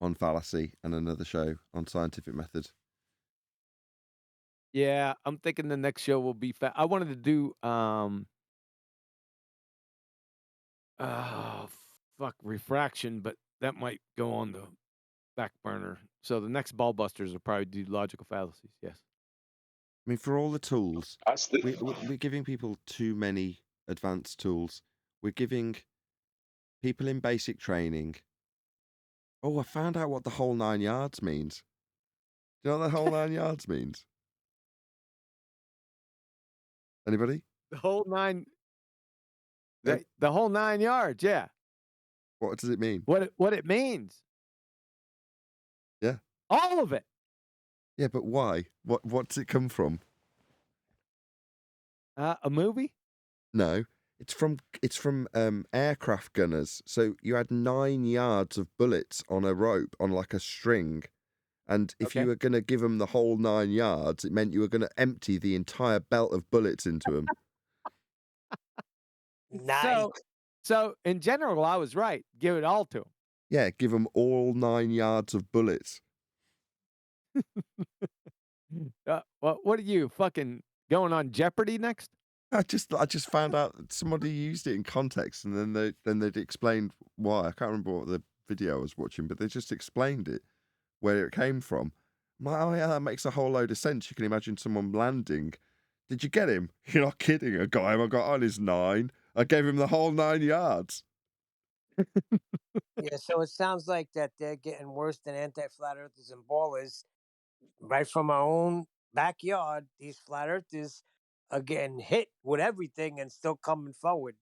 on fallacy and another show on scientific method. Yeah, I'm thinking the next show will be I wanted to do refraction, but that might go on the back burner. So the next ball busters will probably do logical fallacies. Yes. I mean, for all the tools, we're giving people too many advanced tools. We're giving people in basic training. Oh, I found out what the whole 9 yards means. Do you know what the whole 9 yards means? Anybody? The whole nine. The whole 9 yards. Yeah. What does it mean? What it means? Yeah. All of it. Yeah, but why? What does it come from? A movie? No, It's from aircraft gunners. So you had 9 yards of bullets on a rope, on like a string. And if you were going to give them the whole 9 yards, it meant you were going to empty the entire belt of bullets into them. Nice. So in general, I was right. Give it all to them. Yeah, give them all 9 yards of bullets. What are you fucking going on Jeopardy next? I just found out that somebody used it in context, and then they'd explained why. I can't remember what the video I was watching, but they just explained it, where it came from. I'm like, oh yeah, that makes a whole load of sense. You can imagine someone landing. Did you get him? You're not kidding. I got him. I got on his 9. I gave him the whole 9 yards. Yeah, so it sounds like that they're getting worse than anti-flat earthers and ballers. Right from our own backyard, these flat earthers are getting hit with everything and still coming forward.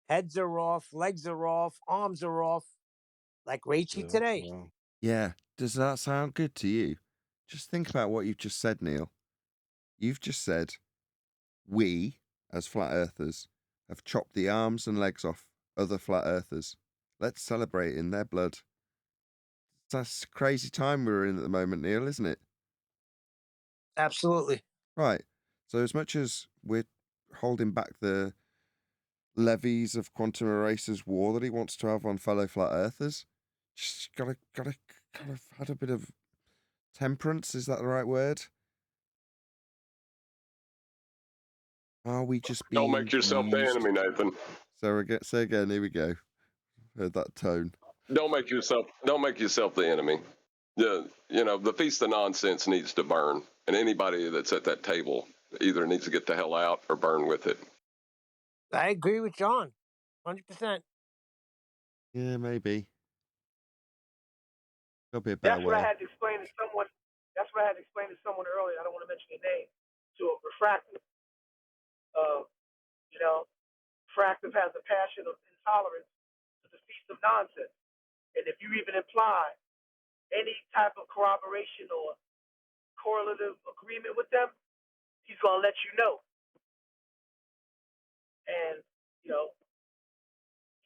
Heads are off, legs are off, arms are off, like Rachie today. Yeah. Does that sound good to you? Just think about what you've just said, Neil. You've just said, we, as flat earthers, have chopped the arms and legs off other flat earthers. Let's celebrate in their blood. That's a crazy time we're in at the moment, Neil, isn't it? Absolutely. Right. So as much as we're holding back the levies of quantum erasers war that he wants to have on fellow flat earthers, just gotta kind of had a bit of temperance. Is that the right word? Are we just being Don't make yourself the used? enemy, Nathan. Say again. Here we go. Heard that tone. Don't make yourself the enemy. The feast of nonsense needs to burn, and anybody that's at that table either needs to get the hell out or burn with it. I agree with John, 100%. Yeah, maybe. There'll be a better That's what way. I had to explain to someone. That's what I had to explain to someone earlier. I don't want to mention your name. To a refractive. Refractive has a passion of intolerance to the feast of nonsense. And if you even imply any type of corroboration or correlative agreement with them, he's going to let you know. And,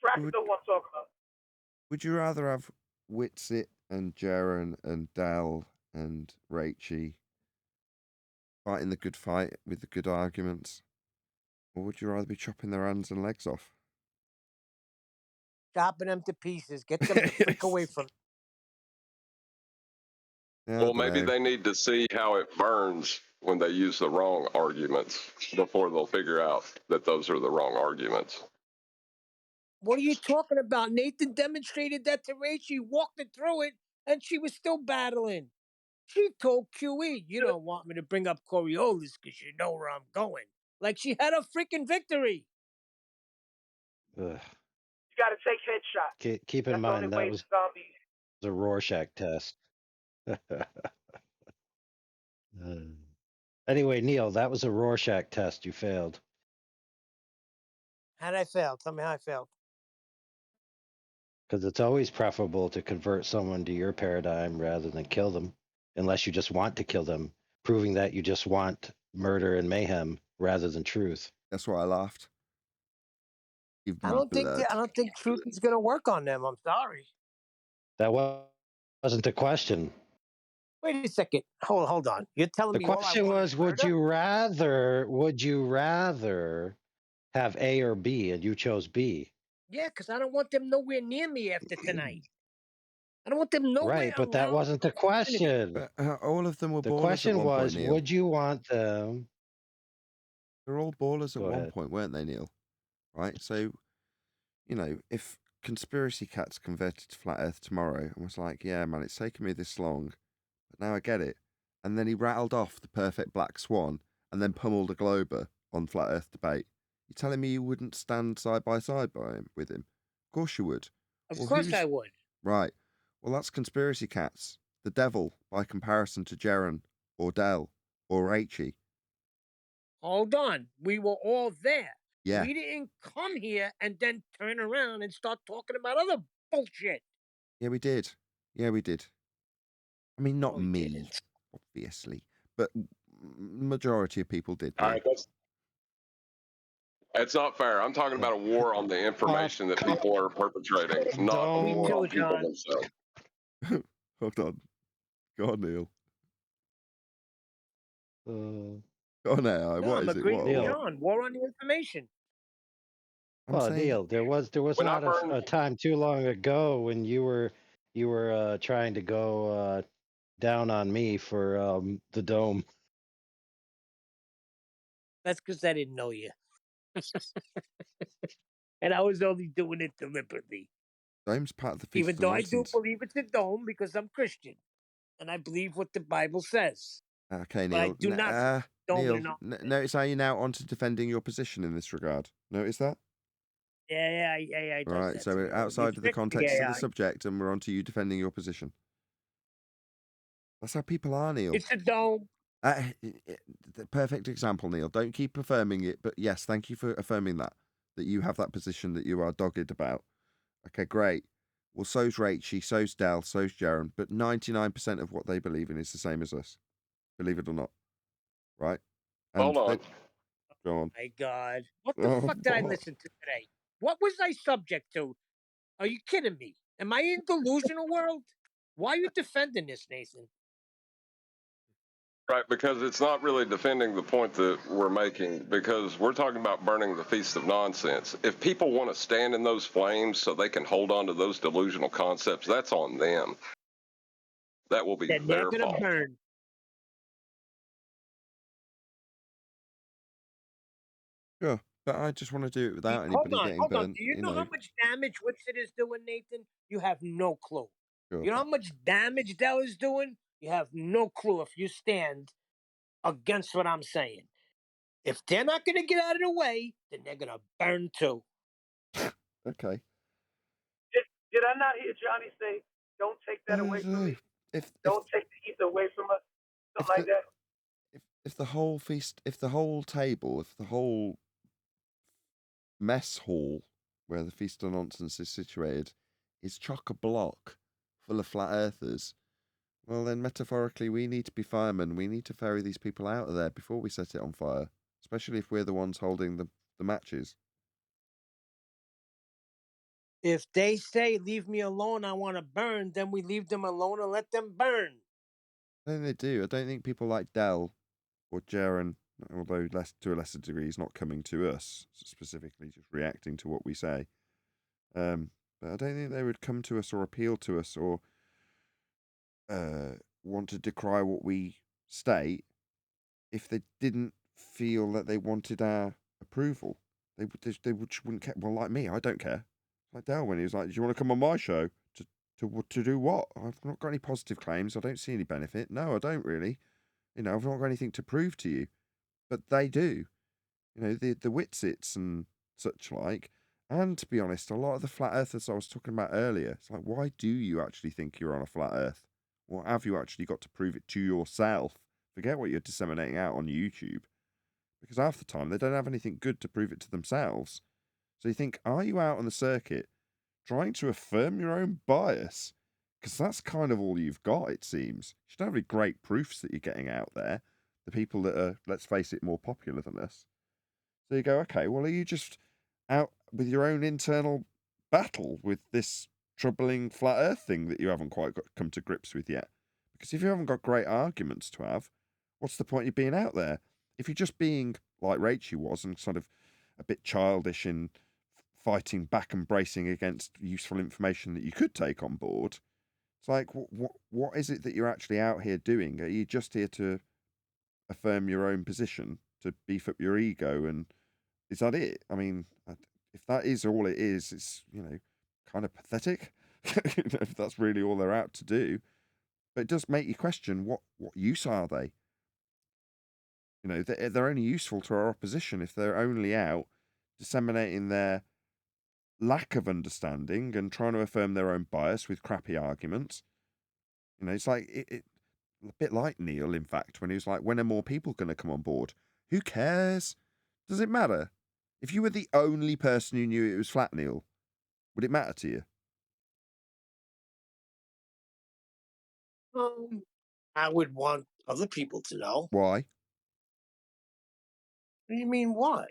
Fractal know what I'm talking about. Would you rather have Witsit and Jaren and Dell and Rachie fighting the good fight with the good arguments? Or would you rather be chopping their hands and legs off? Chopping them to pieces. Get them the freak away from. Yeah, Well, maybe they need to see how it burns when they use the wrong arguments before they'll figure out that those are the wrong arguments. What are you talking about? Nathan demonstrated that to Rachie, walked her through it, and she was still battling. She told QE, you don't want me to bring up Coriolis because you know where I'm going. Like she had a freaking victory. Ugh. You got to take headshots. Keep in mind that was the Rorschach test. Anyway, Neil, that was a Rorschach test. You failed. How'd I fail? Tell me how I failed. Because it's always preferable to convert someone to your paradigm rather than kill them, unless you just want to kill them, proving that you just want murder and mayhem rather than truth. That's why I laughed. I don't think truth is going to work on them. I'm sorry. That wasn't the question. Wait a second. Hold on. You're telling The me question was, would you rather have A or B, and you chose B? Yeah, because I don't want them nowhere near me after tonight. I don't want them nowhere. Right, but that wasn't the question. All of them were The ballers question at one was, point, Neil. would you want them? They're all ballers at Go one ahead. point, weren't they, Neil? Right? So, if Conspiracy Cat's converted to Flat Earth tomorrow and was like, yeah, man, it's taken me this long, but now I get it. And then he rattled off the perfect black swan and then pummeled a Glober on Flat Earth debate. You're telling me you wouldn't stand side by side with him? Of course you would. Of course I would. Right. Well, that's Conspiracy Cats. The devil by comparison to Jaren or Dell or Rachie. Hold on. We were all there. Yeah. We didn't come here and then turn around and start talking about other bullshit. Yeah, we did. I mean, not me, obviously, but majority of people did. All right, It's not fair. I'm talking about a war on the information that people are perpetrating, not a Me war too, on people John. themselves. Hold on. Go on, Neil. Uh, Go on, AI. No, What I'm is it? agreeing What? with Neil. What? John. War on the information. I'm Well, saying. Neil, there was When I not burn, a time too long ago when you were trying to go down on me for the dome. That's because I didn't know you. And I was only doing it deliberately. Dome's part of the Feast Even of though I do Nonsense. believe it's a dome because I'm Christian. And I believe what the Bible says. Okay, But I Neil. do not dome Neil, in an notice how you're now onto defending your position in this regard. Notice that? AI does Right, that so to we're me. outside of the context of the AI. subject and we're onto you defending your position. That's how people are, Neil. It's a dome. The perfect example, Neil. Don't keep affirming it, but yes, thank you for affirming that you have that position that you are dogged about. Okay, great. Well, so's Rachie, so's Dal, so's Jaron, but 99% of what they believe in is the same as us. Believe it or not. Right? And hold on. go on. My God. What the fuck did I listen to today? What was I subject to? Are you kidding me? Am I in delusional world? Why are you defending this, Nathan? Right, because it's not really defending the point that we're making, because we're talking about burning the Feast of Nonsense. If people want to stand in those flames so they can hold on to those delusional concepts, that's on them. That will be Then they're their gonna fault. burn. Sure, but I just want to do it without anybody getting Hold on. burnt. Do you know how much damage Wixit is doing, Nathan? You have no clue. Sure. You know how much damage Dell is doing? You have no clue if you stand against what I'm saying. If they're not going to get out of the way, then they're going to burn too. Okay. Did I not hear Johnny say, "Don't take that away from me"? Don't take the ether away from us. Something like that. If the whole feast, if the whole table, if the whole mess hall where the Feast of Nonsense is situated is chock-a-block full of flat earthers, well then metaphorically we need to be firemen. We need to ferry these people out of there before we set it on fire, especially if we're the ones holding the matches. If they say, leave me alone, I want to burn, then we leave them alone and let them burn. I think they do. I don't think people like Dell or Jaren, although to a lesser degree, he's not coming to us, specifically just reacting to what we say. But I don't think they would come to us or appeal to us or want to decry what we state if they didn't feel that they wanted our approval. They wouldn't care. Well, like me, I don't care. Like Dale when he was like, "Do you want to come on my show to do what? I've not got any positive claims. I don't see any benefit. No, I don't really. I've not got anything to prove to you." But they do. The Witsits and such like. And to be honest, a lot of the flat earthers I was talking about earlier, it's like, why do you actually think you're on a flat earth? Or have you actually got to prove it to yourself? Forget what you're disseminating out on YouTube. Because half the time they don't have anything good to prove it to themselves. So you think, are you out on the circuit trying to affirm your own bias? Because that's kind of all you've got, it seems. You don't have any great proofs that you're getting out there. The people that are, let's face it, more popular than us. So you go, okay, well, are you just out with your own internal battle with this troubling flat earth thing that you haven't quite come to grips with yet? Because if you haven't got great arguments to have, what's the point of being out there? If you're just being like Rachel was and sort of a bit childish in fighting back and bracing against useful information that you could take on board, it's like, what is it that you're actually out here doing? Are you just here to affirm your own position, to beef up your ego, and is that it? I mean, if that is all it is, it's kind of pathetic. If that's really all they're out to do, but it does make you question what use are they? They're only useful to our opposition if they're only out disseminating their lack of understanding and trying to affirm their own bias with crappy arguments. It's like it a bit like Neil, in fact, when he was like, when are more people going to come on board? Who cares? Does it matter? If you were the only person who knew it was flat, Neil, would it matter to you? I would want other people to know. Why? What do you mean, why?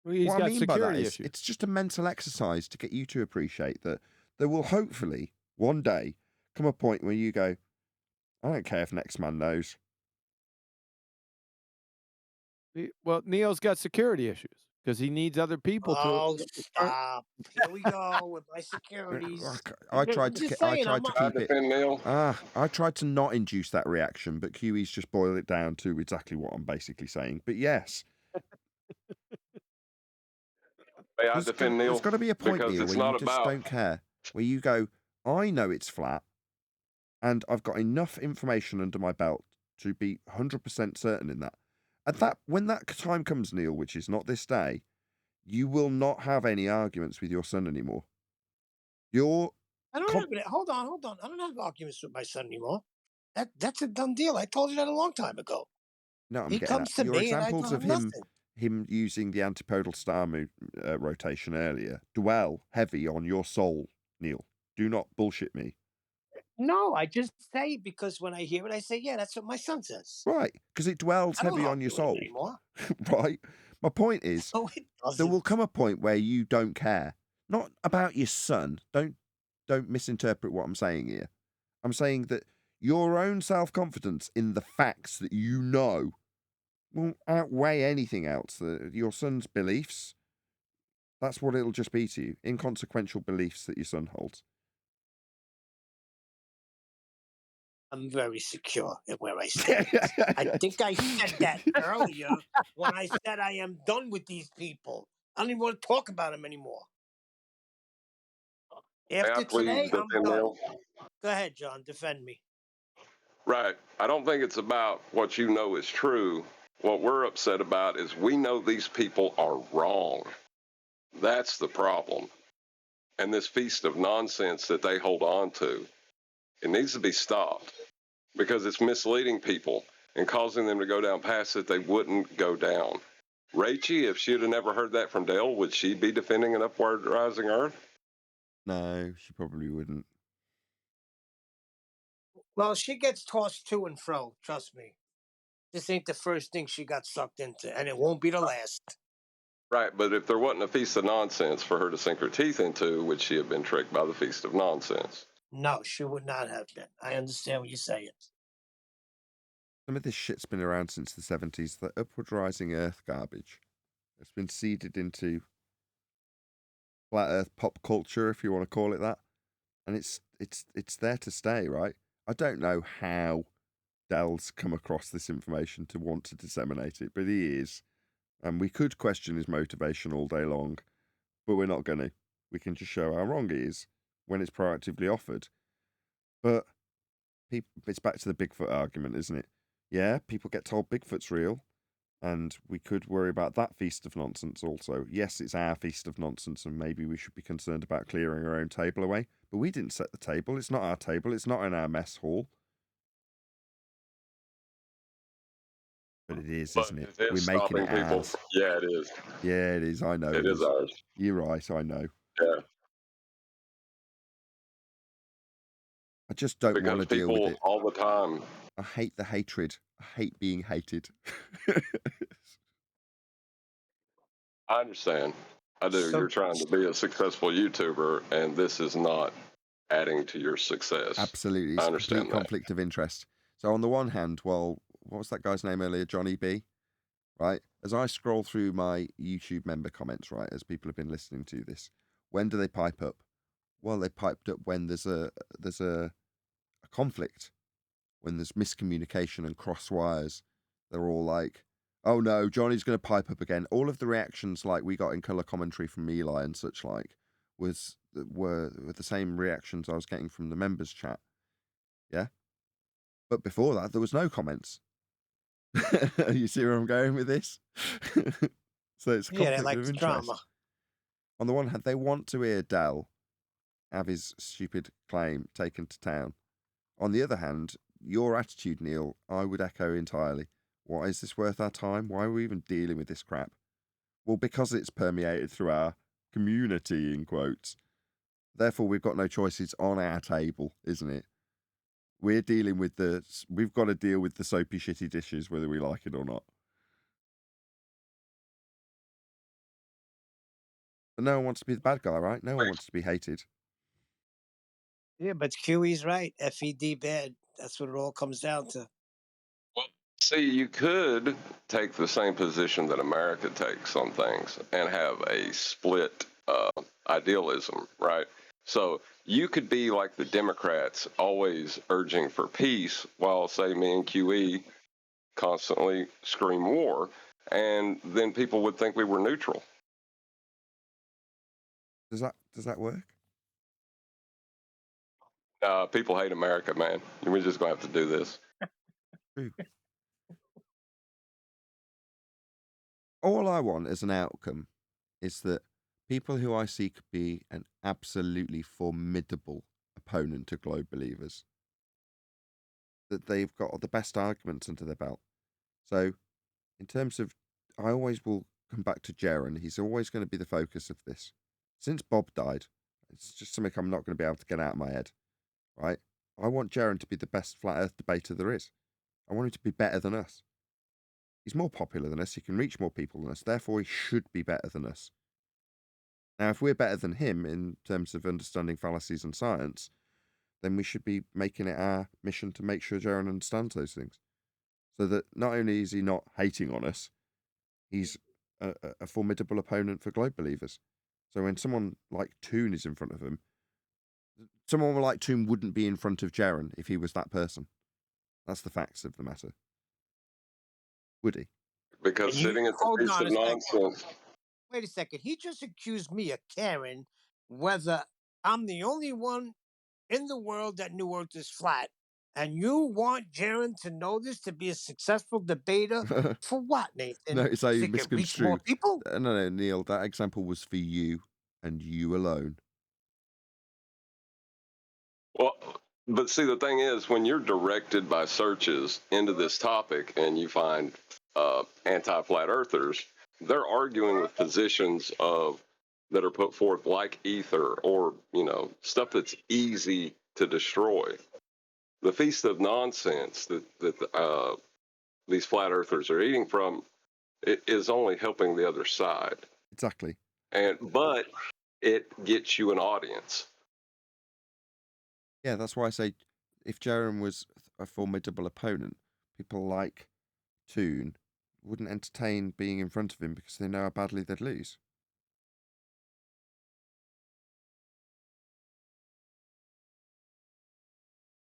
Well, he's What I got mean by that security is issues. it's just a mental exercise to get you to appreciate that there will hopefully one day come a point where you go, I don't care if next man knows. Well, Neil's got security issues because he needs other people to. Oh, stop! Here we go with my securities. I tried Just to saying, I'm keep it. I tried to not induce that reaction, but QE's just boiled it down to exactly what I'm basically saying. But yes, May I defend Neil? there's got to be a point, Because Neil, it's where you not just about. don't care. Where you go, I know it's flat, and I've got enough information under my belt to be 100% certain in that. When that time comes, Neil, which is not this day, you will not have any arguments with your son anymore. I don't have it. Hold on. I don't have arguments with my son anymore. That's a done deal. I told you that a long time ago. No, I'm He getting comes at to your me and I examples tell of him nothing. him using the antipodal star rotation earlier dwell heavy on your soul, Neil. Do not bullshit me. No, I just say it because when I hear it, I say, yeah, that's what my son says. Right, because it dwells I don't heavy on your argue with him soul. anymore. Right? My point is, No, it there will doesn't. come a point where you don't care. Not about your son. Don't misinterpret what I'm saying here. I'm saying that your own self-confidence in the facts that you know will outweigh anything else. Your son's beliefs, that's what it'll just be to you. Inconsequential beliefs that your son holds. I'm very secure in where I stand. I think I said that earlier when I said I am done with these people. I don't even want to talk about them anymore. After today, I'm done. Neil? Go ahead, John. Defend me. Right. I don't think it's about what you know is true. What we're upset about is we know these people are wrong. That's the problem. And this feast of nonsense that they hold on to, it needs to be stopped because it's misleading people and causing them to go down paths that they wouldn't go down. Rachie, if she'd have never heard that from Dale, would she be defending an upward rising earth? No, she probably wouldn't. Well, she gets tossed to and fro. Trust me. This ain't the first thing she got sucked into, and it won't be the last. Right, but if there wasn't a feast of nonsense for her to sink her teeth into, would she have been tricked by the feast of nonsense? No, she would not have been. I understand what you're saying. Some of this shit's been around since the 70s. The upward rising earth garbage. It's been seeded into flat earth pop culture, if you want to call it that. And it's there to stay, right? I don't know how Dell's come across this information to want to disseminate it, but he is. And we could question his motivation all day long, but we're not going to. We can just show how wrong he is when it's proactively offered. But it's back to the Bigfoot argument, isn't it? Yeah, people get told Bigfoot's real, and we could worry about that feast of nonsense also. Yes, it's our feast of nonsense, and maybe we should be concerned about clearing our own table away. But we didn't set the table. It's not our table. It's not in our mess hall. But it is, isn't it? It is We're making it stopping people ours. Yeah, it is. Yeah, it is. I know It is ours. You're right. I know. Yeah. I just don't want to deal with it. All the time. I hate the hatred. I hate being hated. I understand. I do. You're trying to be a successful YouTuber, and this is not adding to your success. Absolutely. It's I a understand complete that. conflict of interest. So on the one hand, well, what was that guy's name earlier? Johnny B. Right? As I scroll through my YouTube member comments, right, as people have been listening to this, when do they pipe up? Well, they piped up when there's a conflict, when there's miscommunication and cross wires. They're all like, oh no, Johnny's going to pipe up again. All of the reactions like we got in colour commentary from Eli and such like were the same reactions I was getting from the members chat. Yeah? But before that, there was no comments. You see where I'm going with this? So it's a conflict they like of the interest. drama. On the one hand, they want to hear Dell have his stupid claim taken to town. On the other hand, your attitude, Neil, I would echo entirely. Why is this worth our time? Why are we even dealing with this crap? Well, because it's permeated through our community, in quotes. Therefore, we've got no choices on our table, isn't it? We've got to deal with the soapy, shitty dishes, whether we like it or not. But no one wants to be the bad guy, right? No one wants to be hated. Yeah, but QE's right. FED bad. That's what it all comes down to. Well, see, you could take the same position that America takes on things and have a split idealism, right? So you could be like the Democrats, always urging for peace, while, say, me and QE constantly scream war, and then people would think we were neutral. Does that work? People hate America, man. We're just gonna have to do this. True. All I want as an outcome is that people who I see could be an absolutely formidable opponent to globe believers, that they've got the best arguments under their belt. So, in terms of, I always will come back to Jaron. He's always going to be the focus of this. Since Bob died, it's just something I'm not going to be able to get out of my head, right? I want Jaron to be the best flat earth debater there is. I want him to be better than us. He's more popular than us. He can reach more people than us. Therefore, he should be better than us. Now, if we're better than him in terms of understanding fallacies and science, then we should be making it our mission to make sure Jaron understands those things. So that not only is he not hating on us, he's a formidable opponent for globe believers. So when someone like Toon is in front of him, someone like Toon wouldn't be in front of Jaron if he was that person. That's the facts of the matter. Would he? Because sitting at the Hold feast on of a second. nonsense. Wait a second. He just accused me of caring whether I'm the only one in the world that knew Earth is flat. And you want Jaron to know this to be a successful debater? For what, Nathan? No, it's how you So he can reach more misconstrued. people? No, Neil, that example was for you and you alone. Well, but see, the thing is, when you're directed by searches into this topic and you find anti-flat earthers, they're arguing with positions that are put forth like ether or, stuff that's easy to destroy. The feast of nonsense that these flat earthers are eating from is only helping the other side. Exactly. But it gets you an audience. Yeah, that's why I say if Jaron was a formidable opponent, people like Toon wouldn't entertain being in front of him because they know how badly they'd lose.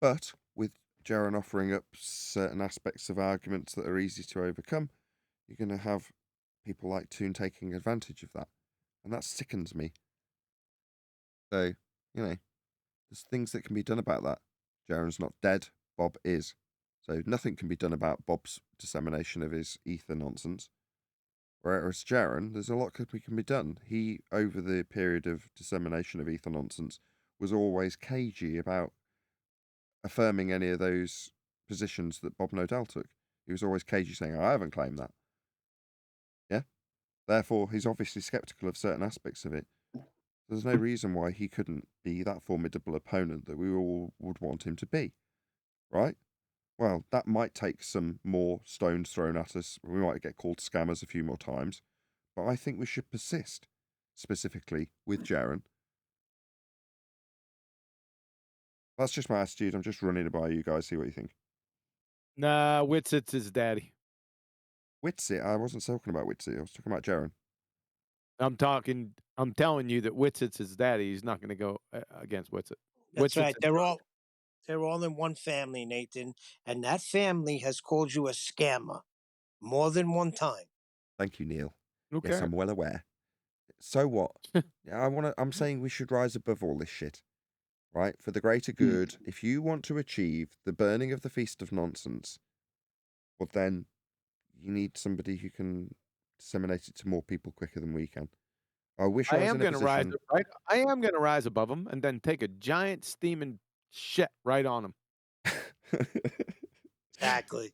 But with Jaron offering up certain aspects of arguments that are easy to overcome, you're going to have people like Toon taking advantage of that. And that sickens me. So, there's things that can be done about that. Jaron's not dead, Bob is. So nothing can be done about Bob's dissemination of his ether nonsense. Whereas Jaron, there's a lot that can be done. He, over the period of dissemination of ether nonsense, was always cagey about affirming any of those positions that Bob Nodell took. He was always cagey saying, I haven't claimed that. Yeah? Therefore, he's obviously skeptical of certain aspects of it. There's no reason why he couldn't be that formidable opponent that we all would want him to be. Right? Well, that might take some more stones thrown at us. We might get called scammers a few more times. But I think we should persist, specifically with Jaron. That's just my attitude. I'm just running it by you guys, see what you think. Nah, Witsit's his daddy. Witsit? I wasn't talking about Witsit. I was talking about Jaron. I'm telling you that Witsit's his daddy. He's not going to go against Witsit. That's right. They're all in one family, Nathan. And that family has called you a scammer more than one time. Thank you, Neil. Okay. Yes, I'm well aware. So what? I'm saying we should rise above all this shit. Right? For the greater good, if you want to achieve the burning of the Feast of Nonsense, well then you need somebody who can disseminate it to more people quicker than we can. I wish I was in a position... I am going to rise above them and then take a giant steaming shit right on them. Exactly.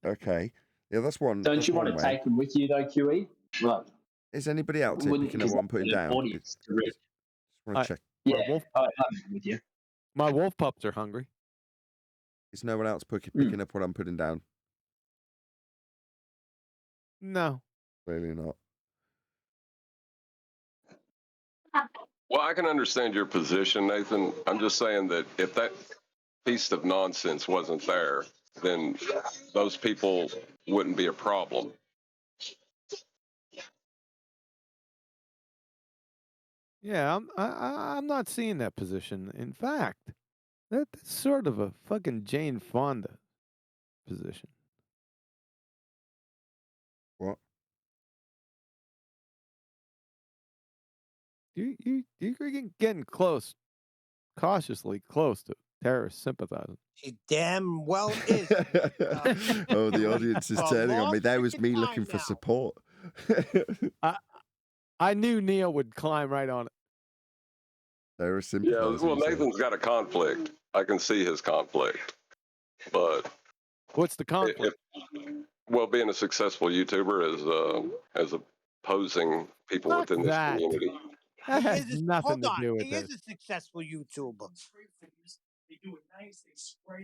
Okay. Yeah, that's one. Don't you want to take them with you though, QE? Right. Is anybody else here picking up what I'm putting down? Audience to reach. Just want to check. Yeah, I'm with you. My wolf pups are hungry. Is no one else picking up what I'm putting down? No. Clearly not. Well, I can understand your position, Nathan. I'm just saying that if that piece of nonsense wasn't there, then those people wouldn't be a problem. Yeah, I'm not seeing that position. In fact, that's sort of a fucking Jane Fonda position. What? You're getting close, cautiously close to terrorist sympathizing. He damn well is. Oh, the audience is For a turning on long me. That was freaking me time looking for now. support. I knew Neil would climb right on it. They're a Yeah, sympathizer. well, Nathan's got a conflict. I can see his conflict. But what's the conflict? Well, being a successful YouTuber as opposing people Fuck within this that. community. That He has is nothing to hold on. do with He this. is a successful YouTuber.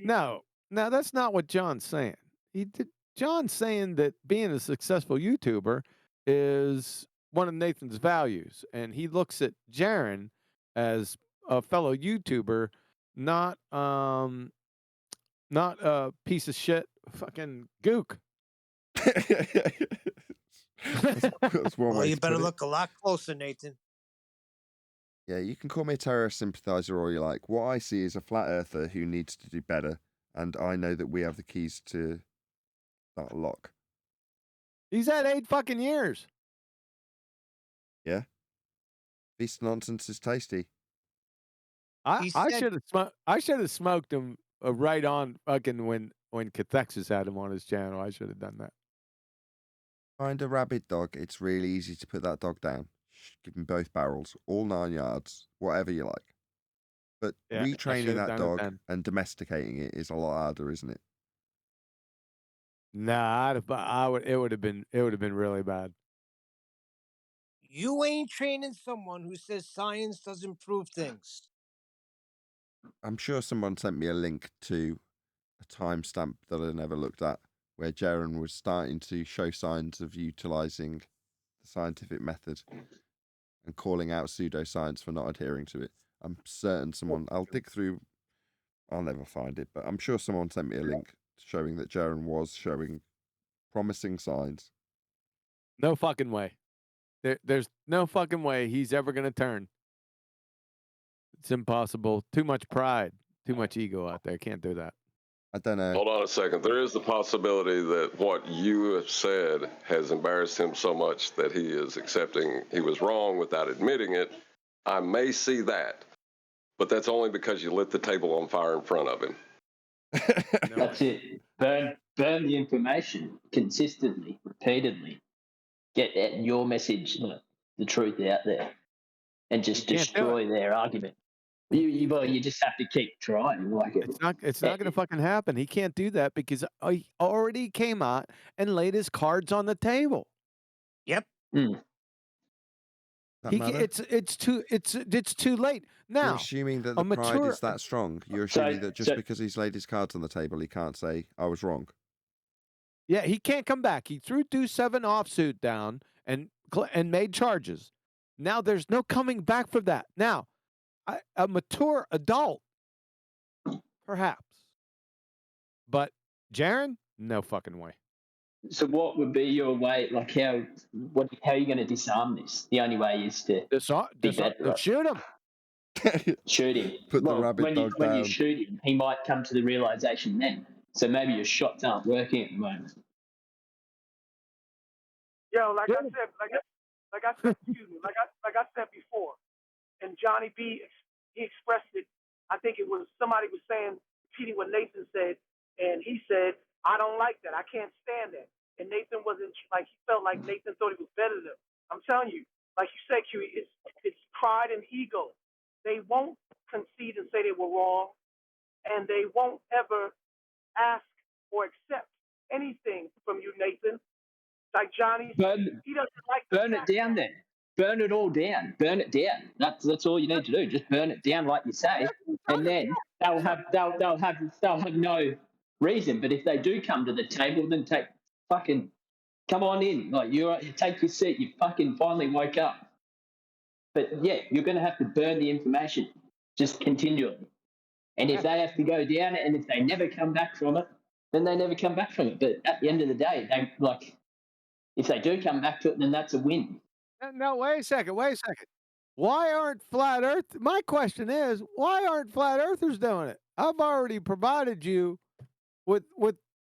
No, that's not what John's saying. John's saying that being a successful YouTuber is one of Nathan's values, and he looks at Jaron as a fellow YouTuber, not a piece of shit fucking gook. That's one Well, way you to better put it. look a lot closer, Nathan. Yeah, you can call me a terrorist sympathizer all you like. What I see is a flat earther who needs to do better, and I know that we have the keys to that lock. He's had 8 fucking years. Yeah? Beast nonsense is tasty. I should have smoked him right on fucking when Cathexis had him on his channel. I should have done that. Find a rabid dog. It's really easy to put that dog down. Give him both barrels, all 9 yards, whatever you like. But Yeah, I retraining should've that done it dog then. and domesticating it is a lot harder, isn't it? Nah, it would have been really bad. You ain't training someone who says science doesn't prove things. I'm sure someone sent me a link to a timestamp that I never looked at, where Jaron was starting to show signs of utilizing the scientific method and calling out pseudoscience for not adhering to it. I'm certain someone, I'll dig through, I'll never find it, but I'm sure someone sent me a link showing that Jaron was showing promising signs. No fucking way. There's no fucking way he's ever going to turn. It's impossible. Too much pride, too much ego out there. Can't do that. I don't know. Hold on a second. There is the possibility that what you have said has embarrassed him so much that he is accepting he was wrong without admitting it. I may see that, but that's only because you lit the table on fire in front of him. That's it. Burn the information consistently, repeatedly. Get your message, the truth out there, and just destroy their argument. You just have to keep trying. Like It's not going to fucking happen. He can't do that because he already came out and laid his cards on the table. Yep. It's too late now. You're assuming that the pride is that strong. You're assuming that just because he's laid his cards on the table, he can't say I was wrong. Yeah, he can't come back. He threw 2-7 offsuit down and made charges. Now there's no coming back from that. Now, a mature adult, perhaps, but Jaron, no fucking way. So what would be your way? Like how are you going to disarm this? The only way is to be better. Shoot him. Shoot him. Put the rabbit dog when down. you shoot him, he might come to the realization then. So maybe your shots aren't working at the moment. Yo, like I said, excuse me, like I said before, and Johnny B, he expressed it. I think it was somebody was saying, repeating what Nathan said, and he said, "I don't like that. I can't stand that." And Nathan wasn't like he felt like Nathan thought he was better than him. I'm telling you, like you said, Q, it's pride and ego. They won't concede and say they were wrong, and they won't ever ask or accept anything from you, Nathan. Like Johnny, he doesn't like burn it down then. Burn it all down. Burn it down. That's all you need to do. Just burn it down like you say, and then they'll have no reason. But if they do come to the table, then come on in. Like you take your seat. You fucking finally woke up. But yeah, you're going to have to burn the information just continually. And if they have to go down it, and if they never come back from it, then they never come back from it. But at the end of the day, if they do come back to it, then that's a win. No, wait a second. Why aren't flat Earth? My question is, why aren't flat Earthers doing it? I've already provided you with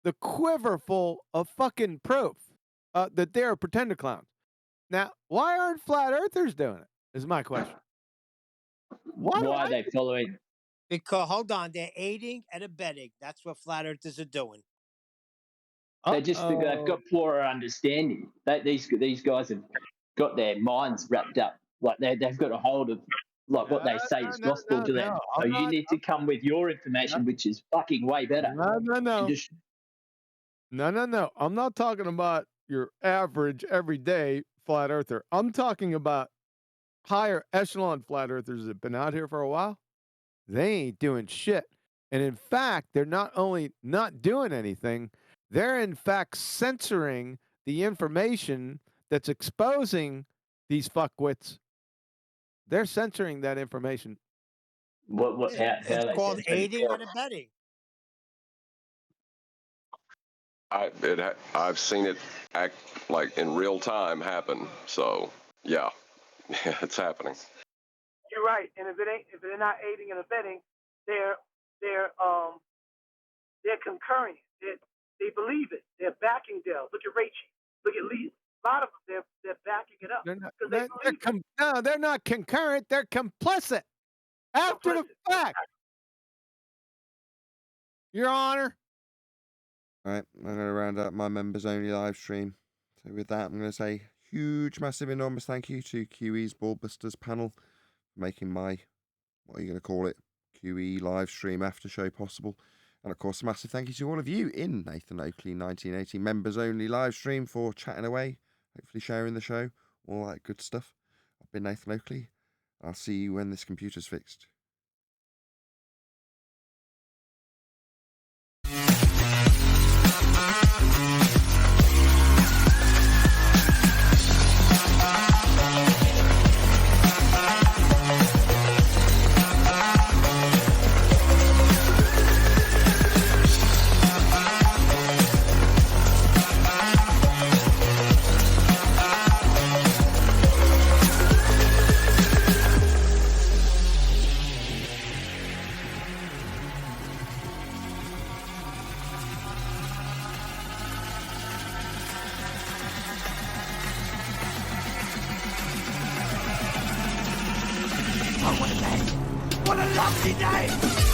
the quiver full of fucking proof that they're pretender clowns. Now, why aren't flat Earthers doing it? Is my question. Why are they following? Because hold on, they're aiding and abetting. That's what flat earthers are doing. They've got poorer understanding. These guys have got their minds wrapped up. Like they've got a hold of what they say is gospel to them. So you need to come with your information, which is fucking way better. No. I'm not talking about your average everyday flat earther. I'm talking about higher echelon flat earthers that have been out here for a while. They ain't doing shit. And in fact, they're not only not doing anything, they're in fact censoring the information that's exposing these fuckwits. They're censoring that information. It's called aiding and abetting. I've seen it act like in real time happen. So yeah, it's happening. You're right, and if they're not aiding and abetting, they're concurring it. They believe it. They're backing Dell. Look at Rachel. Look at Lee. A lot of them, they're backing it up. They're not concurrent. They're complicit. After the fact. Your Honor. All right, I'm going to round up my members only live stream. So with that, I'm going to say huge, massive, enormous thank you to QE's Ballbusters panel for making my, what are you going to call it, QE live stream after show possible. And of course, a massive thank you to all of you in Nathan Oakley 1980 members only live stream for chatting away, hopefully sharing the show, all that good stuff. I've been Nathan Oakley. I'll see you when this computer's fixed. What a lovely day!